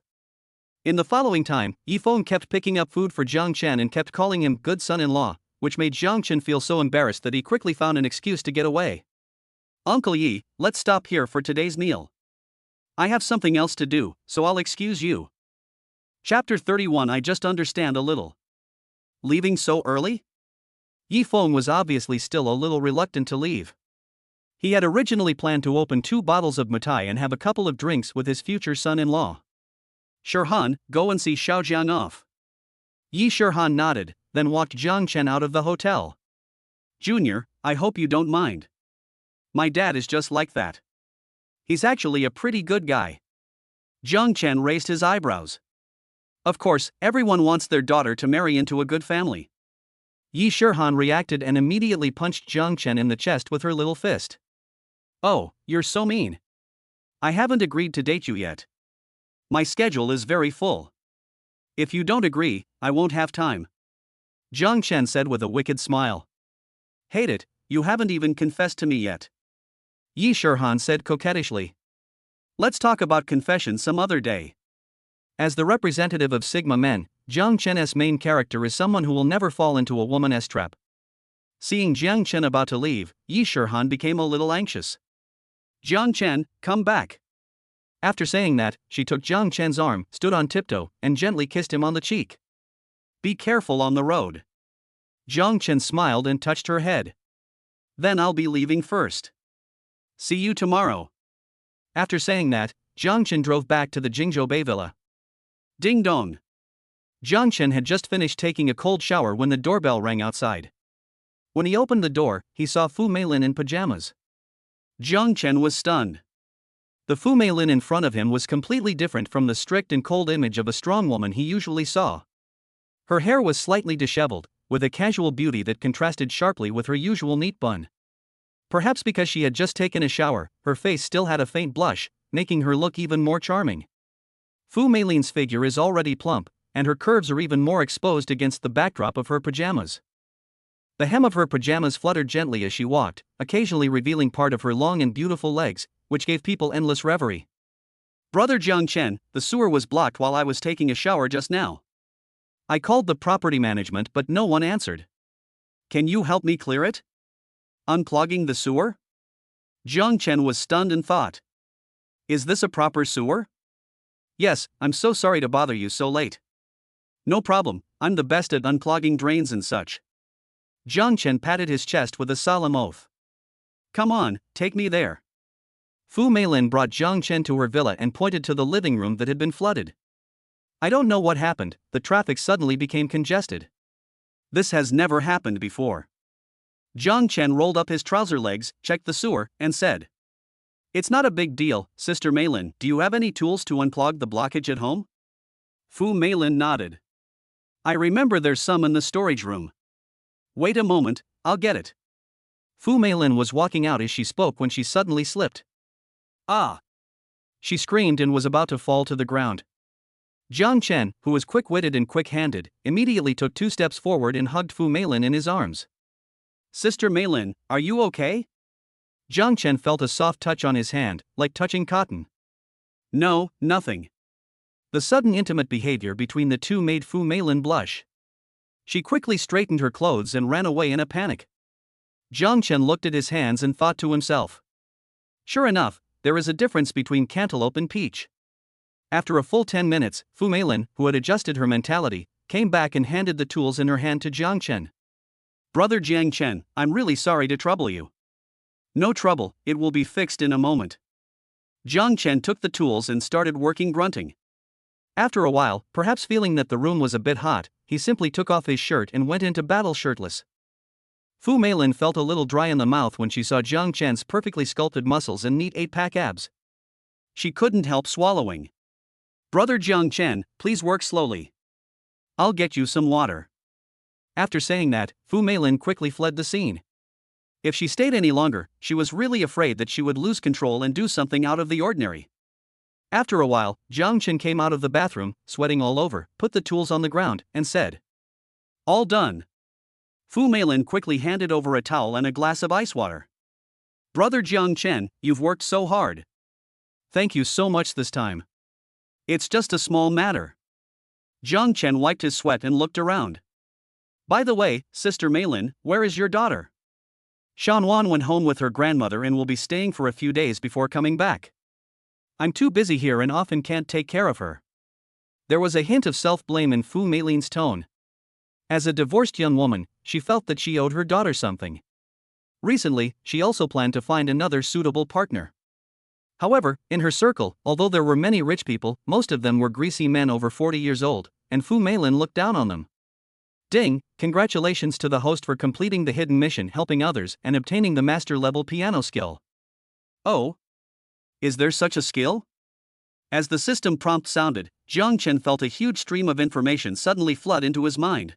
In the following time, Yifeng kept picking up food for Jiang Chen and kept calling him good son-in-law, which made Jiang Chen feel so embarrassed that he quickly found an excuse to get away. Uncle Yi, let's stop here for today's meal. I have something else to do, so I'll excuse you. Chapter 31 I just understand a little. Leaving so early? Yifeng was obviously still a little reluctant to leave. He had originally planned to open 2 bottles of mitai and have a couple of drinks with his future son-in-law. Shirhan, go and see Xiao Jiang off. Yi Shirhan nodded, then walked Jiang Chen out of the hotel. Junior, I hope you don't mind. My dad is just like that. He's actually a pretty good guy. Jiang Chen raised his eyebrows. Of course, everyone wants their daughter to marry into a good family. Yi Shihan reacted and immediately punched Jiang Chen in the chest with her little fist. Oh, you're so mean. I haven't agreed to date you yet. My schedule is very full. If you don't agree, I won't have time. Jiang Chen said with a wicked smile. Hate it, you haven't even confessed to me yet. Yi Shihan said coquettishly. Let's talk about confession some other day. As the representative of Sigma men, Jiang Chen's main character is someone who will never fall into a woman's trap. Seeing Jiang Chen about to leave, Yi Shihan became a little anxious. Jiang Chen, come back. After saying that, she took Jiang Chen's arm, stood on tiptoe, and gently kissed him on the cheek. Be careful on the road. Jiang Chen smiled and touched her head. Then I'll be leaving first. See you tomorrow. After saying that, Jiang Chen drove back to the Jingzhou Bay Villa. Ding dong. Jiang Chen had just finished taking a cold shower when the doorbell rang outside. When he opened the door, he saw Fu Meilin in pajamas. Jiang Chen was stunned. The Fu Meilin in front of him was completely different from the strict and cold image of a strong woman he usually saw. Her hair was slightly disheveled, with a casual beauty that contrasted sharply with her usual neat bun. Perhaps because she had just taken a shower, her face still had a faint blush, making her look even more charming. Fu Meilin's figure is already plump, and her curves are even more exposed against the backdrop of her pajamas. The hem of her pajamas fluttered gently as she walked, occasionally revealing part of her long and beautiful legs, which gave people endless reverie. Brother Jiang Chen, the sewer was blocked while I was taking a shower just now. I called the property management but no one answered. Can you help me clear it? Unclogging the sewer? Jiang Chen was stunned and thought. Is this a proper sewer? Yes, I'm so sorry to bother you so late. No problem, I'm the best at unclogging drains and such. Jiang Chen patted his chest with a solemn oath. Come on, take me there. Fu Meilin brought Jiang Chen to her villa and pointed to the living room that had been flooded. I don't know what happened, the traffic suddenly became congested. This has never happened before. Jiang Chen rolled up his trouser legs, checked the sewer, and said. It's not a big deal, Sister Meilin. Do you have any tools to unclog the blockage at home? Fu Meilin nodded. I remember there's some in the storage room. Wait a moment, I'll get it. Fu Meilin was walking out as she spoke when she suddenly slipped. Ah! She screamed and was about to fall to the ground. Jiang Chen, who was quick-witted and quick-handed, immediately took 2 steps forward and hugged Fu Meilin in his arms. Sister Meilin, are you okay? Jiang Chen felt a soft touch on his hand, like touching cotton. No, nothing. The sudden intimate behavior between the two made Fu Meilin blush. She quickly straightened her clothes and ran away in a panic. Jiang Chen looked at his hands and thought to himself. Sure enough, there is a difference between cantaloupe and peach. After a full 10 minutes, Fu Meilin, who had adjusted her mentality, came back and handed the tools in her hand to Jiang Chen. Brother Jiang Chen, I'm really sorry to trouble you. No trouble, it will be fixed in a moment. Jiang Chen took the tools and started working grunting. After a while, perhaps feeling that the room was a bit hot, he simply took off his shirt and went into battle shirtless. Fu Meilin felt a little dry in the mouth when she saw Jiang Chen's perfectly sculpted muscles and neat 8-pack abs. She couldn't help swallowing. Brother Jiang Chen, please work slowly. I'll get you some water. After saying that, Fu Meilin quickly fled the scene. If she stayed any longer, she was really afraid that she would lose control and do something out of the ordinary. After a while, Jiang Chen came out of the bathroom, sweating all over, put the tools on the ground, and said, All done. Fu Meilin quickly handed over a towel and a glass of ice water. Brother Jiang Chen, you've worked so hard. Thank you so much this time. It's just a small matter. Jiang Chen wiped his sweat and looked around. By the way, Sister Meilin, where is your daughter? Shanwan went home with her grandmother and will be staying for a few days before coming back. I'm too busy here and often can't take care of her. There was a hint of self-blame in Fu Meilin's tone. As a divorced young woman, she felt that she owed her daughter something. Recently, she also planned to find another suitable partner. However, in her circle, although there were many rich people, most of them were greasy men over 40 years old, and Fu Meilin looked down on them. Ding, congratulations to the host for completing the hidden mission helping others and obtaining the master-level piano skill. Oh? Is there such a skill? As the system prompt sounded, Jiang Chen felt a huge stream of information suddenly flood into his mind.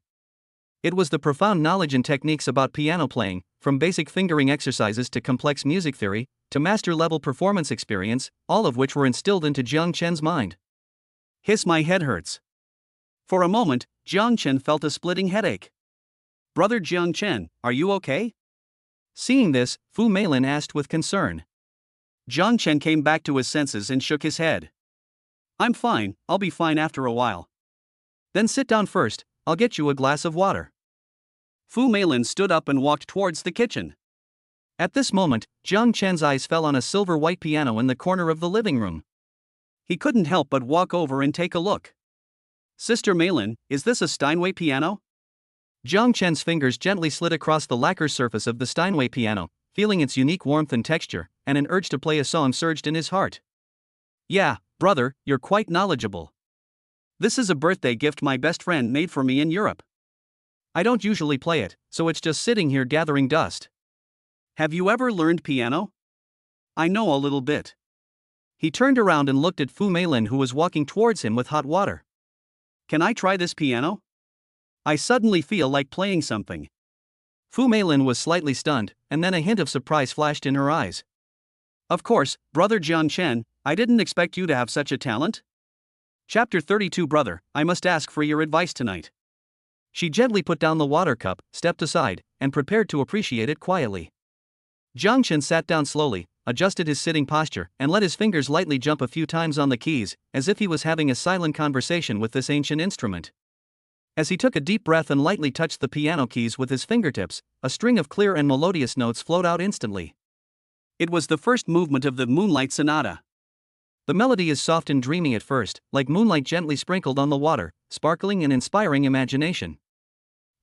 It was the profound knowledge and techniques about piano playing, from basic fingering exercises to complex music theory, to master-level performance experience, all of which were instilled into Jiang Chen's mind. Hiss, my head hurts. For a moment, Jiang Chen felt a splitting headache. Brother Jiang Chen, are you okay? Seeing this, Fu Meilin asked with concern. Jiang Chen came back to his senses and shook his head. I'm fine, I'll be fine after a while. Then sit down first, I'll get you a glass of water. Fu Meilin stood up and walked towards the kitchen. At this moment, Jiang Chen's eyes fell on a silver-white piano in the corner of the living room. He couldn't help but walk over and take a look. Sister Meilin, is this a Steinway piano? Jiang Chen's fingers gently slid across the lacquer surface of the Steinway piano, feeling its unique warmth and texture, and an urge to play a song surged in his heart. Yeah, brother, you're quite knowledgeable. This is a birthday gift my best friend made for me in Europe. I don't usually play it, so it's just sitting here gathering dust. Have you ever learned piano? I know a little bit. He turned around and looked at Fu Meilin, who was walking towards him with hot water. Can I try this piano? I suddenly feel like playing something. Fu Meilin was slightly stunned, and then a hint of surprise flashed in her eyes. Of course, brother Jiang Chen, I didn't expect you to have such a talent. Chapter 32. Brother, I must ask for your advice tonight. She gently put down the water cup, stepped aside, and prepared to appreciate it quietly. Jiang Chen sat down slowly, adjusted his sitting posture, and let his fingers lightly jump a few times on the keys, as if he was having a silent conversation with this ancient instrument. As he took a deep breath and lightly touched the piano keys with his fingertips, a string of clear and melodious notes flowed out instantly. It was the first movement of the Moonlight Sonata. The melody is soft and dreamy at first, like moonlight gently sprinkled on the water, sparkling and inspiring imagination.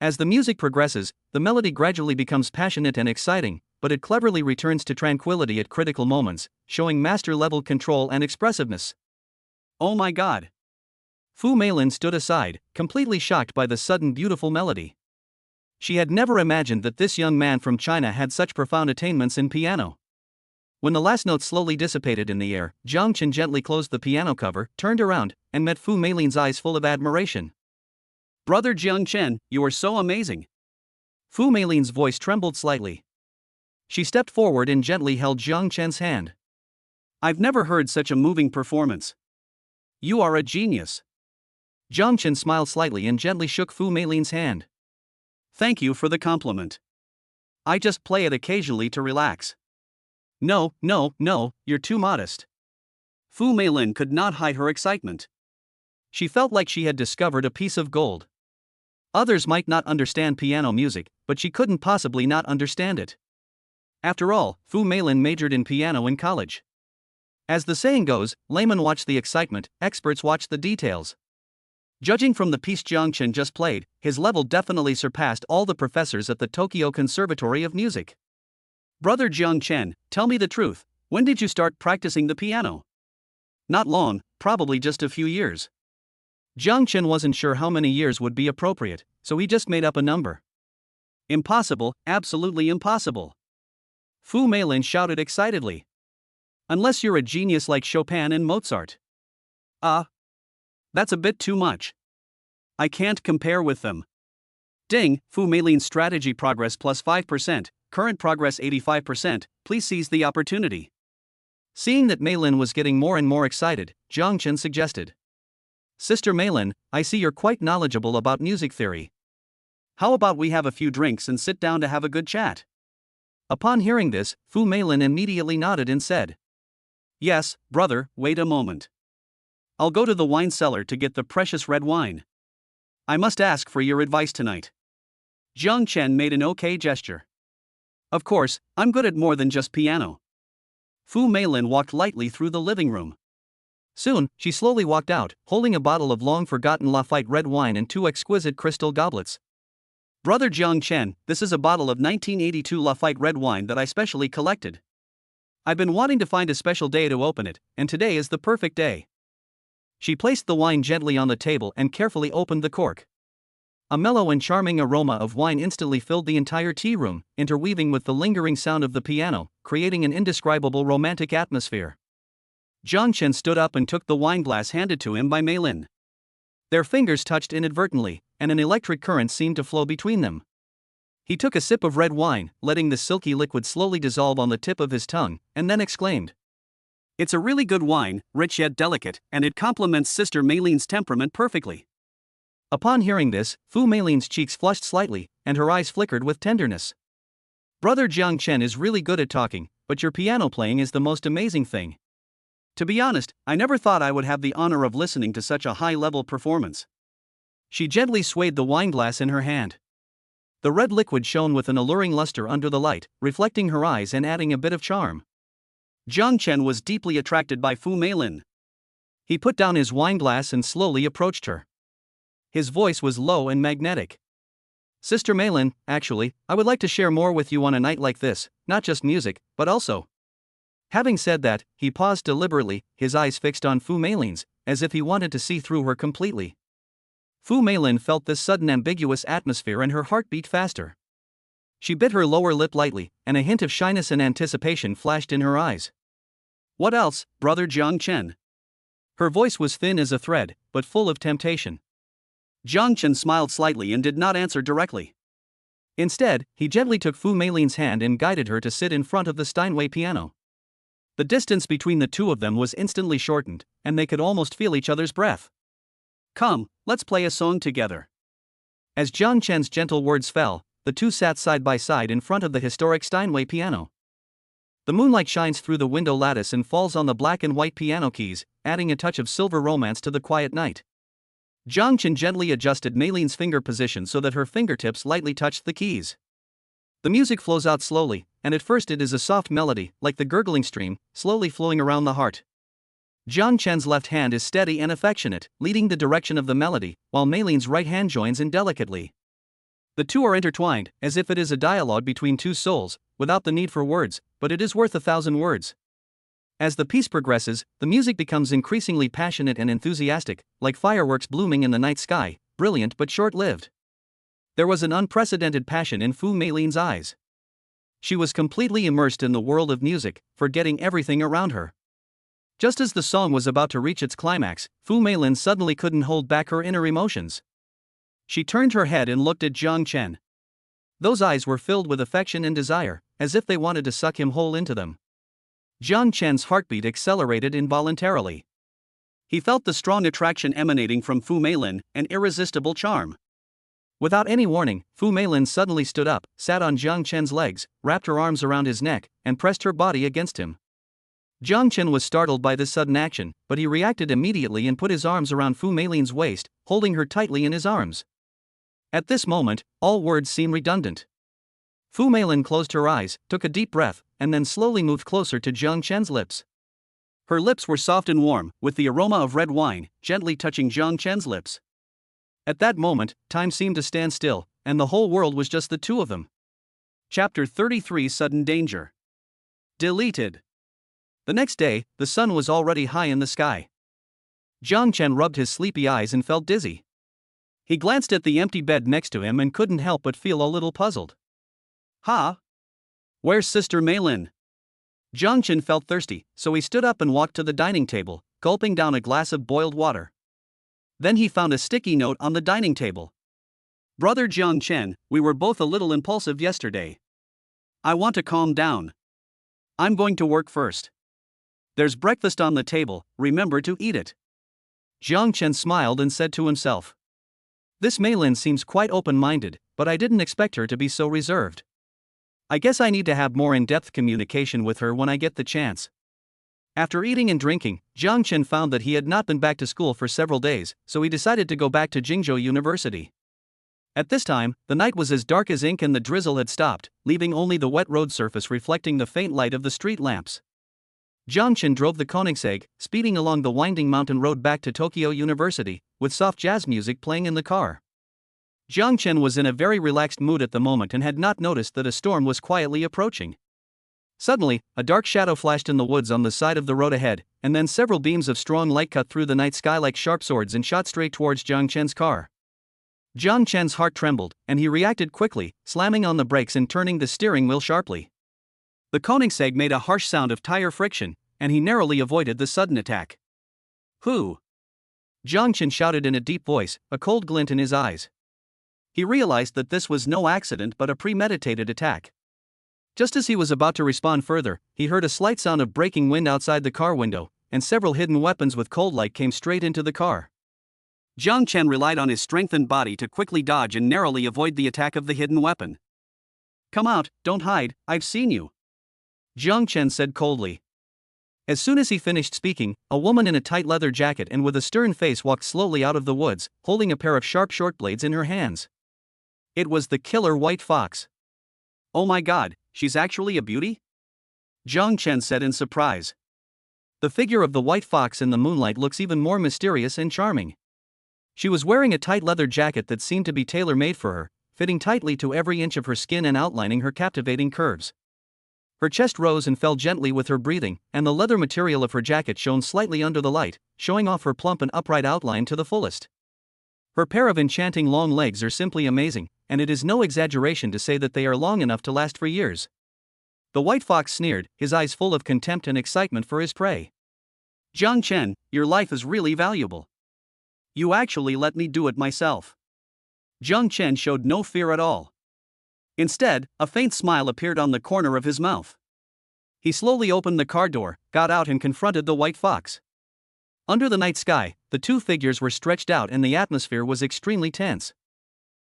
As the music progresses, the melody gradually becomes passionate and exciting, but it cleverly returns to tranquility at critical moments, showing master-level control and expressiveness. Oh my God! Fu Meilin stood aside, completely shocked by the sudden beautiful melody. She had never imagined that this young man from China had such profound attainments in piano. When the last note slowly dissipated in the air, Jiang Chen gently closed the piano cover, turned around, and met Fu Meilin's eyes full of admiration. Brother Jiang Chen, you are so amazing. Fu Meilin's voice trembled slightly. She stepped forward and gently held Jiang Chen's hand. I've never heard such a moving performance. You are a genius. Jiang Chen smiled slightly and gently shook Fu Meilin's hand. Thank you for the compliment. I just play it occasionally to relax. No, you're too modest. Fu Meilin could not hide her excitement. She felt like she had discovered a piece of gold. Others might not understand piano music, but she couldn't possibly not understand it. After all, Fu Meilin majored in piano in college. As the saying goes, laymen watch the excitement, experts watch the details. Judging from the piece Jiang Chen just played, his level definitely surpassed all the professors at the Tokyo Conservatory of Music. Brother Jiang Chen, tell me the truth, when did you start practicing the piano? Not long, probably just a few years. Jiang Chen wasn't sure how many years would be appropriate, so he just made up a number. Impossible, absolutely impossible. Fu Meilin shouted excitedly. Unless you're a genius like Chopin and Mozart. That's a bit too much. I can't compare with them. Ding, Fu Meilin's strategy progress plus 5%, current progress 85%, please seize the opportunity. Seeing that Meilin was getting more and more excited, Jiang Chen suggested. Sister Meilin, I see you're quite knowledgeable about music theory. How about we have a few drinks and sit down to have a good chat? Upon hearing this, Fu Meilin immediately nodded and said. Yes, brother, wait a moment. I'll go to the wine cellar to get the precious red wine. I must ask for your advice tonight. Jiang Chen made an okay gesture. Of course, I'm good at more than just piano. Fu Meilin walked lightly through the living room. Soon, she slowly walked out, holding a bottle of long-forgotten Lafite red wine and two exquisite crystal goblets. Brother Jiang Chen, this is a bottle of 1982 Lafite red wine that I specially collected. I've been wanting to find a special day to open it, and today is the perfect day. She placed the wine gently on the table and carefully opened the cork. A mellow and charming aroma of wine instantly filled the entire tea room, interweaving with the lingering sound of the piano, creating an indescribable romantic atmosphere. Jiang Chen stood up and took the wineglass handed to him by Mei Lin. Their fingers touched inadvertently, and an electric current seemed to flow between them. He took a sip of red wine, letting the silky liquid slowly dissolve on the tip of his tongue, and then exclaimed, "It's a really good wine, rich yet delicate, and it complements Sister Mei Lin's temperament perfectly." Upon hearing this, Fu Meilin's cheeks flushed slightly, and her eyes flickered with tenderness. "Brother Jiang Chen is really good at talking, but your piano playing is the most amazing thing. To be honest, I never thought I would have the honor of listening to such a high-level performance." She gently swayed the wineglass in her hand. The red liquid shone with an alluring luster under the light, reflecting her eyes and adding a bit of charm. Jiang Chen was deeply attracted by Fu Meilin. He put down his wineglass and slowly approached her. His voice was low and magnetic. "Sister Meilin, actually, I would like to share more with you on a night like this, not just music, but also." Having said that, he paused deliberately, his eyes fixed on Fu Meilin's, as if he wanted to see through her completely. Fu Meilin felt this sudden ambiguous atmosphere and her heart beat faster. She bit her lower lip lightly, and a hint of shyness and anticipation flashed in her eyes. "What else, brother Jiang Chen?" Her voice was thin as a thread, but full of temptation. Jiang Chen smiled slightly and did not answer directly. Instead, he gently took Fu Meilin's hand and guided her to sit in front of the Steinway piano. The distance between the two of them was instantly shortened, and they could almost feel each other's breath. "Come, let's play a song together." As Jiang Chen's gentle words fell, the two sat side by side in front of the historic Steinway piano. The moonlight shines through the window lattice and falls on the black and white piano keys, adding a touch of silver romance to the quiet night. Jiang Chen gently adjusted Meilin's finger position so that her fingertips lightly touched the keys. The music flows out slowly, and at first it is a soft melody, like the gurgling stream, slowly flowing around the heart. Jiang Chen's left hand is steady and affectionate, leading the direction of the melody, while Meilin's right hand joins in delicately. The two are intertwined, as if it is a dialogue between two souls, without the need for words, but it is worth 1,000 words. As the piece progresses, the music becomes increasingly passionate and enthusiastic, like fireworks blooming in the night sky, brilliant but short-lived. There was an unprecedented passion in Fu Meilin's eyes. She was completely immersed in the world of music, forgetting everything around her. Just as the song was about to reach its climax, Fu Meilin suddenly couldn't hold back her inner emotions. She turned her head and looked at Jiang Chen. Those eyes were filled with affection and desire, as if they wanted to suck him whole into them. Jiang Chen's heartbeat accelerated involuntarily. He felt the strong attraction emanating from Fu Meilin, an irresistible charm. Without any warning, Fu Meilin suddenly stood up, sat on Jiang Chen's legs, wrapped her arms around his neck, and pressed her body against him. Jiang Chen was startled by this sudden action, but he reacted immediately and put his arms around Fu Meilin's waist, holding her tightly in his arms. At this moment, all words seemed redundant. Fu Meilin closed her eyes, took a deep breath, and then slowly moved closer to Jiang Chen's lips. Her lips were soft and warm, with the aroma of red wine gently touching Jiang Chen's lips. At that moment, time seemed to stand still, and the whole world was just the two of them. Chapter 33: Sudden Danger. Deleted. The next day, the sun was already high in the sky. Jiang Chen rubbed his sleepy eyes and felt dizzy. He glanced at the empty bed next to him and couldn't help but feel a little puzzled. "Ha? Where's Sister Meilin?" Jiang Chen felt thirsty, so he stood up and walked to the dining table, gulping down a glass of boiled water. Then he found a sticky note on the dining table. "Brother Jiang Chen, we were both a little impulsive yesterday. I want to calm down. I'm going to work first. There's breakfast on the table, remember to eat it." Jiang Chen smiled and said to himself, "This Meilin seems quite open-minded, but I didn't expect her to be so reserved. I guess I need to have more in-depth communication with her when I get the chance." After eating and drinking, Jiang Chen found that he had not been back to school for several days, so he decided to go back to Jingzhou University. At this time, the night was as dark as ink and the drizzle had stopped, leaving only the wet road surface reflecting the faint light of the street lamps. Jiang Chen drove the Koenigsegg, speeding along the winding mountain road back to Tokyo University, with soft jazz music playing in the car. Jiang Chen was in a very relaxed mood at the moment and had not noticed that a storm was quietly approaching. Suddenly, a dark shadow flashed in the woods on the side of the road ahead, and then several beams of strong light cut through the night sky like sharp swords and shot straight towards Jiang Chen's car. Jiang Chen's heart trembled, and he reacted quickly, slamming on the brakes and turning the steering wheel sharply. The Koenigsegg made a harsh sound of tire friction, and he narrowly avoided the sudden attack. Who? Jiang Chen shouted in a deep voice, a cold glint in his eyes. He realized that this was no accident but a premeditated attack. Just as he was about to respond further, he heard a slight sound of breaking wind outside the car window, and several hidden weapons with cold light came straight into the car. Jiang Chen relied on his strengthened body to quickly dodge and narrowly avoid the attack of the hidden weapon. Come out, don't hide, I've seen you. Jiang Chen said coldly. As soon as he finished speaking, a woman in a tight leather jacket and with a stern face walked slowly out of the woods, holding a pair of sharp short blades in her hands. It was the killer white fox. Oh my god, she's actually a beauty? Jiang Chen said in surprise. The figure of the white fox in the moonlight looks even more mysterious and charming. She was wearing a tight leather jacket that seemed to be tailor-made for her, fitting tightly to every inch of her skin and outlining her captivating curves. Her chest rose and fell gently with her breathing, and the leather material of her jacket shone slightly under the light, showing off her plump and upright outline to the fullest. Her pair of enchanting long legs are simply amazing, and it is no exaggeration to say that they are long enough to last for years. The white fox sneered, his eyes full of contempt and excitement for his prey. Jiang Chen, your life is really valuable. You actually let me do it myself. Jiang Chen showed no fear at all. Instead, a faint smile appeared on the corner of his mouth. He slowly opened the car door, got out and confronted the white fox. Under the night sky, the two figures were stretched out and the atmosphere was extremely tense.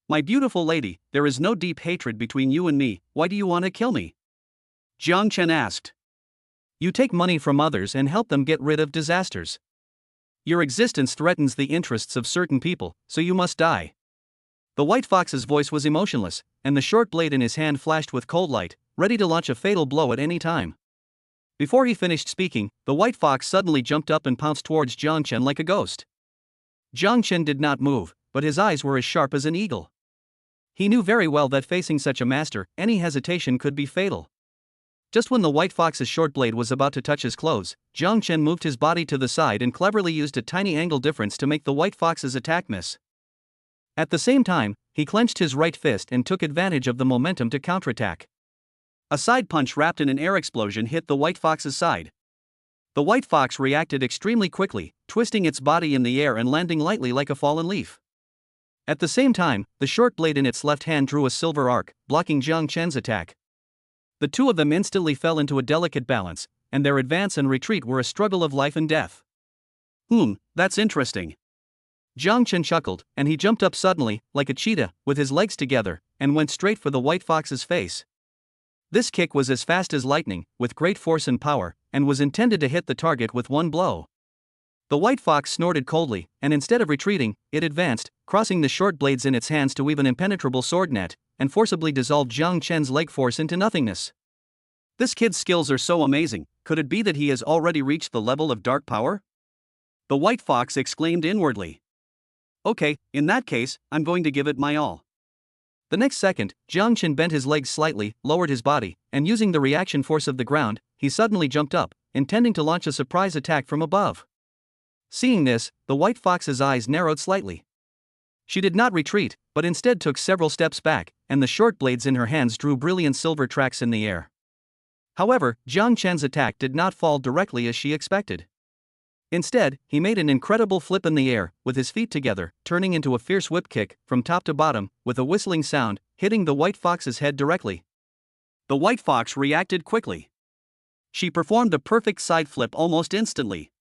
My beautiful lady, there is no deep hatred between you and me, why do you want to kill me? Jiang Chen asked. You take money from others and help them get rid of disasters. Your existence threatens the interests of certain people, so you must die. The white fox's voice was emotionless, and the short blade in his hand flashed with cold light, ready to launch a fatal blow at any time. Before he finished speaking, the white fox suddenly jumped up and pounced towards Jiang Chen like a ghost. Jiang Chen did not move, but his eyes were as sharp as an eagle. He knew very well that facing such a master, any hesitation could be fatal. Just when the white fox's short blade was about to touch his clothes, Jiang Chen moved his body to the side and cleverly used a tiny angle difference to make the white fox's attack miss. At the same time, he clenched his right fist and took advantage of the momentum to counterattack. A side punch wrapped in an air explosion hit the white fox's side. The white fox reacted extremely quickly, twisting its body in the air and landing lightly like a fallen leaf. At the same time, the short blade in its left hand drew a silver arc, blocking Jiang Chen's attack. The two of them instantly fell into a delicate balance, and their advance and retreat were a struggle of life and death. That's interesting. Jiang Chen chuckled, and he jumped up suddenly, like a cheetah, with his legs together, and went straight for the white fox's face. This kick was as fast as lightning, with great force and power, and was intended to hit the target with one blow. The white fox snorted coldly, and instead of retreating, it advanced, crossing the short blades in its hands to weave an impenetrable sword net, and forcibly dissolved Jiang Chen's leg force into nothingness. This kid's skills are so amazing, could it be that he has already reached the level of dark power? The white fox exclaimed inwardly. Okay, in that case, I'm going to give it my all. The next second, Jiang Chen bent his legs slightly, lowered his body, and using the reaction force of the ground, he suddenly jumped up, intending to launch a surprise attack from above. Seeing this, the white fox's eyes narrowed slightly. She did not retreat, but instead took several steps back, and the short blades in her hands drew brilliant silver tracks in the air. However, Jiang Chen's attack did not fall directly as she expected. Instead, he made an incredible flip in the air, with his feet together, turning into a fierce whip kick, from top to bottom, with a whistling sound, hitting the white fox's head directly. The white fox reacted quickly. She performed the perfect side flip almost instantly.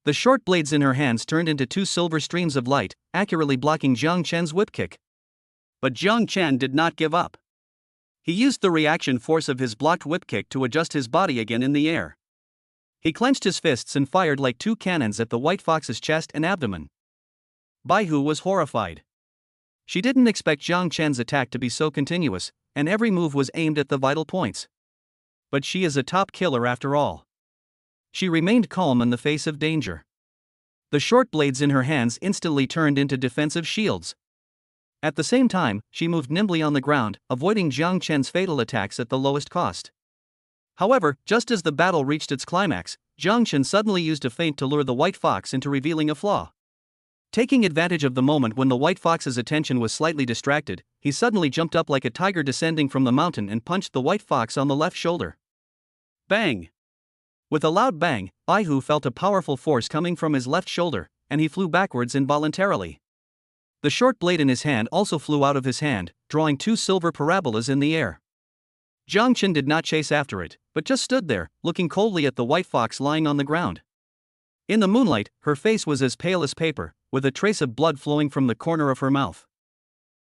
The short blades in her hands turned into two silver streams of light, accurately blocking Jiang Chen's whip kick. But Jiang Chen did not give up. He used the reaction force of his blocked whip kick to adjust his body again in the air. He clenched his fists and fired like two cannons at the white fox's chest and abdomen. Baihu was horrified. She didn't expect Jiang Chen's attack to be so continuous, and every move was aimed at the vital points. But she is a top killer after all. She remained calm in the face of danger. The short blades in her hands instantly turned into defensive shields. At the same time, she moved nimbly on the ground, avoiding Jiang Chen's fatal attacks at the lowest cost. However, just as the battle reached its climax, Jiang Chen suddenly used a feint to lure the white fox into revealing a flaw. Taking advantage of the moment when the white fox's attention was slightly distracted, he suddenly jumped up like a tiger descending from the mountain and punched the white fox on the left shoulder. Bang! With a loud bang, Aihu felt a powerful force coming from his left shoulder, and he flew backwards involuntarily. The short blade in his hand also flew out of his hand, drawing 2 silver parabolas in the air. Jiang Chen did not chase after it, but just stood there, looking coldly at the white fox lying on the ground. In the moonlight, her face was as pale as paper, with a trace of blood flowing from the corner of her mouth.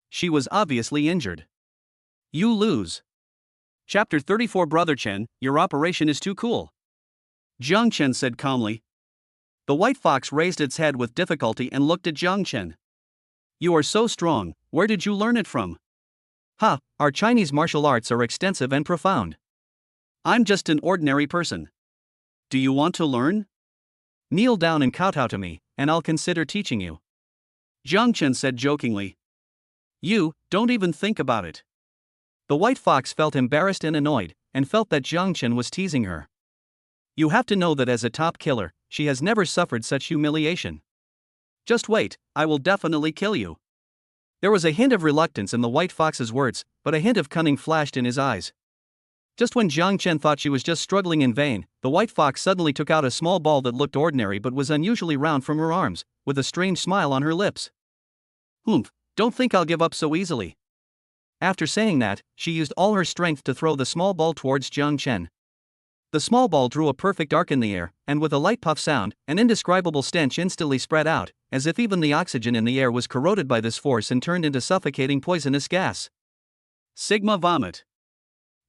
She was obviously injured. You lose. Chapter 34. Brother Chen, your operation is too cool. Jiang Chen said calmly. The white fox raised its head with difficulty and looked at Jiang Chen. You are so strong, where did you learn it from? Ha, our Chinese martial arts are extensive and profound. I'm just an ordinary person. Do you want to learn? Kneel down and kowtow to me, and I'll consider teaching you. Jiang Chen said jokingly. You, don't even think about it. The white fox felt embarrassed and annoyed, and felt that Jiang Chen was teasing her. You have to know that as a top killer, she has never suffered such humiliation. Just wait, I will definitely kill you. There was a hint of reluctance in the white fox's words, but a hint of cunning flashed in his eyes. Just when Jiang Chen thought she was just struggling in vain, the white fox suddenly took out a small ball that looked ordinary but was unusually round from her arms, with a strange smile on her lips. Humph, don't think I'll give up so easily. After saying that, she used all her strength to throw the small ball towards Jiang Chen. The small ball drew a perfect arc in the air, and with a light puff sound, an indescribable stench instantly spread out, as if even the oxygen in the air was corroded by this force and turned into suffocating poisonous gas. Sigma vomit.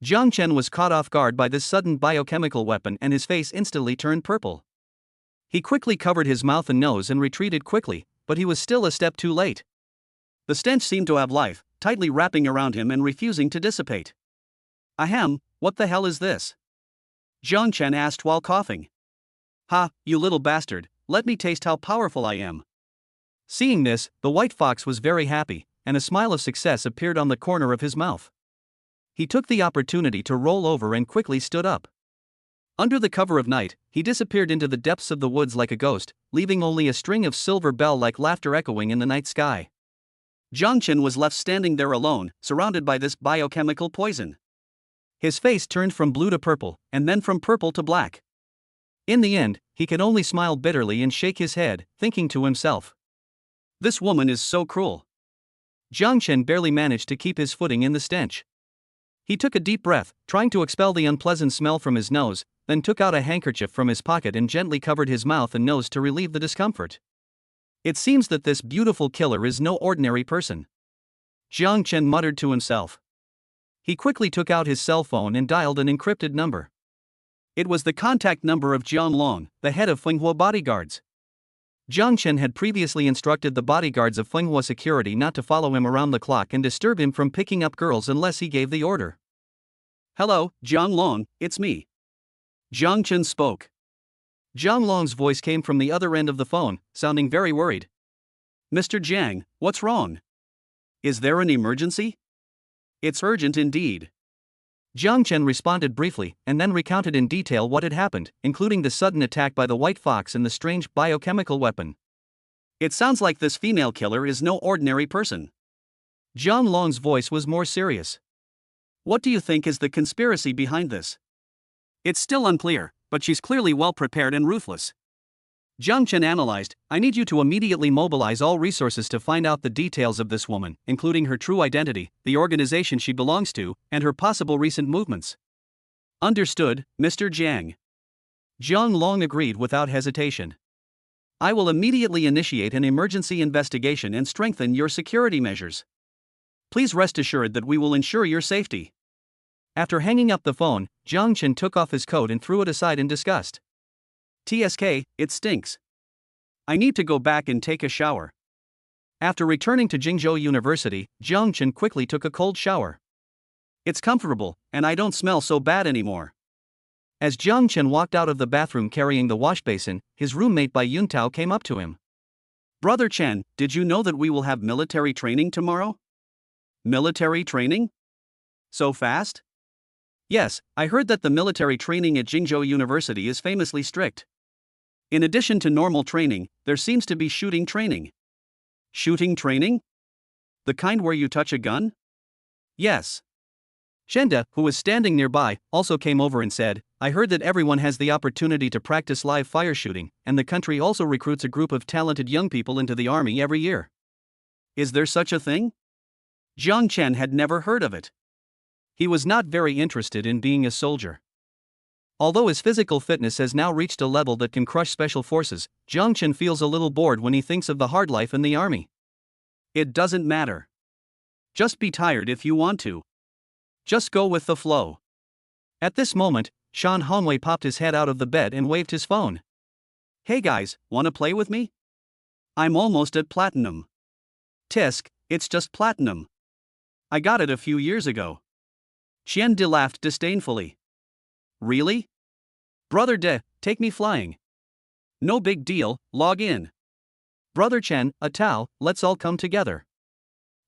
Jiang Chen was caught off guard by this sudden biochemical weapon and his face instantly turned purple. He quickly covered his mouth and nose and retreated quickly, but he was still a step too late. The stench seemed to have life, tightly wrapping around him and refusing to dissipate. Ahem, what the hell is this? Jiang Chen asked while coughing. Ha, you little bastard, let me taste how powerful I am. Seeing this, the white fox was very happy, and a smile of success appeared on the corner of his mouth. He took the opportunity to roll over and quickly stood up. Under the cover of night, he disappeared into the depths of the woods like a ghost, leaving only a string of silver bell-like laughter echoing in the night sky. Jiang Chen was left standing there alone, surrounded by this biochemical poison. His face turned from blue to purple, and then from purple to black. In the end, he could only smile bitterly and shake his head, thinking to himself. This woman is so cruel. Jiang Chen barely managed to keep his footing in the stench. He took a deep breath, trying to expel the unpleasant smell from his nose, then took out a handkerchief from his pocket and gently covered his mouth and nose to relieve the discomfort. It seems that this beautiful killer is no ordinary person. Jiang Chen muttered to himself. He quickly took out his cell phone and dialed an encrypted number. It was the contact number of Jiang Long, the head of Fenghua bodyguards. Jiang Chen had previously instructed the bodyguards of Fenghua security not to follow him around the clock and disturb him from picking up girls unless he gave the order. Hello, Jiang Long, it's me. Jiang Chen spoke. Jiang Long's voice came from the other end of the phone, sounding very worried. Mr. Jiang, what's wrong? Is there an emergency? It's urgent indeed. Jiang Chen responded briefly, and then recounted in detail what had happened, including the sudden attack by the white fox and the strange biochemical weapon. It sounds like this female killer is no ordinary person. Jiang Long's voice was more serious. What do you think is the conspiracy behind this? It's still unclear, but she's clearly well prepared and ruthless. Jiang Chen analyzed, I need you to immediately mobilize all resources to find out the details of this woman, including her true identity, the organization she belongs to, and her possible recent movements. Understood, Mr. Jiang. Jiang Long agreed without hesitation. I will immediately initiate an emergency investigation and strengthen your security measures. Please rest assured that we will ensure your safety. After hanging up the phone, Jiang Chen took off his coat and threw it aside in disgust. TSK, it stinks. I need to go back and take a shower. After returning to Jingzhou University, Jiang Chen quickly took a cold shower. It's comfortable, and I don't smell so bad anymore. As Jiang Chen walked out of the bathroom carrying the wash basin, his roommate Bai Yuntao came up to him. Brother Chen, did you know that we will have military training tomorrow? Military training? So fast? Yes, I heard that the military training at Jingzhou University is famously strict. In addition to normal training, there seems to be shooting training. Shooting training? The kind where you touch a gun? Yes. Shenda, who was standing nearby, also came over and said, I heard that everyone has the opportunity to practice live fire shooting, and the country also recruits a group of talented young people into the army every year. Is there such a thing? Jiang Chen had never heard of it. He was not very interested in being a soldier. Although his physical fitness has now reached a level that can crush special forces, Jiang Chen feels a little bored when he thinks of the hard life in the army. It doesn't matter. Just be tired if you want to. Just go with the flow. At this moment, Shan Hongwei popped his head out of the bed and waved his phone. Hey guys, wanna play with me? I'm almost at platinum. Tisk, it's just platinum. I got it a few years ago. Qian De laughed disdainfully. Really? Brother De, take me flying. No big deal, log in. Brother Chen, Atao, let's all come together.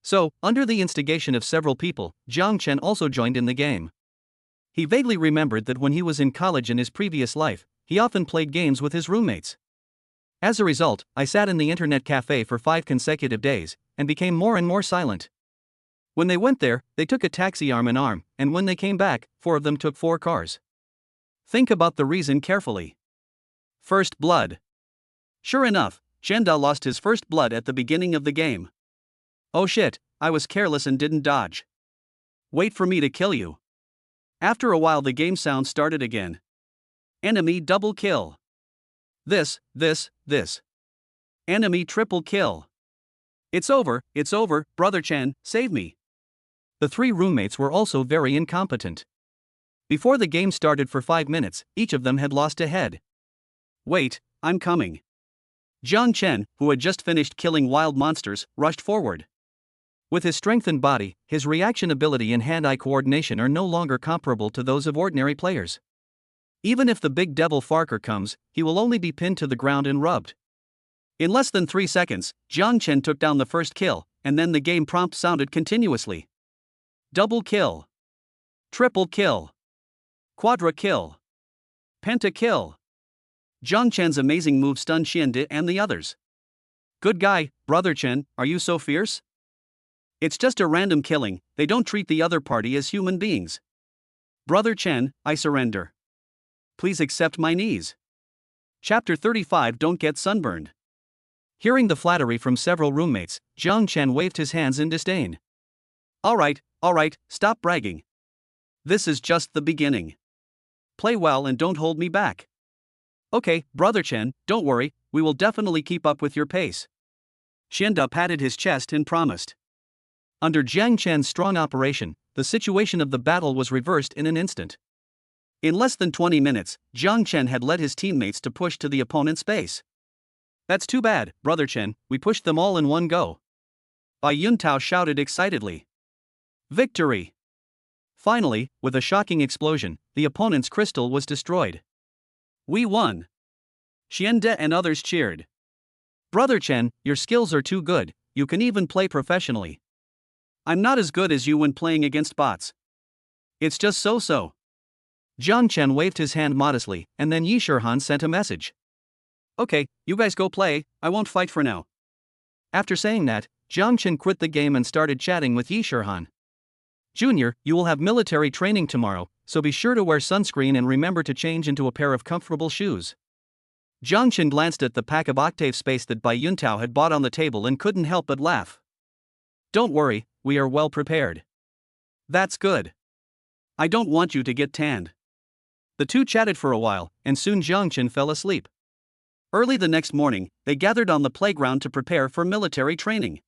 So, under the instigation of several people, Jiang Chen also joined in the game. He vaguely remembered that when he was in college in his previous life, he often played games with his roommates. As a result, I sat in the internet cafe for 5 consecutive days, and became more and more silent. When they went there, they took a taxi arm in arm, and when they came back, 4 of them took 4 cars. Think about the reason carefully. First blood. Sure enough, Chenda lost his first blood at the beginning of the game. Oh shit, I was careless and didn't dodge. Wait for me to kill you. After a while the game sound started again. Enemy double kill. This. Enemy triple kill. It's over, Brother Chen, save me. The 3 roommates were also very incompetent. Before the game started for 5 minutes, each of them had lost a head. Wait, I'm coming. Jiang Chen, who had just finished killing wild monsters, rushed forward. With his strengthened body, his reaction ability and hand-eye coordination are no longer comparable to those of ordinary players. Even if the big devil Farker comes, he will only be pinned to the ground and rubbed. In less than 3 seconds, Jiang Chen took down the first kill, and then the game prompt sounded continuously. Double kill. Triple kill. Quadra kill. Penta kill. Jiang Chen's amazing move stunned Xiande and the others. Good guy, Brother Chen, are you so fierce? It's just a random killing, they don't treat the other party as human beings. Brother Chen, I surrender. Please accept my knees. Chapter 35 Don't Get Sunburned. Hearing the flattery from several roommates, Jiang Chen waved his hands in disdain. Alright, stop bragging. This is just the beginning. Play well and don't hold me back. Okay, Brother Chen, don't worry, we will definitely keep up with your pace. Xianda patted his chest and promised. Under Jiang Chen's strong operation, the situation of the battle was reversed in an instant. In less than 20 minutes, Jiang Chen had led his teammates to push to the opponent's base. That's too bad, Brother Chen, we pushed them all in one go. Bai Yuntao shouted excitedly. Victory! Finally, with a shocking explosion, the opponent's crystal was destroyed. We won! Xiande and others cheered. Brother Chen, your skills are too good, you can even play professionally. I'm not as good as you when playing against bots. It's just so-so. Jiang Chen waved his hand modestly, and then Yi Shirhan sent a message. Okay, you guys go play, I won't fight for now. After saying that, Jiang Chen quit the game and started chatting with Yi Shirhan. Junior, you will have military training tomorrow, so be sure to wear sunscreen and remember to change into a pair of comfortable shoes. Jiang Chen glanced at the pack of octave space that Bai Yuntao had bought on the table and couldn't help but laugh. Don't worry, we are well prepared. That's good. I don't want you to get tanned. The two chatted for a while, and soon Jiang Chen fell asleep. Early the next morning, they gathered on the playground to prepare for military training.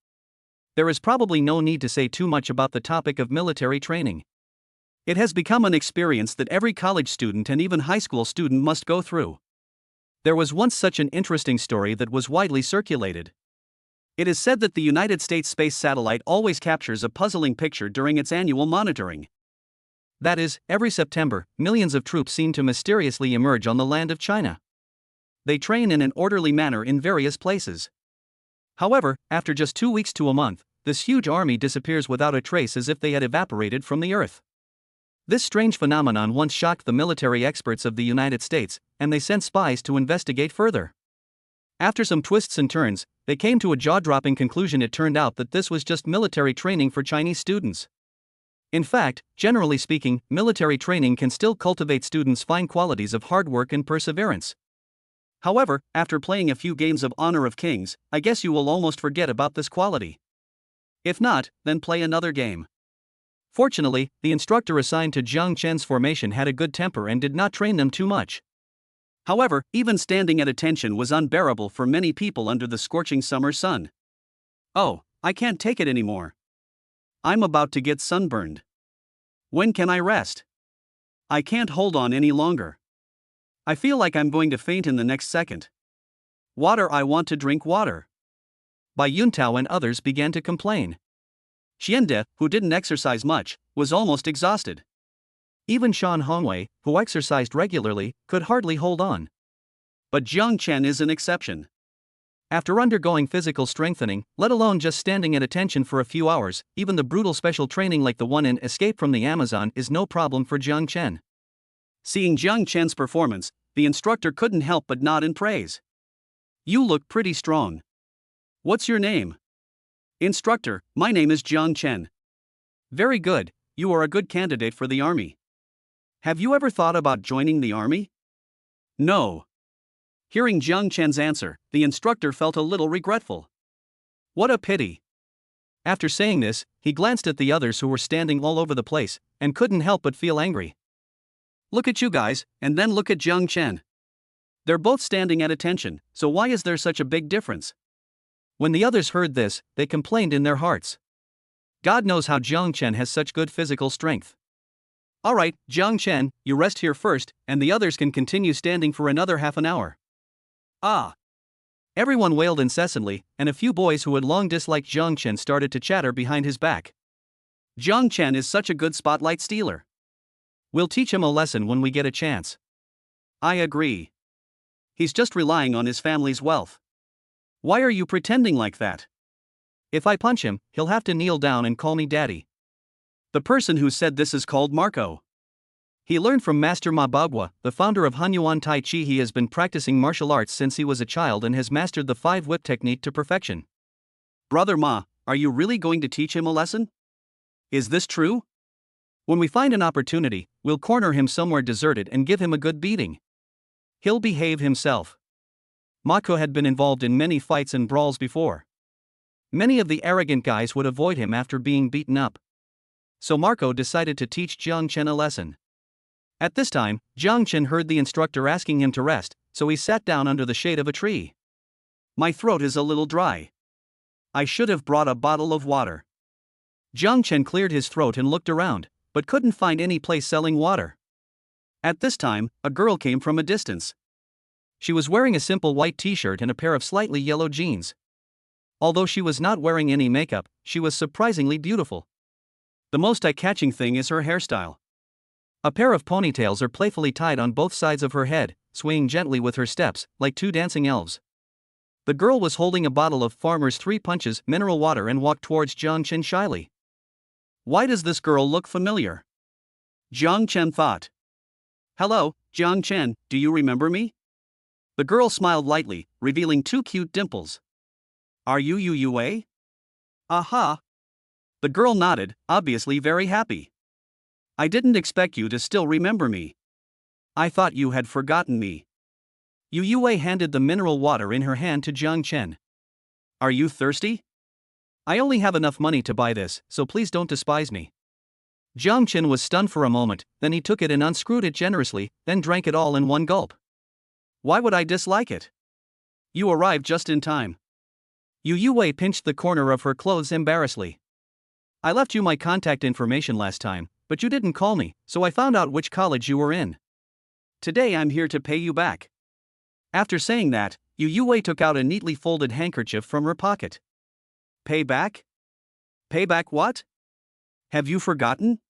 There is probably no need to say too much about the topic of military training. It has become an experience that every college student and even high school student must go through. There was once such an interesting story that was widely circulated. It is said that the United States space satellite always captures a puzzling picture during its annual monitoring. That is, every September, millions of troops seem to mysteriously emerge on the land of China. They train in an orderly manner in various places. However, after just 2 weeks to a month, this huge army disappears without a trace as if they had evaporated from the earth. This strange phenomenon once shocked the military experts of the United States, and they sent spies to investigate further. After some twists and turns, they came to a jaw-dropping conclusion. It turned out that this was just military training for Chinese students. In fact, generally speaking, military training can still cultivate students' fine qualities of hard work and perseverance. However, after playing a few games of Honor of Kings, I guess you will almost forget about this quality. If not, then play another game. Fortunately, the instructor assigned to Jiang Chen's formation had a good temper and did not train them too much. However, even standing at attention was unbearable for many people under the scorching summer sun. Oh, I can't take it anymore. I'm about to get sunburned. When can I rest? I can't hold on any longer. I feel like I'm going to faint in the next second. Water, I want to drink water. Bai Yuntao and others began to complain. Xiande, who didn't exercise much, was almost exhausted. Even Shan Hongwei, who exercised regularly, could hardly hold on. But Jiang Chen is an exception. After undergoing physical strengthening, let alone just standing at attention for a few hours, even the brutal special training like the one in Escape from the Amazon is no problem for Jiang Chen. Seeing Jiang Chen's performance, the instructor couldn't help but nod in praise. You look pretty strong. What's your name? Instructor, my name is Jiang Chen. Very good, you are a good candidate for the army. Have you ever thought about joining the army? No. Hearing Jiang Chen's answer, the instructor felt a little regretful. What a pity. After saying this, he glanced at the others who were standing all over the place, and couldn't help but feel angry. Look at you guys, and then look at Jiang Chen. They're both standing at attention, so why is there such a big difference? When the others heard this, they complained in their hearts. God knows how Jiang Chen has such good physical strength. Alright, Jiang Chen, you rest here first, and the others can continue standing for another half an hour. Ah! Everyone wailed incessantly, and a few boys who had long disliked Jiang Chen started to chatter behind his back. Jiang Chen is such a good spotlight stealer. We'll teach him a lesson when we get a chance. I agree. He's just relying on his family's wealth. Why are you pretending like that? If I punch him, he'll have to kneel down and call me daddy. The person who said this is called Marco. He learned from Master Ma Bagua, the founder of Hunyuan Tai Chi. He has been practicing martial arts since he was a child and has mastered the 5-whip technique to perfection. Brother Ma, are you really going to teach him a lesson? Is this true? When we find an opportunity, we'll corner him somewhere deserted and give him a good beating. He'll behave himself. Mako had been involved in many fights and brawls before. Many of the arrogant guys would avoid him after being beaten up. So Marco decided to teach Jiang Chen a lesson. At this time, Jiang Chen heard the instructor asking him to rest, so he sat down under the shade of a tree. My throat is a little dry. I should have brought a bottle of water. Jiang Chen cleared his throat and looked around, but couldn't find any place selling water. At this time, a girl came from a distance. She was wearing a simple white t-shirt and a pair of slightly yellow jeans. Although she was not wearing any makeup, she was surprisingly beautiful. The most eye-catching thing is her hairstyle. A pair of ponytails are playfully tied on both sides of her head, swaying gently with her steps, like two dancing elves. The girl was holding a bottle of Farmer's 3 Punches mineral water and walked towards Jiang Chen shyly. Why does this girl look familiar? Jiang Chen thought. Hello, Jiang Chen, do you remember me? The girl smiled lightly, revealing 2 cute dimples. Are you Yu Yue? Aha! The girl nodded, obviously very happy. I didn't expect you to still remember me. I thought you had forgotten me. Yu Yue handed the mineral water in her hand to Jiang Chen. Are you thirsty? I only have enough money to buy this, so please don't despise me. Jiang Chen was stunned for a moment, then he took it and unscrewed it generously, then drank it all in one gulp. Why would I dislike it? You arrived just in time. Yu Yue pinched the corner of her clothes embarrassedly. I left you my contact information last time, but you didn't call me, so I found out which college you were in. Today I'm here to pay you back. After saying that, Yu Yue took out a neatly folded handkerchief from her pocket. Pay back? Pay back what? Have you forgotten?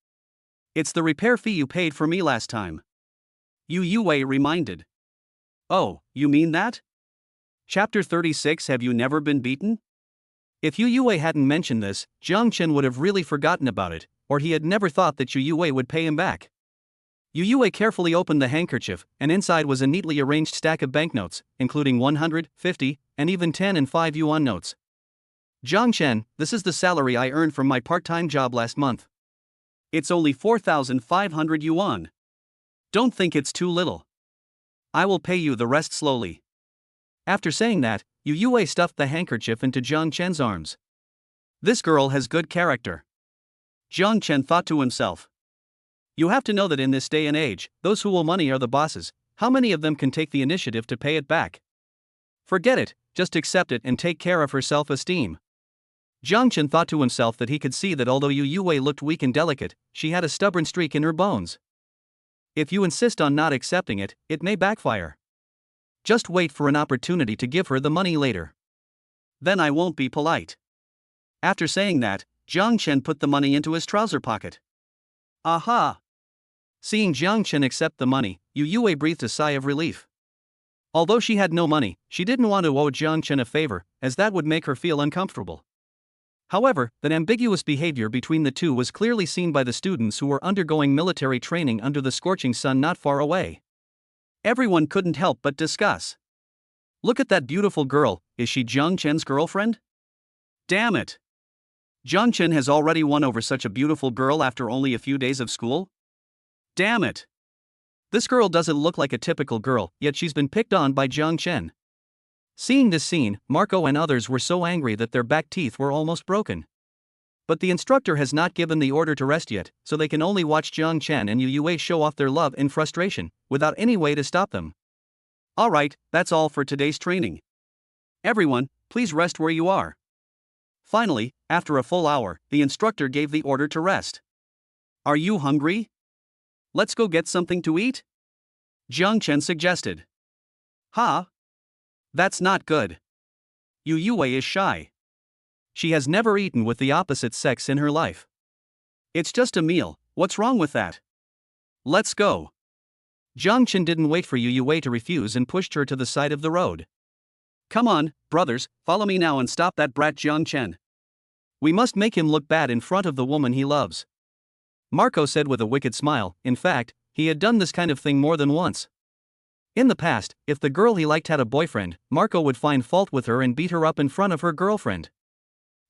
It's the repair fee you paid for me last time. Yu Yue reminded. Oh, you mean that? Chapter 36. Have you never been beaten? If Yu Yue hadn't mentioned this, Jiang Chen would have really forgotten about it, or he had never thought that Yu Yue would pay him back. Yu Yue carefully opened the handkerchief, and inside was a neatly arranged stack of banknotes, including 100, 50, and even 10 and 5 yuan notes. Jiang Chen, this is the salary I earned from my part-time job last month. It's only 4,500 yuan. Don't think it's too little. I will pay you the rest slowly. After saying that, Yu Yue stuffed the handkerchief into Jiang Chen's arms. This girl has good character. Jiang Chen thought to himself. You have to know that in this day and age, those who will money are the bosses. How many of them can take the initiative to pay it back? Forget it, just accept it and take care of her self-esteem. Jiang Chen thought to himself that he could see that although Yu Yue looked weak and delicate, she had a stubborn streak in her bones. If you insist on not accepting it, it may backfire. Just wait for an opportunity to give her the money later. Then I won't be polite. After saying that, Jiang Chen put the money into his trouser pocket. Aha! Seeing Jiang Chen accept the money, Yu Yue breathed a sigh of relief. Although she had no money, she didn't want to owe Jiang Chen a favor, as that would make her feel uncomfortable. However, that ambiguous behavior between the two was clearly seen by the students who were undergoing military training under the scorching sun not far away. Everyone couldn't help but discuss. Look at that beautiful girl, is she Jiang Chen's girlfriend? Damn it! Jiang Chen has already won over such a beautiful girl after only a few days of school? Damn it! This girl doesn't look like a typical girl, yet she's been picked on by Jiang Chen. Seeing this scene, Marco and others were so angry that their back teeth were almost broken. But the instructor has not given the order to rest yet, so they can only watch Jiang Chen and Yu Yue show off their love in frustration, without any way to stop them. Alright, that's all for today's training. Everyone, please rest where you are. Finally, after a full hour, the instructor gave the order to rest. Are you hungry? Let's go get something to eat? Jiang Chen suggested. Ha! That's not good. Yu Yue is shy. She has never eaten with the opposite sex in her life. It's just a meal, what's wrong with that? Let's go. Jiang Chen didn't wait for Yu Yue to refuse and pushed her to the side of the road. Come on, brothers, follow me now and stop that brat Jiang Chen. We must make him look bad in front of the woman he loves. Marco said with a wicked smile. In fact, he had done this kind of thing more than once. In the past, if the girl he liked had a boyfriend, Marco would find fault with her and beat her up in front of her girlfriend.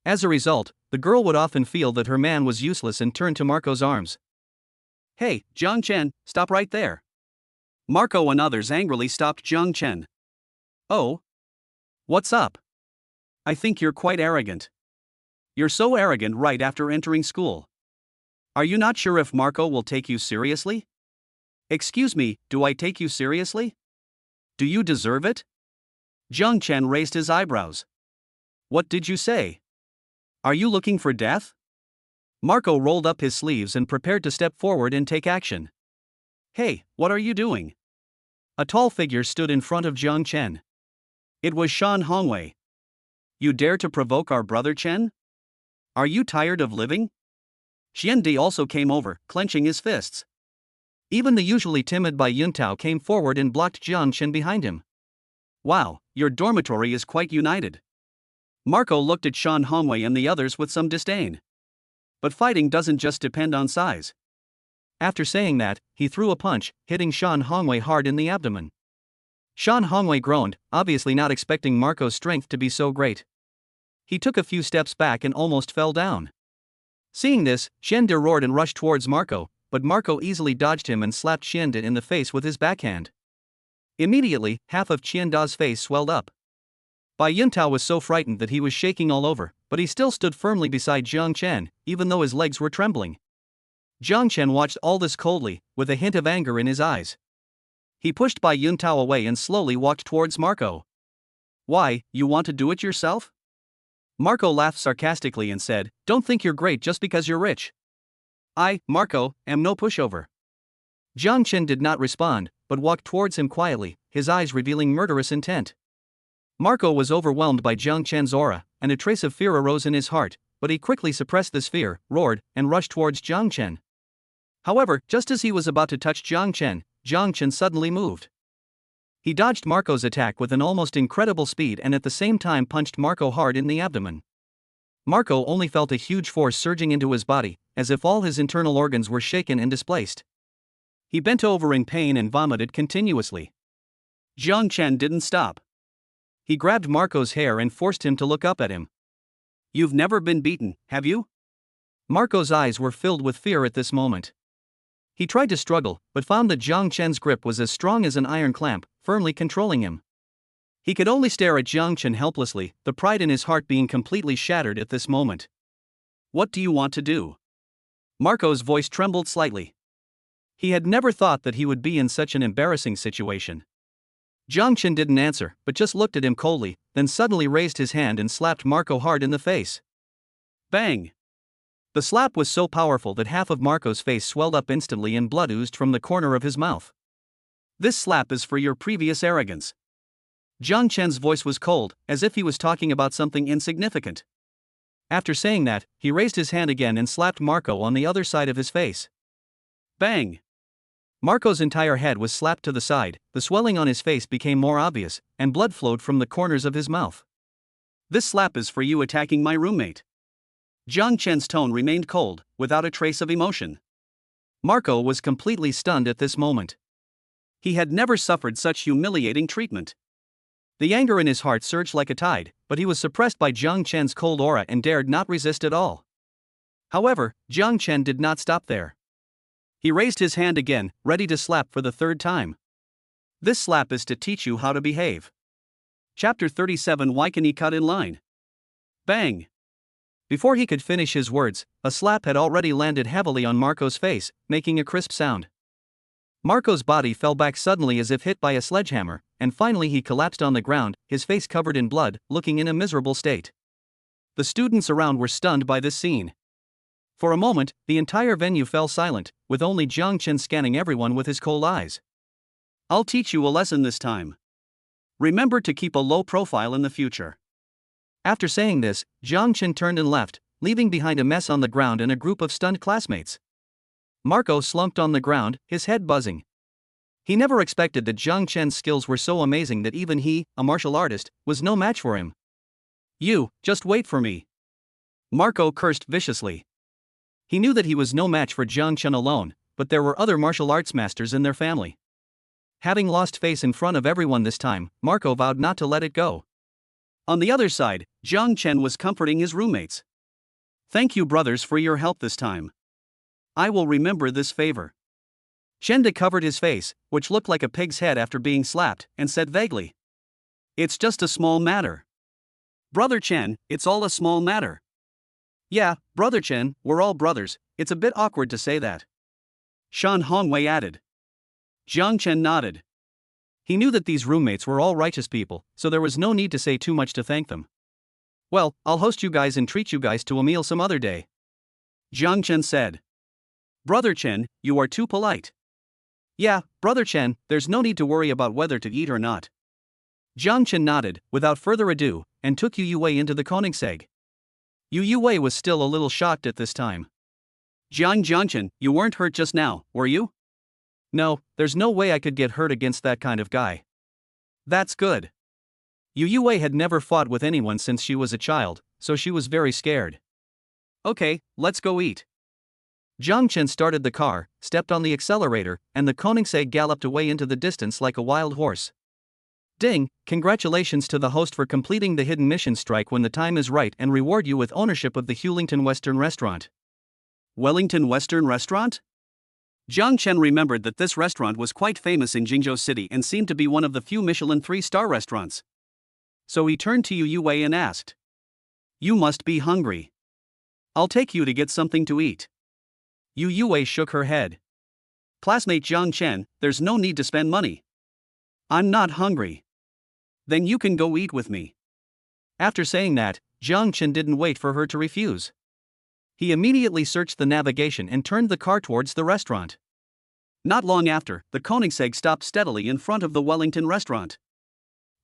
As a result, the girl would often feel that her man was useless and turn to Marco's arms. Hey, Jiang Chen, stop right there. Marco and others angrily stopped Jiang Chen. Oh? What's up? I think you're quite arrogant. You're so arrogant right after entering school. Are you not sure if Marco will take you seriously? Excuse me, do I take you seriously? Do you deserve it? Jiang Chen raised his eyebrows. What did you say? Are you looking for death? Marco rolled up his sleeves and prepared to step forward and take action. Hey, what are you doing? A tall figure stood in front of Jiang Chen. It was Shan Hongwei. You dare to provoke our brother Chen? Are you tired of living? Xiandi also came over, clenching his fists. Even the usually timid Bai Yuntao came forward and blocked Jiang Chen behind him. Wow, your dormitory is quite united. Marco looked at Shan Hongwei and the others with some disdain. But fighting doesn't just depend on size. After saying that, he threw a punch, hitting Shan Hongwei hard in the abdomen. Shan Hongwei groaned, obviously not expecting Marco's strength to be so great. He took a few steps back and almost fell down. Seeing this, Xiande roared and rushed towards Marco, but Marco easily dodged him and slapped Xiande in the face with his backhand. Immediately, half of Qianda's face swelled up. Bai Yuntao was so frightened that he was shaking all over, but he still stood firmly beside Jiang Chen, even though his legs were trembling. Jiang Chen watched all this coldly, with a hint of anger in his eyes. He pushed Bai Yuntao away and slowly walked towards Marco. Why, you want to do it yourself? Marco laughed sarcastically and said, Don't think you're great just because you're rich. I, Marco, am no pushover. Jiang Chen did not respond, but walked towards him quietly, his eyes revealing murderous intent. Marco was overwhelmed by Jiang Chen's aura, and a trace of fear arose in his heart, but he quickly suppressed this fear, roared, and rushed towards Jiang Chen. However, just as he was about to touch Jiang Chen suddenly moved. He dodged Marco's attack with an almost incredible speed and at the same time punched Marco hard in the abdomen. Marco only felt a huge force surging into his body, as if all his internal organs were shaken and displaced. He bent over in pain and vomited continuously. Jiang Chen didn't stop. He grabbed Marco's hair and forced him to look up at him. You've never been beaten, have you? Marco's eyes were filled with fear at this moment. He tried to struggle, but found that Jiang Chen's grip was as strong as an iron clamp, firmly controlling him. He could only stare at Jiang Chen helplessly, the pride in his heart being completely shattered at this moment. What do you want to do? Marco's voice trembled slightly. He had never thought that he would be in such an embarrassing situation. Jiang Chen didn't answer, but just looked at him coldly, then suddenly raised his hand and slapped Marco hard in the face. Bang! The slap was so powerful that half of Marco's face swelled up instantly and blood oozed from the corner of his mouth. This slap is for your previous arrogance. Jiang Chen's voice was cold, as if he was talking about something insignificant. After saying that, he raised his hand again and slapped Marco on the other side of his face. Bang! Marco's entire head was slapped to the side, the swelling on his face became more obvious, and blood flowed from the corners of his mouth. This slap is for you attacking my roommate. Jiang Chen's tone remained cold, without a trace of emotion. Marco was completely stunned at this moment. He had never suffered such humiliating treatment. The anger in his heart surged like a tide, but he was suppressed by Jiang Chen's cold aura and dared not resist at all. However, Jiang Chen did not stop there. He raised his hand again, ready to slap for the third time. This slap is to teach you how to behave. Chapter 37. Why can he cut in line? Bang! Before he could finish his words, a slap had already landed heavily on Marco's face, making a crisp sound. Marco's body fell back suddenly as if hit by a sledgehammer, and finally he collapsed on the ground, his face covered in blood, looking in a miserable state. The students around were stunned by this scene. For a moment, the entire venue fell silent, with only Jiang Chen scanning everyone with his cold eyes. I'll teach you a lesson this time. Remember to keep a low profile in the future. After saying this, Jiang Chen turned and left, leaving behind a mess on the ground and a group of stunned classmates. Marco slumped on the ground, his head buzzing. He never expected that Jiang Chen's skills were so amazing that even he, a martial artist, was no match for him. You, just wait for me. Marco cursed viciously. He knew that he was no match for Jiang Chen alone, but there were other martial arts masters in their family. Having lost face in front of everyone this time, Marco vowed not to let it go. On the other side, Jiang Chen was comforting his roommates. Thank you, brothers, for your help this time. I will remember this favor. Chenda covered his face, which looked like a pig's head after being slapped, and said vaguely, It's just a small matter. Brother Chen, it's all a small matter. Yeah, Brother Chen, we're all brothers, it's a bit awkward to say that. Shan Hongwei added. Jiang Chen nodded. He knew that these roommates were all righteous people, so there was no need to say too much to thank them. Well, I'll host you guys and treat you guys to a meal some other day. Jiang Chen said. Brother Chen, you are too polite. Yeah, Brother Chen, there's no need to worry about whether to eat or not. Jiang Chen nodded, without further ado, and took Yu Wei into the Koenigsegg. Yu Wei was still a little shocked at this time. Jiang Chen, you weren't hurt just now, were you? No, there's no way I could get hurt against that kind of guy. That's good. Yu Wei had never fought with anyone since she was a child, so she was very scared. Okay, let's go eat. Jiang Chen started the car, stepped on the accelerator, and the Koenigsegg galloped away into the distance like a wild horse. Ding, congratulations to the host for completing the hidden mission. Strike when the time is right and reward you with ownership of the Wellington Western Restaurant. Wellington Western Restaurant? Jiang Chen remembered that this restaurant was quite famous in Jingzhou City and seemed to be one of the few Michelin 3-star restaurants. So he turned to Yu Wei and asked, You must be hungry. I'll take you to get something to eat. Yu Wei shook her head. Classmate Jiang Chen, there's no need to spend money. I'm not hungry. Then you can go eat with me. After saying that, Jiang Chen didn't wait for her to refuse. He immediately searched the navigation and turned the car towards the restaurant. Not long after, the Koenigsegg stopped steadily in front of the Wellington restaurant.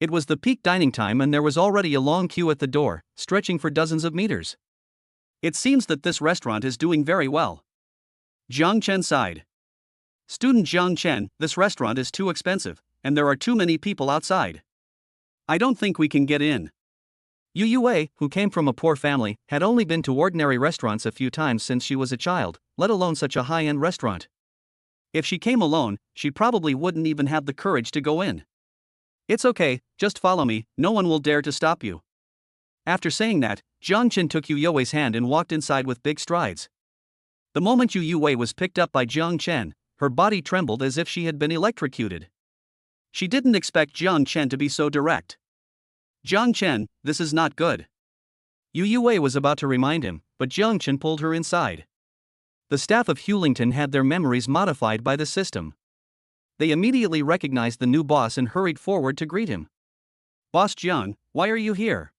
It was the peak dining time and there was already a long queue at the door, stretching for dozens of meters. It seems that this restaurant is doing very well. Jiang Chen sighed. Student Jiang Chen, this restaurant is too expensive, and there are too many people outside. I don't think we can get in. Yu Wei, who came from a poor family, had only been to ordinary restaurants a few times since she was a child, let alone such a high-end restaurant. If she came alone, she probably wouldn't even have the courage to go in. It's okay, just follow me, no one will dare to stop you. After saying that, Jiang Chen took Yu Wei's hand and walked inside with big strides. The moment Yu Yue was picked up by Jiang Chen, her body trembled as if she had been electrocuted. She didn't expect Jiang Chen to be so direct. Jiang Chen, this is not good. Yu Yue was about to remind him, but Jiang Chen pulled her inside. The staff of Hewlington had their memories modified by the system. They immediately recognized the new boss and hurried forward to greet him. Boss Jiang, why are you here?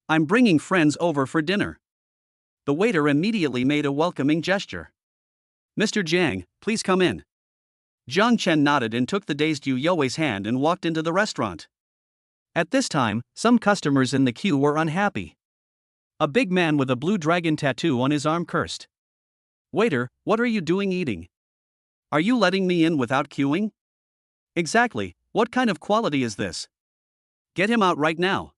I'm bringing friends over for dinner. The waiter immediately made a welcoming gesture. Mr. Jiang, please come in. Jiang Chen nodded and took the dazed Yu Yue's hand and walked into the restaurant. At this time, some customers in the queue were unhappy. A big man with a blue dragon tattoo on his arm cursed. Waiter, what are you doing eating? Are you letting me in without queuing? Exactly, what kind of quality is this? Get him out right now.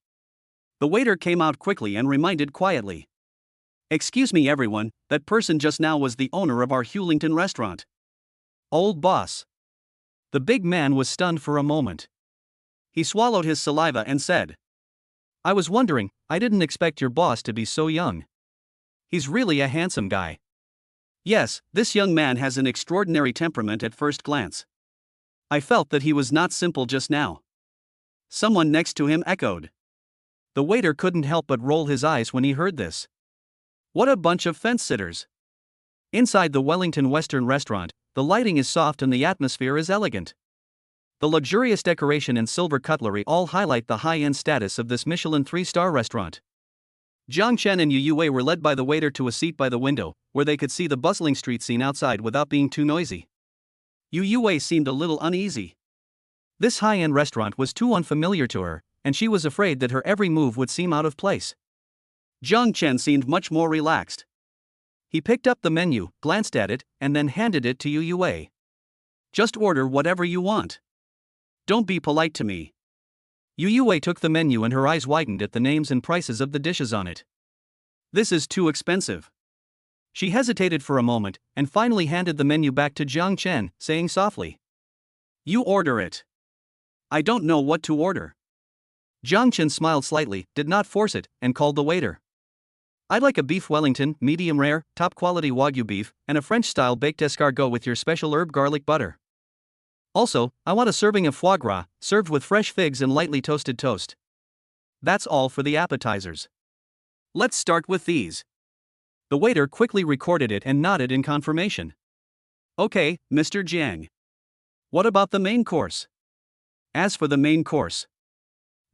The waiter came out quickly and reminded quietly. Excuse me everyone, that person just now was the owner of our Hewlington restaurant. Old boss. The big man was stunned for a moment. He swallowed his saliva and said. I was wondering, I didn't expect your boss to be so young. He's really a handsome guy. Yes, this young man has an extraordinary temperament at first glance. I felt that he was not simple just now. Someone next to him echoed. The waiter couldn't help but roll his eyes when he heard this. What a bunch of fence-sitters. Inside the Wellington Western restaurant, the lighting is soft and the atmosphere is elegant. The luxurious decoration and silver cutlery all highlight the high-end status of this Michelin 3-star restaurant. Jiang Chen and Yu Yue were led by the waiter to a seat by the window, where they could see the bustling street scene outside without being too noisy. Yu Yue seemed a little uneasy. This high-end restaurant was too unfamiliar to her, and she was afraid that her every move would seem out of place. Jiang Chen seemed much more relaxed. He picked up the menu, glanced at it, and then handed it to Yu Yue. Just order whatever you want. Don't be polite to me. Yu Yue took the menu and her eyes widened at the names and prices of the dishes on it. This is too expensive. She hesitated for a moment, and finally handed the menu back to Jiang Chen, saying softly. You order it. I don't know what to order. Jiang Chen smiled slightly, did not force it, and called the waiter. I'd like a beef Wellington, medium rare, top quality Wagyu beef, and a French-style baked escargot with your special herb garlic butter. Also, I want a serving of foie gras, served with fresh figs and lightly toasted toast. That's all for the appetizers. Let's start with these. The waiter quickly recorded it and nodded in confirmation. Okay, Mr. Jiang. What about the main course? As for the main course,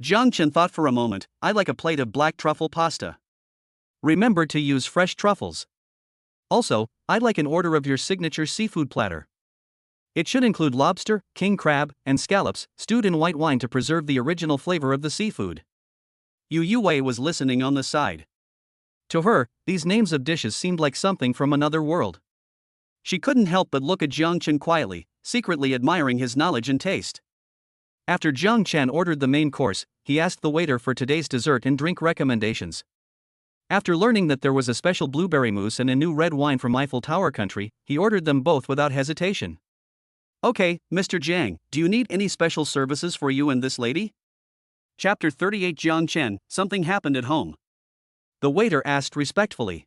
Jiang Chen thought for a moment. I'd like a plate of black truffle pasta. Remember to use fresh truffles. Also, I'd like an order of your signature seafood platter. It should include lobster, king crab, and scallops, stewed in white wine to preserve the original flavor of the seafood. Yu Yue was listening on the side. To her, these names of dishes seemed like something from another world. She couldn't help but look at Jiang Chen quietly, secretly admiring his knowledge and taste. After Jiang Chen ordered the main course, he asked the waiter for today's dessert and drink recommendations. After learning that there was a special blueberry mousse and a new red wine from Eiffel Tower country, he ordered them both without hesitation. Okay, Mr. Jiang, do you need any special services for you and this lady? Chapter 38 Jiang Chen, something happened at home. The waiter asked respectfully.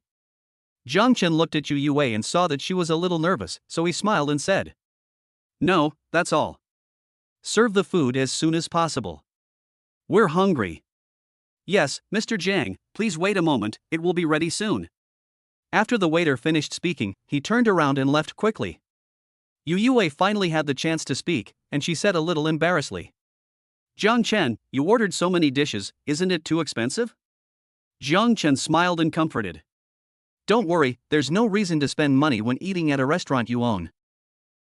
Jiang Chen looked at Yu Yue and saw that she was a little nervous, so he smiled and said. No, that's all. Serve the food as soon as possible. We're hungry. Yes, Mr. Jiang, please wait a moment, it will be ready soon. After the waiter finished speaking, he turned around and left quickly. Yu Yue finally had the chance to speak, and she said a little embarrassedly. Jiang Chen, you ordered so many dishes, isn't it too expensive? Jiang Chen smiled and comforted. Don't worry, there's no reason to spend money when eating at a restaurant you own.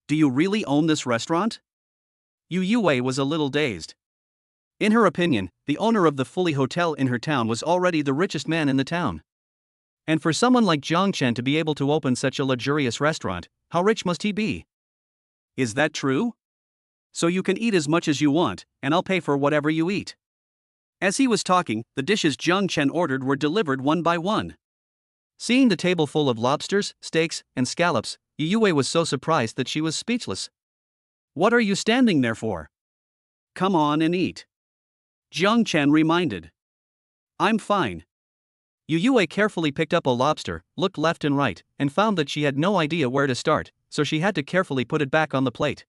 Do you really own this restaurant? Yu Yue was a little dazed. In her opinion, the owner of the Fully Hotel in her town was already the richest man in the town. And for someone like Jiang Chen to be able to open such a luxurious restaurant, how rich must he be? Is that true? So you can eat as much as you want, and I'll pay for whatever you eat. As he was talking, the dishes Jiang Chen ordered were delivered one by one. Seeing the table full of lobsters, steaks, and scallops, Yu Yue was so surprised that she was speechless. What are you standing there for? Come on and eat. Jiang Chen reminded. I'm fine. Yu Yue carefully picked up a lobster, looked left and right, and found that she had no idea where to start, so she had to carefully put it back on the plate.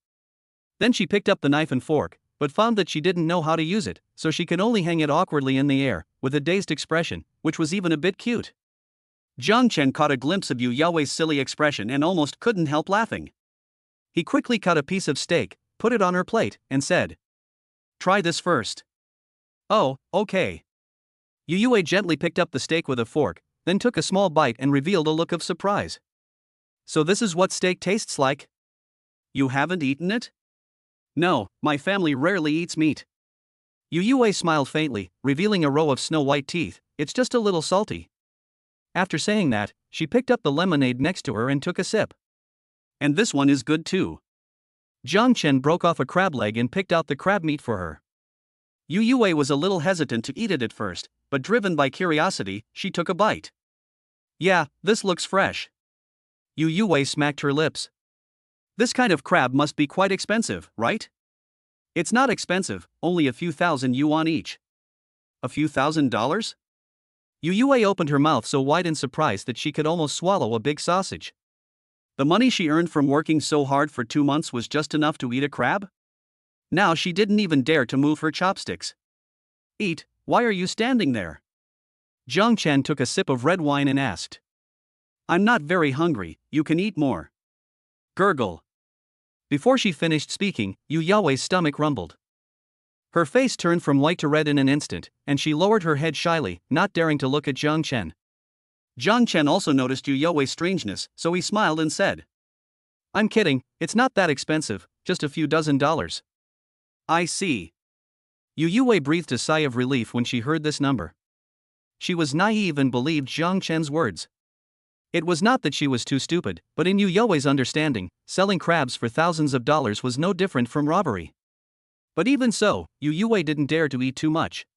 Then she picked up the knife and fork, but found that she didn't know how to use it, so she could only hang it awkwardly in the air, with a dazed expression, which was even a bit cute. Jiang Chen caught a glimpse of Yu Yaowei's silly expression and almost couldn't help laughing. He quickly cut a piece of steak, put it on her plate, and said, "Try this first." "Oh, okay." Yu Yue gently picked up the steak with a fork, then took a small bite and revealed a look of surprise. "So this is what steak tastes like? You haven't eaten it?" "No, my family rarely eats meat." Yu Yue smiled faintly, revealing a row of snow-white teeth. "It's just a little salty." After saying that, she picked up the lemonade next to her and took a sip. "And this one is good too." Jiang Chen broke off a crab leg and picked out the crab meat for her. Yu Yue was a little hesitant to eat it at first, but driven by curiosity, she took a bite. "Yeah, this looks fresh." Yu Yue smacked her lips. "This kind of crab must be quite expensive, right?" "It's not expensive, only a few thousand yuan each." "A few $1,000s?" Yu Yue opened her mouth so wide in surprise that she could almost swallow a big sausage. The money she earned from working so hard for 2 months was just enough to eat a crab? Now she didn't even dare to move her chopsticks. "Eat, why are you standing there?" Jiang Chen took a sip of red wine and asked. "I'm not very hungry, you can eat more." Gurgle. Before she finished speaking, Yu Yaowei's stomach rumbled. Her face turned from white to red in an instant, and she lowered her head shyly, not daring to look at Jiang Chen. Jiang Chen also noticed Yu Yaowei's strangeness, so he smiled and said, "I'm kidding, it's not that expensive, just a few $dozen." "I see." Yu Yue breathed a sigh of relief when she heard this number. She was naive and believed Jiang Chen's words. It was not that she was too stupid, but in Yu Yaowei's understanding, selling crabs for thousands of dollars was no different from robbery. But even so, Yu Yue didn't dare to eat too much.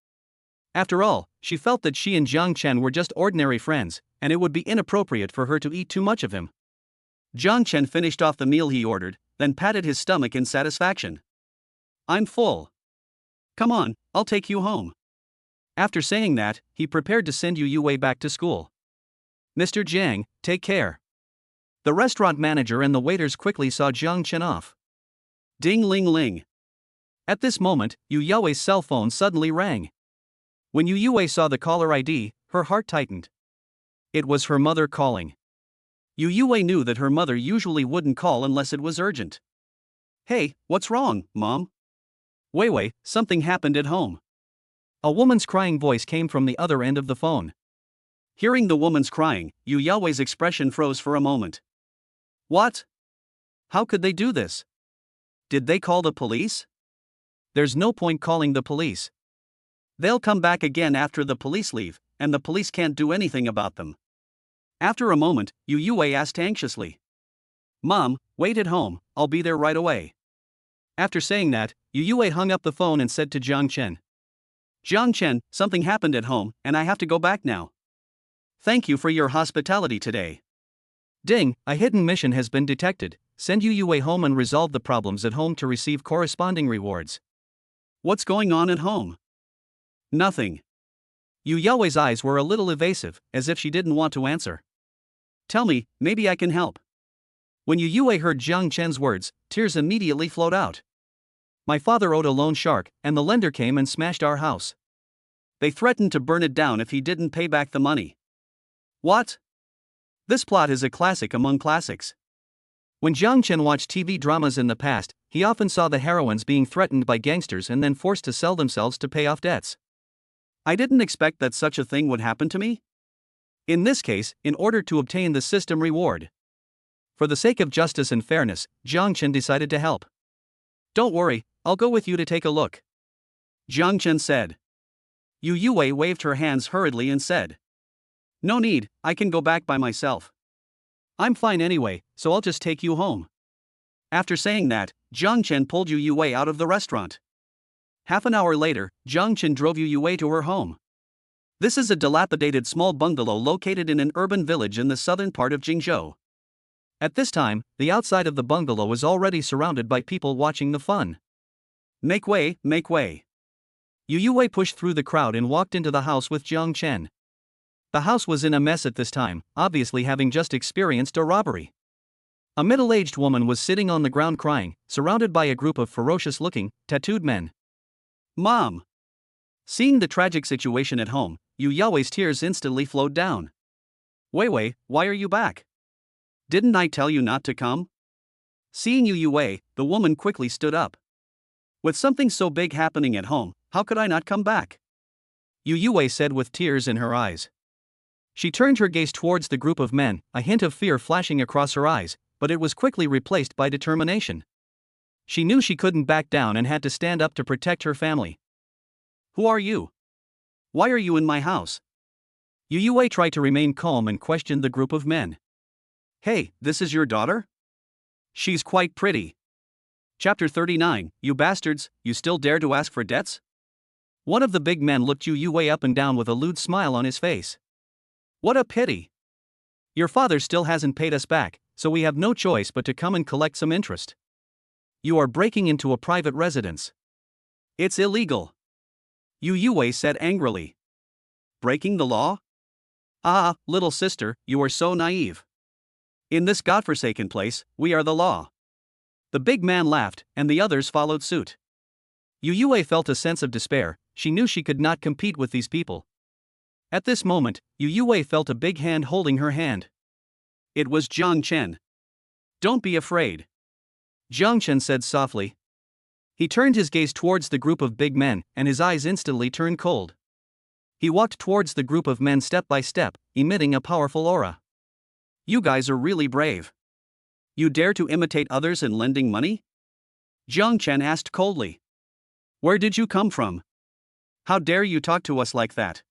After all, she felt that she and Jiang Chen were just ordinary friends, and it would be inappropriate for her to eat too much of him. Jiang Chen finished off the meal he ordered, then patted his stomach in satisfaction. "I'm full. Come on, I'll take you home." After saying that, he prepared to send Yu Yue back to school. "Mr. Jiang, take care." The restaurant manager and the waiters quickly saw Jiang Chen off. Ding ling ling. At this moment, Yu Yaowei's cell phone suddenly rang. When Yu Yue saw the caller ID, her heart tightened. It was her mother calling. Yu Yue knew that her mother usually wouldn't call unless it was urgent. "Hey, what's wrong, Mom?" "Wei, something happened at home." A woman's crying voice came from the other end of the phone. Hearing the woman's crying, Yu Yaowei's expression froze for a moment. "What? How could they do this? Did they call the police?" "There's no point calling the police. They'll come back again after the police leave, and the police can't do anything about them." After a moment, Yu Yue asked anxiously, "Mom, wait at home, I'll be there right away." After saying that, Yu Yue hung up the phone and said to Jiang Chen, "Jiang Chen, something happened at home, and I have to go back now. Thank you for your hospitality today." Ding, a hidden mission has been detected. Send Yu Yue home and resolve the problems at home to receive corresponding rewards. "What's going on at home?" "Nothing." Yu Yaowei's eyes were a little evasive, as if she didn't want to answer. "Tell me, maybe I can help." When Yu Yue heard Jiang Chen's words, tears immediately flowed out. "My father owed a loan shark, and the lender came and smashed our house. They threatened to burn it down if he didn't pay back the money." "What?" This plot is a classic among classics. When Jiang Chen watched TV dramas in the past, he often saw the heroines being threatened by gangsters and then forced to sell themselves to pay off debts. I didn't expect that such a thing would happen to me. In this case, in order to obtain the system reward. For the sake of justice and fairness, Jiang Chen decided to help. "Don't worry, I'll go with you to take a look," Jiang Chen said. Yu Yue waved her hands hurriedly and said, "No need, I can go back by myself. I'm fine anyway, so I'll just take you home." After saying that, Jiang Chen pulled Yu Yue out of the restaurant. Half an hour later, Jiang Chen drove Yu Yue to her home. This is a dilapidated small bungalow located in an urban village in the southern part of Jingzhou. At this time, the outside of the bungalow was already surrounded by people watching the fun. Make way, make way." Yu Yue pushed through the crowd and walked into the house with Jiang Chen. The house was in a mess at this time, obviously having just experienced a robbery. A middle-aged woman was sitting on the ground crying, surrounded by a group of ferocious-looking, tattooed men. Mom! Seeing the tragic situation at home, Yu Yaowei's tears instantly flowed down. Wei Wei, why are you back? Didn't I tell you not to come? Seeing Yu Yue, the woman quickly stood up. With something so big happening at home, how could I not come back? Yu Yue said with tears in her eyes. She turned her gaze towards the group of men, a hint of fear flashing across her eyes, but it was quickly replaced by determination. She knew she couldn't back down and had to stand up to protect her family. Who are you? Why are you in my house? Yu Yue tried to remain calm and questioned the group of men. Hey, this is your daughter? She's quite pretty. Chapter 39, You bastards, you still dare to ask for debts? One of the big men looked Yu Yue up and down with a lewd smile on his face. What a pity. Your father still hasn't paid us back, so we have no choice but to come and collect some interest. You are breaking into a private residence. It's illegal. Yu Yue said angrily. Breaking the law? Ah, little sister, you are so naive. In this godforsaken place, we are the law. The big man laughed, and the others followed suit. Yu Yue felt a sense of despair. She knew she could not compete with these people. At this moment, Yu Yue felt a big hand holding her hand. It was Jiang Chen. Don't be afraid. Jiang Chen said softly. He turned his gaze towards the group of big men, and his eyes instantly turned cold. He walked towards the group of men step by step, emitting a powerful aura. You guys are really brave. You dare to imitate others in lending money? Jiang Chen asked coldly. Where did you come from? How dare you talk to us like that?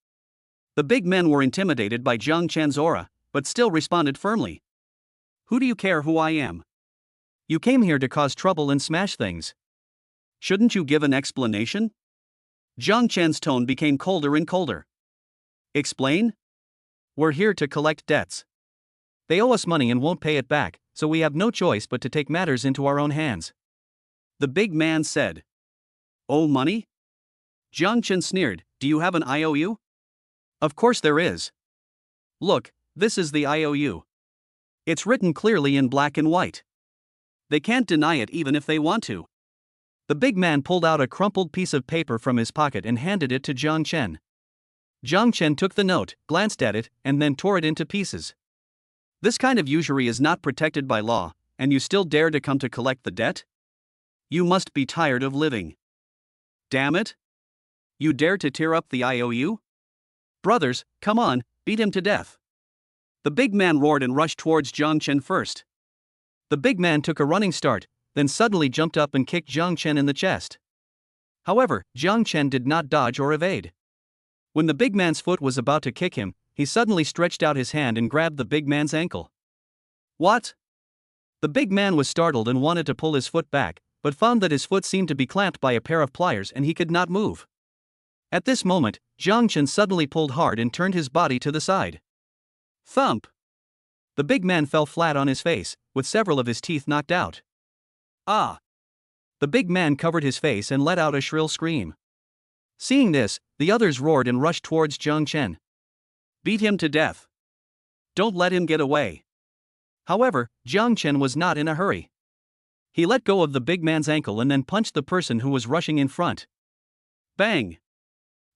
The big men were intimidated by Jiang Chen's aura, but still responded firmly. Who do you care who I am? You came here to cause trouble and smash things. Shouldn't you give an explanation? Jiang Chen's tone became colder and colder. Explain? We're here to collect debts. They owe us money and won't pay it back, so we have no choice but to take matters into our own hands. The big man said. Oh, money? Jiang Chen sneered. Do you have an IOU? Of course there is. Look, this is the IOU. It's written clearly in black and white. They can't deny it even if they want to. The big man pulled out a crumpled piece of paper from his pocket and handed it to Jiang Chen. Jiang Chen took the note, glanced at it, and then tore it into pieces. This kind of usury is not protected by law, and you still dare to come to collect the debt? You must be tired of living. Damn it! You dare to tear up the IOU? Brothers, come on, beat him to death. The big man roared and rushed towards Jiang Chen first. The big man took a running start, then suddenly jumped up and kicked Jiang Chen in the chest. However, Jiang Chen did not dodge or evade. When the big man's foot was about to kick him, he suddenly stretched out his hand and grabbed the big man's ankle. What? The big man was startled and wanted to pull his foot back, but found that his foot seemed to be clamped by a pair of pliers and he could not move. At this moment, Jiang Chen suddenly pulled hard and turned his body to the side. Thump! The big man fell flat on his face, with several of his teeth knocked out. Ah! The big man covered his face and let out a shrill scream. Seeing this, the others roared and rushed towards Jiang Chen. Beat him to death. Don't let him get away. However, Jiang Chen was not in a hurry. He let go of the big man's ankle and then punched the person who was rushing in front. Bang!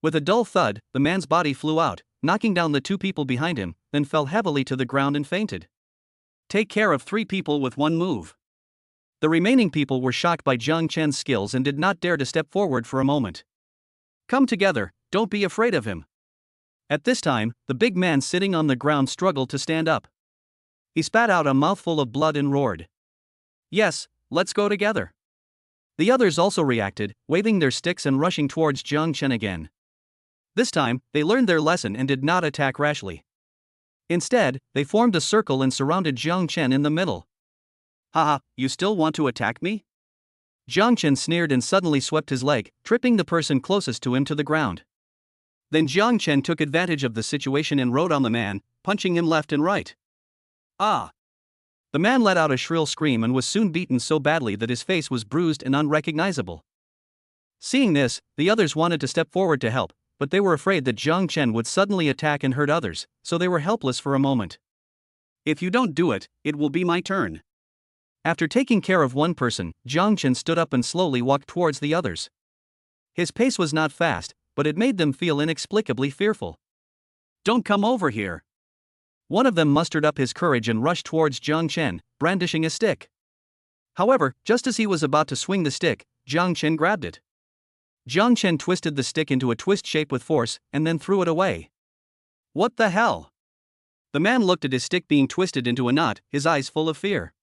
With a dull thud, the man's body flew out, knocking down the two people behind him, then fell heavily to the ground and fainted. Take care of 3 people with 1 move. The remaining people were shocked by Jiang Chen's skills and did not dare to step forward for a moment. Come together, don't be afraid of him. At this time, the big man sitting on the ground struggled to stand up. He spat out a mouthful of blood and roared. Yes, let's go together. The others also reacted, waving their sticks and rushing towards Jiang Chen again. This time, they learned their lesson and did not attack rashly. Instead, they formed a circle and surrounded Jiang Chen in the middle. Haha, you still want to attack me? Jiang Chen sneered and suddenly swept his leg, tripping the person closest to him to the ground. Then Jiang Chen took advantage of the situation and rode on the man, punching him left and right. Ah! The man let out a shrill scream and was soon beaten so badly that his face was bruised and unrecognizable. Seeing this, the others wanted to step forward to help, but they were afraid that Jiang Chen would suddenly attack and hurt others, so they were helpless for a moment. If you don't do it, it will be my turn. After taking care of one person, Jiang Chen stood up and slowly walked towards the others. His pace was not fast, but it made them feel inexplicably fearful. Don't come over here. One of them mustered up his courage and rushed towards Jiang Chen, brandishing a stick. However, just as he was about to swing the stick, Jiang Chen grabbed it. Jiang Chen twisted the stick into a twist shape with force, and then threw it away. What the hell? The man looked at his stick being twisted into a knot, his eyes full of fear.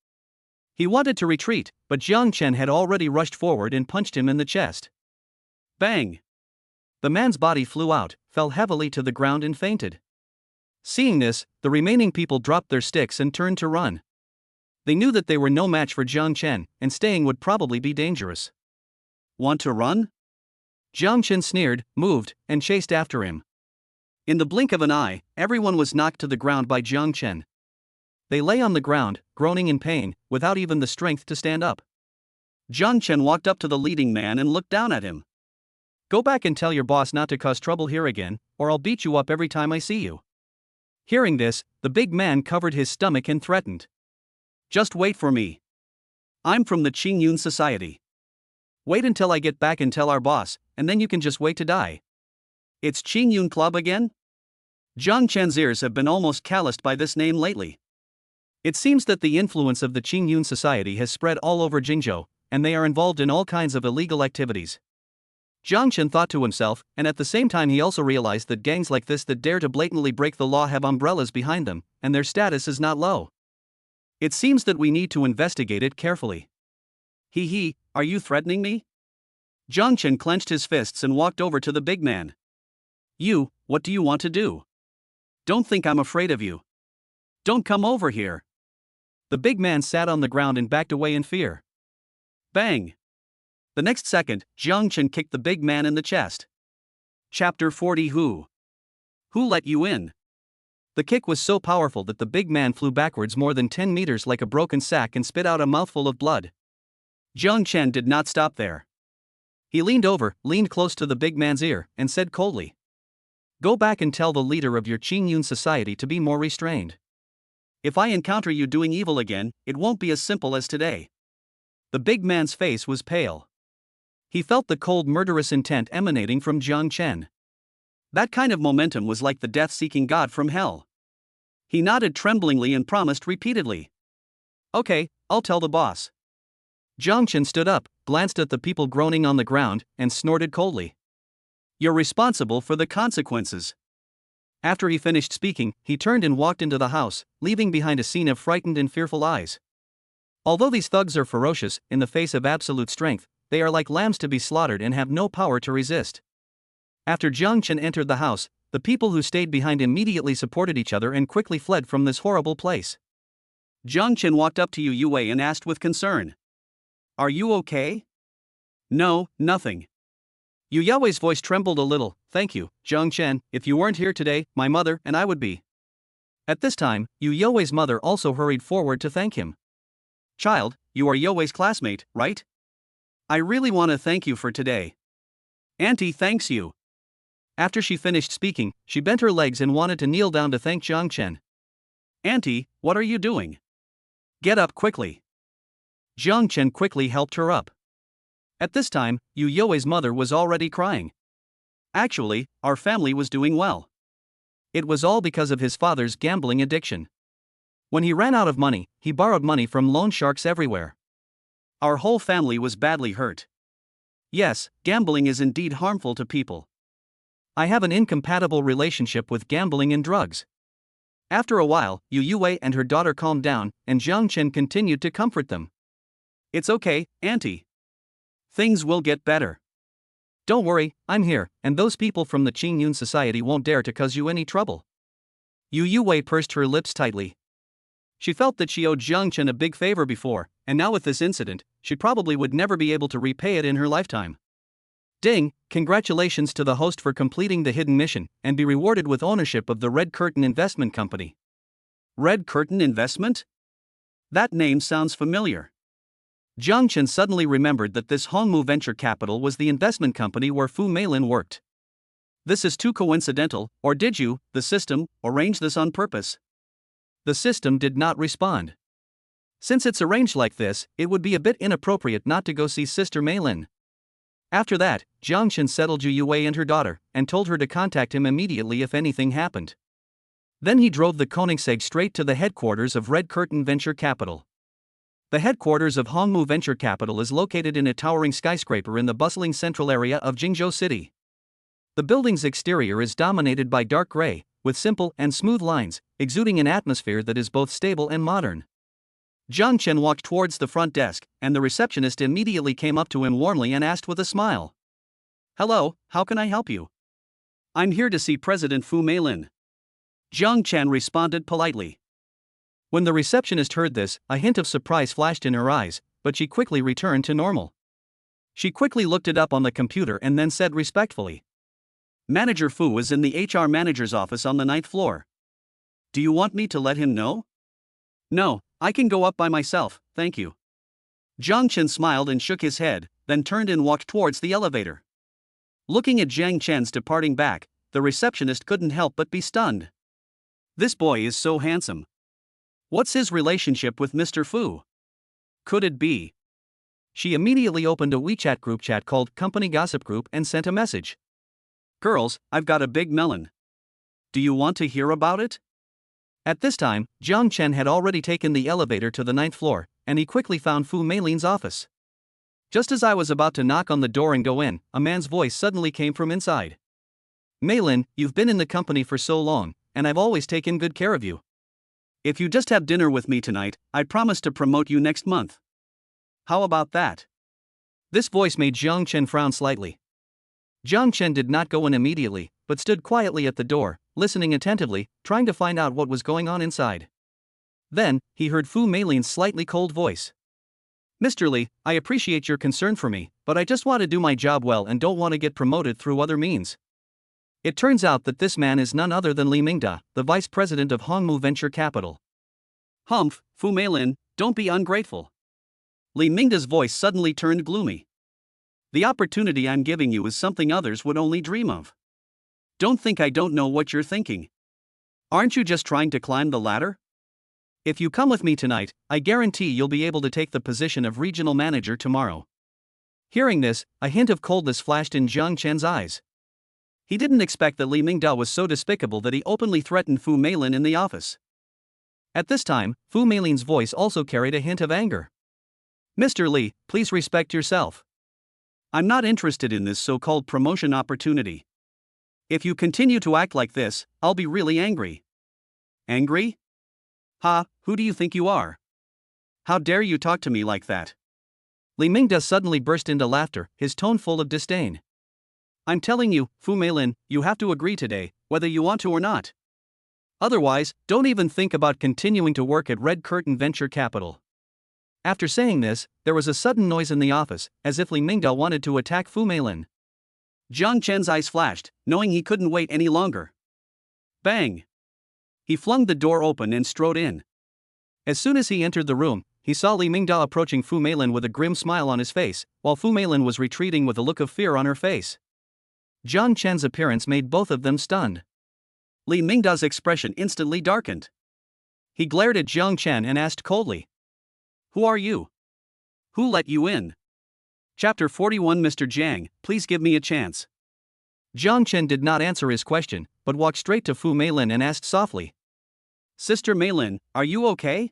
He wanted to retreat, but Jiang Chen had already rushed forward and punched him in the chest. Bang! The man's body flew out, fell heavily to the ground and fainted. Seeing this, the remaining people dropped their sticks and turned to run. They knew that they were no match for Jiang Chen, and staying would probably be dangerous. Want to run? Jiang Chen sneered, moved, and chased after him. In the blink of an eye, everyone was knocked to the ground by Jiang Chen. They lay on the ground, groaning in pain, without even the strength to stand up. Jiang Chen walked up to the leading man and looked down at him. Go back and tell your boss not to cause trouble here again, or I'll beat you up every time I see you. Hearing this, the big man covered his stomach and threatened. Just wait for me. I'm from the Qingyun Society. Wait until I get back and tell our boss, and then you can just wait to die. It's Qingyun Club again? Jiang Chen's ears have been almost calloused by this name lately. It seems that the influence of the Qingyun Society has spread all over Jingzhou, and they are involved in all kinds of illegal activities. Jiang Chen thought to himself, and at the same time he also realized that gangs like this that dare to blatantly break the law have umbrellas behind them, and their status is not low. It seems that we need to investigate it carefully. Are you threatening me? Jiang Chen clenched his fists and walked over to the big man. What do you want to do? Don't think I'm afraid of you. Don't come over here. The big man sat on the ground and backed away in fear. Bang! The next second, Jiang Chen kicked the big man in the chest. Chapter 40 Who let you in? The kick was so powerful that the big man flew backwards more than 10 meters like a broken sack and spit out a mouthful of blood. Jiang Chen did not stop there. He leaned close to the big man's ear, and said coldly, Go back and tell the leader of your Qingyun Society to be more restrained. If I encounter you doing evil again, it won't be as simple as today. The big man's face was pale. He felt the cold murderous intent emanating from Jiang Chen. That kind of momentum was like the death-seeking god from hell. He nodded tremblingly and promised repeatedly. Okay, I'll tell the boss. Jiang Chen stood up, glanced at the people groaning on the ground, and snorted coldly. You're responsible for the consequences. After he finished speaking, he turned and walked into the house, leaving behind a scene of frightened and fearful eyes. Although these thugs are ferocious, in the face of absolute strength, they are like lambs to be slaughtered and have no power to resist. After Jiang Chen entered the house, the people who stayed behind immediately supported each other and quickly fled from this horrible place. Jiang Chen walked up to Yu Wei and asked with concern. Are you okay? No, nothing. Yu Wei's voice trembled a little. Thank you, Jiang Chen. If you weren't here today, my mother and I would be. At this time, Yu Wei's mother also hurried forward to thank him. Child, you are Yu Wei's classmate, right? I really want to thank you for today. Auntie thanks you. After she finished speaking, she bent her legs and wanted to kneel down to thank Jiang Chen. Auntie, what are you doing? Get up quickly. Jiang Chen quickly helped her up. At this time, Yu Wei's mother was already crying. Actually, our family was doing well. It was all because of his father's gambling addiction. When he ran out of money, he borrowed money from loan sharks everywhere. Our whole family was badly hurt. Yes, gambling is indeed harmful to people. I have an incompatible relationship with gambling and drugs. After a while, Yu Wei and her daughter calmed down, and Jiang Chen continued to comfort them. It's okay, Auntie. Things will get better. Don't worry, I'm here, and those people from the Qingyun Society won't dare to cause you any trouble. Yu Wei pursed her lips tightly. She felt that she owed Jiang Chen a big favor before, and now with this incident, she probably would never be able to repay it in her lifetime. Ding, congratulations to the host for completing the hidden mission, and be rewarded with ownership of the Red Curtain Investment Company. Red Curtain Investment? That name sounds familiar. Jiang Chen suddenly remembered that this Hongmu Venture Capital was the investment company where Fu Meilin worked. This is too coincidental, or did you, the system, arrange this on purpose? The system did not respond. Since it's arranged like this, it would be a bit inappropriate not to go see Sister Meilin. After that, Jiang Chen settled Ju Yue and her daughter, and told her to contact him immediately if anything happened. Then he drove the Koenigsegg straight to the headquarters of Red Curtain Venture Capital. The headquarters of Hongmu Venture Capital is located in a towering skyscraper in the bustling central area of Jingzhou City. The building's exterior is dominated by dark gray, with simple and smooth lines, exuding an atmosphere that is both stable and modern. Jiang Chen walked towards the front desk, and the receptionist immediately came up to him warmly and asked with a smile. "Hello, how can I help you?" "I'm here to see President Fu Meilin." Jiang Chen responded politely. When the receptionist heard this, a hint of surprise flashed in her eyes, but she quickly returned to normal. She quickly looked it up on the computer and then said respectfully, "Manager Fu is in the HR manager's office on the 9th floor. Do you want me to let him know?" "No, I can go up by myself, thank you." Jiang Chen smiled and shook his head, then turned and walked towards the elevator. Looking at Jiang Chen's departing back, the receptionist couldn't help but be stunned. This boy is so handsome. What's his relationship with Mr. Fu? Could it be? She immediately opened a WeChat group chat called Company Gossip Group and sent a message. "Girls, I've got a big melon. Do you want to hear about it?" At this time, Jiang Chen had already taken the elevator to the 9th floor, and he quickly found Fu Meilin's office. Just as I was about to knock on the door and go in, a man's voice suddenly came from inside. "Meilin, you've been in the company for so long, and I've always taken good care of you. If you just have dinner with me tonight, I promise to promote you next month. How about that?" This voice made Jiang Chen frown slightly. Jiang Chen did not go in immediately, but stood quietly at the door, listening attentively, trying to find out what was going on inside. Then, he heard Fu Meilin's slightly cold voice. "Mr. Li, I appreciate your concern for me, but I just want to do my job well and don't want to get promoted through other means." It turns out that this man is none other than Li Mingda, the vice president of Hongmu Venture Capital. "Humph, Fu Meilin, don't be ungrateful." Li Mingda's voice suddenly turned gloomy. "The opportunity I'm giving you is something others would only dream of. Don't think I don't know what you're thinking. Aren't you just trying to climb the ladder? If you come with me tonight, I guarantee you'll be able to take the position of regional manager tomorrow." Hearing this, a hint of coldness flashed in Jiang Chen's eyes. He didn't expect that Li Mingda was so despicable that he openly threatened Fu Meilin in the office. At this time, Fu Meilin's voice also carried a hint of anger. "Mr. Li, please respect yourself. I'm not interested in this so-called promotion opportunity. If you continue to act like this, I'll be really angry." "Angry? Ha, who do you think you are? How dare you talk to me like that?" Li Mingda suddenly burst into laughter, his tone full of disdain. "I'm telling you, Fu Meilin, you have to agree today, whether you want to or not. Otherwise, don't even think about continuing to work at Red Curtain Venture Capital." After saying this, there was a sudden noise in the office, as if Li Mingda wanted to attack Fu Meilin. Jiang Chen's eyes flashed, knowing he couldn't wait any longer. Bang! He flung the door open and strode in. As soon as he entered the room, he saw Li Mingda approaching Fu Meilin with a grim smile on his face, while Fu Meilin was retreating with a look of fear on her face. Jiang Chen's appearance made both of them stunned. Li Mingda's expression instantly darkened. He glared at Jiang Chen and asked coldly, "Who are you? Who let you in?" Chapter 41. "Mr. Jiang, please give me a chance." Jiang Chen did not answer his question, but walked straight to Fu Meilin and asked softly, "Sister Meilin, are you okay?"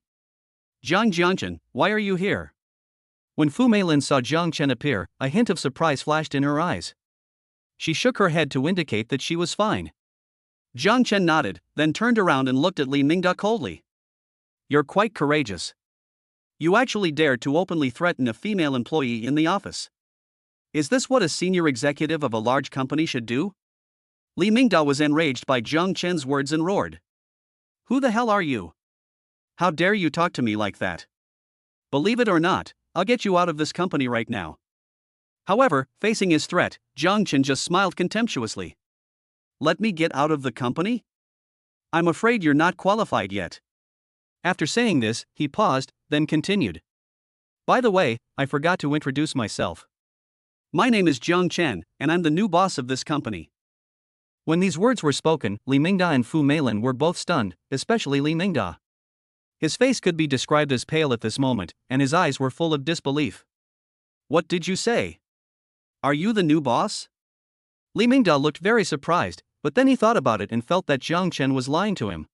Jiang Chen, why are you here?" When Fu Meilin saw Jiang Chen appear, a hint of surprise flashed in her eyes. She shook her head to indicate that she was fine. Jiang Chen nodded, then turned around and looked at Li Mingda coldly. "You're quite courageous. You actually dared to openly threaten a female employee in the office. Is this what a senior executive of a large company should do?" Li Mingda was enraged by Jiang Chen's words and roared. "Who the hell are you? How dare you talk to me like that? Believe it or not, I'll get you out of this company right now." However, facing his threat, Jiang Chen just smiled contemptuously. "Let me get out of the company? I'm afraid you're not qualified yet." After saying this, he paused, then continued. "By the way, I forgot to introduce myself. My name is Jiang Chen, and I'm the new boss of this company." When these words were spoken, Li Mingda and Fu Meilin were both stunned, especially Li Mingda. His face could be described as pale at this moment, and his eyes were full of disbelief. What did you say? Are you the new boss? Li Mingda looked very surprised, but then he thought about it and felt that Jiang Chen was lying to him.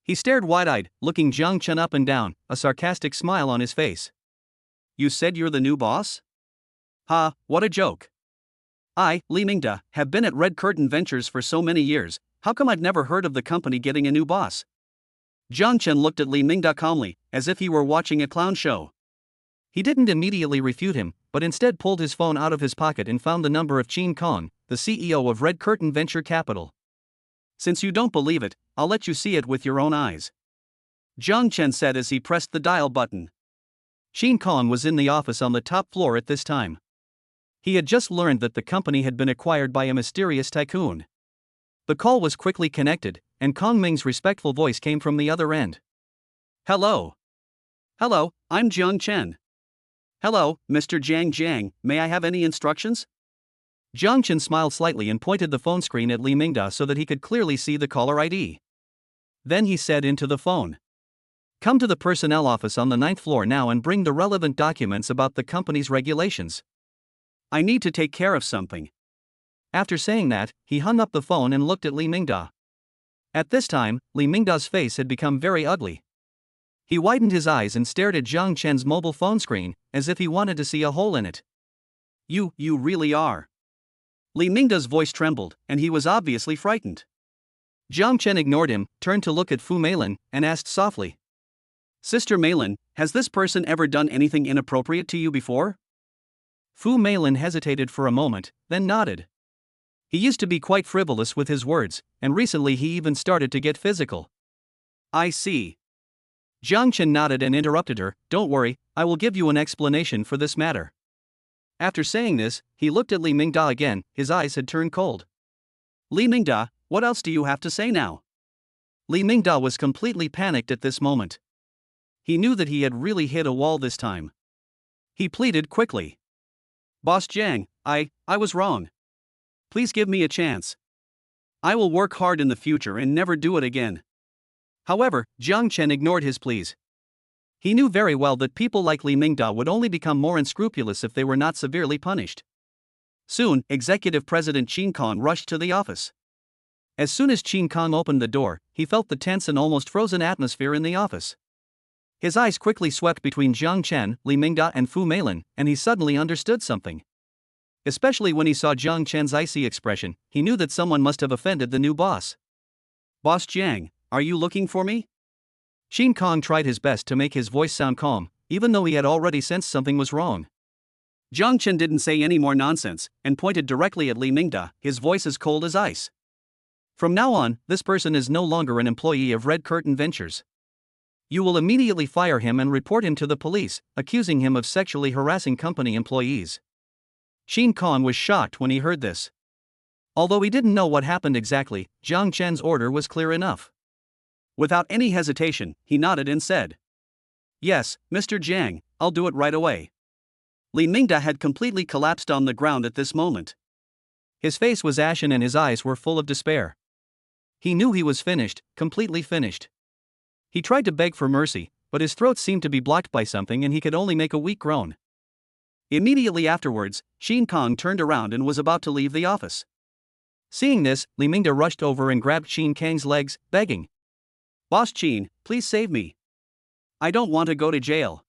He stared wide-eyed, looking Jiang Chen up and down, a sarcastic smile on his face. You said you're the new boss? Ha, what a joke. I, Li Mingda, have been at Red Curtain Ventures for so many years, how come I've never heard of the company getting a new boss? Jiang Chen looked at Li Mingda calmly, as if he were watching a clown show. He didn't immediately refute him, but instead pulled his phone out of his pocket and found the number of Qin Kong, the CEO of Red Curtain Venture Capital. Since you don't believe it, I'll let you see it with your own eyes. Jiang Chen said as he pressed the dial button. Qin Kong was in the office on the top floor at this time. He had just learned that the company had been acquired by a mysterious tycoon. The call was quickly connected, and Kong Ming's respectful voice came from the other end. Hello. Hello, I'm Jiang Chen. Hello, Mr. Jiang, may I have any instructions? Jiang Chen smiled slightly and pointed the phone screen at Li Mingda so that he could clearly see the caller ID. Then he said into the phone. Come to the personnel office on the 9th floor now and bring the relevant documents about the company's regulations. I need to take care of something. After saying that, he hung up the phone and looked at Li Mingda. At this time, Li Mingda's face had become very ugly. He widened his eyes and stared at Jiang Chen's mobile phone screen, as if he wanted to see a hole in it. You really are. Li Mingda's voice trembled, and he was obviously frightened. Jiang Chen ignored him, turned to look at Fu Meilin, and asked softly. Sister Meilin, has this person ever done anything inappropriate to you before? Fu Meilin hesitated for a moment, then nodded. He used to be quite frivolous with his words, and recently he even started to get physical. I see. Jiang Chen nodded and interrupted her, Don't worry, I will give you an explanation for this matter. After saying this, he looked at Li Mingda again, his eyes had turned cold. Li Mingda, what else do you have to say now? Li Mingda was completely panicked at this moment. He knew that he had really hit a wall this time. He pleaded quickly. Boss Jiang, I was wrong. Please give me a chance. I will work hard in the future and never do it again. However, Jiang Chen ignored his pleas. He knew very well that people like Li Mingda would only become more unscrupulous if they were not severely punished. Soon, Executive President Qin Kong rushed to the office. As soon as Qin Kong opened the door, he felt the tense and almost frozen atmosphere in the office. His eyes quickly swept between Jiang Chen, Li Mingda and Fu Meilin, and he suddenly understood something. Especially when he saw Jiang Chen's icy expression, he knew that someone must have offended the new boss. Boss Jiang, are you looking for me? Qin Kong tried his best to make his voice sound calm, even though he had already sensed something was wrong. Jiang Chen didn't say any more nonsense, and pointed directly at Li Mingda, his voice as cold as ice. From now on, this person is no longer an employee of Red Curtain Ventures. You will immediately fire him and report him to the police, accusing him of sexually harassing company employees. Qin Kong was shocked when he heard this. Although he didn't know what happened exactly, Jiang Chen's order was clear enough. Without any hesitation, he nodded and said, Yes, Mr. Jiang, I'll do it right away. Li Mingda had completely collapsed on the ground at this moment. His face was ashen and his eyes were full of despair. He knew he was finished, completely finished. He tried to beg for mercy, but his throat seemed to be blocked by something and he could only make a weak groan. Immediately afterwards, Qin Kong turned around and was about to leave the office. Seeing this, Li Mingda rushed over and grabbed Qin Kang's legs, begging, Boss Qin, please save me. I don't want to go to jail.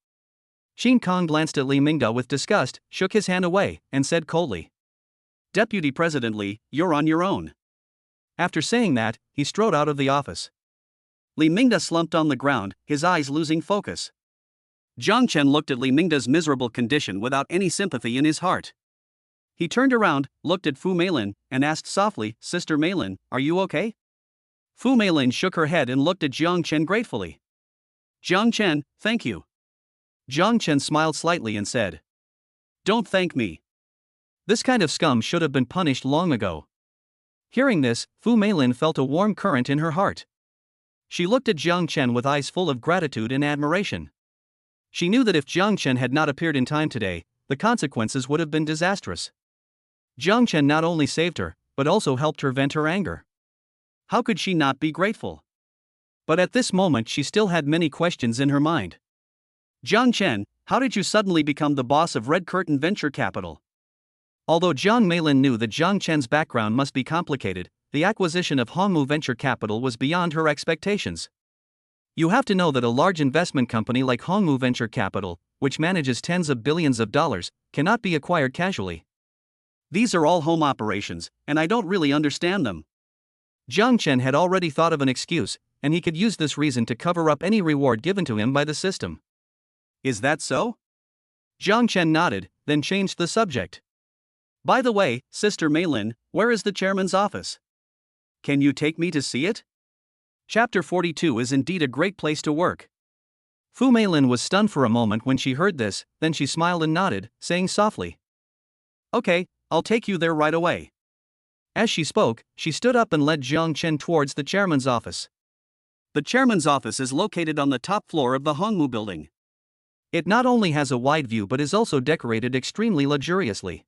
Qin Kong glanced at Li Mingda with disgust, shook his hand away, and said coldly, Deputy President Li, you're on your own. After saying that, he strode out of the office. Li Mingda slumped on the ground, his eyes losing focus. Jiang Chen looked at Li Mingda's miserable condition without any sympathy in his heart. He turned around, looked at Fu Meilin, and asked softly, Sister Meilin, are you okay? Fu Meilin shook her head and looked at Jiang Chen gratefully. Jiang Chen, thank you. Jiang Chen smiled slightly and said, Don't thank me. This kind of scum should have been punished long ago. Hearing this, Fu Meilin felt a warm current in her heart. She looked at Jiang Chen with eyes full of gratitude and admiration. She knew that if Jiang Chen had not appeared in time today, the consequences would have been disastrous. Jiang Chen not only saved her, but also helped her vent her anger. How could she not be grateful? But at this moment she still had many questions in her mind. Jiang Chen, how did you suddenly become the boss of Red Curtain Venture Capital? Although Jiang Meilin knew that Jiang Chen's background must be complicated, the acquisition of Hongmu Venture Capital was beyond her expectations. You have to know that a large investment company like Hongmu Venture Capital, which manages tens of billions of dollars, cannot be acquired casually. These are all home operations, and I don't really understand them. Jiang Chen had already thought of an excuse, and he could use this reason to cover up any reward given to him by the system. Is that so? Jiang Chen nodded, then changed the subject. By the way, Sister Meilin, where is the chairman's office? Can you take me to see it? Chapter 42 is indeed a great place to work. Fu Meilin was stunned for a moment when she heard this, then she smiled and nodded, saying softly, "Okay, I'll take you there right away." As she spoke, she stood up and led Jiang Chen towards the chairman's office. The chairman's office is located on the top floor of the Hongmu building. It not only has a wide view but is also decorated extremely luxuriously.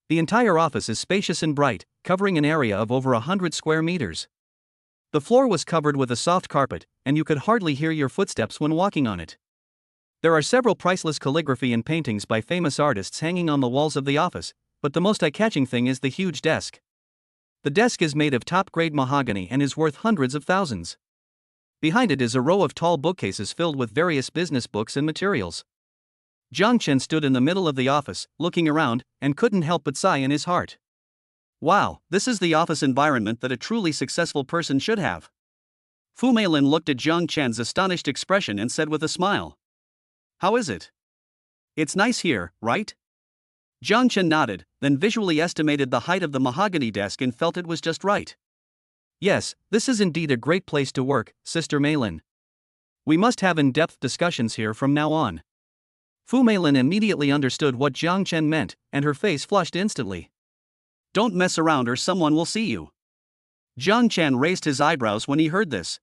The entire office is spacious and bright, covering an area of over 100 square meters. The floor was covered with a soft carpet, and you could hardly hear your footsteps when walking on it. There are several priceless calligraphy and paintings by famous artists hanging on the walls of the office, but the most eye-catching thing is the huge desk. The desk is made of top-grade mahogany and is worth hundreds of thousands. Behind it is a row of tall bookcases filled with various business books and materials. Jiang Chen stood in the middle of the office, looking around, and couldn't help but sigh in his heart. Wow, this is the office environment that a truly successful person should have. Fu Meilin looked at Jiang Chen's astonished expression and said with a smile, "How is it? It's nice here, right?" Jiang Chen nodded, then visually estimated the height of the mahogany desk and felt it was just right. "Yes, this is indeed a great place to work, Sister Meilin. We must have in-depth discussions here from now on." Fu Meilin immediately understood what Jiang Chen meant, and her face flushed instantly. "Don't mess around or someone will see you." Jiang Chen raised his eyebrows when he heard this.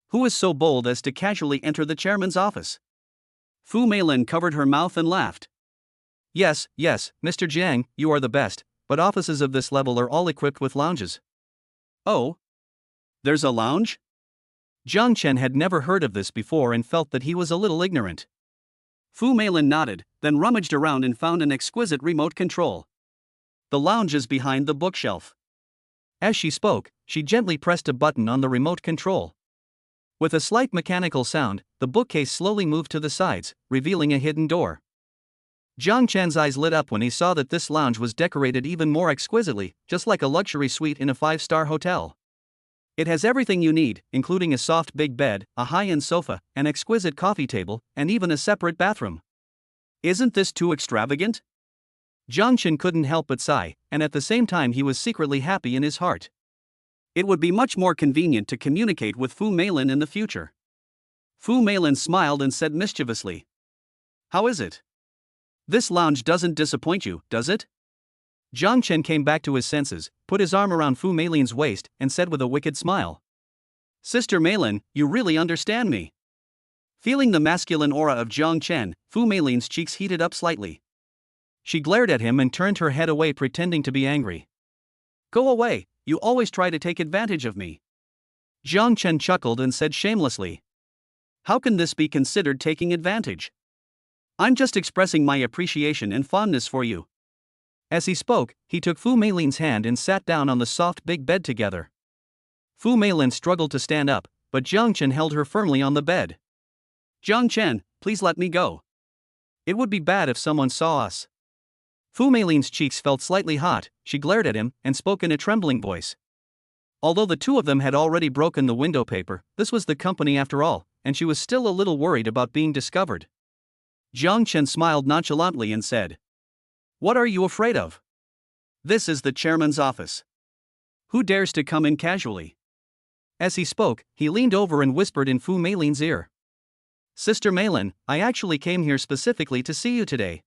Who is so bold as to casually enter the chairman's office? Fu Meilin covered her mouth and laughed. Yes, Mr. Jiang, you are the best, but offices of this level are all equipped with lounges." "Oh? There's a lounge?" Jiang Chen had never heard of this before and felt that he was a little ignorant. Fu Meilin nodded, then rummaged around and found an exquisite remote control. "The lounge is behind the bookshelf." As she spoke, she gently pressed a button on the remote control. With a slight mechanical sound, the bookcase slowly moved to the sides, revealing a hidden door. Jiang Chen's eyes lit up when he saw that this lounge was decorated even more exquisitely, just like a luxury suite in a five-star hotel. It has everything you need, including a soft big bed, a high-end sofa, an exquisite coffee table, and even a separate bathroom. Isn't this too extravagant? Jiang Chen couldn't help but sigh, and at the same time he was secretly happy in his heart. It would be much more convenient to communicate with Fu Meilin in the future. Fu Meilin smiled and said mischievously, "How is it? This lounge doesn't disappoint you, does it?" Jiang Chen came back to his senses, put his arm around Fu Meilin's waist, and said with a wicked smile, "Sister Meilin, you really understand me." Feeling the masculine aura of Jiang Chen, Fu Meilin's cheeks heated up slightly. She glared at him and turned her head away, pretending to be angry. "Go away, you always try to take advantage of me." Jiang Chen chuckled and said shamelessly, "How can this be considered taking advantage? I'm just expressing my appreciation and fondness for you." As he spoke, he took Fu Meilin's hand and sat down on the soft big bed together. Fu Meilin struggled to stand up, but Jiang Chen held her firmly on the bed. "Jiang Chen, please let me go. It would be bad if someone saw us." Fu Meilin's cheeks felt slightly hot, she glared at him, and spoke in a trembling voice. Although the two of them had already broken the window paper, this was the company after all, and she was still a little worried about being discovered. Jiang Chen smiled nonchalantly and said, "What are you afraid of? This is the chairman's office. Who dares to come in casually?" As he spoke, he leaned over and whispered in Fu Meilin's ear, "Sister Meilin, I actually came here specifically to see you today."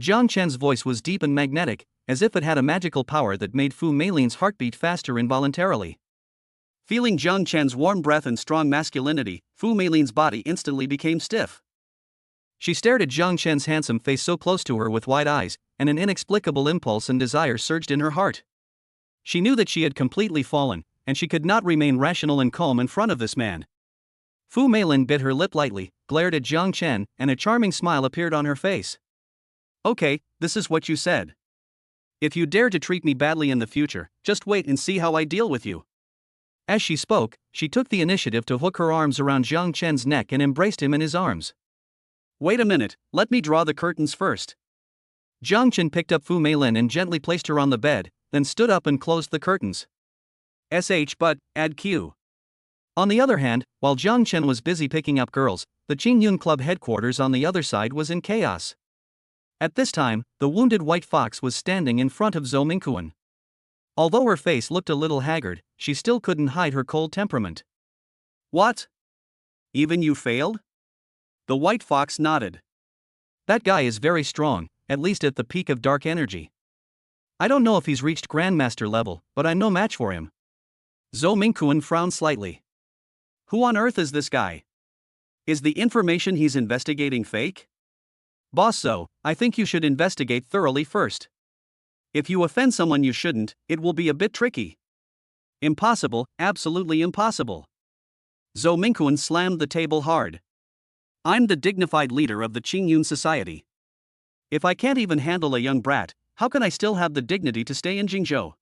Jiang Chen's voice was deep and magnetic, as if it had a magical power that made Fu Meilin's heart beat faster involuntarily. Feeling Jiang Chen's warm breath and strong masculinity, Fu Meilin's body instantly became stiff. She stared at Jiang Chen's handsome face so close to her with wide eyes, and an inexplicable impulse and desire surged in her heart. She knew that she had completely fallen, and she could not remain rational and calm in front of this man. Fu Meilin bit her lip lightly, glared at Jiang Chen, and a charming smile appeared on her face. Okay, this is what you said. If you dare to treat me badly in the future, just wait and see how I deal with you. As she spoke, she took the initiative to hook her arms around Jiang Chen's neck and embraced him in his arms. Wait a minute, let me draw the curtains first. Jiang Chen picked up Fu Meilin and gently placed her on the bed, then stood up and closed the curtains. But, add Q. On the other hand, while Jiang Chen was busy picking up girls, the Qingyun Club headquarters on the other side was in chaos. At this time, the wounded white fox was standing in front of Zhou Mingquan. Although her face looked a little haggard, she still couldn't hide her cold temperament. What? Even you failed? The white fox nodded. That guy is very strong, at least at the peak of dark energy. I don't know if he's reached Grandmaster level, but I'm no match for him. Zhou Mingquan frowned slightly. Who on earth is this guy? Is the information he's investigating fake? Boss Zhou, I think you should investigate thoroughly first. If you offend someone you shouldn't, it will be a bit tricky. Impossible, absolutely impossible. Zhou Mingquan slammed the table hard. I'm the dignified leader of the Qingyun society. If I can't even handle a young brat, how can I still have the dignity to stay in Jingzhou?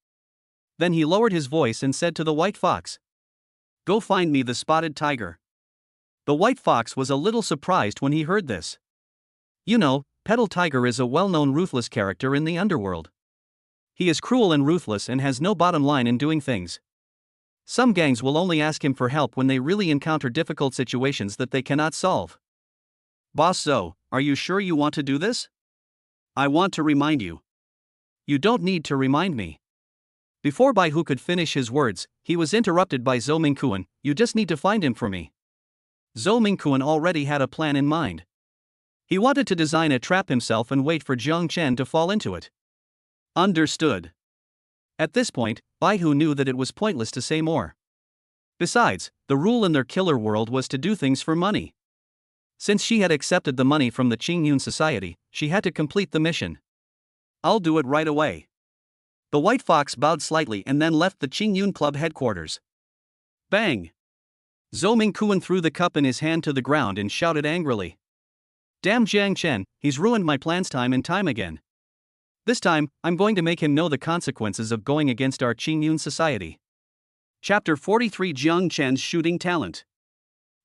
Then he lowered his voice and said to the white fox, Go find me the spotted tiger. The white fox was a little surprised when he heard this. You know, Petal Tiger is a well-known ruthless character in the underworld. He is cruel and ruthless and has no bottom line in doing things. Some gangs will only ask him for help when they really encounter difficult situations that they cannot solve. Boss Zhou, are you sure you want to do this? I want to remind you. You don't need to remind me. Before Bai Hu could finish his words, he was interrupted by Zhou Mingquan. You just need to find him for me. Zhou Mingquan already had a plan in mind. He wanted to design a trap himself and wait for Jiang Chen to fall into it. Understood. At this point, Bai Hu knew that it was pointless to say more. Besides, the rule in their killer world was to do things for money. Since she had accepted the money from the Qingyun society, she had to complete the mission. I'll do it right away. The white fox bowed slightly and then left the Qingyun Club headquarters. Bang! Zhou Mingquan threw the cup in his hand to the ground and shouted angrily. Damn Jiang Chen, he's ruined my plans time and time again. This time, I'm going to make him know the consequences of going against our Qingyun society. Chapter 43 Jiang Chen's Shooting Talent.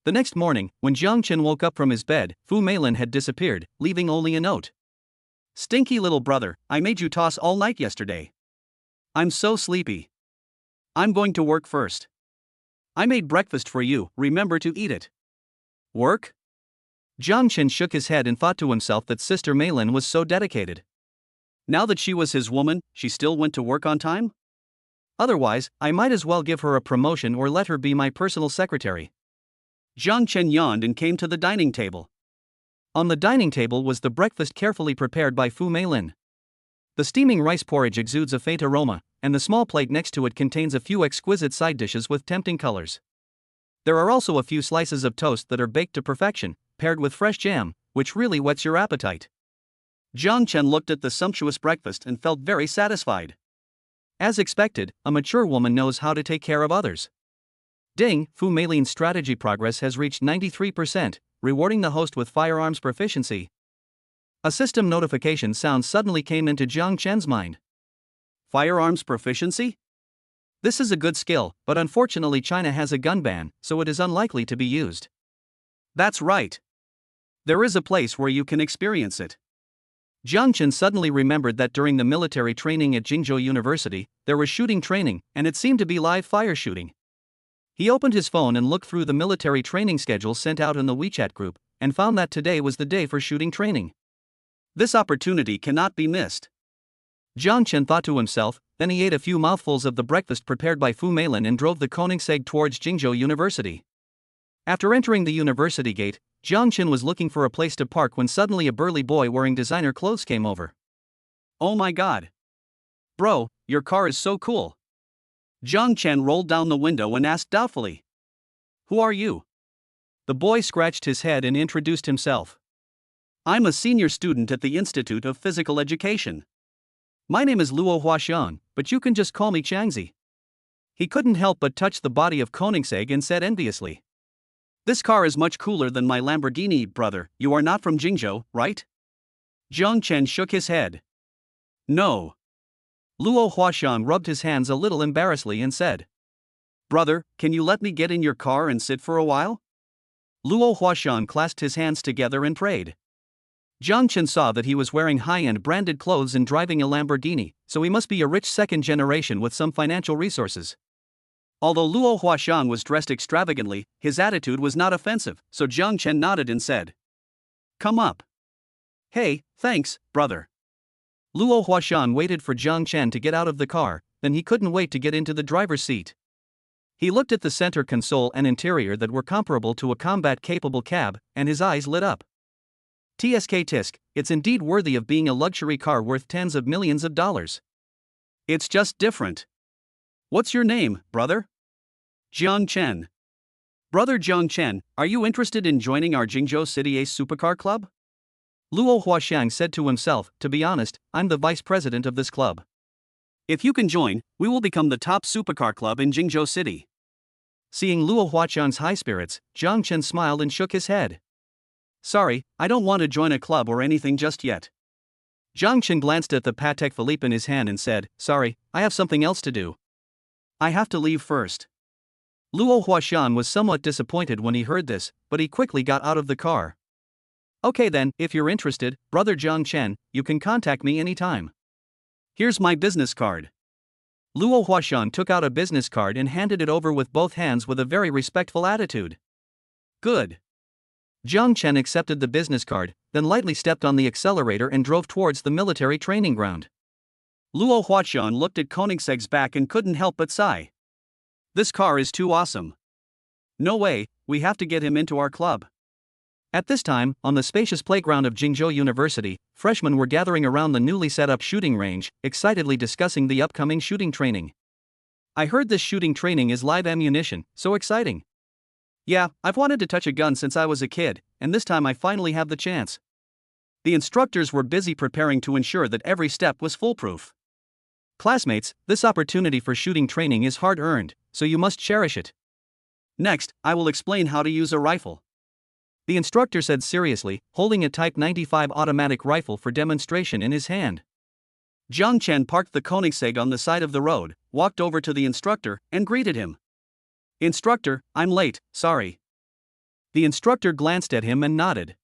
The next morning, when Jiang Chen woke up from his bed, Fu Meilin had disappeared, leaving only a note. Stinky little brother, I made you toss all night yesterday. I'm so sleepy. I'm going to work first. I made breakfast for you, remember to eat it. Work? Jiang Chen shook his head and thought to himself that Sister Meilin was so dedicated. Now that she was his woman, she still went to work on time? Otherwise, I might as well give her a promotion or let her be my personal secretary. Jiang Chen yawned and came to the dining table. On the dining table was the breakfast carefully prepared by Fu Meilin. The steaming rice porridge exudes a faint aroma, and the small plate next to it contains a few exquisite side dishes with tempting colors. There are also a few slices of toast that are baked to perfection, paired with fresh jam, which really whets your appetite. Jiang Chen looked at the sumptuous breakfast and felt very satisfied. As expected, a mature woman knows how to take care of others. Ding, Fu Meilin's strategy progress has reached 93%, rewarding the host with firearms proficiency. A system notification sound suddenly came into Jiang Chen's mind. Firearms proficiency? This is a good skill, but unfortunately China has a gun ban, so it is unlikely to be used. That's right. There is a place where you can experience it. Jiang Chen suddenly remembered that during the military training at Jingzhou University, there was shooting training, and it seemed to be live fire shooting. He opened his phone and looked through the military training schedule sent out in the WeChat group, and found that today was the day for shooting training. This opportunity cannot be missed. Jiang Chen thought to himself, then he ate a few mouthfuls of the breakfast prepared by Fu Meilin and drove the Koenigsegg towards Jingzhou University. After entering the university gate, Jiang Chen was looking for a place to park when suddenly a burly boy wearing designer clothes came over. Oh my god. Bro, your car is so cool. Jiang Chen rolled down the window and asked doubtfully. Who are you? The boy scratched his head and introduced himself. I'm a senior student at the Institute of Physical Education. My name is Luo Huashan, but you can just call me Changzi. He couldn't help but touch the body of Koenigsegg and said enviously. This car is much cooler than my Lamborghini, brother. You are not from Jingzhou, right? Jiang Chen shook his head. No. Luo Huashan rubbed his hands a little embarrassedly and said. Brother, can you let me get in your car and sit for a while? Luo Huashan clasped his hands together and prayed. Jiang Chen saw that he was wearing high-end branded clothes and driving a Lamborghini, so he must be a rich second generation with some financial resources. Although Luo Huashan was dressed extravagantly, his attitude was not offensive, so Jiang Chen nodded and said. Come up. Hey, thanks, brother. Luo Huashan waited for Jiang Chen to get out of the car, then he couldn't wait to get into the driver's seat. He looked at the center console and interior that were comparable to a combat-capable cab, and his eyes lit up. TSK Tisk, it's indeed worthy of being a luxury car worth tens of millions of dollars. It's just different. What's your name, brother? Jiang Chen. Brother Jiang Chen, are you interested in joining our Jingzhou City Ace Supercar Club? Luo Huashan said to himself, to be honest, I'm the vice president of this club. If you can join, we will become the top supercar club in Jingzhou City. Seeing Luo Huashan's high spirits, Jiang Chen smiled and shook his head. Sorry, I don't want to join a club or anything just yet. Jiang Chen glanced at the Patek Philippe in his hand and said, sorry, I have something else to do. I have to leave first. Luo Huashan was somewhat disappointed when he heard this, but he quickly got out of the car. Okay then, if you're interested, brother Jiang Chen, you can contact me anytime. Here's my business card. Luo Huashan took out a business card and handed it over with both hands with a very respectful attitude. Good. Jiang Chen accepted the business card, then lightly stepped on the accelerator and drove towards the military training ground. Luo Huashan looked at Koenigsegg's back and couldn't help but sigh. This car is too awesome. No way, we have to get him into our club. At this time, on the spacious playground of Jingzhou University, freshmen were gathering around the newly set up shooting range, excitedly discussing the upcoming shooting training. I heard this shooting training is live ammunition, so exciting. Yeah, I've wanted to touch a gun since I was a kid, and this time I finally have the chance. The instructors were busy preparing to ensure that every step was foolproof. Classmates, this opportunity for shooting training is hard-earned, so you must cherish it. Next, I will explain how to use a rifle. The instructor said seriously, holding a Type 95 automatic rifle for demonstration in his hand. Jiang Chen parked the Koenigsegg on the side of the road, walked over to the instructor, and greeted him. Instructor, I'm late, sorry. The instructor glanced at him and nodded.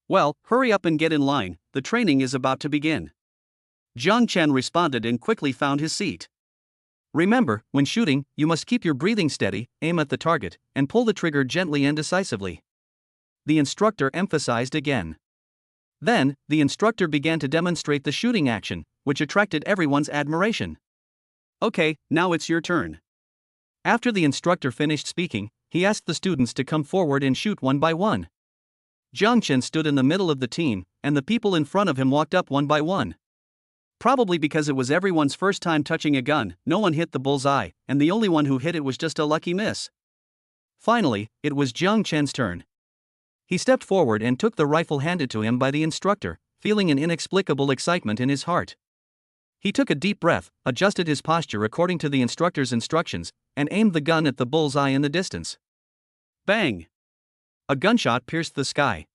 Well, hurry up and get in line, the training is about to begin. Jiang Chen responded and quickly found his seat. Remember, when shooting, you must keep your breathing steady, aim at the target, and pull the trigger gently and decisively. The instructor emphasized again. Then, the instructor began to demonstrate the shooting action, which attracted everyone's admiration. Okay, now it's your turn. After the instructor finished speaking, he asked the students to come forward and shoot one by one. Jiang Chen stood in the middle of the team, and the people in front of him walked up one by one. Probably because it was everyone's first time touching a gun, no one hit the bullseye, and the only one who hit it was just a lucky miss. Finally, it was Jiang Chen's turn. He stepped forward and took the rifle handed to him by the instructor, feeling an inexplicable excitement in his heart. He took a deep breath, adjusted his posture according to the instructor's instructions, and aimed the gun at the bullseye in the distance. Bang! A gunshot pierced the sky.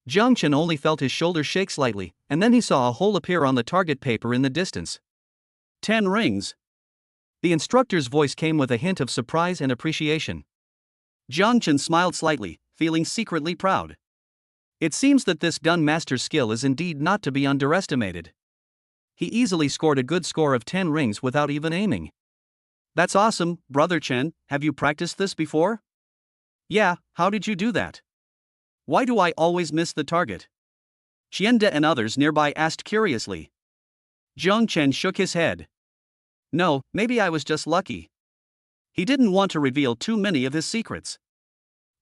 Jiang Chen only felt his shoulders shake slightly, and then he saw a hole appear on the target paper in the distance. 10 rings. The instructor's voice came with a hint of surprise and appreciation. Jiang Chen smiled slightly, feeling secretly proud. It seems that this gun master's skill is indeed not to be underestimated. He easily scored a good score of 10 rings without even aiming. That's awesome, brother Chen, have you practiced this before? Yeah, how did you do that? Why do I always miss the target? Qiande and others nearby asked curiously. Jiang Chen shook his head. No, maybe I was just lucky. He didn't want to reveal too many of his secrets.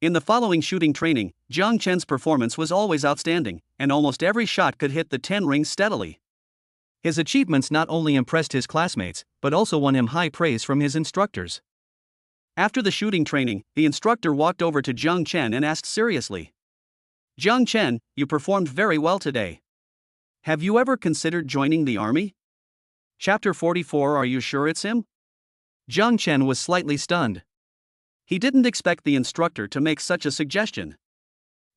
In the following shooting training, Jiang Chen's performance was always outstanding, and almost every shot could hit the 10 rings steadily. His achievements not only impressed his classmates, but also won him high praise from his instructors. After the shooting training, the instructor walked over to Jiang Chen and asked seriously. Jiang Chen, you performed very well today. Have you ever considered joining the army? Chapter 44. Are you sure it's him? Jiang Chen was slightly stunned. He didn't expect the instructor to make such a suggestion.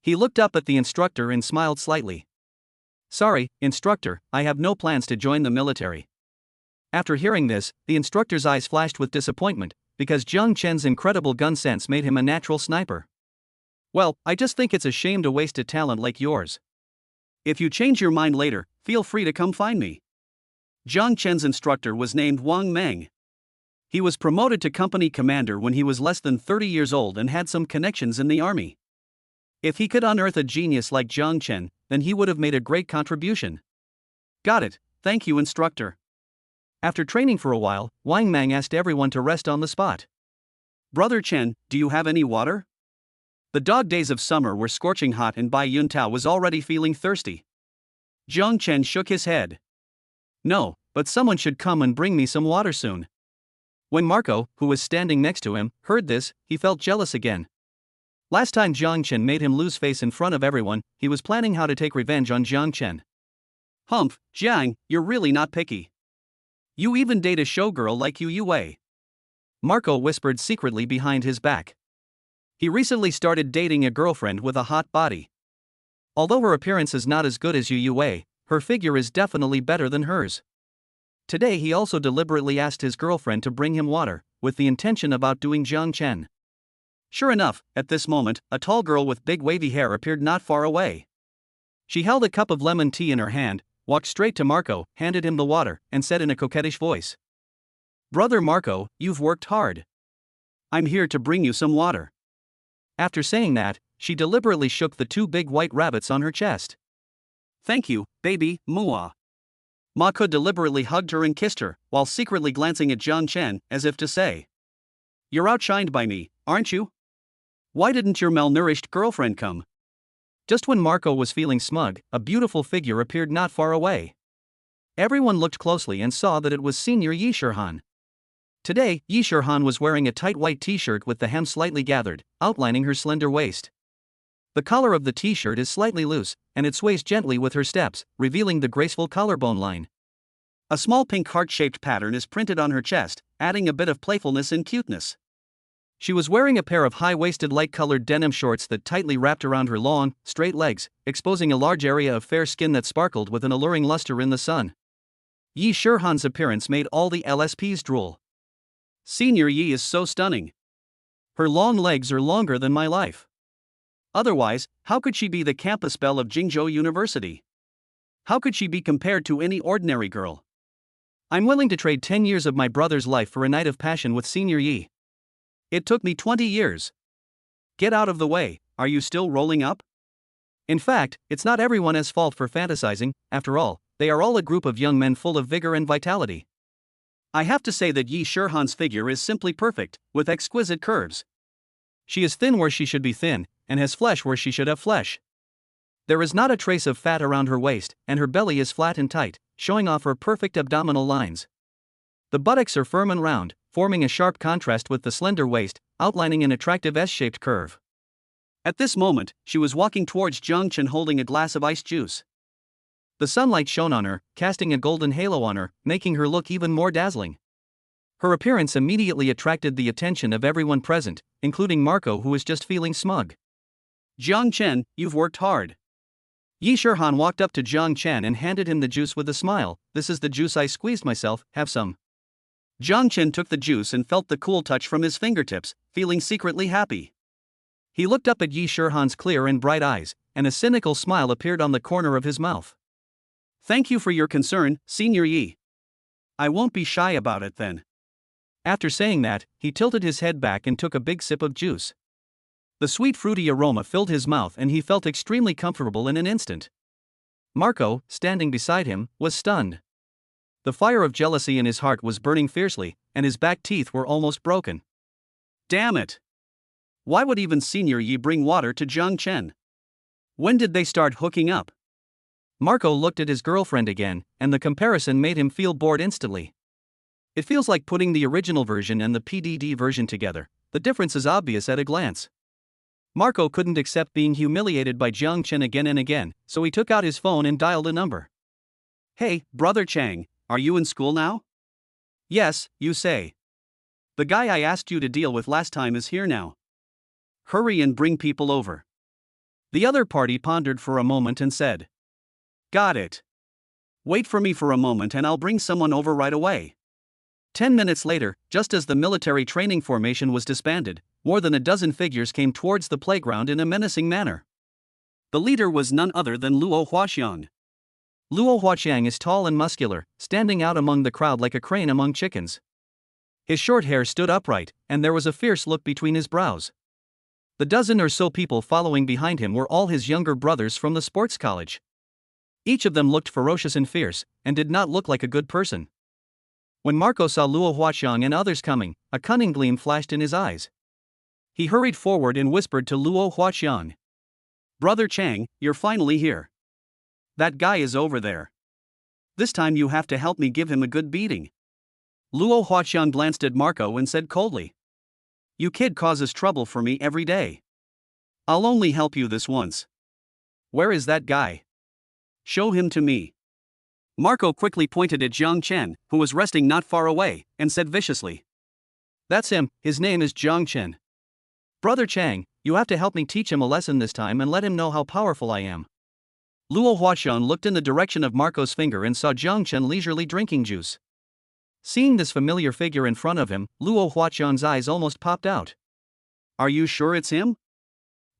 He looked up at the instructor and smiled slightly. Sorry, instructor, I have no plans to join the military. After hearing this, the instructor's eyes flashed with disappointment, because Jiang Chen's incredible gun sense made him a natural sniper. Well, I just think it's a shame to waste a talent like yours. If you change your mind later, feel free to come find me. Jiang Chen's instructor was named Wang Meng. He was promoted to company commander when he was less than 30 years old and had some connections in the army. If he could unearth a genius like Jiang Chen, then he would have made a great contribution. Got it, thank you, instructor. After training for a while, Wang Meng asked everyone to rest on the spot. Brother Chen, do you have any water? The dog days of summer were scorching hot and Bai Yuntao was already feeling thirsty. Jiang Chen shook his head. No, but someone should come and bring me some water soon. When Marco, who was standing next to him, heard this, he felt jealous again. Last time Jiang Chen made him lose face in front of everyone, he was planning how to take revenge on Jiang Chen. Humph, Jiang, you're really not picky. You even date a showgirl like Yu Wei. Marco whispered secretly behind his back. He recently started dating a girlfriend with a hot body. Although her appearance is not as good as Yu Wei, her figure is definitely better than hers. Today he also deliberately asked his girlfriend to bring him water, with the intention of outdoing Jiang Chen. Sure enough, at this moment, a tall girl with big wavy hair appeared not far away. She held a cup of lemon tea in her hand, walked straight to Marco, handed him the water, and said in a coquettish voice. Brother Marco, you've worked hard. I'm here to bring you some water. After saying that, she deliberately shook the two big white rabbits on her chest. Thank you, baby, Mua. Marco deliberately hugged her and kissed her, while secretly glancing at Jiang Chen, as if to say, You're outshined by me, aren't you? Why didn't your malnourished girlfriend come? Just when Marco was feeling smug, a beautiful figure appeared not far away. Everyone looked closely and saw that it was Senior Yi Shirhan. Today, Yi Shirhan was wearing a tight white t-shirt with the hem slightly gathered, outlining her slender waist. The collar of the t-shirt is slightly loose, and it sways gently with her steps, revealing the graceful collarbone line. A small pink heart-shaped pattern is printed on her chest, adding a bit of playfulness and cuteness. She was wearing a pair of high-waisted light-colored denim shorts that tightly wrapped around her long, straight legs, exposing a large area of fair skin that sparkled with an alluring luster in the sun. Yi Shirhan's appearance made all the LSPs drool. Senior Yi is so stunning. Her long legs are longer than my life. Otherwise, how could she be the campus belle of Jingzhou University? How could she be compared to any ordinary girl? I'm willing to trade 10 years of my brother's life for a night of passion with Senior Yi. It took me 20 years. Get out of the way, are you still rolling up? In fact, it's not everyone's fault for fantasizing, after all, they are all a group of young men full of vigor and vitality. I have to say that Yi Shirhan's figure is simply perfect, with exquisite curves. She is thin where she should be thin, and has flesh where she should have flesh. There is not a trace of fat around her waist, and her belly is flat and tight, showing off her perfect abdominal lines. The buttocks are firm and round, forming a sharp contrast with the slender waist, outlining an attractive S-shaped curve. At this moment, she was walking towards Jiang Chen holding a glass of iced juice. The sunlight shone on her, casting a golden halo on her, making her look even more dazzling. Her appearance immediately attracted the attention of everyone present, including Marco, who was just feeling smug. Jiang Chen, you've worked hard. Yi Shirhan walked up to Jiang Chen and handed him the juice with a smile. This is the juice I squeezed myself, have some. Jiang Chen took the juice and felt the cool touch from his fingertips, feeling secretly happy. He looked up at Yi Shirhan's clear and bright eyes, and a cynical smile appeared on the corner of his mouth. Thank you for your concern, Senior Yi. I won't be shy about it then. After saying that, he tilted his head back and took a big sip of juice. The sweet fruity aroma filled his mouth and he felt extremely comfortable in an instant. Marco, standing beside him, was stunned. The fire of jealousy in his heart was burning fiercely, and his back teeth were almost broken. Damn it! Why would even Senior Yi bring water to Jiang Chen? When did they start hooking up? Marco looked at his girlfriend again, and the comparison made him feel bored instantly. It feels like putting the original version and the PDD version together. The difference is obvious at a glance. Marco couldn't accept being humiliated by Jiang Chen again and again, so he took out his phone and dialed a number. Hey, brother Chang, Are you in school now? Yes, you say. The guy I asked you to deal with last time is here now. Hurry and bring people over. The other party pondered for a moment and said, Got it. Wait for me for a moment and I'll bring someone over right away. 10 minutes later, just as the military training formation was disbanded, more than a dozen figures came towards the playground in a menacing manner. The leader was none other than Luo Huaxiang. Luo Huaxiang is tall and muscular, standing out among the crowd like a crane among chickens. His short hair stood upright, and there was a fierce look between his brows. The dozen or so people following behind him were all his younger brothers from the sports college. Each of them looked ferocious and fierce, and did not look like a good person. When Marco saw Luo Huaxiang and others coming, a cunning gleam flashed in his eyes. He hurried forward and whispered to Luo Huaxiang, Brother Chang, you're finally here. That guy is over there. This time you have to help me give him a good beating. Luo Huaxiang glanced at Marco and said coldly, You kid causes trouble for me every day. I'll only help you this once. Where is that guy? Show him to me. Marco quickly pointed at Jiang Chen, who was resting not far away, and said viciously, That's him, his name is Jiang Chen. Brother Chang, you have to help me teach him a lesson this time and let him know how powerful I am. Luo Huaxiang looked in the direction of Marco's finger and saw Jiang Chen leisurely drinking juice. Seeing this familiar figure in front of him, Luo Huaxiang's eyes almost popped out. Are you sure it's him?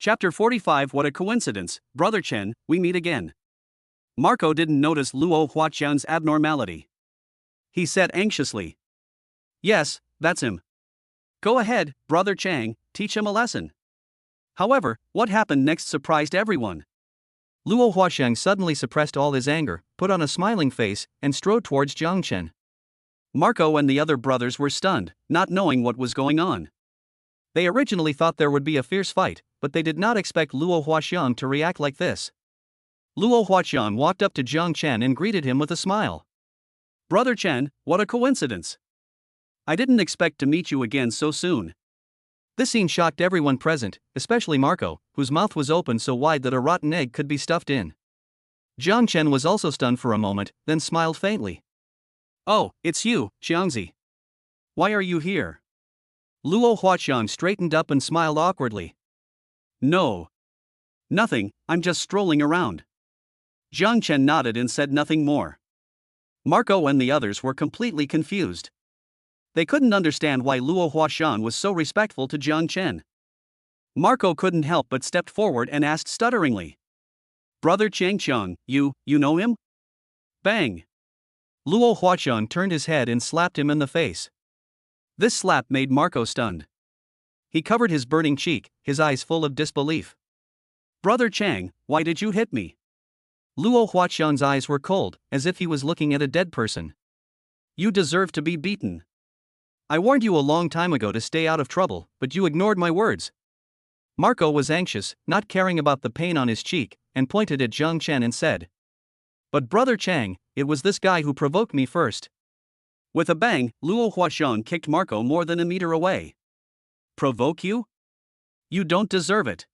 Chapter 45 What a coincidence, Brother Chen, we meet again. Marco didn't notice Luo Huaxiang's abnormality. He said anxiously, Yes, that's him. Go ahead, Brother Chang, teach him a lesson. However, what happened next surprised everyone. Luo Huaxiang suddenly suppressed all his anger, put on a smiling face, and strode towards Jiang Chen. Marco and the other brothers were stunned, not knowing what was going on. They originally thought there would be a fierce fight, but they did not expect Luo Huaxiang to react like this. Luo Huaxiang walked up to Jiang Chen and greeted him with a smile. Brother Chen, what a coincidence. I didn't expect to meet you again so soon. This scene shocked everyone present, especially Marco, whose mouth was open so wide that a rotten egg could be stuffed in. Jiang Chen was also stunned for a moment, then smiled faintly. Oh, it's you, Jiangzi. Why are you here? Luo Huaxiang straightened up and smiled awkwardly. No. Nothing, I'm just strolling around. Jiang Chen nodded and said nothing more. Marco and the others were completely confused. They couldn't understand why Luo Huaxiang was so respectful to Jiang Chen. Marco couldn't help but stepped forward and asked stutteringly. Brother Changqiang, you know him? Bang! Luo Huaxiang turned his head and slapped him in the face. This slap made Marco stunned. He covered his burning cheek, his eyes full of disbelief. Brother Chang, why did you hit me? Luo Huaxiang's eyes were cold, as if he was looking at a dead person. You deserve to be beaten. I warned you a long time ago to stay out of trouble, but you ignored my words. Marco was anxious, not caring about the pain on his cheek, and pointed at Jiang Chen and said, But Brother Chang, it was this guy who provoked me first. With a bang, Luo Huaxiang kicked Marco more than a meter away. Provoke you? You don't deserve it.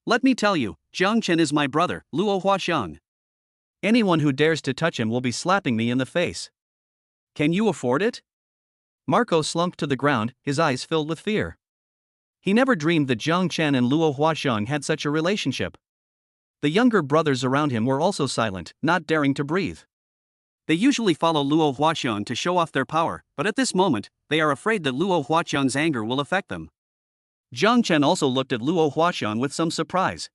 Let me tell you, Jiang Chen is my brother, Luo Huaxiang. Anyone who dares to touch him will be slapping me in the face. Can you afford it? Marco slumped to the ground, his eyes filled with fear. He never dreamed that Jiang Chen and Luo Huaxiang had such a relationship. The younger brothers around him were also silent, not daring to breathe. They usually follow Luo Huaxiang to show off their power, but at this moment, they are afraid that Luo Huaxiang's anger will affect them. Jiang Chen also looked at Luo Huaxiang with some surprise.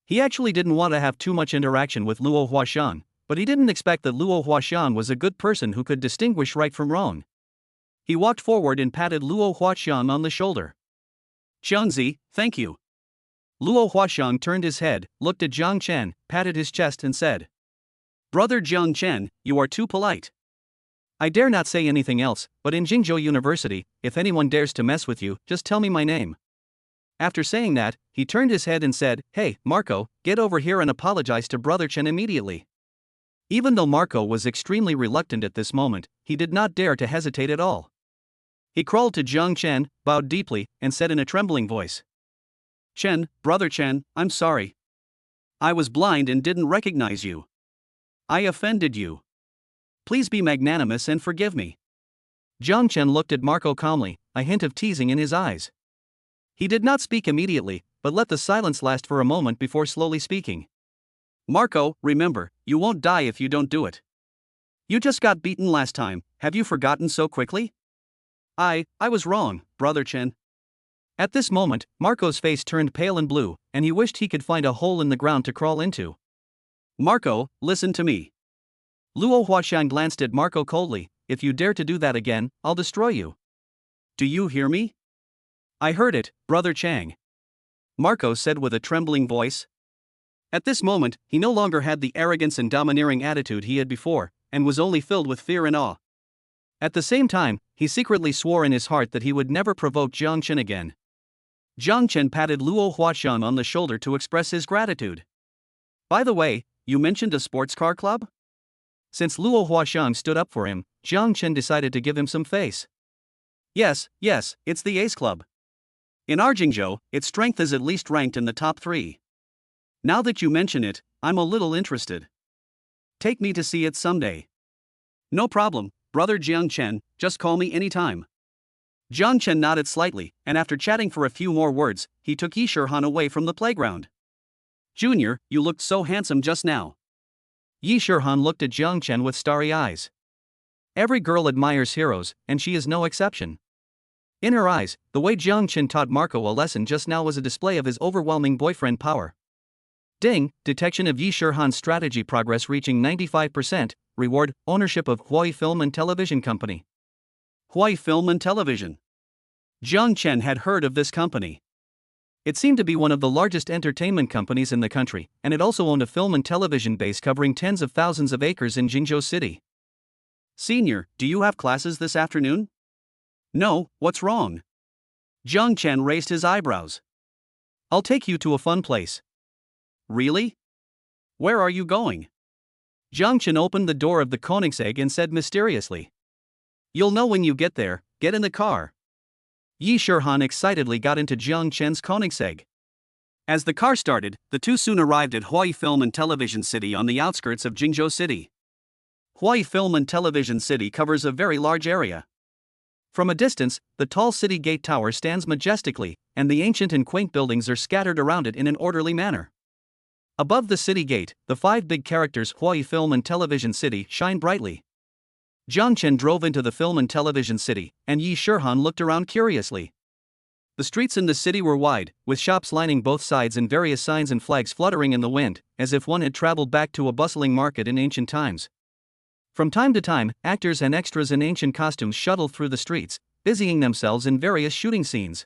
He actually didn't want to have too much interaction with Luo Huaxiang, but he didn't expect that Luo Huaxiang was a good person who could distinguish right from wrong. He walked forward and patted Luo Huaxiang on the shoulder. Jiangzi, thank you. Luo Huaxiang turned his head, looked at Jiang Chen, patted his chest and said, Brother Jiang Chen, you are too polite. I dare not say anything else, but in Jingzhou University, if anyone dares to mess with you, just tell me my name. After saying that, he turned his head and said, Hey, Marco, get over here and apologize to Brother Chen immediately. Even though Marco was extremely reluctant at this moment, he did not dare to hesitate at all. He crawled to Jiang Chen, bowed deeply, and said in a trembling voice, Chen, Brother Chen, I'm sorry. I was blind and didn't recognize you. I offended you. Please be magnanimous and forgive me. Jiang Chen looked at Marco calmly, a hint of teasing in his eyes. He did not speak immediately, but let the silence last for a moment before slowly speaking. Marco, remember, you won't die if you don't do it. You just got beaten last time, have you forgotten so quickly? I was wrong, Brother Chen. At this moment, Marco's face turned pale and blue, and he wished he could find a hole in the ground to crawl into. Marco, listen to me. Luo Huaxiang glanced at Marco coldly. If you dare to do that again, I'll destroy you. Do you hear me? I heard it, Brother Chang. Marco said with a trembling voice. At this moment, he no longer had the arrogance and domineering attitude he had before, and was only filled with fear and awe. At the same time, he secretly swore in his heart that he would never provoke Jiang Chen again. Jiang Chen patted Luo Huaxiang on the shoulder to express his gratitude. By the way, you mentioned a sports car club? Since Luo Huaxiang stood up for him, Jiang Chen decided to give him some face. Yes, it's the Ace Club. In our Jingzhou, its strength is at least ranked in the top 3. Now that you mention it, I'm a little interested. Take me to see it someday. No problem, Brother Jiang Chen, just call me anytime. Jiang Chen nodded slightly, and after chatting for a few more words, he took Yi Shirhan away from the playground. Junior, you looked so handsome just now. Yi Shirhan looked at Jiang Chen with starry eyes. Every girl admires heroes, and she is no exception. In her eyes, the way Jiang Chen taught Marco a lesson just now was a display of his overwhelming boyfriend power. Ding, detection of Yi Shirhan's strategy progress reaching 95%, reward, ownership of Huai Film and Television Company. Huai Film and Television. Jiang Chen had heard of this company. It seemed to be one of the largest entertainment companies in the country, and it also owned a film and television base covering tens of thousands of acres in Jingzhou City. Senior, do you have classes this afternoon? No, what's wrong? Jiang Chen raised his eyebrows. I'll take you to a fun place. Really? Where are you going? Jiang Chen opened the door of the Koenigsegg and said mysteriously. You'll know when you get there, get in the car. Yi Shirhan excitedly got into Jiang Chen's Koenigsegg. As the car started, the two soon arrived at Huai Film and Television City on the outskirts of Jingzhou City. Huai Film and Television City covers a very large area. From a distance, the tall city gate tower stands majestically, and the ancient and quaint buildings are scattered around it in an orderly manner. Above the city gate, the 5 big characters Huai Film and Television City shine brightly. Jiang Chen drove into the Film and Television City, and Yi Shirhan looked around curiously. The streets in the city were wide, with shops lining both sides and various signs and flags fluttering in the wind, as if one had traveled back to a bustling market in ancient times. From time to time, actors and extras in ancient costumes shuttled through the streets, busying themselves in various shooting scenes.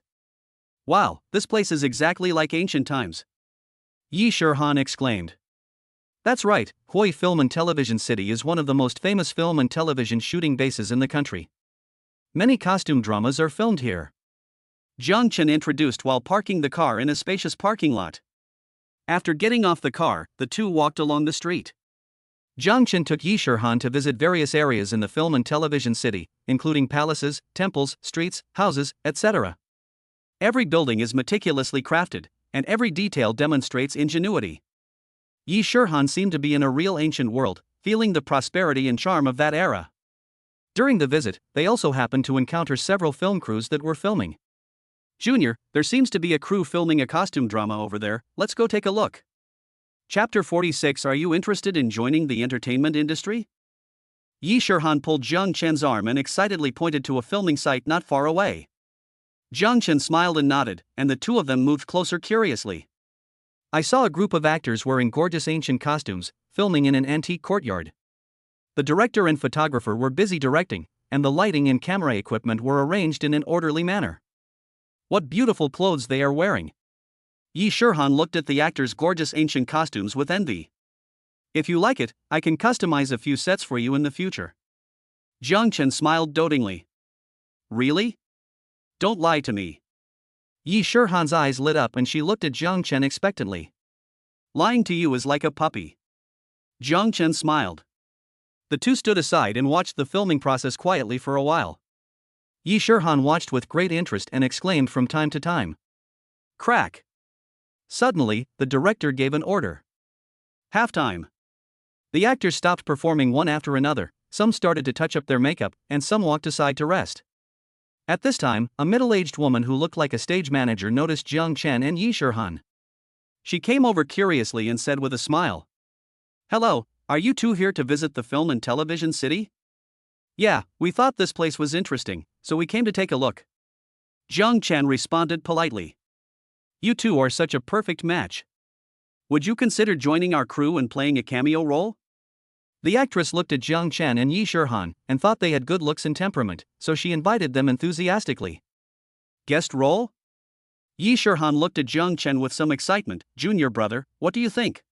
Wow, this place is exactly like ancient times. Yi Shirhan exclaimed. That's right, Huai Film and Television City is one of the most famous film and television shooting bases in the country. Many costume dramas are filmed here. Jiang Chen introduced while parking the car in a spacious parking lot. After getting off the car, the two walked along the street. Jiang Chen took Yi Shirhan to visit various areas in the Film and Television City, including palaces, temples, streets, houses, etc. Every building is meticulously crafted, and every detail demonstrates ingenuity. Yi Shirhan seemed to be in a real ancient world, feeling the prosperity and charm of that era. During the visit, they also happened to encounter several film crews that were filming. Junior, there seems to be a crew filming a costume drama over there, let's go take a look. Chapter 46. Are you interested in joining the entertainment industry? Yi Shirhan pulled Jiang Chen's arm and excitedly pointed to a filming site not far away. Jiang Chen smiled and nodded, and the two of them moved closer curiously. I saw a group of actors wearing gorgeous ancient costumes, filming in an antique courtyard. The director and photographer were busy directing, and the lighting and camera equipment were arranged in an orderly manner. What beautiful clothes they are wearing! Yi Shirhan looked at the actors' gorgeous ancient costumes with envy. If you like it, I can customize a few sets for you in the future. Jiang Chen smiled dotingly. Really? Don't lie to me. Yi Shirhan's eyes lit up and she looked at Jiang Chen expectantly. Lying to you is like a puppy. Jiang Chen smiled. The two stood aside and watched the filming process quietly for a while. Yi Shirhan watched with great interest and exclaimed from time to time. Crack! Suddenly, the director gave an order. Halftime. The actors stopped performing one after another, some started to touch up their makeup, and some walked aside to rest. At this time, a middle-aged woman who looked like a stage manager noticed Jiang Chen and Yi Shirhan. She came over curiously and said with a smile, "Hello, are you two here to visit the film and television city?" "Yeah, we thought this place was interesting, so we came to take a look." Jiang Chen responded politely. "You two are such a perfect match. Would you consider joining our crew and playing a cameo role?" The actress looked at Jiang Chen and Yi Shirhan and thought they had good looks and temperament, so she invited them enthusiastically. "Guest role?" Yi Shirhan looked at Jiang Chen with some excitement. "Junior brother, what do you think?"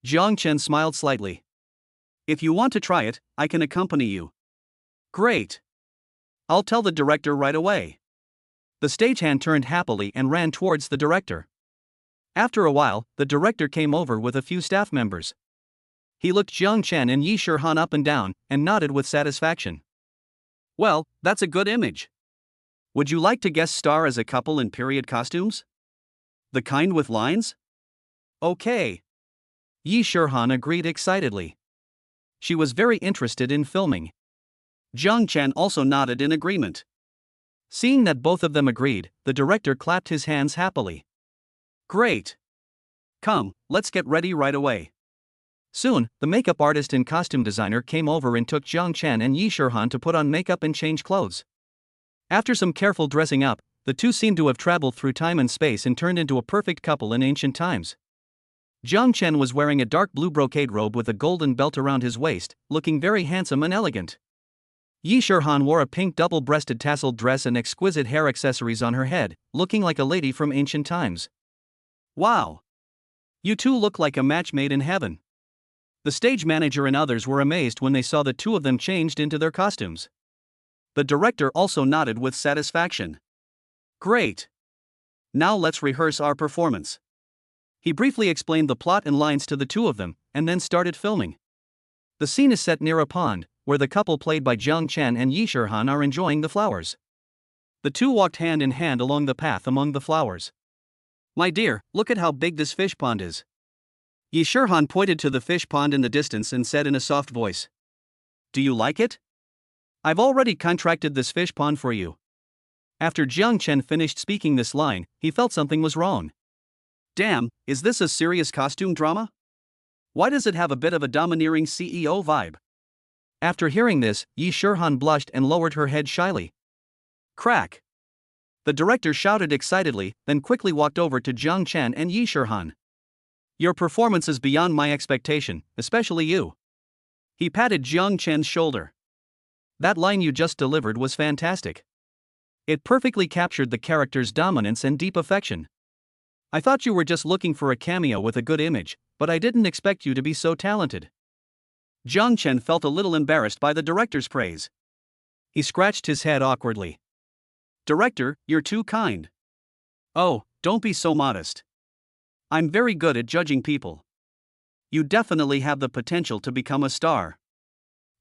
Jiang Chen smiled slightly. "If you want to try it, I can accompany you." "Great. I'll tell the director right away." The stagehand turned happily and ran towards the director. After a while, the director came over with a few staff members. He looked Jiang Chen and Yi Shirhan up and down, and nodded with satisfaction. "Well, that's a good image. Would you like to guest star as a couple in period costumes? The kind with lines?" "Okay." Yi Shirhan agreed excitedly. She was very interested in filming. Jiang Chen also nodded in agreement. Seeing that both of them agreed, the director clapped his hands happily. "Great. Come, let's get ready right away." Soon, the makeup artist and costume designer came over and took Jiang Chen and Yi Shirhan to put on makeup and change clothes. After some careful dressing up, the two seemed to have traveled through time and space and turned into a perfect couple in ancient times. Jiang Chen was wearing a dark blue brocade robe with a golden belt around his waist, looking very handsome and elegant. Yi Shirhan wore a pink double-breasted tasseled dress and exquisite hair accessories on her head, looking like a lady from ancient times. "Wow! You two look like a match made in heaven." The stage manager and others were amazed when they saw the two of them changed into their costumes. The director also nodded with satisfaction. "Great. Now let's rehearse our performance." He briefly explained the plot and lines to the two of them, and then started filming. The scene is set near a pond, where the couple played by Jiang Chen and Yi Shirhan are enjoying the flowers. The two walked hand in hand along the path among the flowers. "My dear, look at how big this fish pond is." Yi Shirhan pointed to the fish pond in the distance and said in a soft voice, "Do you like it? I've already contracted this fish pond for you." After Jiang Chen finished speaking this line, he felt something was wrong. Damn, is this a serious costume drama? Why does it have a bit of a domineering CEO vibe? After hearing this, Yi Shirhan blushed and lowered her head shyly. Crack! The director shouted excitedly, then quickly walked over to Jiang Chen and Yi Shirhan. "Your performance is beyond my expectation, especially you." He patted Jiang Chen's shoulder. "That line you just delivered was fantastic. It perfectly captured the character's dominance and deep affection. I thought you were just looking for a cameo with a good image, but I didn't expect you to be so talented." Jiang Chen felt a little embarrassed by the director's praise. He scratched his head awkwardly. "Director, you're too kind." "Oh, don't be so modest. I'm very good at judging people. You definitely have the potential to become a star."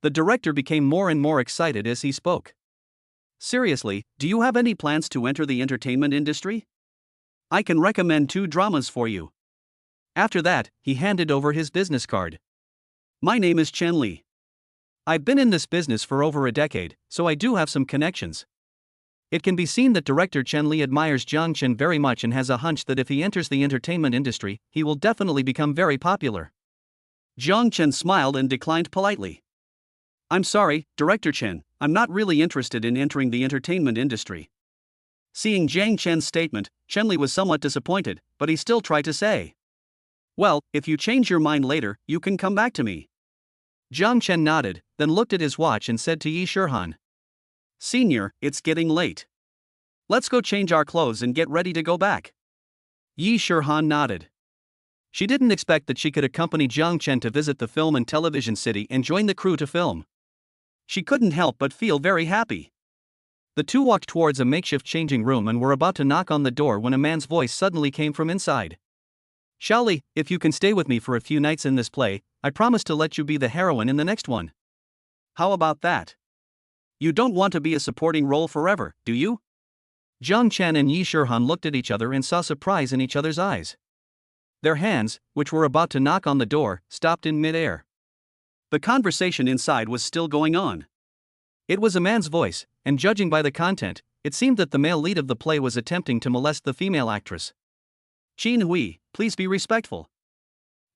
The director became more and more excited as he spoke. "Seriously, do you have any plans to enter the entertainment industry? I can recommend 2 dramas for you." After that, he handed over his business card. "My name is Chen Li. I've been in this business for over a decade, so I do have some connections." It can be seen that director Chen Li admires Jiang Chen very much and has a hunch that if he enters the entertainment industry, he will definitely become very popular. Jiang Chen smiled and declined politely. "I'm sorry, Director Chen, I'm not really interested in entering the entertainment industry." Seeing Jiang Chen's statement, Chen Li was somewhat disappointed, but he still tried to say, "Well, if you change your mind later, you can come back to me." Jiang Chen nodded, then looked at his watch and said to Yi Shirhan, "Senior, it's getting late. Let's go change our clothes and get ready to go back." Yi Shirhan nodded. She didn't expect that she could accompany Jiang Chen to visit the film and television city and join the crew to film. She couldn't help but feel very happy. The two walked towards a makeshift changing room and were about to knock on the door when a man's voice suddenly came from inside. "Xiaoli, if you can stay with me for a few nights in this play, I promise to let you be the heroine in the next one. How about that? You don't want to be a supporting role forever, do you?" Jiang Chen and Yi Shirhan looked at each other and saw surprise in each other's eyes. Their hands, which were about to knock on the door, stopped in mid-air. The conversation inside was still going on. It was a man's voice, and judging by the content, it seemed that the male lead of the play was attempting to molest the female actress. Chin Hui, please be respectful.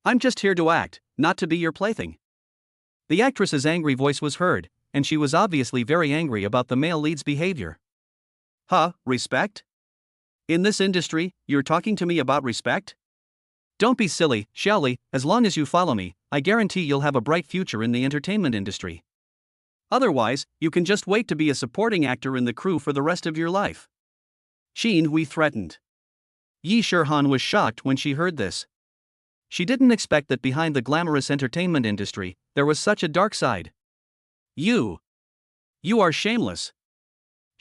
I'm just here to act, not to be your plaything. The actress's angry voice was heard, and she was obviously very angry about the male lead's behavior. Huh, respect? In this industry, you're talking to me about respect? Don't be silly, Xiaoli, as long as you follow me, I guarantee you'll have a bright future in the entertainment industry. Otherwise, you can just wait to be a supporting actor in the crew for the rest of your life. Qin Hui threatened. Yi Shirhan was shocked when she heard this. She didn't expect that behind the glamorous entertainment industry, there was such a dark side. You are shameless.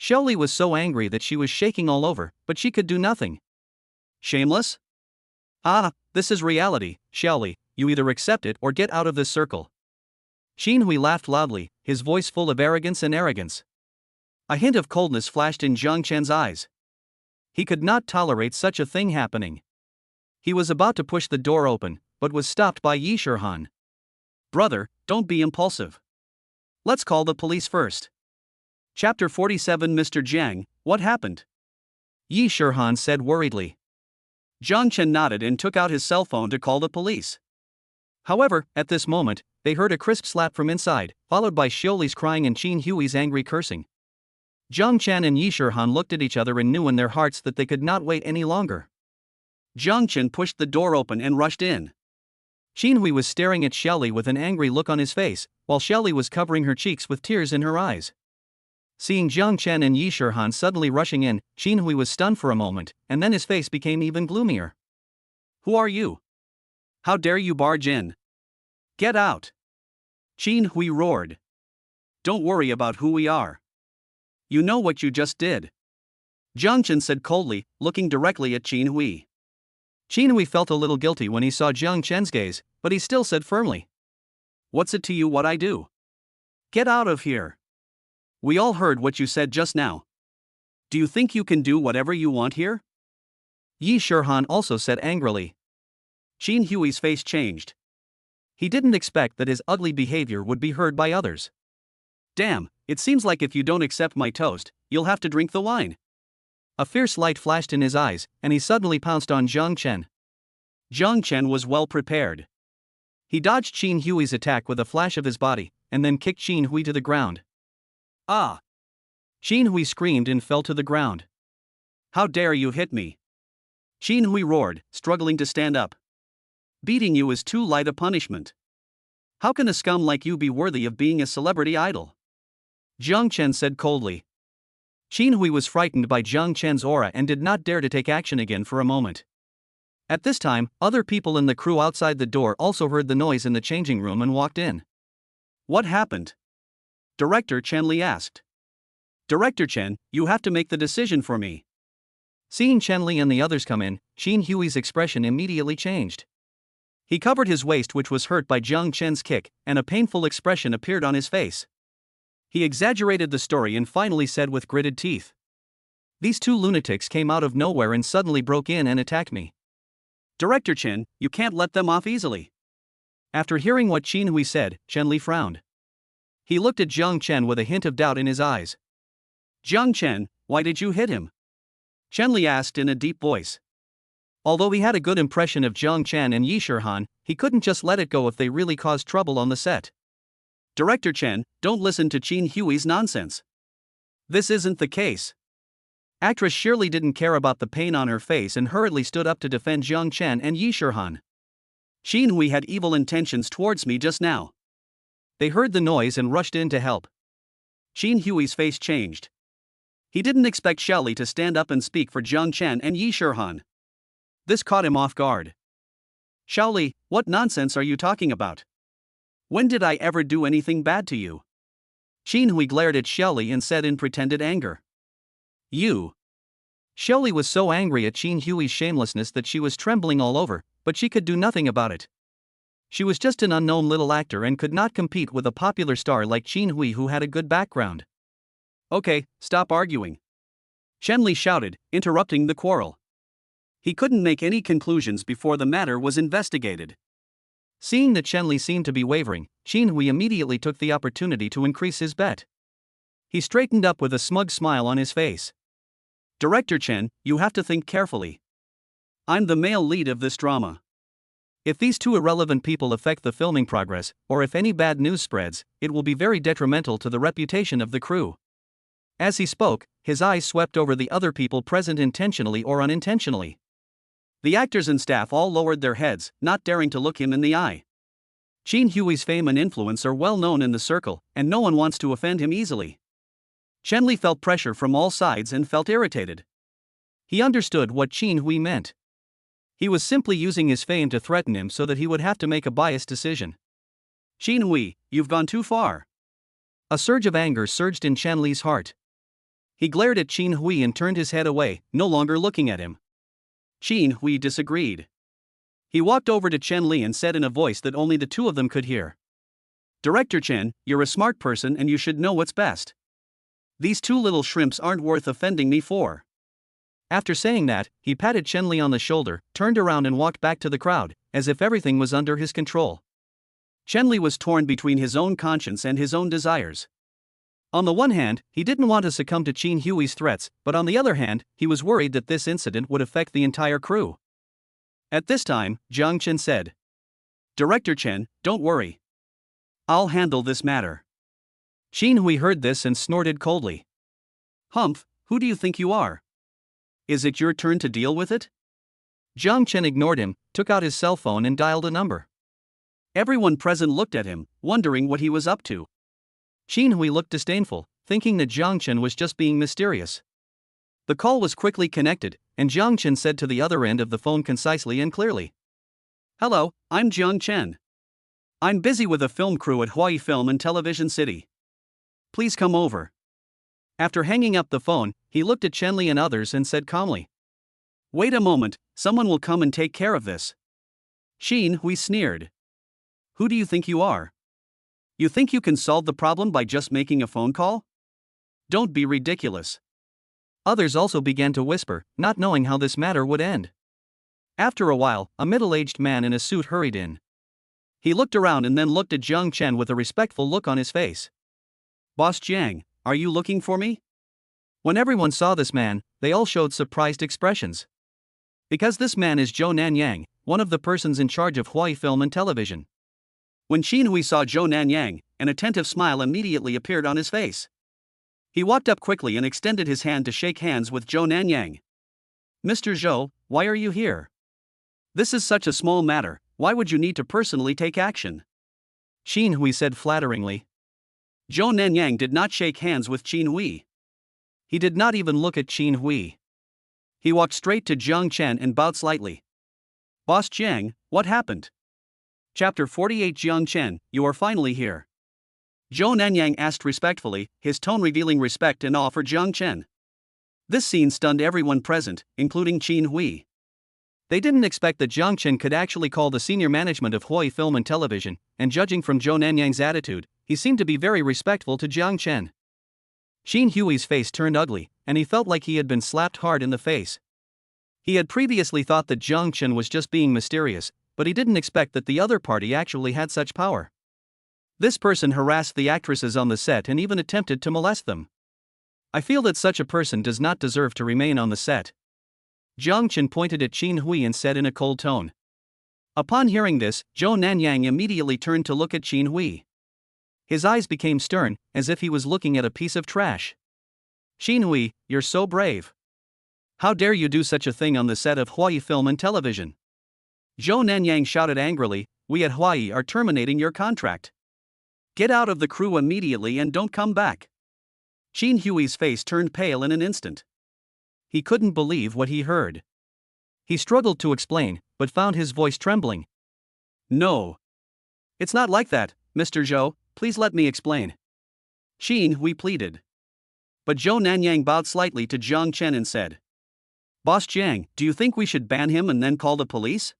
Xiaoli was so angry that she was shaking all over, but she could do nothing. Shameless? Ah, this is reality, Xiaoli, you either accept it or get out of this circle. Qin Hui laughed loudly, his voice full of arrogance and arrogance. A hint of coldness flashed in Zhang Chen's eyes. He could not tolerate such a thing happening. He was about to push the door open, but was stopped by Yi Shirhan. Brother, don't be impulsive. Let's call the police first. Chapter 47. Mr. Jiang, what happened? Yi Shirhan said worriedly. Zhang Chen nodded and took out his cell phone to call the police. However, at this moment, they heard a crisp slap from inside, followed by Xiaoli's crying and Qin Hui's angry cursing. Zhang Chen and Yi Shirhan looked at each other and knew in their hearts that they could not wait any longer. Zhang Chen pushed the door open and rushed in. Qin Hui was staring at Xiaoli with an angry look on his face, while Xiaoli was covering her cheeks with tears in her eyes. Seeing Zhang Chen and Yi Shirhan suddenly rushing in, Qin Hui was stunned for a moment, and then his face became even gloomier. Who are you? How dare you barge in? Get out! Qin Hui roared. Don't worry about who we are. You know what you just did. Zhang Chen said coldly, looking directly at Qin Hui. Qin Hui felt a little guilty when he saw Zhang Chen's gaze, but he still said firmly. What's it to you what I do? Get out of here. We all heard what you said just now. Do you think you can do whatever you want here? Yi Shirhan also said angrily. Qin Hui's face changed. He didn't expect that his ugly behavior would be heard by others. Damn, it seems like if you don't accept my toast, you'll have to drink the wine. A fierce light flashed in his eyes, and he suddenly pounced on Zhang Chen. Zhang Chen was well prepared. He dodged Qin Hui's attack with a flash of his body, and then kicked Qin Hui to the ground. Ah! Qin Hui screamed and fell to the ground. How dare you hit me? Qin Hui roared, struggling to stand up. Beating you is too light a punishment. How can a scum like you be worthy of being a celebrity idol? Zhang Chen said coldly. Qin Hui was frightened by Zhang Chen's aura and did not dare to take action again for a moment. At this time, other people in the crew outside the door also heard the noise in the changing room and walked in. What happened? Director Chen Li asked. Director Chen, you have to make the decision for me. Seeing Chen Li and the others come in, Qin Hui's expression immediately changed. He covered his waist, which was hurt by Zhang Chen's kick, and a painful expression appeared on his face. He exaggerated the story and finally said with gritted teeth. These two lunatics came out of nowhere and suddenly broke in and attacked me. Director Chen, you can't let them off easily. After hearing what Qin Hui said, Chen Li frowned. He looked at Zhang Chen with a hint of doubt in his eyes. Zhang Chen, why did you hit him? Chen Li asked in a deep voice. Although he had a good impression of Zhang Chen and Yi Shirhan, he couldn't just let it go if they really caused trouble on the set. Director Chen, don't listen to Qin Hui's nonsense. This isn't the case. Actress Shirley didn't care about the pain on her face and hurriedly stood up to defend Zhang Chen and Yi Shirhan. Qin Hui had evil intentions towards me just now. They heard the noise and rushed in to help. Qin Hui's face changed. He didn't expect Xiaoli to stand up and speak for Zhang Chen and Yi Shirhan. This caught him off guard. Xiaoli, what nonsense are you talking about? When did I ever do anything bad to you? Qin Hui glared at Xiaoli and said in pretended anger. You. Xiaoli was so angry at Qin Hui's shamelessness that she was trembling all over, but she could do nothing about it. She was just an unknown little actor and could not compete with a popular star like Qin Hui who had a good background. Okay, stop arguing. Chen Li shouted, interrupting the quarrel. He couldn't make any conclusions before the matter was investigated. Seeing that Chen Li seemed to be wavering, Qin Hui immediately took the opportunity to increase his bet. He straightened up with a smug smile on his face. Director Chen, you have to think carefully. I'm the male lead of this drama. If these two irrelevant people affect the filming progress, or if any bad news spreads, it will be very detrimental to the reputation of the crew. As he spoke, his eyes swept over the other people present intentionally or unintentionally. The actors and staff all lowered their heads, not daring to look him in the eye. Qin Hui's fame and influence are well known in the circle, and no one wants to offend him easily. Chen Li felt pressure from all sides and felt irritated. He understood what Qin Hui meant. He was simply using his fame to threaten him so that he would have to make a biased decision. Qin Hui, you've gone too far. A surge of anger surged in Chen Li's heart. He glared at Qin Hui and turned his head away, no longer looking at him. Qin Hui disagreed. He walked over to Chen Li and said in a voice that only the two of them could hear. Director Chen, you're a smart person and you should know what's best. These two little shrimps aren't worth offending me for. After saying that, he patted Chen Li on the shoulder, turned around and walked back to the crowd, as if everything was under his control. Chen Li was torn between his own conscience and his own desires. On the one hand, he didn't want to succumb to Qin Hui's threats, but on the other hand, he was worried that this incident would affect the entire crew. At this time, Jiang Chen said, Director Chen, don't worry. I'll handle this matter. Qin Hui heard this and snorted coldly. Humph, who do you think you are? Is it your turn to deal with it? Jiang Chen ignored him, took out his cell phone and dialed a number. Everyone present looked at him, wondering what he was up to. Qin Hui looked disdainful, thinking that Jiang Chen was just being mysterious. The call was quickly connected, and Jiang Chen said to the other end of the phone concisely and clearly. Hello, I'm Jiang Chen. I'm busy with a film crew at Hawaii Film and Television City. Please come over. After hanging up the phone, he looked at Chen Li and others and said calmly. Wait a moment, someone will come and take care of this. Qin Hui sneered. Who do you think you are? You think you can solve the problem by just making a phone call? Don't be ridiculous. Others also began to whisper, not knowing how this matter would end. After a while, a middle-aged man in a suit hurried in. He looked around and then looked at Jiang Chen with a respectful look on his face. Boss Jiang, are you looking for me? When everyone saw this man, they all showed surprised expressions. Because this man is Zhou Nanyang, one of the persons in charge of Hawaii Film and Television. When Qin Hui saw Zhou Nanyang, an attentive smile immediately appeared on his face. He walked up quickly and extended his hand to shake hands with Zhou Nanyang. Mr. Zhou, why are you here? This is such a small matter, why would you need to personally take action? Qin Hui said flatteringly. Zhou Nanyang did not shake hands with Qin Hui. He did not even look at Qin Hui. He walked straight to Jiang Chen and bowed slightly. Boss Jiang, what happened? Chapter 48 Jiang Chen, you are finally here. Zhou Nanyang asked respectfully, his tone revealing respect and awe for Jiang Chen. This scene stunned everyone present, including Qin Hui. They didn't expect that Jiang Chen could actually call the senior management of Hawaii Film and Television, and judging from Zhou Nanyang's attitude, he seemed to be very respectful to Jiang Chen. Qin Hui's face turned ugly, and he felt like he had been slapped hard in the face. He had previously thought that Jiang Chen was just being mysterious, but he didn't expect that the other party actually had such power. This person harassed the actresses on the set and even attempted to molest them. I feel that such a person does not deserve to remain on the set. Jiang Chen pointed at Qin Hui and said in a cold tone. Upon hearing this, Zhou Nanyang immediately turned to look at Qin Hui. His eyes became stern, as if he was looking at a piece of trash. Qin Hui, you're so brave. How dare you do such a thing on the set of Hawaii Film and Television? Zhou Nanyang shouted angrily, we at Hawaii are terminating your contract. Get out of the crew immediately and don't come back. Qin Hui's face turned pale in an instant. He couldn't believe what he heard. He struggled to explain, but found his voice trembling. No. It's not like that, Mr. Zhou, please let me explain. Qin Hui pleaded. But Zhou Nanyang bowed slightly to Jiang Chen and said. Boss Jiang, do you think we should ban him and then call the police?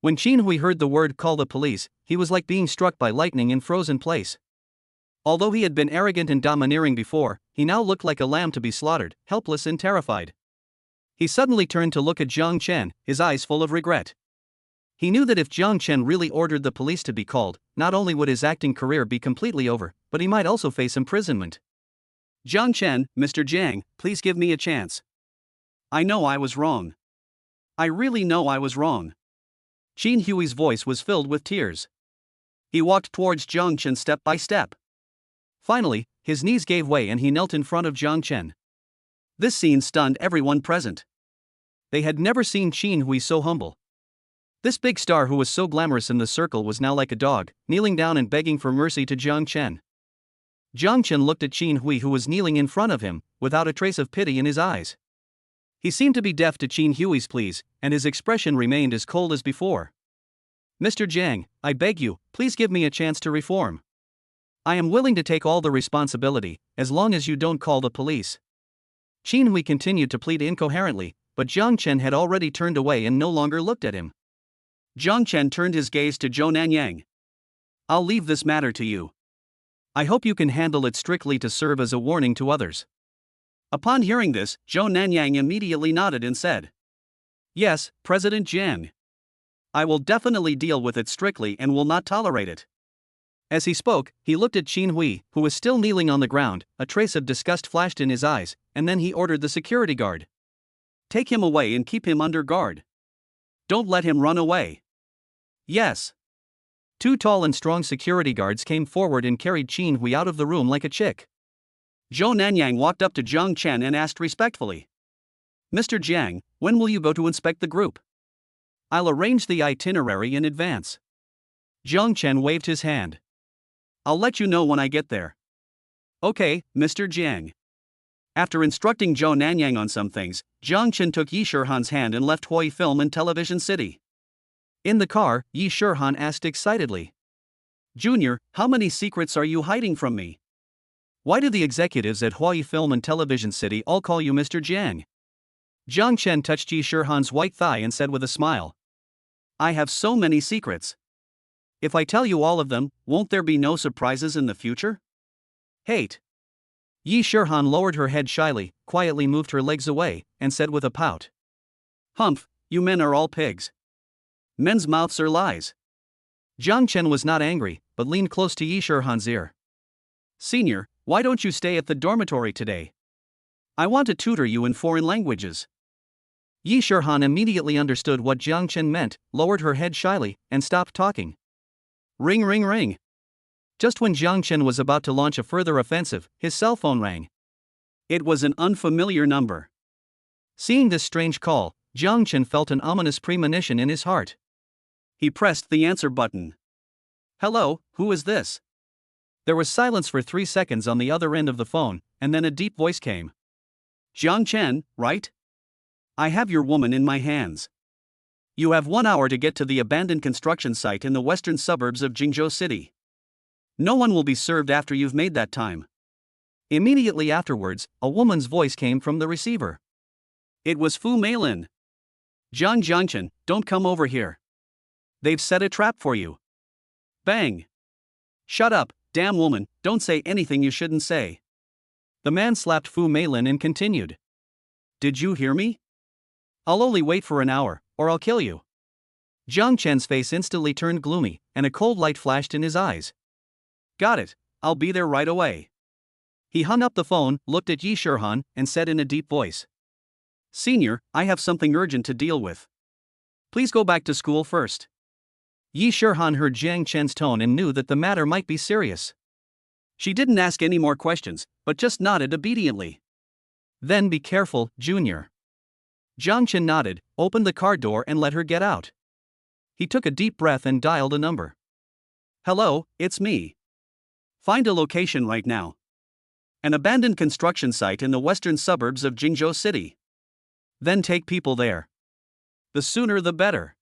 When Qin Hui heard the word call the police, he was like being struck by lightning and froze in place. Although he had been arrogant and domineering before, he now looked like a lamb to be slaughtered, helpless and terrified. He suddenly turned to look at Jiang Chen, his eyes full of regret. He knew that if Jiang Chen really ordered the police to be called, not only would his acting career be completely over, but he might also face imprisonment. Jiang Chen, Mr. Jiang, please give me a chance. I know I was wrong. I really know I was wrong. Qin Hui's voice was filled with tears. He walked towards Jiang Chen step by step. Finally, his knees gave way and he knelt in front of Jiang Chen. This scene stunned everyone present. They had never seen Qin Hui so humble. This big star who was so glamorous in the circle was now like a dog, kneeling down and begging for mercy to Jiang Chen. Jiang Chen looked at Qin Hui who was kneeling in front of him, without a trace of pity in his eyes. He seemed to be deaf to Qin Hui's pleas, and his expression remained as cold as before. Mr. Jiang, I beg you, please give me a chance to reform. I am willing to take all the responsibility, as long as you don't call the police. Qin Hui continued to plead incoherently, but Jiang Chen had already turned away and no longer looked at him. Jiang Chen turned his gaze to Zhou Nanyang. I'll leave this matter to you. I hope you can handle it strictly to serve as a warning to others. Upon hearing this, Zhou Nanyang immediately nodded and said, Yes, President Jiang. I will definitely deal with it strictly and will not tolerate it. As he spoke, he looked at Qin Hui, who was still kneeling on the ground, a trace of disgust flashed in his eyes, and then he ordered the security guard. Take him away and keep him under guard. Don't let him run away. Yes. Two tall and strong security guards came forward and carried Qin Hui out of the room like a chick. Zhou Nanyang walked up to Jiang Chen and asked respectfully, Mr. Jiang, when will you go to inspect the group? I'll arrange the itinerary in advance. Jiang Chen waved his hand. I'll let you know when I get there. Okay, Mr. Jiang. After instructing Zhou Nanyang on some things, Jiang Chen took Yi Shirhan's hand and left Hui Film and Television City. In the car, Yi Shirhan asked excitedly, Junior, how many secrets are you hiding from me? Why do the executives at Hui Film and Television City all call you Mr. Jiang? Jiang Chen touched Yi Shirhan's white thigh and said with a smile, I have so many secrets. If I tell you all of them, won't there be no surprises in the future? Hate. Yi Shirhan lowered her head shyly, quietly moved her legs away, and said with a pout, Humph, you men are all pigs. Men's mouths are lies. Jiang Chen was not angry, but leaned close to Yi Shirhan's ear. Senior, why don't you stay at the dormitory today? I want to tutor you in foreign languages. Yi Shirhan immediately understood what Jiang Chen meant, lowered her head shyly, and stopped talking. Ring ring ring. Just when Jiang Chen was about to launch a further offensive, his cell phone rang. It was an unfamiliar number. Seeing this strange call, Jiang Chen felt an ominous premonition in his heart. He pressed the answer button. Hello, who is this? There was silence for 3 seconds on the other end of the phone, and then a deep voice came. Jiang Chen, right? I have your woman in my hands. You have 1 hour to get to the abandoned construction site in the western suburbs of Jingzhou City. No one will be served after you've made that time. Immediately afterwards, a woman's voice came from the receiver. It was Fu Meilin. Jiang Chen, don't come over here. They've set a trap for you. Bang. Shut up, damn woman, don't say anything you shouldn't say. The man slapped Fu Meilin and continued. Did you hear me? I'll only wait for an hour, or I'll kill you. Jiang Chen's face instantly turned gloomy, and a cold light flashed in his eyes. Got it, I'll be there right away. He hung up the phone, looked at Yi Shirhan, and said in a deep voice. Senior, I have something urgent to deal with. Please go back to school first. Yi Shirhan heard Jiang Chen's tone and knew that the matter might be serious. She didn't ask any more questions, but just nodded obediently. Then be careful, Junior. Jiang Chen nodded, opened the car door and let her get out. He took a deep breath and dialed a number. Hello, it's me. Find a location right now. An abandoned construction site in the western suburbs of Jingzhou City. Then take people there. The sooner the better.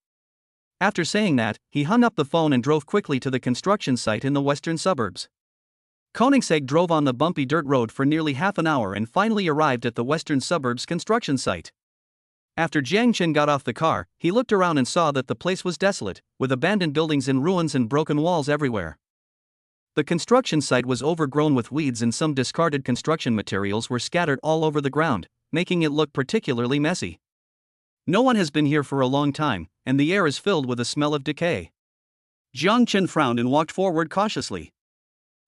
After saying that, he hung up the phone and drove quickly to the construction site in the western suburbs. Koenigsegg drove on the bumpy dirt road for nearly half an hour and finally arrived at the western suburbs construction site. After Jiang Chen got off the car, he looked around and saw that the place was desolate, with abandoned buildings in ruins and broken walls everywhere. The construction site was overgrown with weeds and some discarded construction materials were scattered all over the ground, making it look particularly messy. No one has been here for a long time, and the air is filled with a smell of decay. Jiang Chen frowned and walked forward cautiously.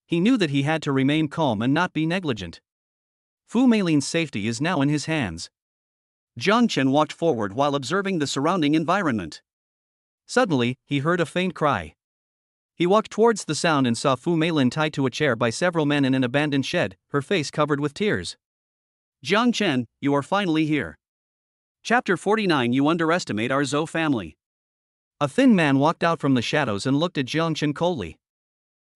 He knew that he had to remain calm and not be negligent. Fu Meilin's safety is now in his hands. Jiang Chen walked forward while observing the surrounding environment. Suddenly, he heard a faint cry. He walked towards the sound and saw Fu Meilin tied to a chair by several men in an abandoned shed, her face covered with tears. Jiang Chen, you are finally here. Chapter 49. You underestimate our Zhou family. A thin man walked out from the shadows and looked at Jiang Chen coldly.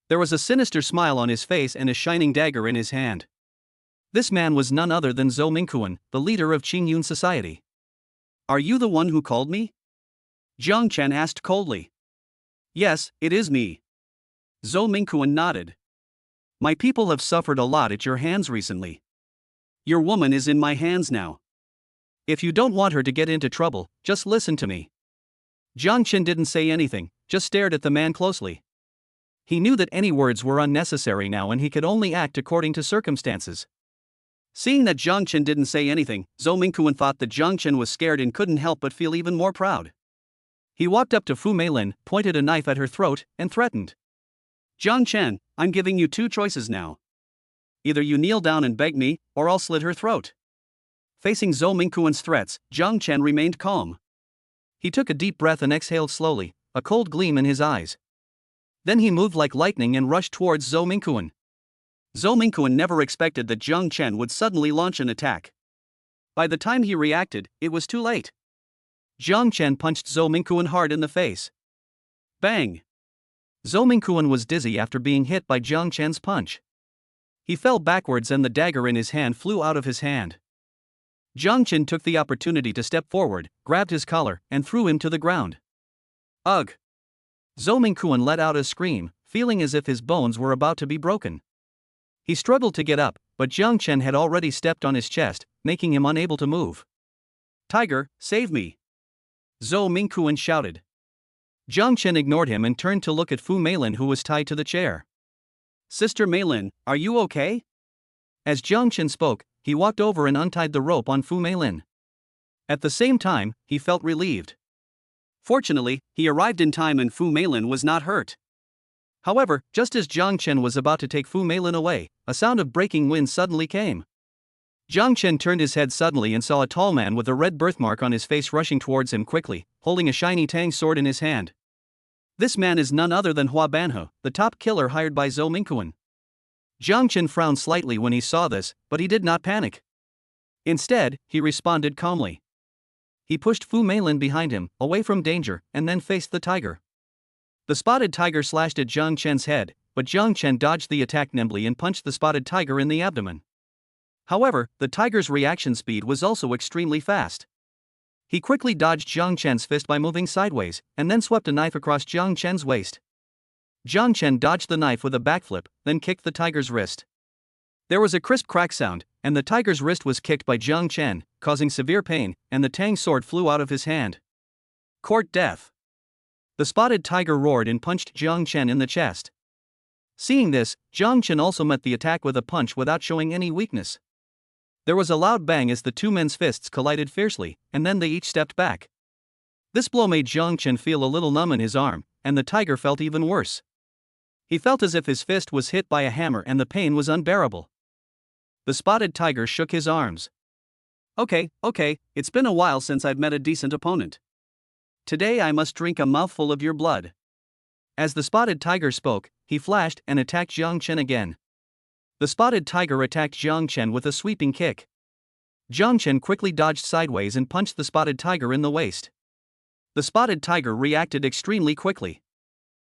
There was a sinister smile on his face and a shining dagger in his hand. This man was none other than Zhou Mingquan, the leader of Qingyun society. Are you the one who called me? Jiang Chen asked coldly. Yes, it is me. Zhou Mingquan nodded. My people have suffered a lot at your hands recently. Your woman is in my hands now. If you don't want her to get into trouble, just listen to me. Jiang Chen didn't say anything, just stared at the man closely. He knew that any words were unnecessary now and he could only act according to circumstances. Seeing that Jiang Chen didn't say anything, Zhou Mingquan thought that Jiang Chen was scared and couldn't help but feel even more proud. He walked up to Fu Meilin, pointed a knife at her throat, and threatened. Jiang Chen, I'm giving you two choices now. Either you kneel down and beg me, or I'll slit her throat. Facing Zhou Mingquan's threats, Jiang Chen remained calm. He took a deep breath and exhaled slowly, a cold gleam in his eyes. Then he moved like lightning and rushed towards Zhou Mingquan. Zhou Mingquan never expected that Jiang Chen would suddenly launch an attack. By the time he reacted, it was too late. Jiang Chen punched Zhou Mingquan hard in the face. Bang! Zhou Mingquan was dizzy after being hit by Jiang Chen's punch. He fell backwards and the dagger in his hand flew out of his hand. Jiang Chen took the opportunity to step forward, grabbed his collar, and threw him to the ground. Ugh! Zhou Mingquan let out a scream, feeling as if his bones were about to be broken. He struggled to get up, but Jiang Chen had already stepped on his chest, making him unable to move. Tiger, save me! Zhou Mingquan shouted. Jiang Chen ignored him and turned to look at Fu Meilin, who was tied to the chair. Sister Meilin, are you okay? As Jiang Chen spoke, he walked over and untied the rope on Fu Meilin. At the same time, he felt relieved. Fortunately, he arrived in time and Fu Meilin was not hurt. However, just as Jiang Chen was about to take Fu Meilin away, a sound of breaking wind suddenly came. Jiang Chen turned his head suddenly and saw a tall man with a red birthmark on his face rushing towards him quickly, holding a shiny tang sword in his hand. This man is none other than Hua Banhe, the top killer hired by Zhou Mingquan. Jiang Chen frowned slightly when he saw this, but he did not panic. Instead, he responded calmly. He pushed Fu Meilin behind him, away from danger, and then faced the tiger. The spotted tiger slashed at Jiang Chen's head, but Jiang Chen dodged the attack nimbly and punched the spotted tiger in the abdomen. However, the tiger's reaction speed was also extremely fast. He quickly dodged Jiang Chen's fist by moving sideways, and then swept a knife across Jiang Chen's waist. Jiang Chen dodged the knife with a backflip, then kicked the tiger's wrist. There was a crisp crack sound, and the tiger's wrist was kicked by Jiang Chen, causing severe pain, and the tang sword flew out of his hand. Court death. The spotted tiger roared and punched Jiang Chen in the chest. Seeing this, Jiang Chen also met the attack with a punch without showing any weakness. There was a loud bang as the two men's fists collided fiercely, and then they each stepped back. This blow made Jiang Chen feel a little numb in his arm, and the tiger felt even worse. He felt as if his fist was hit by a hammer and the pain was unbearable. The spotted tiger shook his arms. Okay, it's been a while since I've met a decent opponent. Today I must drink a mouthful of your blood. As the spotted tiger spoke, he flashed and attacked Jiang Chen again. The spotted tiger attacked Jiang Chen with a sweeping kick. Jiang Chen quickly dodged sideways and punched the spotted tiger in the waist. The spotted tiger reacted extremely quickly.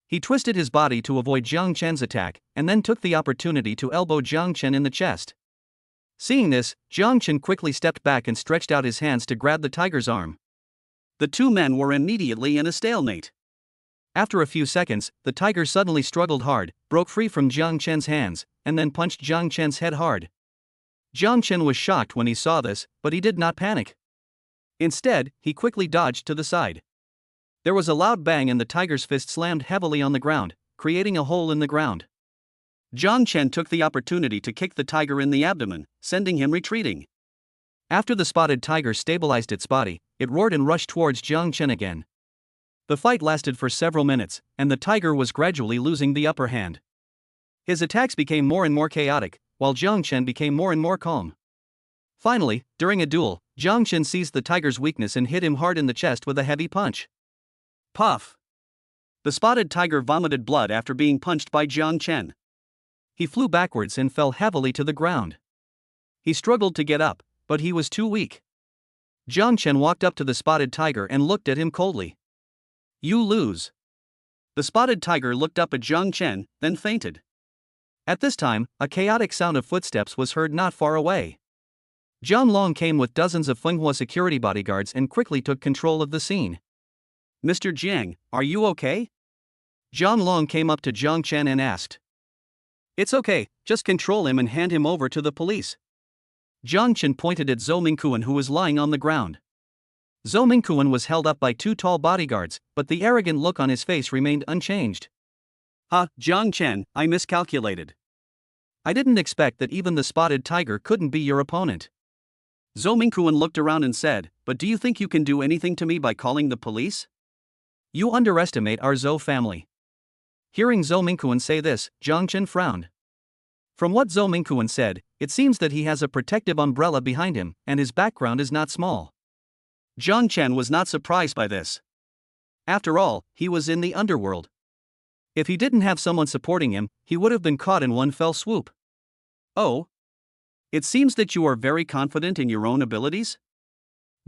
He twisted his body to avoid Jiang Chen's attack, and then took the opportunity to elbow Jiang Chen in the chest. Seeing this, Jiang Chen quickly stepped back and stretched out his hands to grab the tiger's arm. The two men were immediately in a stalemate. After a few seconds, the tiger suddenly struggled hard, broke free from Jiang Chen's hands, and then punched Jiang Chen's head hard. Jiang Chen was shocked when he saw this, but he did not panic. Instead, he quickly dodged to the side. There was a loud bang and the tiger's fist slammed heavily on the ground, creating a hole in the ground. Jiang Chen took the opportunity to kick the tiger in the abdomen, sending him retreating. After the spotted tiger stabilized its body, it roared and rushed towards Jiang Chen again. The fight lasted for several minutes, and the tiger was gradually losing the upper hand. His attacks became more and more chaotic, while Jiang Chen became more and more calm. Finally, during a duel, Jiang Chen seized the tiger's weakness and hit him hard in the chest with a heavy punch. Puff! The spotted tiger vomited blood after being punched by Jiang Chen. He flew backwards and fell heavily to the ground. He struggled to get up, but he was too weak. Jiang Chen walked up to the spotted tiger and looked at him coldly. You lose. The spotted tiger looked up at Jiang Chen, then fainted. At this time, a chaotic sound of footsteps was heard not far away. Jiang Long came with dozens of manhwa security bodyguards and quickly took control of the scene. Mr. Jiang, are you okay? Jiang Long came up to Jiang Chen and asked. It's okay, just control him and hand him over to the police. Jiang Chen pointed at Zhou Mingquan, who was lying on the ground. Zhou Mingquan was held up by two tall bodyguards, but the arrogant look on his face remained unchanged. Jiang Chen, I miscalculated. I didn't expect that even the spotted tiger couldn't be your opponent. Zhou Mingquan looked around and said, but do you think you can do anything to me by calling the police? You underestimate our Zhou family. Hearing Zhou Mingquan say this, Jiang Chen frowned. From what Zhou Mingquan said, it seems that he has a protective umbrella behind him, and his background is not small. Jiang Chen was not surprised by this. After all, he was in the underworld. If he didn't have someone supporting him, he would have been caught in one fell swoop. Oh? It seems that you are very confident in your own abilities?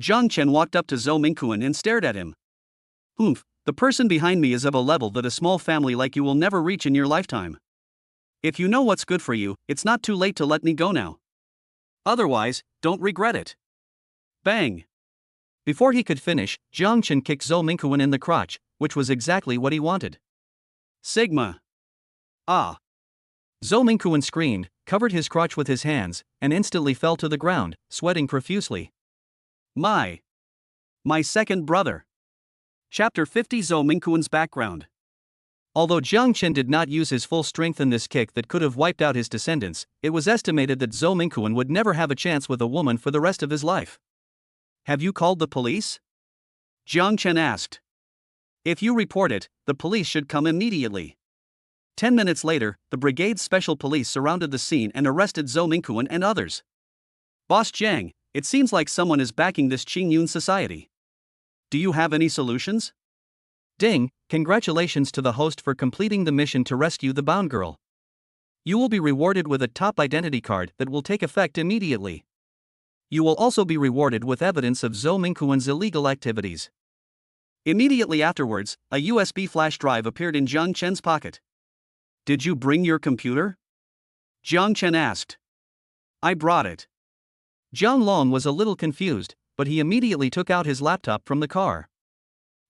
Jiang Chen walked up to Zhou Mingquan and stared at him. The person behind me is of a level that a small family like you will never reach in your lifetime. If you know what's good for you, it's not too late to let me go now. Otherwise, don't regret it. Bang! Before he could finish, Jiang Chen kicked Zhou Mingquan in the crotch, which was exactly what he wanted. Sigma! Ah! Zhou Mingquan screamed, covered his crotch with his hands, and instantly fell to the ground, sweating profusely. My second brother. Chapter 50. Zhou Mingquan's background. Although Jiang Chen did not use his full strength in this kick that could have wiped out his descendants, it was estimated that Zhou Mingquan would never have a chance with a woman for the rest of his life. Have you called the police? Jiang Chen asked. If you report it, the police should come immediately. 10 minutes later, the brigade's special police surrounded the scene and arrested Zhou Mingquan and others. Boss Jiang, it seems like someone is backing this Qingyun society. Do you have any solutions? Ding, congratulations to the host for completing the mission to rescue the bound girl. You will be rewarded with a top identity card that will take effect immediately. You will also be rewarded with evidence of Zhou Mingquan's illegal activities. Immediately afterwards, a USB flash drive appeared in Jiang Chen's pocket. Did you bring your computer? Jiang Chen asked. I brought it. Jiang Long was a little confused, but he immediately took out his laptop from the car.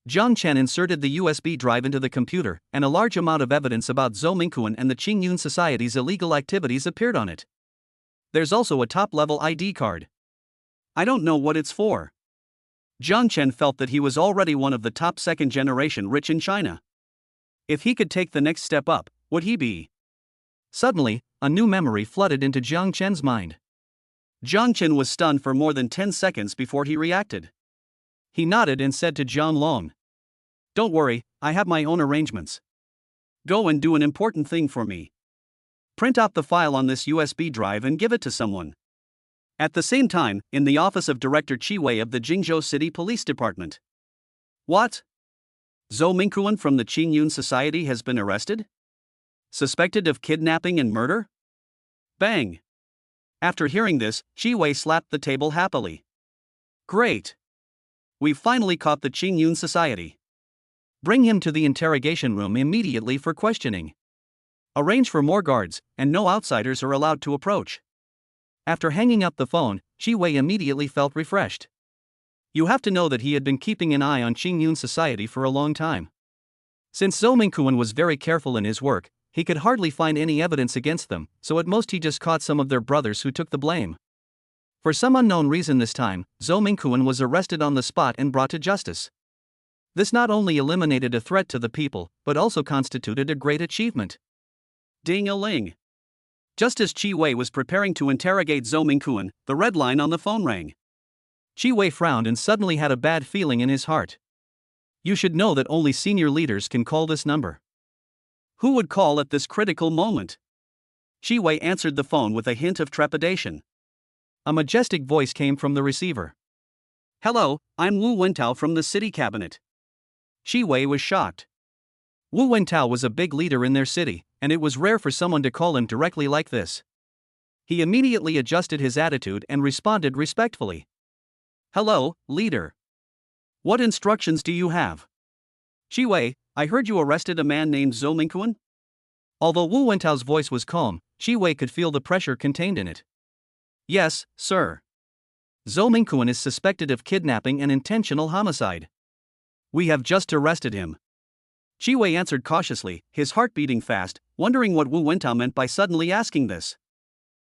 Jiang Chen inserted the USB drive into the computer, and a large amount of evidence about Zhou Mingquan and the Qingyun Society's illegal activities appeared on it. There's also a top-level ID card. I don't know what it's for. Jiang Chen felt that he was already one of the top second-generation rich in China. If he could take the next step up, would he be? Suddenly, a new memory flooded into Jiang Chen's mind. Jiang Chen was stunned for more than 10 seconds before he reacted. He nodded and said to Jiang Long, don't worry, I have my own arrangements. Go and do an important thing for me. Print out the file on this USB drive and give it to someone. At the same time, in the office of Director Qi Wei of the Jingzhou City Police Department. What? Zhou Mingquan from the Qingyun Society has been arrested? Suspected of kidnapping and murder? Bang! After hearing this, Qi Wei slapped the table happily. Great! We've finally caught the Qingyun Society. Bring him to the interrogation room immediately for questioning. Arrange for more guards, and no outsiders are allowed to approach. After hanging up the phone, Qi Wei immediately felt refreshed. You have to know that he had been keeping an eye on Qingyun Society for a long time. Since Zhou Mingquan was very careful in his work, he could hardly find any evidence against them, so at most he just caught some of their brothers who took the blame. For some unknown reason this time, Zhou Mingquan was arrested on the spot and brought to justice. This not only eliminated a threat to the people, but also constituted a great achievement. Ding-a-ling. Just as Qi Wei was preparing to interrogate Zhou Mingquan, the red line on the phone rang. Chi Wei frowned and suddenly had a bad feeling in his heart. You should know that only senior leaders can call this number. Who would call at this critical moment? Chi Wei answered the phone with a hint of trepidation. A majestic voice came from the receiver. Hello, I'm Wu Wentao from the city cabinet. Chi Wei was shocked. Wu Wentao was a big leader in their city, and it was rare for someone to call him directly like this. He immediately adjusted his attitude and responded respectfully. Hello, leader. What instructions do you have? Chi Wei, I heard you arrested a man named Zhou Mingquan? Although Wu Wentao's voice was calm, Chi Wei could feel the pressure contained in it. Yes, sir. Zhou Mingquan is suspected of kidnapping and intentional homicide. We have just arrested him. Chi Wei answered cautiously, his heart beating fast, wondering what Wu Wentao meant by suddenly asking this.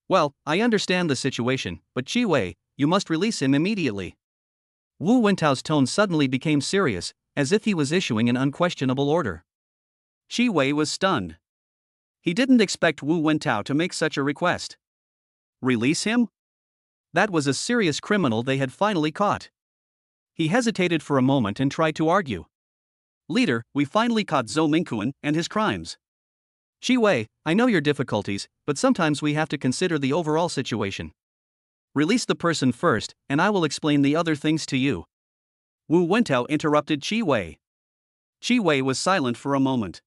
Well, I understand the situation, but Chi Wei, you must release him immediately. Wu Wentao's tone suddenly became serious, as if he was issuing an unquestionable order. Chi Wei was stunned. He didn't expect Wu Wentao to make such a request. Release him? That was a serious criminal they had finally caught. He hesitated for a moment and tried to argue. Leader, we finally caught Zhou Mingquan and his crimes. Chi Wei, I know your difficulties, but sometimes we have to consider the overall situation. Release the person first, and I will explain the other things to you. Wu Wentao interrupted Chi Wei. Chi Wei was silent for a moment.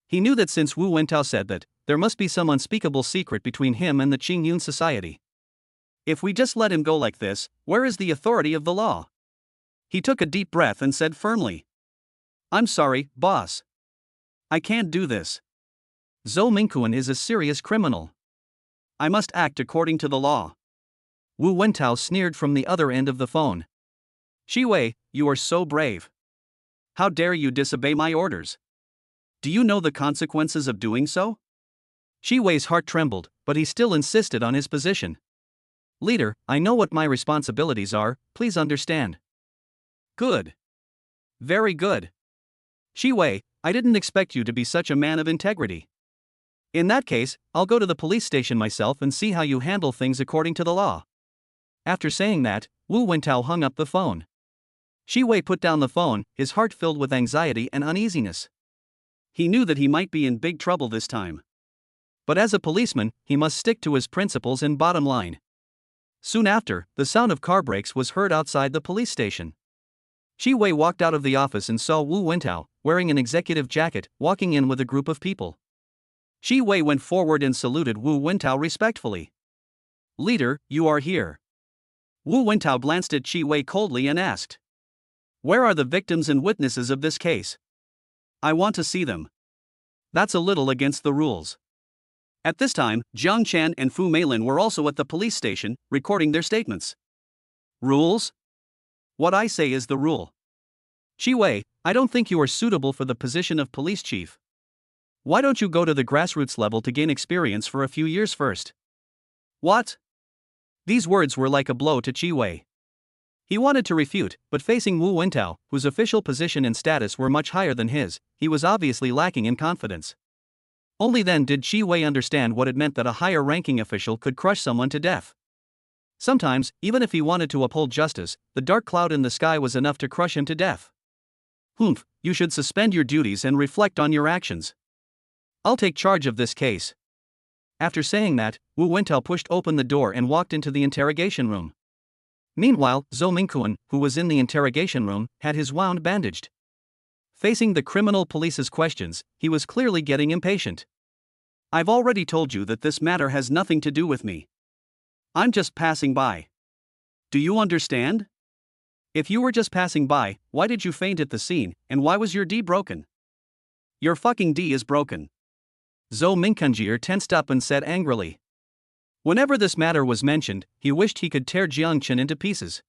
He knew that since Wu Wentao said that, there must be some unspeakable secret between him and the Qingyun society. If we just let him go like this, where is the authority of the law? He took a deep breath and said firmly. I'm sorry, boss. I can't do this. Zhou Mingquan is a serious criminal. I must act according to the law. Wu Wentao sneered from the other end of the phone. Chi Wei, you are so brave. How dare you disobey my orders? Do you know the consequences of doing so? Chi Wei's heart trembled, but he still insisted on his position. Leader, I know what my responsibilities are, please understand. Good. Very good. Chi Wei, I didn't expect you to be such a man of integrity. In that case, I'll go to the police station myself and see how you handle things according to the law. After saying that, Wu Wentao hung up the phone. Chi Wei put down the phone, his heart filled with anxiety and uneasiness. He knew that he might be in big trouble this time. But as a policeman, he must stick to his principles and bottom line. Soon after, the sound of car brakes was heard outside the police station. Chi Wei walked out of the office and saw Wu Wentao, wearing an executive jacket, walking in with a group of people. Chi Wei went forward and saluted Wu Wentao respectfully. Leader, you are here. Wu Wentao glanced at Chi Wei coldly and asked. Where are the victims and witnesses of this case? I want to see them. That's a little against the rules. At this time, Jiang Chan and Fu Meilin were also at the police station, recording their statements. Rules? What I say is the rule. Chi Wei, I don't think you are suitable for the position of police chief. Why don't you go to the grassroots level to gain experience for a few years first? What? These words were like a blow to Chi Wei. He wanted to refute, but facing Wu Wentao, whose official position and status were much higher than his, he was obviously lacking in confidence. Only then did Chi Wei understand what it meant that a higher-ranking official could crush someone to death. Sometimes, even if he wanted to uphold justice, the dark cloud in the sky was enough to crush him to death. Humph, you should suspend your duties and reflect on your actions. I'll take charge of this case. After saying that, Wu Wentao pushed open the door and walked into the interrogation room. Meanwhile, Zhou Mingquan, who was in the interrogation room, had his wound bandaged. Facing the criminal police's questions, he was clearly getting impatient. I've already told you that this matter has nothing to do with me. I'm just passing by. Do you understand? If you were just passing by, why did you faint at the scene, and why was your D broken? Your fucking D is broken. Zhou Mingquan tensed up and said angrily. Whenever this matter was mentioned, he wished he could tear Jiang Chen into pieces.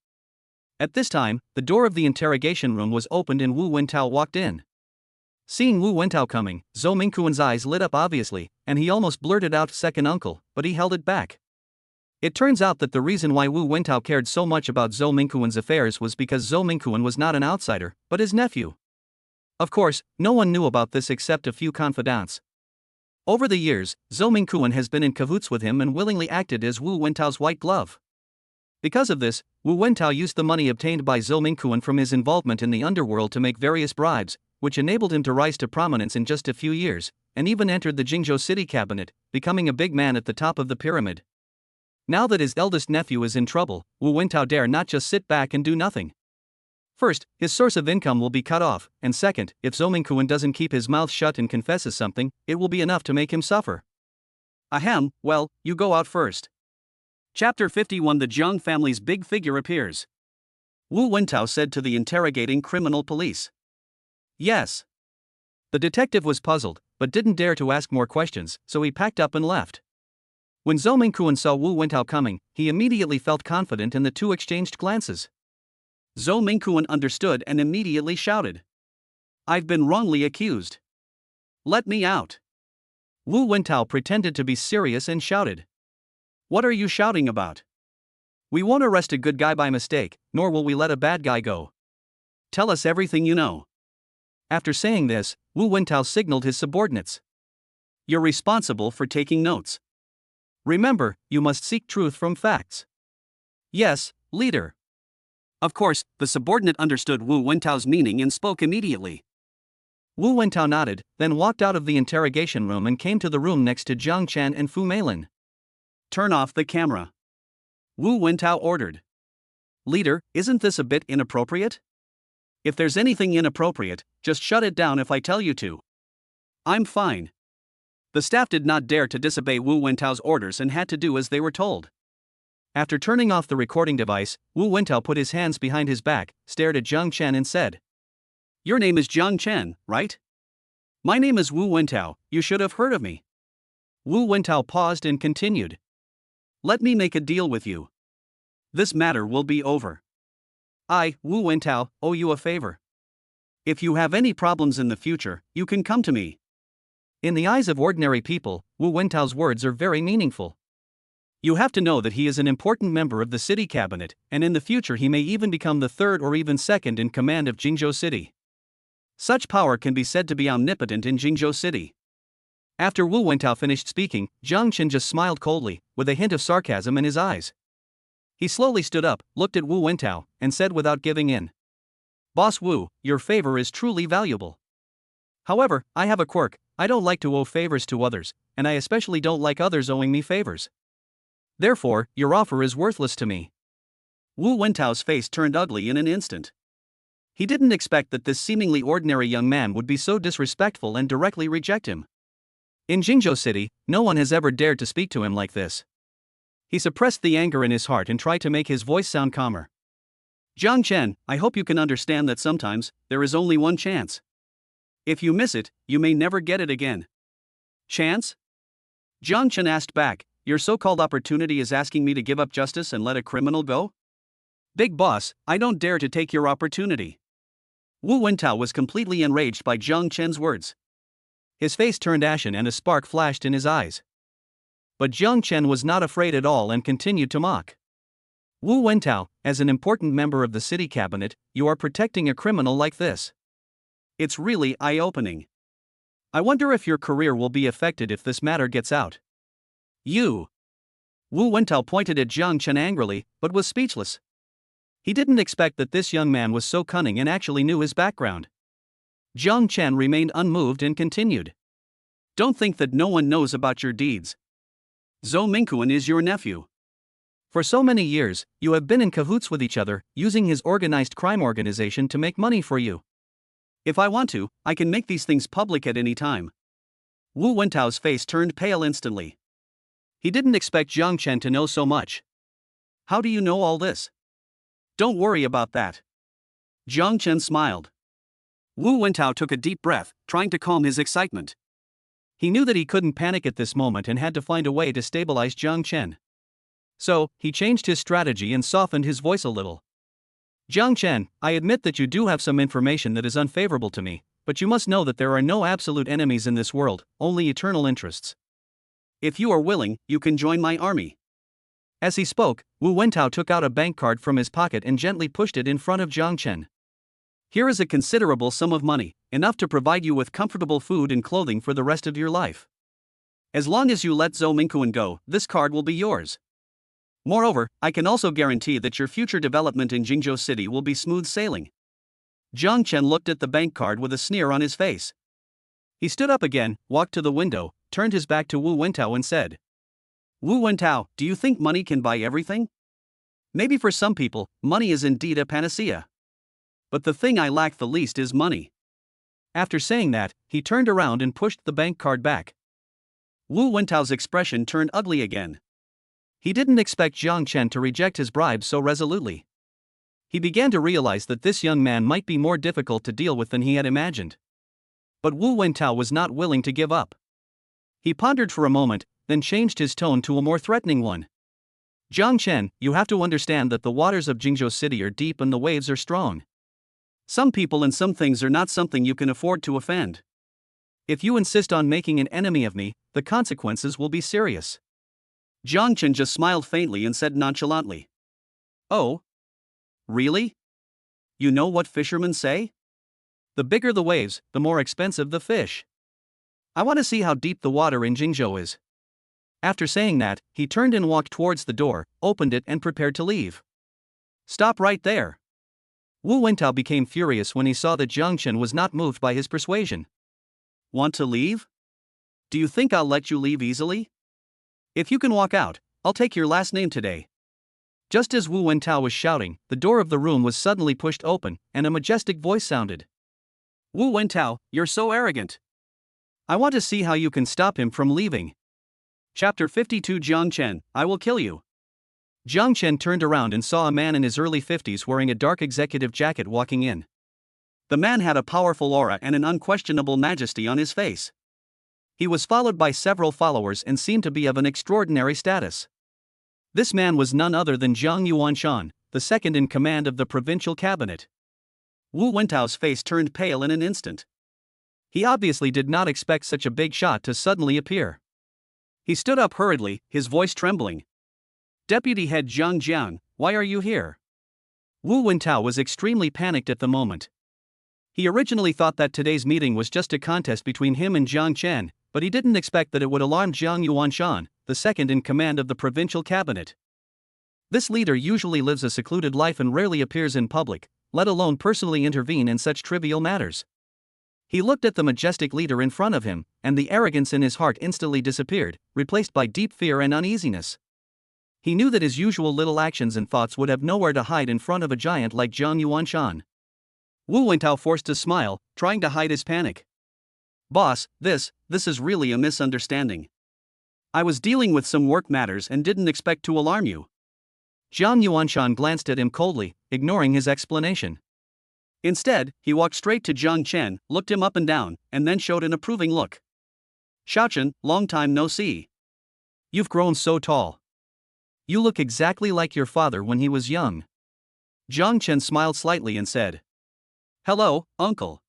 At this time, the door of the interrogation room was opened and Wu Wentao walked in. Seeing Wu Wentao coming, Zhou Mingquan's eyes lit up obviously, and he almost blurted out second uncle, but he held it back. It turns out that the reason why Wu Wentao cared so much about Zhou Mingquan's affairs was because Zhou Mingquan was not an outsider, but his nephew. Of course, no one knew about this except a few confidants. Over the years, Zhou Mingquan has been in cahoots with him and willingly acted as Wu Wentao's white glove. Because of this, Wu Wentao used the money obtained by Zhou Mingquan from his involvement in the underworld to make various bribes, which enabled him to rise to prominence in just a few years, and even entered the Jingzhou city cabinet, becoming a big man at the top of the pyramid. Now that his eldest nephew is in trouble, Wu Wentao dare not just sit back and do nothing. First, his source of income will be cut off, and second, if Zhou Mingquan doesn't keep his mouth shut and confesses something, it will be enough to make him suffer. Ahem, well, you go out first. Chapter 51. The Jiang family's big figure appears. Wu Wentao said to the interrogating criminal police. Yes. The detective was puzzled, but didn't dare to ask more questions, so he packed up and left. When Zhou Mingquan saw Wu Wentao coming, he immediately felt confident and the two exchanged glances. Zhou Mingquan understood and immediately shouted. I've been wrongly accused. Let me out. Wu Wentao pretended to be serious and shouted. What are you shouting about? We won't arrest a good guy by mistake, nor will we let a bad guy go. Tell us everything you know. After saying this, Wu Wentao signaled his subordinates. You're responsible for taking notes. Remember, you must seek truth from facts. Yes, leader. Of course, the subordinate understood Wu Wentao's meaning and spoke immediately. Wu Wentao nodded, then walked out of the interrogation room and came to the room next to Jiang Chen and Fu Meilin. Turn off the camera. Wu Wentao ordered. Leader, isn't this a bit inappropriate? If there's anything inappropriate, just shut it down if I tell you to. I'm fine. The staff did not dare to disobey Wu Wentao's orders and had to do as they were told. After turning off the recording device, Wu Wentao put his hands behind his back, stared at Jiang Chen and said. Your name is Jiang Chen, right? My name is Wu Wentao, you should have heard of me. Wu Wentao paused and continued. Let me make a deal with you. This matter will be over. I, Wu Wentao, owe you a favor. If you have any problems in the future, you can come to me. In the eyes of ordinary people, Wu Wentao's words are very meaningful. You have to know that he is an important member of the city cabinet, and in the future he may even become the third or even second in command of Jingzhou City. Such power can be said to be omnipotent in Jingzhou City. After Wu Wentao finished speaking, Jiang Chen just smiled coldly, with a hint of sarcasm in his eyes. He slowly stood up, looked at Wu Wentao, and said without giving in. Boss Wu, your favor is truly valuable. However, I have a quirk, I don't like to owe favors to others, and I especially don't like others owing me favors. Therefore, your offer is worthless to me. Wu Wentao's face turned ugly in an instant. He didn't expect that this seemingly ordinary young man would be so disrespectful and directly reject him. In Jingzhou City, no one has ever dared to speak to him like this. He suppressed the anger in his heart and tried to make his voice sound calmer. Jiang Chen, I hope you can understand that sometimes, there is only one chance. If you miss it, you may never get it again. Chance? Jiang Chen asked back, your so-called opportunity is asking me to give up justice and let a criminal go? Big boss, I don't dare to take your opportunity. Wu Wentao was completely enraged by Jiang Chen's words. His face turned ashen and a spark flashed in his eyes. But Jiang Chen was not afraid at all and continued to mock. Wu Wentao, as an important member of the city cabinet, you are protecting a criminal like this. It's really eye-opening. I wonder if your career will be affected if this matter gets out. You. Wu Wentao pointed at Jiang Chen angrily, but was speechless. He didn't expect that this young man was so cunning and actually knew his background. Jiang Chen remained unmoved and continued. Don't think that no one knows about your deeds. Zhou Mingquan is your nephew. For so many years, you have been in cahoots with each other, using his organized crime organization to make money for you. If I want to, I can make these things public at any time. Wu Wentao's face turned pale instantly. He didn't expect Jiang Chen to know so much. How do you know all this? Don't worry about that. Jiang Chen smiled. Wu Wentao took a deep breath, trying to calm his excitement. He knew that he couldn't panic at this moment and had to find a way to stabilize Jiang Chen. So, he changed his strategy and softened his voice a little. Jiang Chen, I admit that you do have some information that is unfavorable to me, but you must know that there are no absolute enemies in this world, only eternal interests. If you are willing, you can join my army. As he spoke, Wu Wentao took out a bank card from his pocket and gently pushed it in front of Jiang Chen. Here is a considerable sum of money, enough to provide you with comfortable food and clothing for the rest of your life. As long as you let Zhou Mingquan go, this card will be yours. Moreover, I can also guarantee that your future development in Jingzhou City will be smooth sailing. Jiang Chen looked at the bank card with a sneer on his face. He stood up again, walked to the window, turned his back to Wu Wentao and said, Wu Wentao, do you think money can buy everything? Maybe for some people, money is indeed a panacea. But the thing I lack the least is money. After saying that, he turned around and pushed the bank card back. Wu Wentao's expression turned ugly again. He didn't expect Jiang Chen to reject his bribe so resolutely. He began to realize that this young man might be more difficult to deal with than he had imagined. But Wu Wentao was not willing to give up. He pondered for a moment, then changed his tone to a more threatening one. Jiang Chen, you have to understand that the waters of Jingzhou City are deep and the waves are strong. Some people and some things are not something you can afford to offend. If you insist on making an enemy of me, the consequences will be serious. Jiang Chen just smiled faintly and said nonchalantly, Oh? Really? You know what fishermen say? The bigger the waves, the more expensive the fish. I want to see how deep the water in Jingzhou is. After saying that, he turned and walked towards the door, opened it and prepared to leave. Stop right there. Wu Wentao became furious when he saw that Jiang Chen was not moved by his persuasion. Want to leave? Do you think I'll let you leave easily? If you can walk out, I'll take your last name today. Just as Wu Wentao was shouting, the door of the room was suddenly pushed open, and a majestic voice sounded. Wu Wentao, you're so arrogant. I want to see how you can stop him from leaving. Chapter 52 Jiang Chen, I will kill you. Jiang Chen turned around and saw a man in his early 50s wearing a dark executive jacket walking in. The man had a powerful aura and an unquestionable majesty on his face. He was followed by several followers and seemed to be of an extraordinary status. This man was none other than Zhang Yuanshan, the second in command of the provincial cabinet. Wu Wentao's face turned pale in an instant. He obviously did not expect such a big shot to suddenly appear. He stood up hurriedly, his voice trembling. Deputy Head Zhang Jiang, why are you here? Wu Wentao was extremely panicked at the moment. He originally thought that today's meeting was just a contest between him and Jiang Chen, but he didn't expect that it would alarm Zhang Yuanshan, the second in command of the provincial cabinet. This leader usually lives a secluded life and rarely appears in public, let alone personally intervene in such trivial matters. He looked at the majestic leader in front of him, and the arrogance in his heart instantly disappeared, replaced by deep fear and uneasiness. He knew that his usual little actions and thoughts would have nowhere to hide in front of a giant like Zhang Yuanshan. Wu Wentao forced a smile, trying to hide his panic. Boss, this is really a misunderstanding. I was dealing with some work matters and didn't expect to alarm you. Zhang Yuanshan glanced at him coldly, ignoring his explanation. Instead, he walked straight to Jiang Chen, looked him up and down, and then showed an approving look. Xiaochen, long time no see. You've grown so tall. You look exactly like your father when he was young. Jiang Chen smiled slightly and said, Hello, uncle.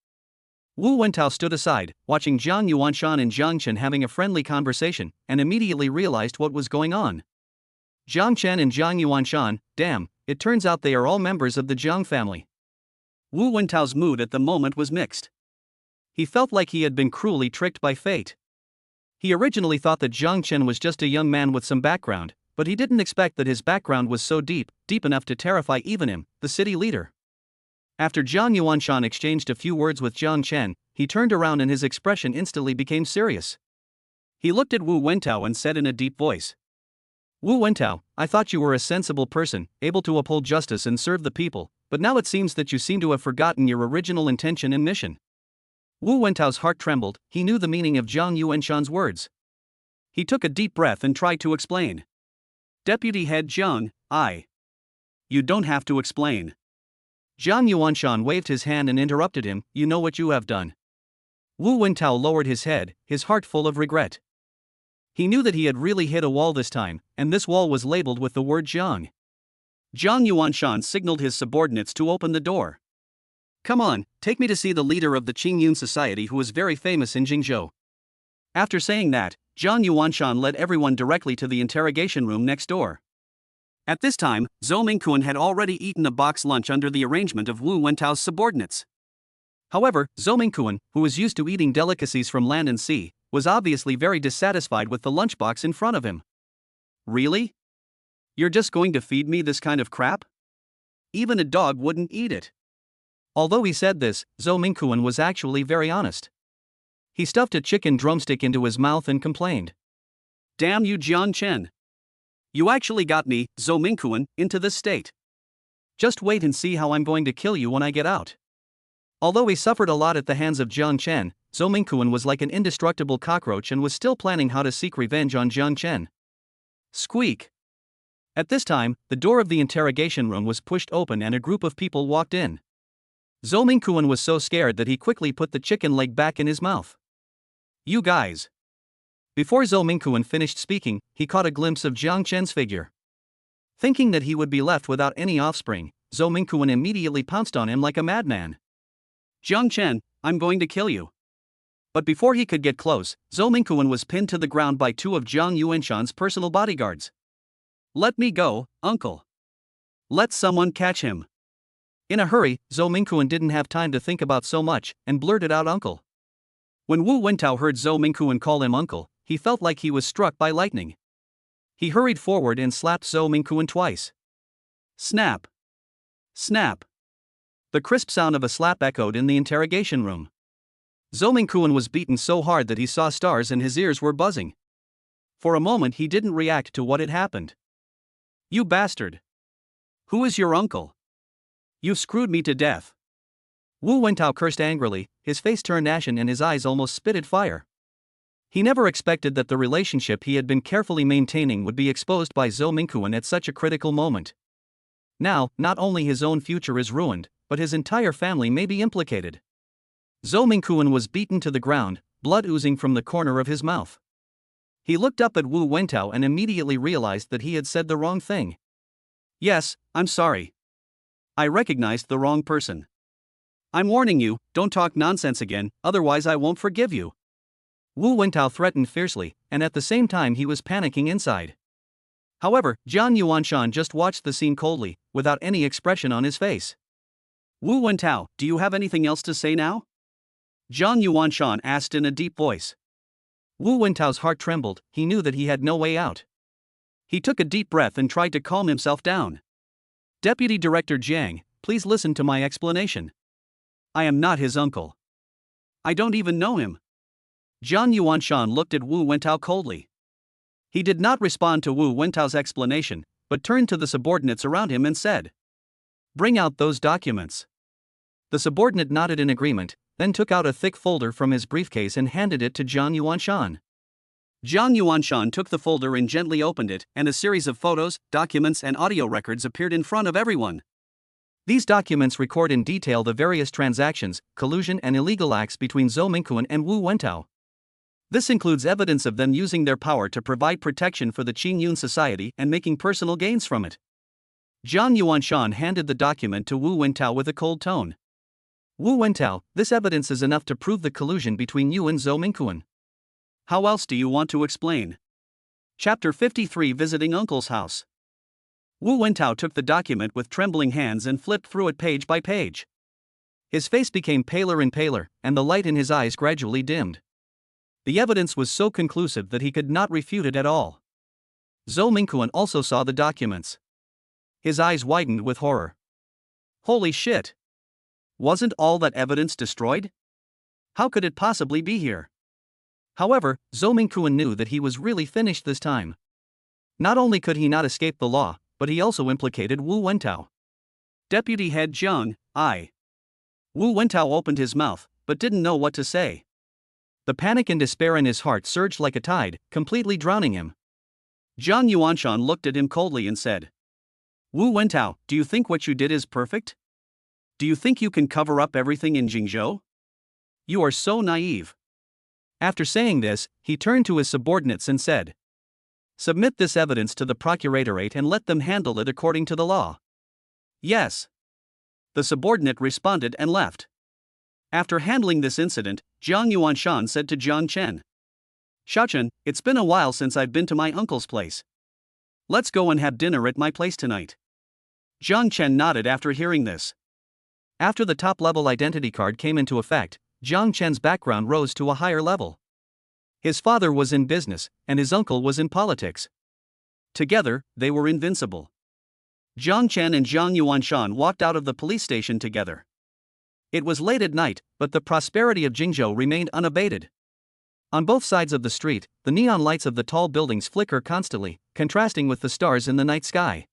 Wu Wentao stood aside, watching Zhang Yuanshan and Jiang Chen having a friendly conversation, and immediately realized what was going on. Jiang Chen and Zhang Yuanshan, damn, it turns out they are all members of the Jiang family. Wu Wentao's mood at the moment was mixed. He felt like he had been cruelly tricked by fate. He originally thought that Jiang Chen was just a young man with some background, but he didn't expect that his background was so deep enough to terrify even him, the city leader. After Zhang Yuanshan exchanged a few words with Jiang Chen, he turned around and his expression instantly became serious. He looked at Wu Wentao and said in a deep voice, Wu Wentao, I thought you were a sensible person, able to uphold justice and serve the people, but now it seems that you seem to have forgotten your original intention and mission. Wu Wentao's heart trembled, he knew the meaning of Zhang Yuanshan's words. He took a deep breath and tried to explain. Deputy Head Jiang, You don't have to explain. Zhang Yuanshan waved his hand and interrupted him, You know what you have done. Wu Wentao lowered his head, his heart full of regret. He knew that he had really hit a wall this time, and this wall was labeled with the word Jiang. Zhang Yuanshan signaled his subordinates to open the door. Come on, take me to see the leader of the Qingyun society who is very famous in Jingzhou. After saying that, Zhang Yuanshan led everyone directly to the interrogation room next door. At this time, Zhou Mingquan had already eaten a box lunch under the arrangement of Wu Wentao's subordinates. However, Zhou Mingquan, who was used to eating delicacies from land and sea, was obviously very dissatisfied with the lunchbox in front of him. Really? You're just going to feed me this kind of crap? Even a dog wouldn't eat it. Although he said this, Zhou Mingquan was actually very honest. He stuffed a chicken drumstick into his mouth and complained. Damn you, Jiang Chen. You actually got me, Zhou Mingquan, into this state. Just wait and see how I'm going to kill you when I get out. Although he suffered a lot at the hands of Jiang Chen, Zhou Mingquan was like an indestructible cockroach and was still planning how to seek revenge on Jiang Chen. Squeak. At this time, the door of the interrogation room was pushed open and a group of people walked in. Zhou Mingquan was so scared that he quickly put the chicken leg back in his mouth. You guys. Before Zhou Mingquan finished speaking, he caught a glimpse of Jiang Chen's figure. Thinking that he would be left without any offspring, Zhou Mingquan immediately pounced on him like a madman. Jiang Chen, I'm going to kill you. But before he could get close, Zhou Mingquan was pinned to the ground by two of Jiang Yuanshan's personal bodyguards. Let me go, uncle. Let someone catch him. In a hurry, Zhou Mingquan didn't have time to think about so much, and blurted out uncle. When Wu Wentao heard Zhou Mingquan call him uncle, he felt like he was struck by lightning. He hurried forward and slapped Zhou Mingquan twice. Snap! Snap! The crisp sound of a slap echoed in the interrogation room. Zhou Mingquan was beaten so hard that he saw stars and his ears were buzzing. For a moment he didn't react to what had happened. You bastard! Who is your uncle? You've screwed me to death. Wu Wentao cursed angrily, his face turned ashen and his eyes almost spitted fire. He never expected that the relationship he had been carefully maintaining would be exposed by Zhou Mingquan at such a critical moment. Now, not only his own future is ruined, but his entire family may be implicated. Zhou Mingquan was beaten to the ground, blood oozing from the corner of his mouth. He looked up at Wu Wentao and immediately realized that he had said the wrong thing. Yes, I'm sorry. I recognized the wrong person. I'm warning you, don't talk nonsense again, otherwise I won't forgive you. Wu Wentao threatened fiercely, and at the same time he was panicking inside. However, Jiang Yuanshan just watched the scene coldly, without any expression on his face. Wu Wentao, do you have anything else to say now? Jiang Yuanshan asked in a deep voice. Wu Wentao's heart trembled, he knew that he had no way out. He took a deep breath and tried to calm himself down. Deputy Director Jiang, please listen to my explanation. I am not his uncle. I don't even know him. Jiang Yuanshan looked at Wu Wentao coldly. He did not respond to Wu Wentao's explanation, but turned to the subordinates around him and said, Bring out those documents. The subordinate nodded in agreement, then took out a thick folder from his briefcase and handed it to Jiang Yuanshan. Jiang Yuanshan took the folder and gently opened it, and a series of photos, documents and audio records appeared in front of everyone. These documents record in detail the various transactions, collusion and illegal acts between Zhou Mingquan and Wu Wentao. This includes evidence of them using their power to provide protection for the Qingyun society and making personal gains from it. Jiang Yuanshan handed the document to Wu Wentao with a cold tone. Wu Wentao, this evidence is enough to prove the collusion between you and Zhou Mingquan. How else do you want to explain? Chapter 53 Visiting Uncle's House. Wu Wentao took the document with trembling hands and flipped through it page by page. His face became paler and paler, and the light in his eyes gradually dimmed. The evidence was so conclusive that he could not refute it at all. Zhou Mingquan also saw the documents. His eyes widened with horror. Holy shit! Wasn't all that evidence destroyed? How could it possibly be here? However, Zhou Mingquan knew that he was really finished this time. Not only could he not escape the law, but he also implicated Wu Wentao. Deputy Head Jiang, Wu Wentao opened his mouth, but didn't know what to say. The panic and despair in his heart surged like a tide, completely drowning him. Jiang Yuanshan looked at him coldly and said, Wu Wentao, do you think what you did is perfect? Do you think you can cover up everything in Jingzhou? You are so naive. After saying this, he turned to his subordinates and said, Submit this evidence to the procuratorate and let them handle it according to the law. Yes. The subordinate responded and left. After handling this incident, Jiang Yuanshan said to Jiang Chen, Xiaochen, it's been a while since I've been to my uncle's place. Let's go and have dinner at my place tonight. Jiang Chen nodded after hearing this. After the top-level identity card came into effect, Jiang Chen's background rose to a higher level. His father was in business, and his uncle was in politics. Together, they were invincible. Jiang Chen and Jiang Yuanshan walked out of the police station together. It was late at night, but the prosperity of Jingzhou remained unabated. On both sides of the street, the neon lights of the tall buildings flicker constantly, contrasting with the stars in the night sky.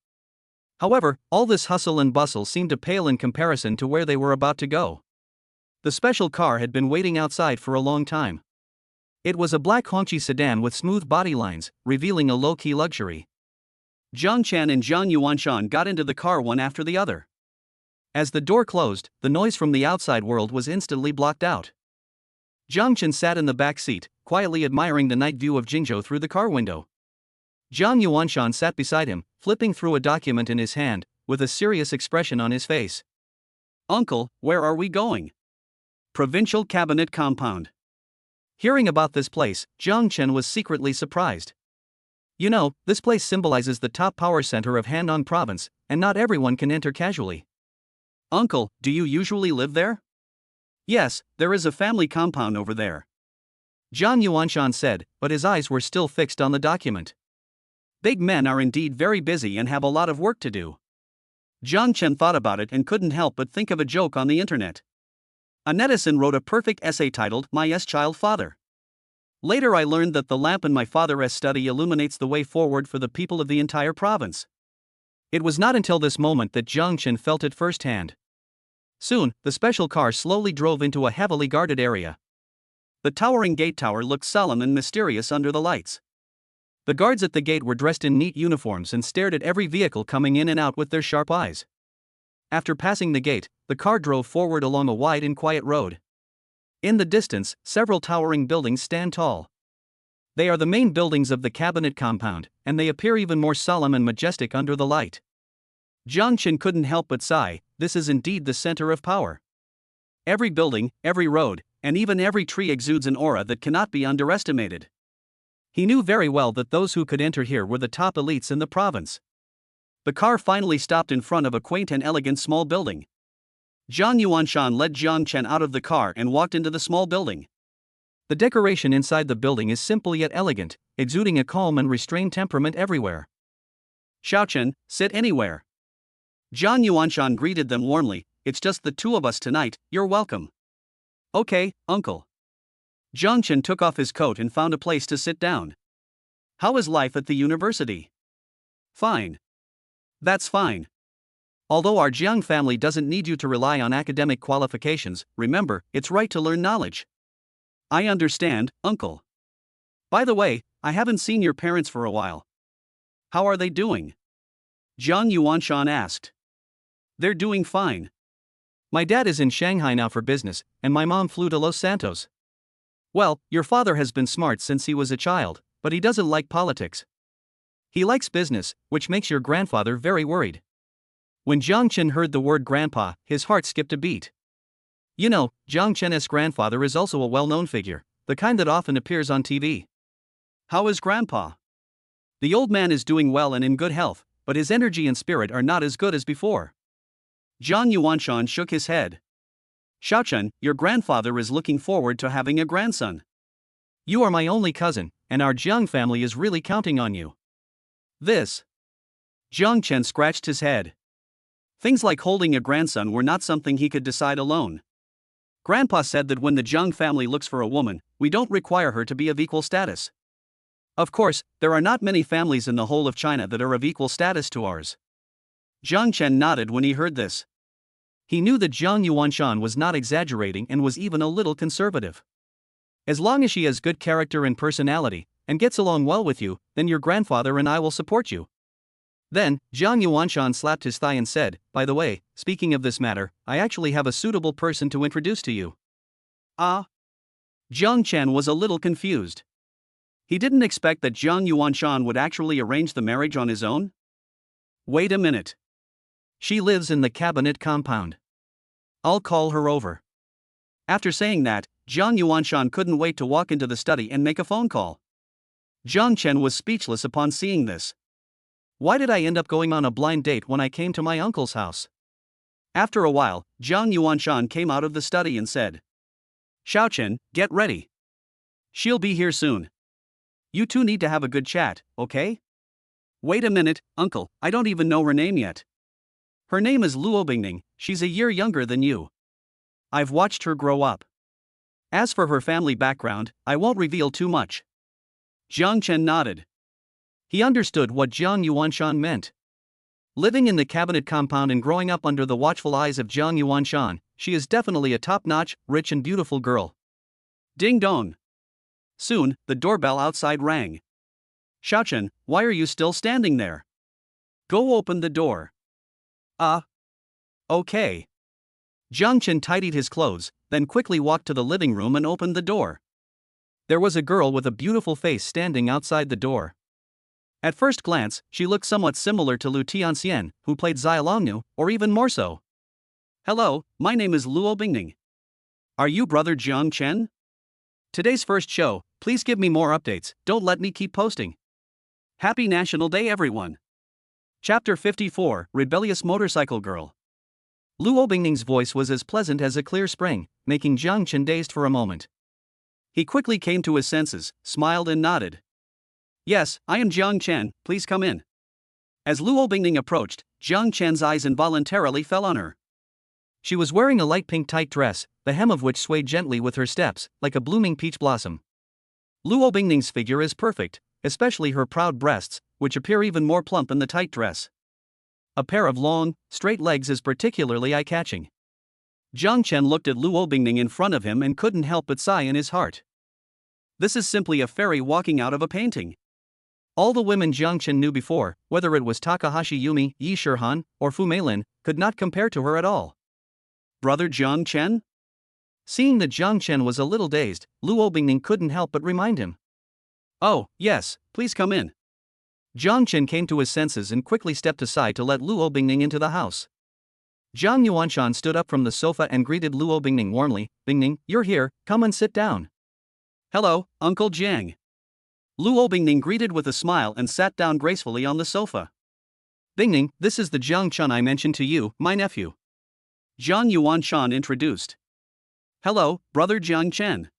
However, all this hustle and bustle seemed to pale in comparison to where they were about to go. The special car had been waiting outside for a long time. It was a black Hongqi sedan with smooth body lines, revealing a low-key luxury. Jiang Chen and Jiang Yuanshan got into the car one after the other. As the door closed, the noise from the outside world was instantly blocked out. Jiang Chen sat in the back seat, quietly admiring the night view of Jingzhou through the car window. Jiang Yuanshan sat beside him, flipping through a document in his hand, with a serious expression on his face. "Uncle, where are we going?" "Provincial Cabinet Compound." Hearing about this place, Jiang Chen was secretly surprised. You know, this place symbolizes the top power center of Handong province, and not everyone can enter casually. "Uncle, do you usually live there?" "Yes, there is a family compound over there," Jiang Yuanshan said, but his eyes were still fixed on the document. Big men are indeed very busy and have a lot of work to do. Jiang Chen thought about it and couldn't help but think of a joke on the internet. A netizen wrote a perfect essay titled, "My S-Child Father." Later I learned that the lamp in my father's study illuminates the way forward for the people of the entire province. It was not until this moment that Jiang Chen felt it firsthand. Soon, the special car slowly drove into a heavily guarded area. The towering gate tower looked solemn and mysterious under the lights. The guards at the gate were dressed in neat uniforms and stared at every vehicle coming in and out with their sharp eyes. After passing the gate, the car drove forward along a wide and quiet road. In the distance, several towering buildings stand tall. They are the main buildings of the cabinet compound, and they appear even more solemn and majestic under the light. Jiang Chen couldn't help but sigh, this is indeed the center of power. Every building, every road, and even every tree exudes an aura that cannot be underestimated. He knew very well that those who could enter here were the top elites in the province. The car finally stopped in front of a quaint and elegant small building. Jiang Yuanshan led Jiang Chen out of the car and walked into the small building. The decoration inside the building is simple yet elegant, exuding a calm and restrained temperament everywhere. "Xiaochen, sit anywhere." Jiang Yuanshan greeted them warmly, "It's just the two of us tonight, you're welcome." "Okay, uncle." Jiang Chen took off his coat and found a place to sit down. "How is life at the university?" "Fine." "That's fine. Although our Jiang family doesn't need you to rely on academic qualifications, remember, it's right to learn knowledge." "I understand, uncle. By the way, I haven't seen your parents for a while. How are they doing?" Jiang Yuanshan asked. "They're doing fine. My dad is in Shanghai now for business, and my mom flew to Los Santos. Well, your father has been smart since he was a child, but he doesn't like politics. He likes business, which makes your grandfather very worried." When Jiang Chen heard the word grandpa, his heart skipped a beat. You know, Jiang Chen's grandfather is also a well-known figure, the kind that often appears on TV. "How is grandpa?" "The old man is doing well and in good health, but his energy and spirit are not as good as before." Jiang Yuanshan shook his head. "Xiaochen, your grandfather is looking forward to having a grandson. You are my only cousin, and our Jiang family is really counting on you." "This." Jiang Chen scratched his head. Things like holding a grandson were not something he could decide alone. Grandpa said that when the Jiang family looks for a woman, we don't require her to be of equal status. Of course, there are not many families in the whole of China that are of equal status to ours. Jiang Chen nodded when he heard this. He knew that Jiang Yuanshan was not exaggerating and was even a little conservative. As long as she has good character and personality, and gets along well with you, then your grandfather and I will support you. Then, Jiang Yuanshan slapped his thigh and said, "By the way, speaking of this matter, I actually have a suitable person to introduce to you." "Ah?" Jiang Chen was a little confused. He didn't expect that Jiang Yuanshan would actually arrange the marriage on his own. "Wait a minute. She lives in the cabinet compound. I'll call her over." After saying that, Jiang Yuanshan couldn't wait to walk into the study and make a phone call. Jiang Chen was speechless upon seeing this. Why did I end up going on a blind date when I came to my uncle's house? After a while, Jiang Yuanshan came out of the study and said, "Xiaochen, get ready. She'll be here soon. You two need to have a good chat, okay?" Wait a minute, uncle, I don't even know her name yet. Her name is Luo Bingning, she's a year younger than you. I've watched her grow up. As for her family background, I won't reveal too much. Jiang Chen nodded. He understood what Jiang Yuanshan meant. Living in the cabinet compound and growing up under the watchful eyes of Jiang Yuanshan, she is definitely a top-notch, rich and beautiful girl. Ding dong. Soon, the doorbell outside rang. Xiaochen, why are you still standing there? Go open the door. Okay. Jiang Chen tidied his clothes, then quickly walked to the living room and opened the door. There was a girl with a beautiful face standing outside the door. At first glance, she looked somewhat similar to Lu Tianxian, who played Zai Longnu, or even more so. Hello, my name is Luo Bingning. Are you brother Jiang Chen? Today's first show, please give me more updates, don't let me keep posting. Happy National Day everyone! Chapter 54, Rebellious Motorcycle Girl. Luo Bingning's voice was as pleasant as a clear spring, making Jiang Chen dazed for a moment. He quickly came to his senses, smiled and nodded. Yes, I am Jiang Chen, please come in. As Luo Bingning approached, Jiang Chen's eyes involuntarily fell on her. She was wearing a light pink tight dress, the hem of which swayed gently with her steps, like a blooming peach blossom. Luo Bingning's figure is perfect, especially her proud breasts, which appear even more plump in the tight dress. A pair of long, straight legs is particularly eye-catching. Jiang Chen looked at Luo Bingning in front of him and couldn't help but sigh in his heart. This is simply a fairy walking out of a painting. All the women Jiang Chen knew before, whether it was Takahashi Yumi, Yi Shihan, or Fu Meilin, could not compare to her at all. Brother Jiang Chen? Seeing that Jiang Chen was a little dazed, Luo Bingning couldn't help but remind him. Oh, yes, please come in. Jiang Chen came to his senses and quickly stepped aside to let Luo Bingning into the house. Jiang Yuanshan stood up from the sofa and greeted Luo Bingning warmly. Bingning, you're here, come and sit down. Hello, Uncle Jiang. Luo Bingning greeted with a smile and sat down gracefully on the sofa. Bingning, this is the Jiang Chen I mentioned to you, my nephew. Jiang Yuanshan introduced. Hello, brother Jiang Chen.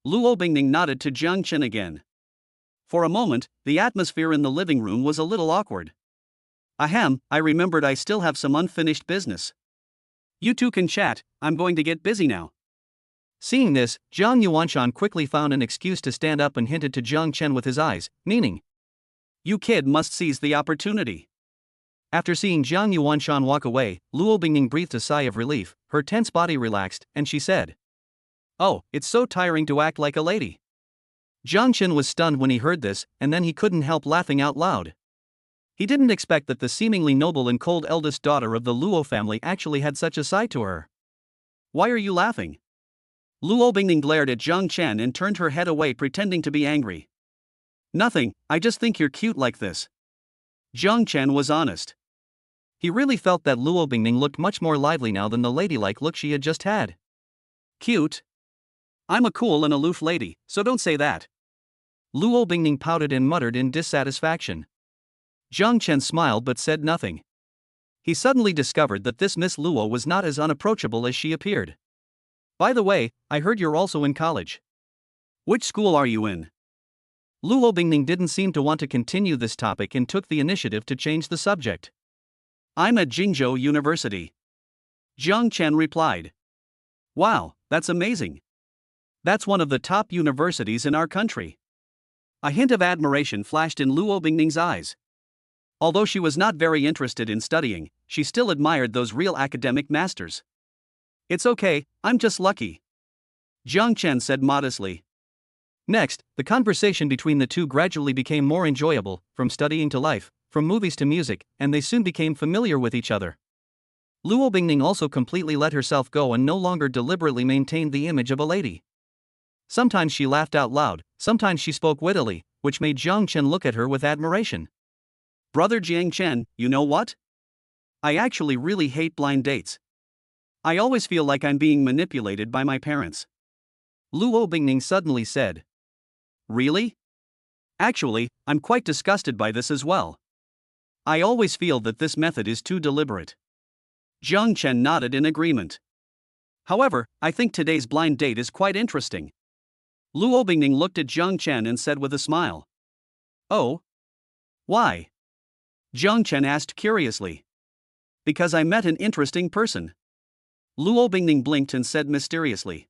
Luo Bingning nodded to Jiang Chen again. For a moment, the atmosphere in the living room was a little awkward. Ahem, I remembered I still have some unfinished business. You two can chat, I'm going to get busy now. Seeing this, Jiang Yuanshan quickly found an excuse to stand up and hinted to Jiang Chen with his eyes, meaning, you kid must seize the opportunity. After seeing Jiang Yuanshan walk away, Luo Bingning breathed a sigh of relief, her tense body relaxed, and she said, oh, it's so tiring to act like a lady. Jiang Chen was stunned when he heard this, and then he couldn't help laughing out loud. He didn't expect that the seemingly noble and cold eldest daughter of the Luo family actually had such a side to her. Why are you laughing? Luo Bingning glared at Jiang Chen and turned her head away pretending to be angry. Nothing, I just think you're cute like this. Jiang Chen was honest. He really felt that Luo Bingning looked much more lively now than the ladylike look she had just had. Cute? I'm a cool and aloof lady, so don't say that. Luo Bingning pouted and muttered in dissatisfaction. Jiang Chen smiled but said nothing. He suddenly discovered that this Miss Luo was not as unapproachable as she appeared. By the way, I heard you're also in college. Which school are you in? Luo Bingning didn't seem to want to continue this topic and took the initiative to change the subject. I'm at Jingzhou University. Jiang Chen replied. Wow, that's amazing. That's one of the top universities in our country. A hint of admiration flashed in Luo Bingning's eyes. Although she was not very interested in studying, she still admired those real academic masters. It's okay, I'm just lucky. Jiang Chen said modestly. Next, the conversation between the two gradually became more enjoyable, from studying to life, from movies to music, and they soon became familiar with each other. Luo Bingning also completely let herself go and no longer deliberately maintained the image of a lady. Sometimes she laughed out loud, sometimes she spoke wittily, which made Jiang Chen look at her with admiration. Brother Jiang Chen, you know what? I actually really hate blind dates. I always feel like I'm being manipulated by my parents. Luo Bingning suddenly said. Really? Actually, I'm quite disgusted by this as well. I always feel that this method is too deliberate. Jiang Chen nodded in agreement. However, I think today's blind date is quite interesting. Luo Bingning looked at Jiang Chen and said with a smile. Oh? Why? Jiang Chen asked curiously. Because I met an interesting person. Luo Bingning blinked and said mysteriously.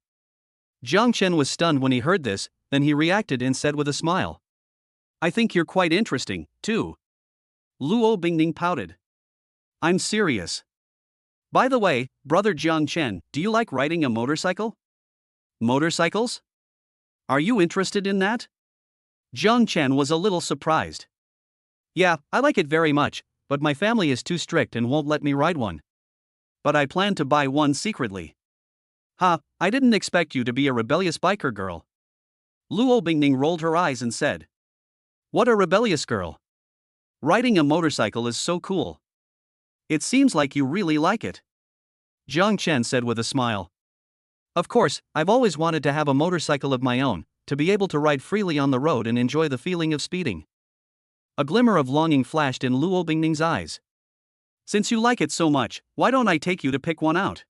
Jiang Chen was stunned when he heard this, then he reacted and said with a smile. I think you're quite interesting, too. Luo Bingning pouted. I'm serious. By the way, brother Jiang Chen, do you like riding a motorcycle? Motorcycles? Are you interested in that? Jiang Chen was a little surprised. Yeah, I like it very much, but my family is too strict and won't let me ride one. But I plan to buy one secretly. Ha, I didn't expect you to be a rebellious biker girl. Luo Bingning rolled her eyes and said. What a rebellious girl. Riding a motorcycle is so cool. It seems like you really like it. Jiang Chen said with a smile. Of course, I've always wanted to have a motorcycle of my own, to be able to ride freely on the road and enjoy the feeling of speeding. A glimmer of longing flashed in Luo Bingning's eyes. Since you like it so much, why don't I take you to pick one out?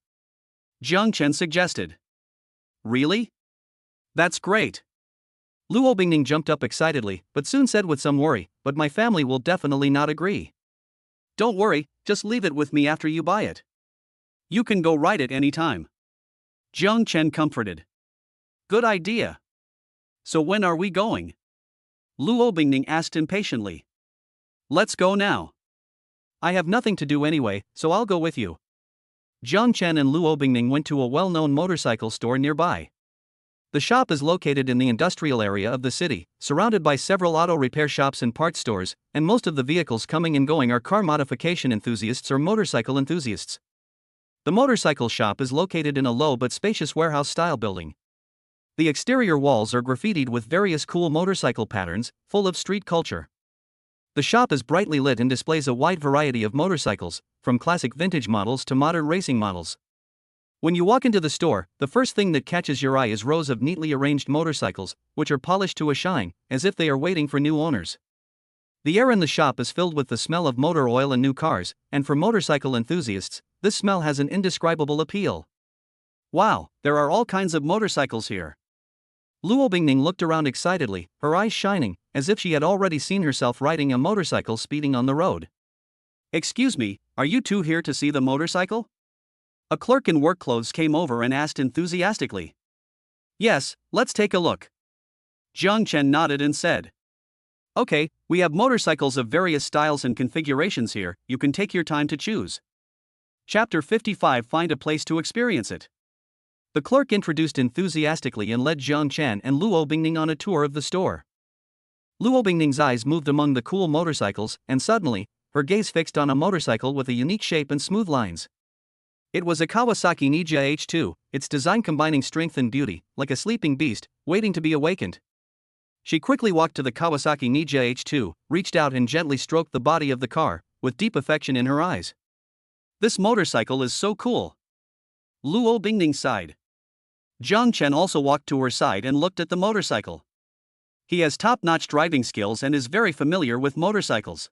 Jiang Chen suggested. Really? That's great. Luo Bingning jumped up excitedly, but soon said with some worry, but my family will definitely not agree. Don't worry, just leave it with me after you buy it. You can go ride it anytime. Jiang Chen comforted. Good idea. So when are we going? Luo Bingning asked impatiently. Let's go now. I have nothing to do anyway, so I'll go with you. Jiang Chen and Luo Bingning went to a well-known motorcycle store nearby. The shop is located in the industrial area of the city, surrounded by several auto repair shops and parts stores, and most of the vehicles coming and going are car modification enthusiasts or motorcycle enthusiasts. The motorcycle shop is located in a low but spacious warehouse-style building. The exterior walls are graffitied with various cool motorcycle patterns, full of street culture. The shop is brightly lit and displays a wide variety of motorcycles, from classic vintage models to modern racing models. When you walk into the store, the first thing that catches your eye is rows of neatly arranged motorcycles, which are polished to a shine, as if they are waiting for new owners. The air in the shop is filled with the smell of motor oil and new cars, and for motorcycle enthusiasts, this smell has an indescribable appeal. Wow, there are all kinds of motorcycles here. Luo Bingning looked around excitedly, her eyes shining, as if she had already seen herself riding a motorcycle speeding on the road. Excuse me, are you two here to see the motorcycle? A clerk in work clothes came over and asked enthusiastically. Yes, let's take a look. Jiang Chen nodded and said. Okay, we have motorcycles of various styles and configurations here, you can take your time to choose. Chapter 55 Find a place to experience it. The clerk introduced enthusiastically and led Jiang Chen and Luo Bingning on a tour of the store. Luo Bingning's eyes moved among the cool motorcycles, and suddenly, her gaze fixed on a motorcycle with a unique shape and smooth lines. It was a Kawasaki Ninja H2, its design combining strength and beauty, like a sleeping beast, waiting to be awakened. She quickly walked to the Kawasaki Ninja H2, reached out and gently stroked the body of the car, with deep affection in her eyes. This motorcycle is so cool. Luo Bingning sighed. Jiang Chen also walked to her side and looked at the motorcycle. He has top-notch driving skills and is very familiar with motorcycles.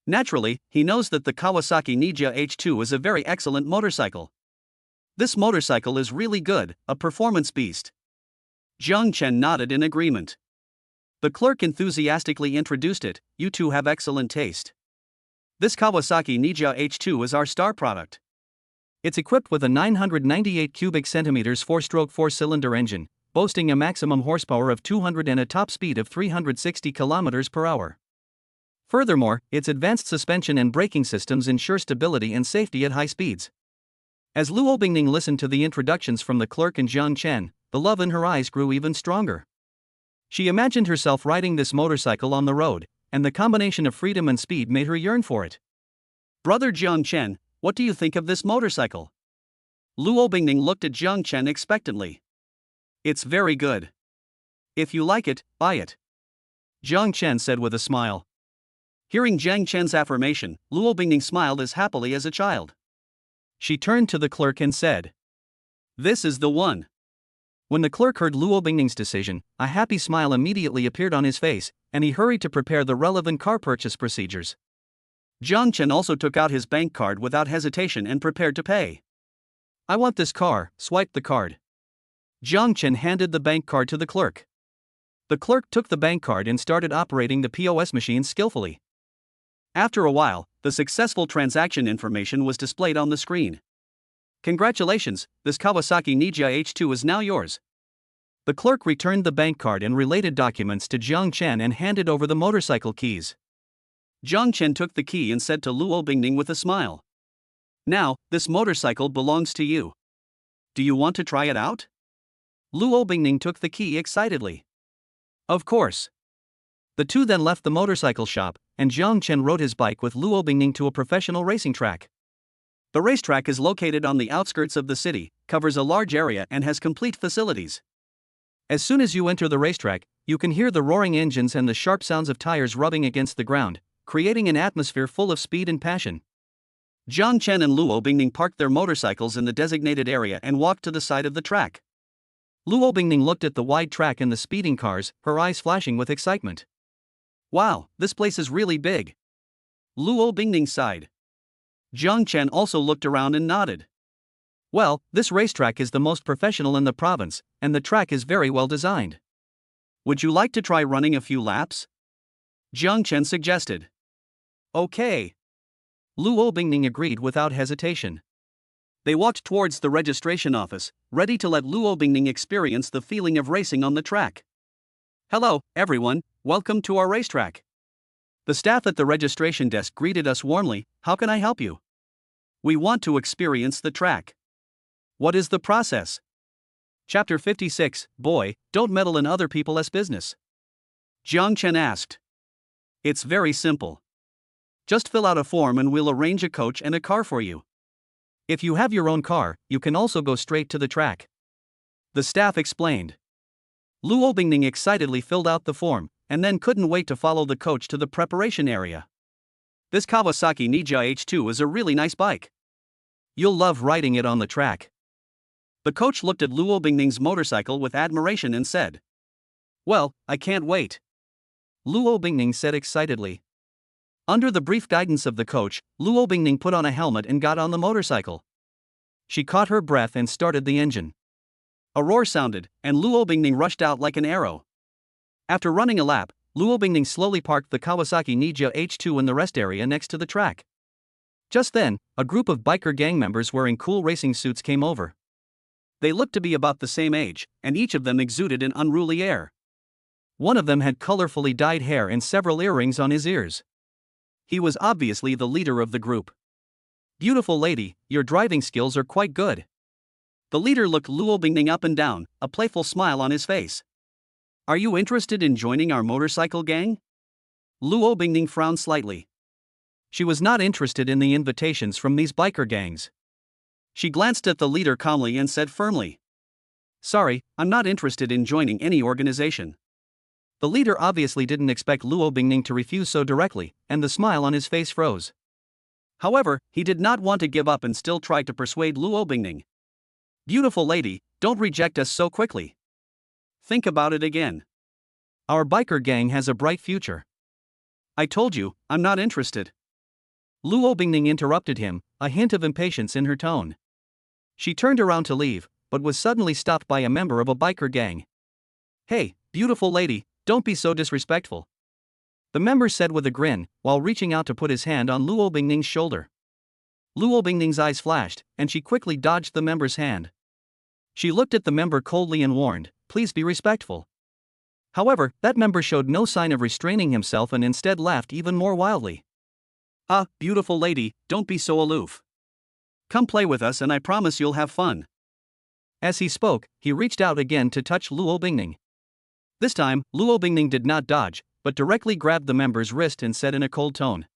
Naturally, he knows that the Kawasaki Ninja H2 is a very excellent motorcycle. This motorcycle is really good, a performance beast. Jiang Chen nodded in agreement. The clerk enthusiastically introduced it, you two have excellent taste. This Kawasaki Ninja H2 is our star product. It's equipped with a 998 cubic centimeters 4-stroke 4-cylinder engine, boasting a maximum horsepower of 200 and a top speed of 360 km per hour. Furthermore, its advanced suspension and braking systems ensure stability and safety at high speeds. As Luo Bingning listened to the introductions from the clerk and Jiang Chen, the love in her eyes grew even stronger. She imagined herself riding this motorcycle on the road, and the combination of freedom and speed made her yearn for it. Brother Jiang Chen, what do you think of this motorcycle? Luo Bingning looked at Jiang Chen expectantly. It's very good. If you like it, buy it. Jiang Chen said with a smile. Hearing Jiang Chen's affirmation, Luo Bingning smiled as happily as a child. She turned to the clerk and said, This is the one. When the clerk heard Luo Bingning's decision, a happy smile immediately appeared on his face, and he hurried to prepare the relevant car purchase procedures. Jiang Chen also took out his bank card without hesitation and prepared to pay. I want this car, swiped the card. Jiang Chen handed the bank card to the clerk. The clerk took the bank card and started operating the POS machine skillfully. After a while, the successful transaction information was displayed on the screen. Congratulations, this Kawasaki Ninja H2 is now yours. The clerk returned the bank card and related documents to Jiang Chen and handed over the motorcycle keys. Jiang Chen took the key and said to Luo Bingning with a smile, "Now, this motorcycle belongs to you. Do you want to try it out?" Luo Bingning took the key excitedly. Of course. The two then left the motorcycle shop, and Jiang Chen rode his bike with Luo Bingning to a professional racing track. The racetrack is located on the outskirts of the city, covers a large area and has complete facilities. As soon as you enter the racetrack, you can hear the roaring engines and the sharp sounds of tires rubbing against the ground, creating an atmosphere full of speed and passion. Jiang Chen and Luo Bingning parked their motorcycles in the designated area and walked to the side of the track. Luo Bingning looked at the wide track and the speeding cars, her eyes flashing with excitement. Wow, this place is really big. Luo Bingning sighed. Jiang Chen also looked around and nodded. Well, this racetrack is the most professional in the province, and the track is very well designed. Would you like to try running a few laps? Jiang Chen suggested. Okay. Luo Bingning agreed without hesitation. They walked towards the registration office, ready to let Luo Bingning experience the feeling of racing on the track. Hello, everyone, welcome to our racetrack. The staff at the registration desk greeted us warmly. How can I help you? We want to experience the track. What is the process? Chapter 56, Boy, don't meddle in other people's business. Jiang Chen asked. It's very simple. Just fill out a form and we'll arrange a coach and a car for you. If you have your own car, you can also go straight to the track. The staff explained. Luo Bingning excitedly filled out the form, and then couldn't wait to follow the coach to the preparation area. This Kawasaki Ninja H2 is a really nice bike. You'll love riding it on the track. The coach looked at Luo Bingning's motorcycle with admiration and said, Well, I can't wait. Luo Bingning said excitedly. Under the brief guidance of the coach, Luo Bingning put on a helmet and got on the motorcycle. She caught her breath and started the engine. A roar sounded, and Luo Bingning rushed out like an arrow. After running a lap, Luo Bingning slowly parked the Kawasaki Ninja H2 in the rest area next to the track. Just then, a group of biker gang members wearing cool racing suits came over. They looked to be about the same age, and each of them exuded an unruly air. One of them had colorfully dyed hair and several earrings on his ears. He was obviously the leader of the group. Beautiful lady, your driving skills are quite good. The leader looked Luo Bingning up and down, a playful smile on his face. Are you interested in joining our motorcycle gang? Luo Bingning frowned slightly. She was not interested in the invitations from these biker gangs. She glanced at the leader calmly and said firmly, Sorry, I'm not interested in joining any organization. The leader obviously didn't expect Luo Bingning to refuse so directly, and the smile on his face froze. However, he did not want to give up and still tried to persuade Luo Bingning. Beautiful lady, don't reject us so quickly. Think about it again. Our biker gang has a bright future. I told you, I'm not interested. Luo Bingning interrupted him, a hint of impatience in her tone. She turned around to leave, but was suddenly stopped by a member of a biker gang. Hey, beautiful lady, don't be so disrespectful. The member said with a grin, while reaching out to put his hand on Luo Bingning's shoulder. Luo Bingning's eyes flashed, and she quickly dodged the member's hand. She looked at the member coldly and warned, Please be respectful. However, that member showed no sign of restraining himself and instead laughed even more wildly. Ah, beautiful lady, don't be so aloof. Come play with us and I promise you'll have fun. As he spoke, he reached out again to touch Luo Bingning. This time, Luo Bingning did not dodge, but directly grabbed the member's wrist and said in a cold tone.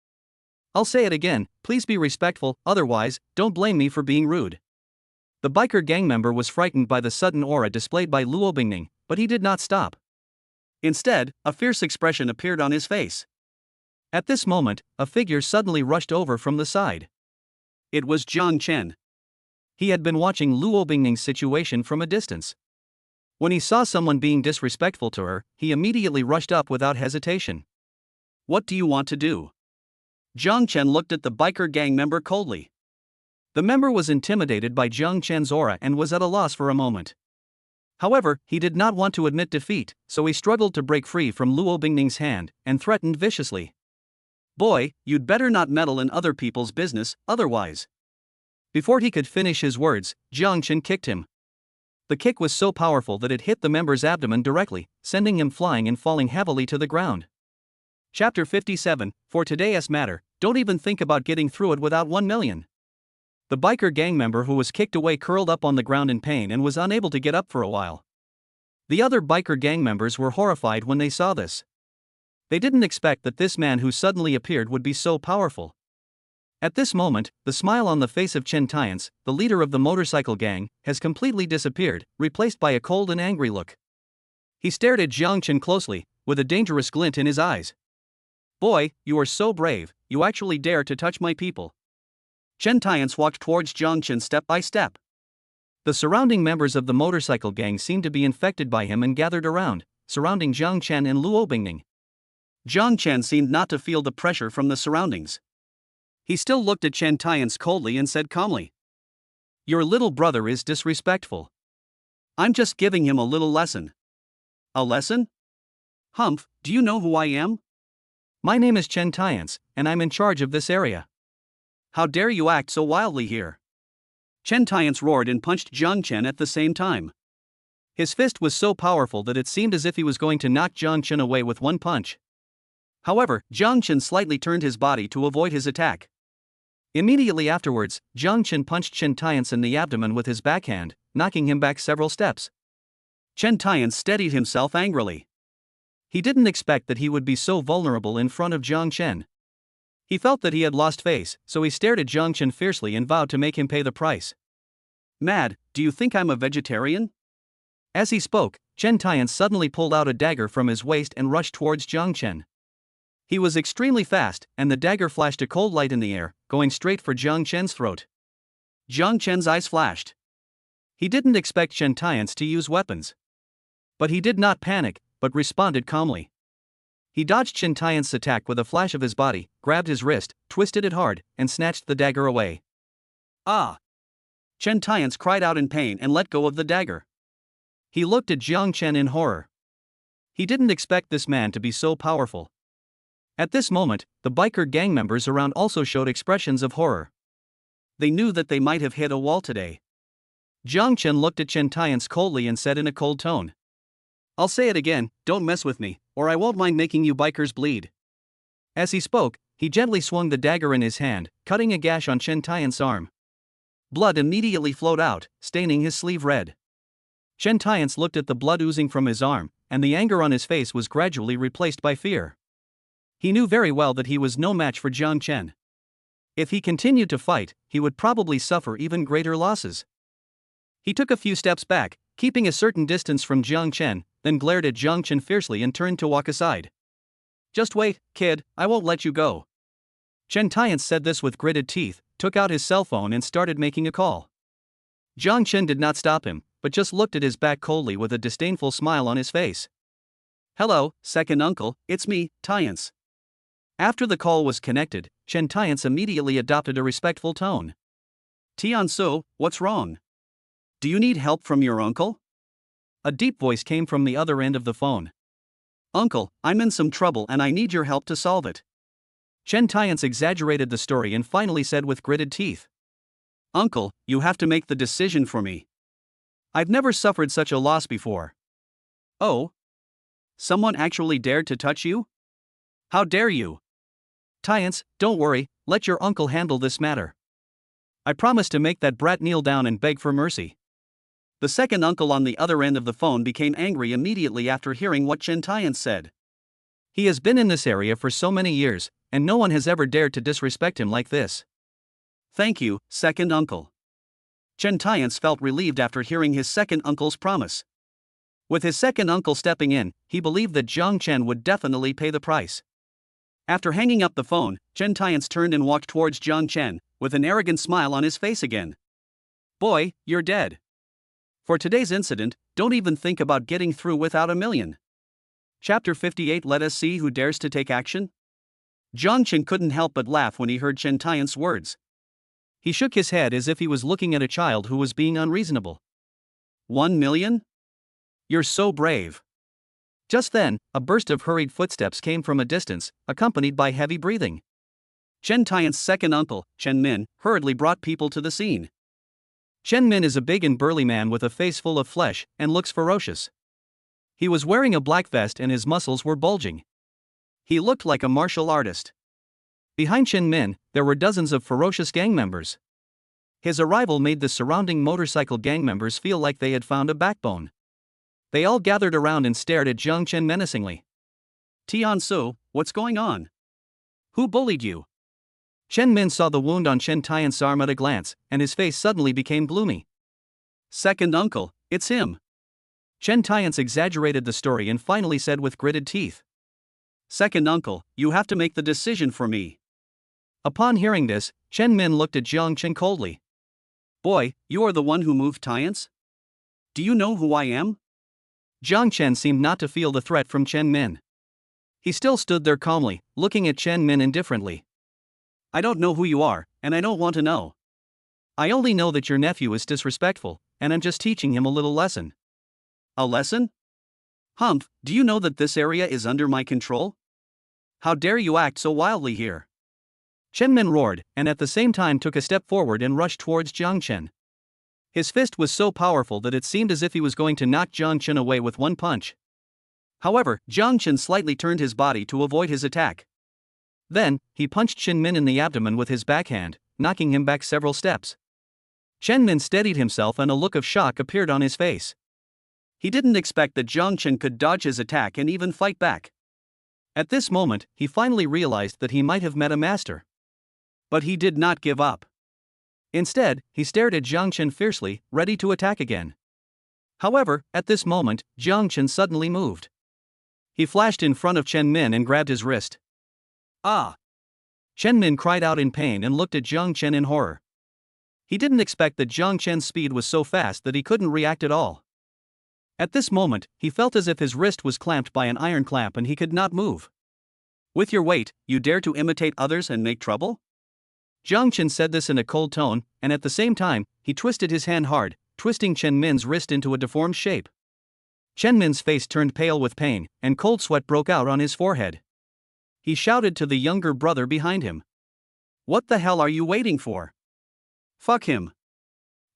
I'll say it again, please be respectful, otherwise, don't blame me for being rude. The biker gang member was frightened by the sudden aura displayed by Luo Bingning, but he did not stop. Instead, a fierce expression appeared on his face. At this moment, a figure suddenly rushed over from the side. It was Jiang Chen. He had been watching Luo Bingning's situation from a distance. When he saw someone being disrespectful to her, he immediately rushed up without hesitation. What do you want to do? Jiang Chen looked at the biker gang member coldly. The member was intimidated by Jiang Chen's aura and was at a loss for a moment. However, he did not want to admit defeat, so he struggled to break free from Luo Bingning's hand and threatened viciously. Boy, you'd better not meddle in other people's business, otherwise. Before he could finish his words, Jiang Chen kicked him. The kick was so powerful that it hit the member's abdomen directly, sending him flying and falling heavily to the ground. Chapter 57, for today's matter, don't even think about getting through it without 1 million. The biker gang member who was kicked away curled up on the ground in pain and was unable to get up for a while. The other biker gang members were horrified when they saw this. They didn't expect that this man who suddenly appeared would be so powerful. At this moment, the smile on the face of Chen Tiance, the leader of the motorcycle gang, has completely disappeared, replaced by a cold and angry look. He stared at Jiang Chen closely, with a dangerous glint in his eyes. Boy, you are so brave, you actually dare to touch my people. Chen Tiance walked towards Jiang Chen step by step. The surrounding members of the motorcycle gang seemed to be infected by him and gathered around, surrounding Jiang Chen and Luo Bingning. Jiang Chen seemed not to feel the pressure from the surroundings. He still looked at Chen Tiance coldly and said calmly, "Your little brother is disrespectful. I'm just giving him a little lesson." "A lesson? Humph, do you know who I am?" "My name is Chen Tiance, and I'm in charge of this area." "How dare you act so wildly here?" Chen Tiance roared and punched Jiang Chen at the same time. His fist was so powerful that it seemed as if he was going to knock Jiang Chen away with one punch. However, Jiang Chen slightly turned his body to avoid his attack. Immediately afterwards, Jiang Chen punched Chen Tiance in the abdomen with his backhand, knocking him back several steps. Chen Tiance steadied himself angrily. He didn't expect that he would be so vulnerable in front of Jiang Chen. He felt that he had lost face, so he stared at Jiang Chen fiercely and vowed to make him pay the price. "Mad, do you think I'm a vegetarian?" As he spoke, Chen Tiance suddenly pulled out a dagger from his waist and rushed towards Jiang Chen. He was extremely fast, and the dagger flashed a cold light in the air, going straight for Jiang Chen's throat. Jiang Chen's eyes flashed. He didn't expect Chen Tiance to use weapons. But he did not panic, but responded calmly. He dodged Chen Tiance's attack with a flash of his body, grabbed his wrist, twisted it hard, and snatched the dagger away. "Ah!" Chen Tiance cried out in pain and let go of the dagger. He looked at Jiang Chen in horror. He didn't expect this man to be so powerful. At this moment, the biker gang members around also showed expressions of horror. They knew that they might have hit a wall today. Jiang Chen looked at Chen Tiance coldly and said in a cold tone, "I'll say it again, don't mess with me, or I won't mind making you bikers bleed." As he spoke, he gently swung the dagger in his hand, cutting a gash on Chen Tiance's arm. Blood immediately flowed out, staining his sleeve red. Chen Tiance looked at the blood oozing from his arm, and the anger on his face was gradually replaced by fear. He knew very well that he was no match for Jiang Chen. If he continued to fight, he would probably suffer even greater losses. He took a few steps back, keeping a certain distance from Jiang Chen, then glared at Jiang Chen fiercely and turned to walk aside. "Just wait, kid, I won't let you go." Chen Tiance said this with gritted teeth, took out his cell phone and started making a call. Jiang Chen did not stop him, but just looked at his back coldly with a disdainful smile on his face. "Hello, second uncle, it's me, Tiance." After the call was connected, Chen Tiance immediately adopted a respectful tone. "Tianso, what's wrong? Do you need help from your uncle?" A deep voice came from the other end of the phone. "Uncle, I'm in some trouble and I need your help to solve it." Chen Tiance exaggerated the story and finally said with gritted teeth, "Uncle, you have to make the decision for me. I've never suffered such a loss before." "Oh? Someone actually dared to touch you? How dare you?" "Tiance, don't worry, let your uncle handle this matter. I promise to make that brat kneel down and beg for mercy." The second uncle on the other end of the phone became angry immediately after hearing what Chen Tiance said. He has been in this area for so many years, and no one has ever dared to disrespect him like this. "Thank you, second uncle." Chen Tiance felt relieved after hearing his second uncle's promise. With his second uncle stepping in, he believed that Jiang Chen would definitely pay the price. After hanging up the phone, Chen Tiance turned and walked towards Jiang Chen, with an arrogant smile on his face again. "Boy, you're dead. For today's incident, don't even think about getting through without 1 million. Chapter 58. Let us see who dares to take action. Jiang Chen couldn't help but laugh when he heard Chen Tiance's words. He shook his head as if he was looking at a child who was being unreasonable. 1 million? You're so brave. Just then, a burst of hurried footsteps came from a distance, accompanied by heavy breathing. Chen Tian's second uncle, Chen Min, hurriedly brought people to the scene. Chen Min is a big and burly man with a face full of flesh and looks ferocious. He was wearing a black vest and his muscles were bulging. He looked like a martial artist. Behind Chen Min, there were dozens of ferocious gang members. His arrival made the surrounding motorcycle gang members feel like they had found a backbone. They all gathered around and stared at Jiang Chen menacingly. Tian Su, what's going on? Who bullied you? Chen Min saw the wound on Chen Tian's arm at a glance, and his face suddenly became gloomy. Second uncle, it's him. Chen Tian's exaggerated the story and finally said with gritted teeth. Second uncle, you have to make the decision for me. Upon hearing this, Chen Min looked at Jiang Chen coldly. Boy, you are the one who moved Tian's? Do you know who I am? Jiang Chen seemed not to feel the threat from Chen Min. He still stood there calmly, looking at Chen Min indifferently. I don't know who you are, and I don't want to know. I only know that your nephew is disrespectful, and I'm just teaching him a little lesson. A lesson? Humph, do you know that this area is under my control? How dare you act so wildly here? Chen Min roared, and at the same time took a step forward and rushed towards Jiang Chen. His fist was so powerful that it seemed as if he was going to knock Jiang Chen away with one punch. However, Jiang Chen slightly turned his body to avoid his attack. Then, he punched Chen Min in the abdomen with his backhand, knocking him back several steps. Chen Min steadied himself and a look of shock appeared on his face. He didn't expect that Jiang Chen could dodge his attack and even fight back. At this moment, he finally realized that he might have met a master. But he did not give up. Instead, he stared at Jiang Chen fiercely, ready to attack again. However, at this moment, Jiang Chen suddenly moved. He flashed in front of Chen Min and grabbed his wrist. Ah! Chen Min cried out in pain and looked at Jiang Chen in horror. He didn't expect that Jiang Chen's speed was so fast that he couldn't react at all. At this moment, he felt as if his wrist was clamped by an iron clamp and he could not move. With your weight, you dare to imitate others and make trouble? Jiang Chen said this in a cold tone, and at the same time, he twisted his hand hard, twisting Chen Min's wrist into a deformed shape. Chen Min's face turned pale with pain, and cold sweat broke out on his forehead. He shouted to the younger brother behind him. What the hell are you waiting for? Fuck him.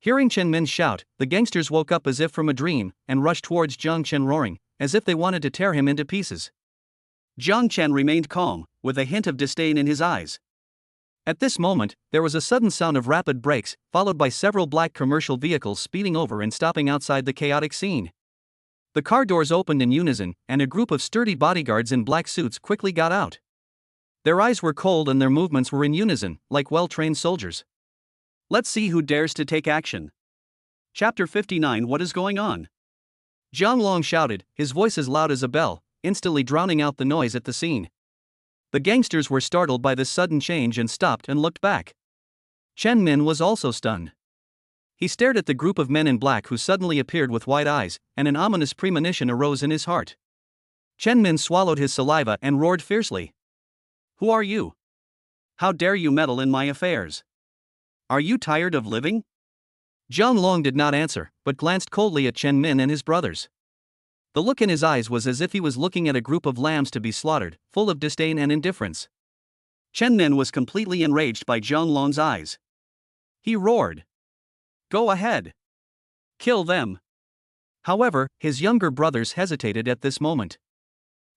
Hearing Chen Min shout, the gangsters woke up as if from a dream, and rushed towards Jiang Chen roaring, as if they wanted to tear him into pieces. Jiang Chen remained calm, with a hint of disdain in his eyes. At this moment, there was a sudden sound of rapid brakes, followed by several black commercial vehicles speeding over and stopping outside the chaotic scene. The car doors opened in unison, and a group of sturdy bodyguards in black suits quickly got out. Their eyes were cold and their movements were in unison, like well-trained soldiers. Let's see who dares to take action. Chapter 59. What is going on? Jiang Long shouted, his voice as loud as a bell, instantly drowning out the noise at the scene. The gangsters were startled by this sudden change and stopped and looked back. Chen Min was also stunned. He stared at the group of men in black who suddenly appeared with wide eyes, and an ominous premonition arose in his heart. Chen Min swallowed his saliva and roared fiercely. Who are you? How dare you meddle in my affairs? Are you tired of living? Jiang Long did not answer, but glanced coldly at Chen Min and his brothers. The look in his eyes was as if he was looking at a group of lambs to be slaughtered, full of disdain and indifference. Chen Min was completely enraged by Jiang Long's eyes. He roared. Go ahead. Kill them. However, his younger brothers hesitated at this moment.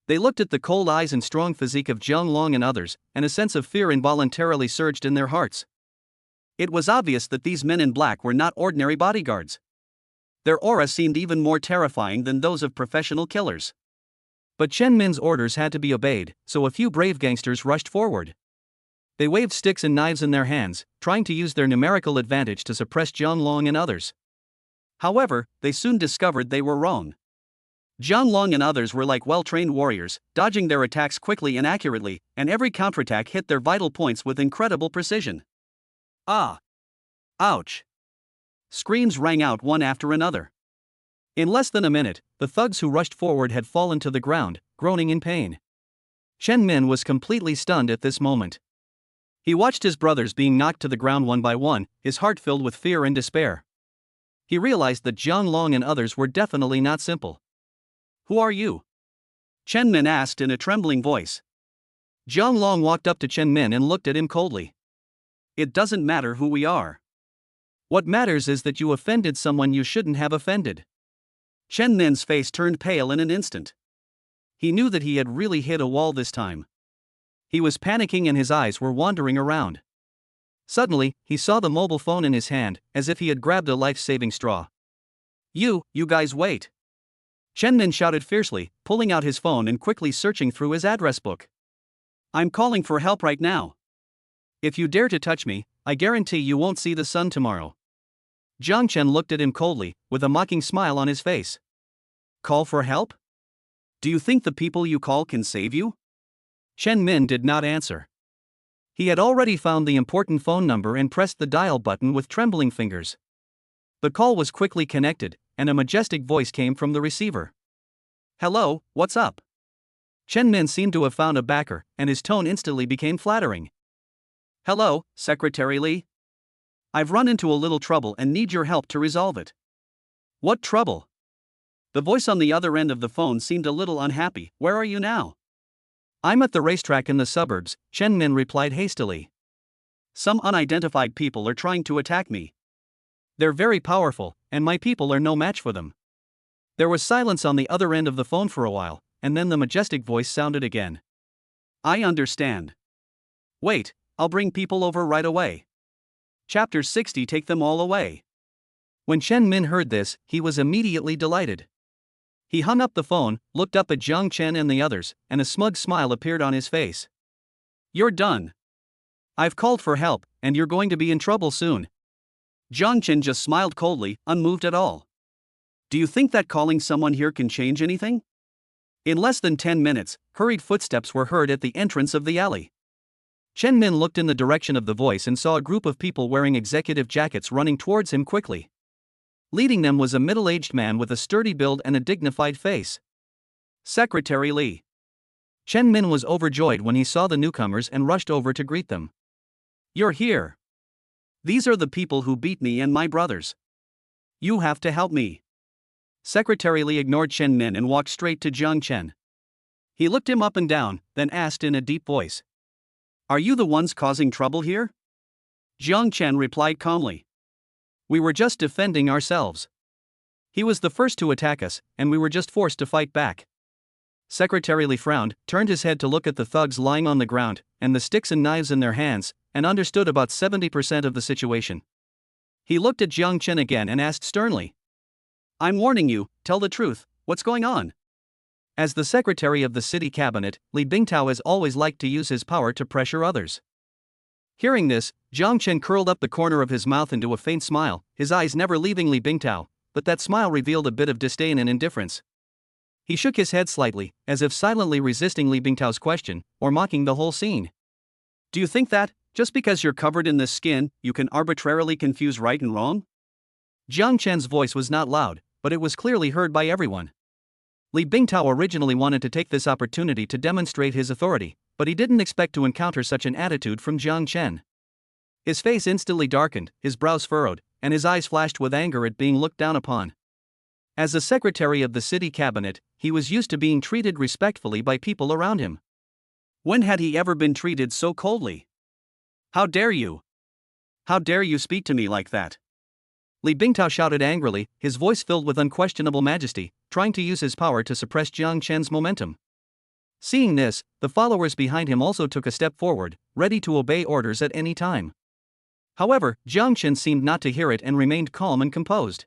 They looked at the cold eyes and strong physique of Jiang Long and others, and a sense of fear involuntarily surged in their hearts. It was obvious that these men in black were not ordinary bodyguards. Their aura seemed even more terrifying than those of professional killers. But Chen Min's orders had to be obeyed, so a few brave gangsters rushed forward. They waved sticks and knives in their hands, trying to use their numerical advantage to suppress Jiang Long and others. However, they soon discovered they were wrong. Jiang Long and others were like well-trained warriors, dodging their attacks quickly and accurately, and every counterattack hit their vital points with incredible precision. Ah! Ouch! Screams rang out one after another. In less than a minute, the thugs who rushed forward had fallen to the ground, groaning in pain. Chen Min was completely stunned at this moment. He watched his brothers being knocked to the ground one by one, his heart filled with fear and despair. He realized that Jiang Long and others were definitely not simple. Who are you? Chen Min asked in a trembling voice. Jiang Long walked up to Chen Min and looked at him coldly. It doesn't matter who we are. What matters is that you offended someone you shouldn't have offended. Chen Min's face turned pale in an instant. He knew that he had really hit a wall this time. He was panicking and his eyes were wandering around. Suddenly, he saw the mobile phone in his hand, as if he had grabbed a life-saving straw. You guys wait. Chen Min shouted fiercely, pulling out his phone and quickly searching through his address book. I'm calling for help right now. If you dare to touch me, I guarantee you won't see the sun tomorrow. Jiang Chen looked at him coldly, with a mocking smile on his face. Call for help? Do you think the people you call can save you? Chen Min did not answer. He had already found the important phone number and pressed the dial button with trembling fingers. The call was quickly connected, and a majestic voice came from the receiver. Hello, what's up? Chen Min seemed to have found a backer, and his tone instantly became flattering. Hello, Secretary Li. I've run into a little trouble and need your help to resolve it. What trouble? The voice on the other end of the phone seemed a little unhappy. Where are you now? I'm at the racetrack in the suburbs, Chen Min replied hastily. Some unidentified people are trying to attack me. They're very powerful, and my people are no match for them. There was silence on the other end of the phone for a while, and then the majestic voice sounded again. I understand. Wait, I'll bring people over right away. Chapter 60. Take them all away. When Chen Min heard this, he was immediately delighted. He hung up the phone, looked up at Jiang Chen and the others, and a smug smile appeared on his face. You're done. I've called for help, and you're going to be in trouble soon. Jiang Chen just smiled coldly, unmoved at all. Do you think that calling someone here can change anything? In less than 10 minutes, hurried footsteps were heard at the entrance of the alley. Chen Min looked in the direction of the voice and saw a group of people wearing executive jackets running towards him quickly. Leading them was a middle-aged man with a sturdy build and a dignified face. Secretary Li. Chen Min was overjoyed when he saw the newcomers and rushed over to greet them. You're here. These are the people who beat me and my brothers. You have to help me. Secretary Li ignored Chen Min and walked straight to Jiang Chen. He looked him up and down, then asked in a deep voice. Are you the ones causing trouble here? Jiang Chen replied calmly. We were just defending ourselves. He was the first to attack us, and we were just forced to fight back. Secretary Li frowned, turned his head to look at the thugs lying on the ground, and the sticks and knives in their hands, and understood about 70% of the situation. He looked at Jiang Chen again and asked sternly. I'm warning you, tell the truth, what's going on? As the secretary of the city cabinet, Li Bingtao has always liked to use his power to pressure others. Hearing this, Jiang Chen curled up the corner of his mouth into a faint smile, his eyes never leaving Li Bingtao, but that smile revealed a bit of disdain and indifference. He shook his head slightly, as if silently resisting Li Bingtao's question, or mocking the whole scene. Do you think that, just because you're covered in this skin, you can arbitrarily confuse right and wrong? Jiang Chen's voice was not loud, but it was clearly heard by everyone. Li Bingtao originally wanted to take this opportunity to demonstrate his authority, but he didn't expect to encounter such an attitude from Jiang Chen. His face instantly darkened, his brows furrowed, and his eyes flashed with anger at being looked down upon. As the secretary of the city cabinet, he was used to being treated respectfully by people around him. When had he ever been treated so coldly? How dare you? How dare you speak to me like that? Li Bingtao shouted angrily, his voice filled with unquestionable majesty, trying to use his power to suppress Jiang Chen's momentum. Seeing this, the followers behind him also took a step forward, ready to obey orders at any time. However, Jiang Chen seemed not to hear it and remained calm and composed.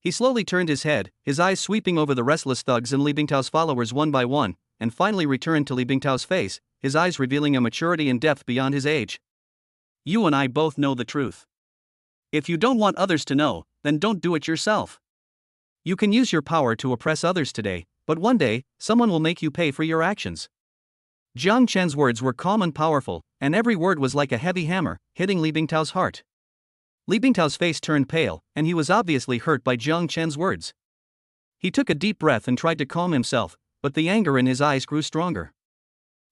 He slowly turned his head, his eyes sweeping over the restless thugs and Li Bingtao's followers one by one, and finally returned to Li Bingtao's face, his eyes revealing a maturity and depth beyond his age. You and I both know the truth. If you don't want others to know, then don't do it yourself. You can use your power to oppress others today, but one day, someone will make you pay for your actions. Jiang Chen's words were calm and powerful, and every word was like a heavy hammer, hitting Li Bingtao's heart. Li Bingtao's face turned pale, and he was obviously hurt by Jiang Chen's words. He took a deep breath and tried to calm himself, but the anger in his eyes grew stronger.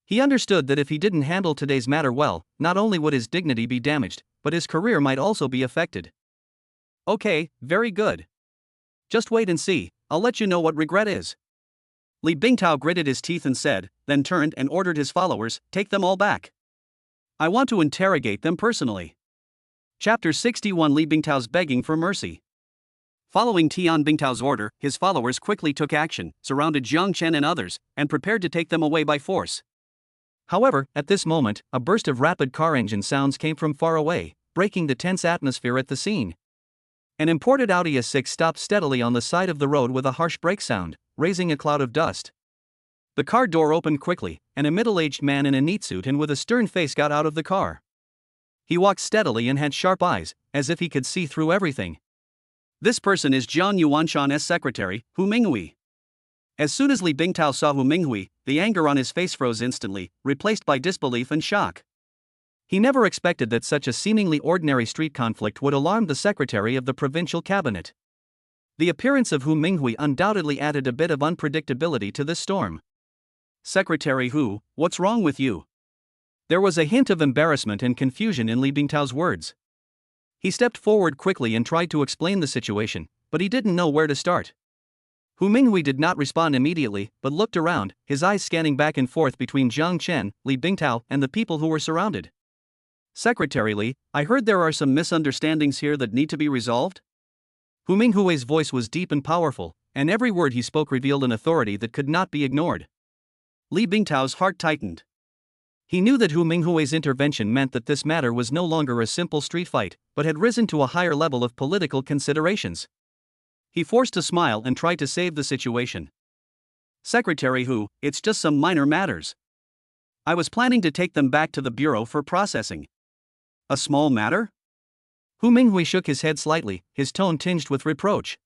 He understood that if he didn't handle today's matter well, not only would his dignity be damaged, but his career might also be affected. Okay, very good. Just wait and see, I'll let you know what regret is. Li Bingtao gritted his teeth and said, then turned and ordered his followers, take them all back. I want to interrogate them personally. Chapter 61 Li Bingtao's begging for mercy. Following Tian Bingtao's order, his followers quickly took action, surrounded Jiang Chen and others, and prepared to take them away by force. However, at this moment, a burst of rapid car engine sounds came from far away, breaking the tense atmosphere at the scene. An imported Audi A6 stopped steadily on the side of the road with a harsh brake sound, raising a cloud of dust. The car door opened quickly, and a middle-aged man in a neat suit and with a stern face got out of the car. He walked steadily and had sharp eyes, as if he could see through everything. This person is Jiang Yuanshan's secretary, Hu Minghui. As soon as Li Bingtao saw Hu Minghui, the anger on his face froze instantly, replaced by disbelief and shock. He never expected that such a seemingly ordinary street conflict would alarm the secretary of the provincial cabinet. The appearance of Hu Minghui undoubtedly added a bit of unpredictability to this storm. Secretary Hu, what's wrong with you? There was a hint of embarrassment and confusion in Li Bingtao's words. He stepped forward quickly and tried to explain the situation, but he didn't know where to start. Hu Minghui did not respond immediately, but looked around, his eyes scanning back and forth between Jiang Chen, Li Bingtao, and the people who were surrounded. Secretary Li, I heard there are some misunderstandings here that need to be resolved? Hu Minghui's voice was deep and powerful, and every word he spoke revealed an authority that could not be ignored. Li Bingtao's heart tightened. He knew that Hu Minghui's intervention meant that this matter was no longer a simple street fight, but had risen to a higher level of political considerations. He forced a smile and tried to save the situation. Secretary Hu, it's just some minor matters. I was planning to take them back to the bureau for processing. A small matter? Hu Minghui shook his head slightly, his tone tinged with reproach.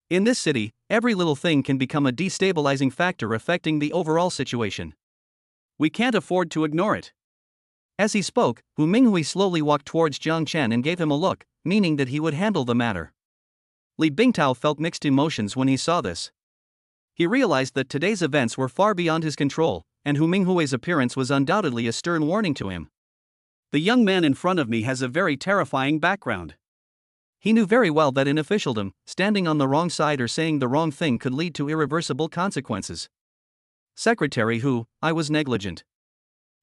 In this city, every little thing can become a destabilizing factor affecting the overall situation. We can't afford to ignore it. As he spoke, Hu Minghui slowly walked towards Jiang Chen and gave him a look, meaning that he would handle the matter. Li Bingtao felt mixed emotions when he saw this. He realized that today's events were far beyond his control, and Hu Minghui's appearance was undoubtedly a stern warning to him. The young man in front of me has a very terrifying background. He knew very well that in officialdom, standing on the wrong side or saying the wrong thing could lead to irreversible consequences. Secretary Hu, I was negligent.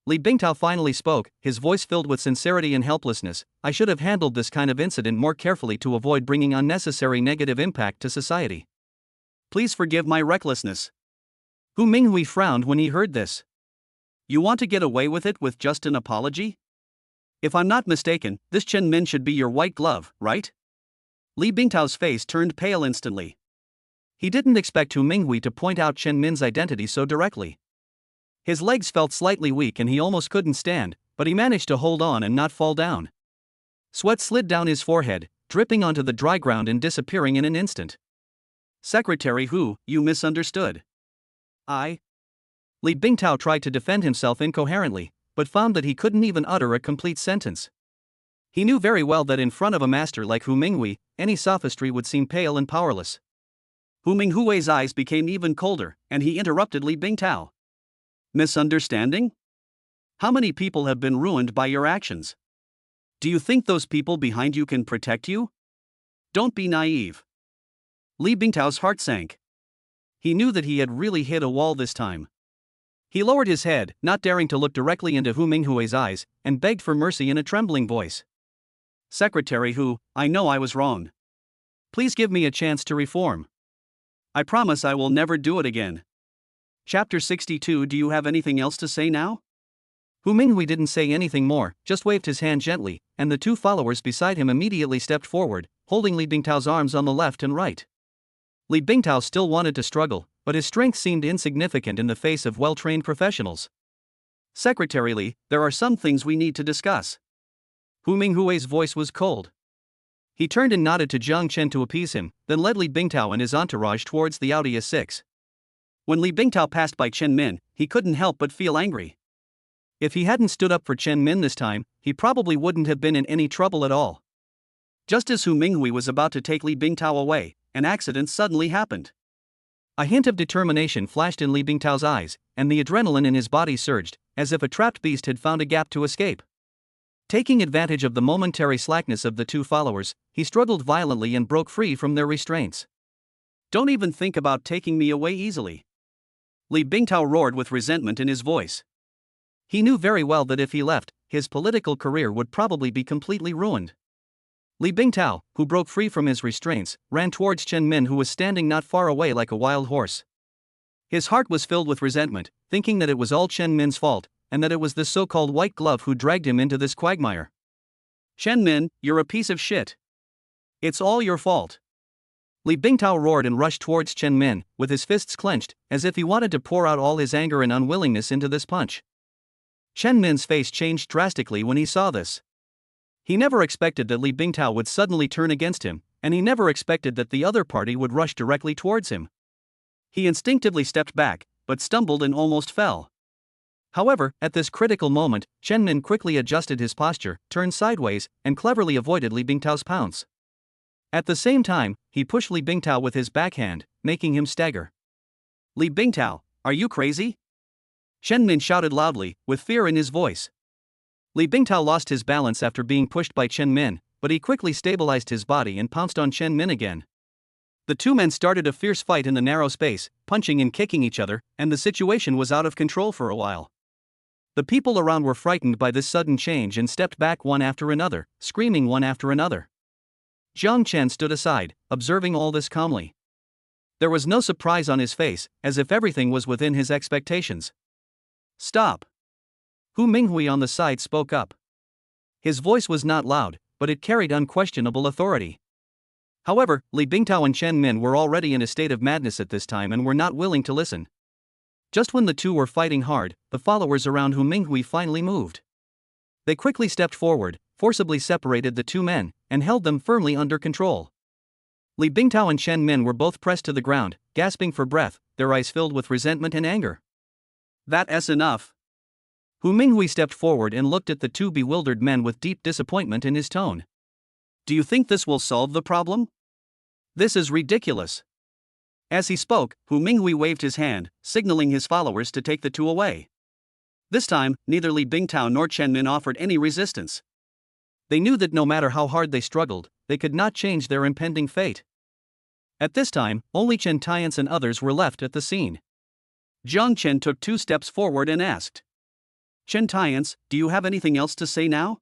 Li Bingtao finally spoke, his voice filled with sincerity and helplessness. I should have handled this kind of incident more carefully to avoid bringing unnecessary negative impact to society. Please forgive my recklessness. Hu Minghui frowned when he heard this. You want to get away with it with just an apology? If I'm not mistaken, this Chen Min should be your white glove, right? Li Bingtao's face turned pale instantly. He didn't expect Hu Minghui to point out Chen Min's identity so directly. His legs felt slightly weak and he almost couldn't stand, but he managed to hold on and not fall down. Sweat slid down his forehead, dripping onto the dry ground and disappearing in an instant. Secretary Hu, you misunderstood. Li Bingtao tried to defend himself incoherently, but found that he couldn't even utter a complete sentence. He knew very well that in front of a master like Hu Minghui, any sophistry would seem pale and powerless. Hu Minghui's eyes became even colder, and he interrupted Li Bingtao. Misunderstanding? How many people have been ruined by your actions? Do you think those people behind you can protect you? Don't be naive. Li Bingtao's heart sank. He knew that he had really hit a wall this time. He lowered his head, not daring to look directly into Hu Minghui's eyes, and begged for mercy in a trembling voice. Secretary Hu, I know I was wrong. Please give me a chance to reform. I promise I will never do it again. Chapter 62 Do you have anything else to say now? Hu Minghui didn't say anything more, just waved his hand gently, and the two followers beside him immediately stepped forward, holding Li Bingtao's arms on the left and right. Li Bingtao still wanted to struggle, but his strength seemed insignificant in the face of well-trained professionals. Secretary Li, there are some things we need to discuss. Hu Minghui's voice was cold. He turned and nodded to Jiang Chen to appease him, then led Li Bingtao and his entourage towards the Audi A6. When Li Bingtao passed by Chen Min, he couldn't help but feel angry. If he hadn't stood up for Chen Min this time, he probably wouldn't have been in any trouble at all. Just as Hu Minghui was about to take Li Bingtao away, an accident suddenly happened. A hint of determination flashed in Li Bingtao's eyes, and the adrenaline in his body surged, as if a trapped beast had found a gap to escape. Taking advantage of the momentary slackness of the two followers, he struggled violently and broke free from their restraints. Don't even think about taking me away easily. Li Bingtao roared with resentment in his voice. He knew very well that if he left, his political career would probably be completely ruined. Li Bingtao, who broke free from his restraints, ran towards Chen Min, who was standing not far away like a wild horse. His heart was filled with resentment, thinking that it was all Chen Min's fault, and that it was this so-called white glove who dragged him into this quagmire. Chen Min, you're a piece of shit. It's all your fault. Li Bingtao roared and rushed towards Chen Min, with his fists clenched, as if he wanted to pour out all his anger and unwillingness into this punch. Chen Min's face changed drastically when he saw this. He never expected that Li Bingtao would suddenly turn against him, and he never expected that the other party would rush directly towards him. He instinctively stepped back, but stumbled and almost fell. However, at this critical moment, Chen Min quickly adjusted his posture, turned sideways, and cleverly avoided Li Bingtao's pounce. At the same time, he pushed Li Bingtao with his backhand, making him stagger. Li Bingtao, are you crazy? Chen Min shouted loudly, with fear in his voice. Li Bingtao lost his balance after being pushed by Chen Min, but he quickly stabilized his body and pounced on Chen Min again. The two men started a fierce fight in the narrow space, punching and kicking each other, and the situation was out of control for a while. The people around were frightened by this sudden change and stepped back one after another, screaming one after another. Jiang Chen stood aside, observing all this calmly. There was no surprise on his face, as if everything was within his expectations. Stop! Hu Minghui on the side spoke up. His voice was not loud, but it carried unquestionable authority. However, Li Bingtao and Chen Min were already in a state of madness at this time and were not willing to listen. Just when the two were fighting hard, the followers around Hu Minghui finally moved. They quickly stepped forward, forcibly separated the two men, and held them firmly under control. Li Bingtao and Chen Min were both pressed to the ground, gasping for breath, their eyes filled with resentment and anger. That's enough. Hu Minghui stepped forward and looked at the two bewildered men with deep disappointment in his tone. Do you think this will solve the problem? This is ridiculous. As he spoke, Hu Minghui waved his hand, signaling his followers to take the two away. This time, neither Li Bingtao nor Chen Min offered any resistance. They knew that no matter how hard they struggled, they could not change their impending fate. At this time, only Chen Tiance and others were left at the scene. Jiang Chen took 2 steps forward and asked, Chen Tiance, do you have anything else to say now?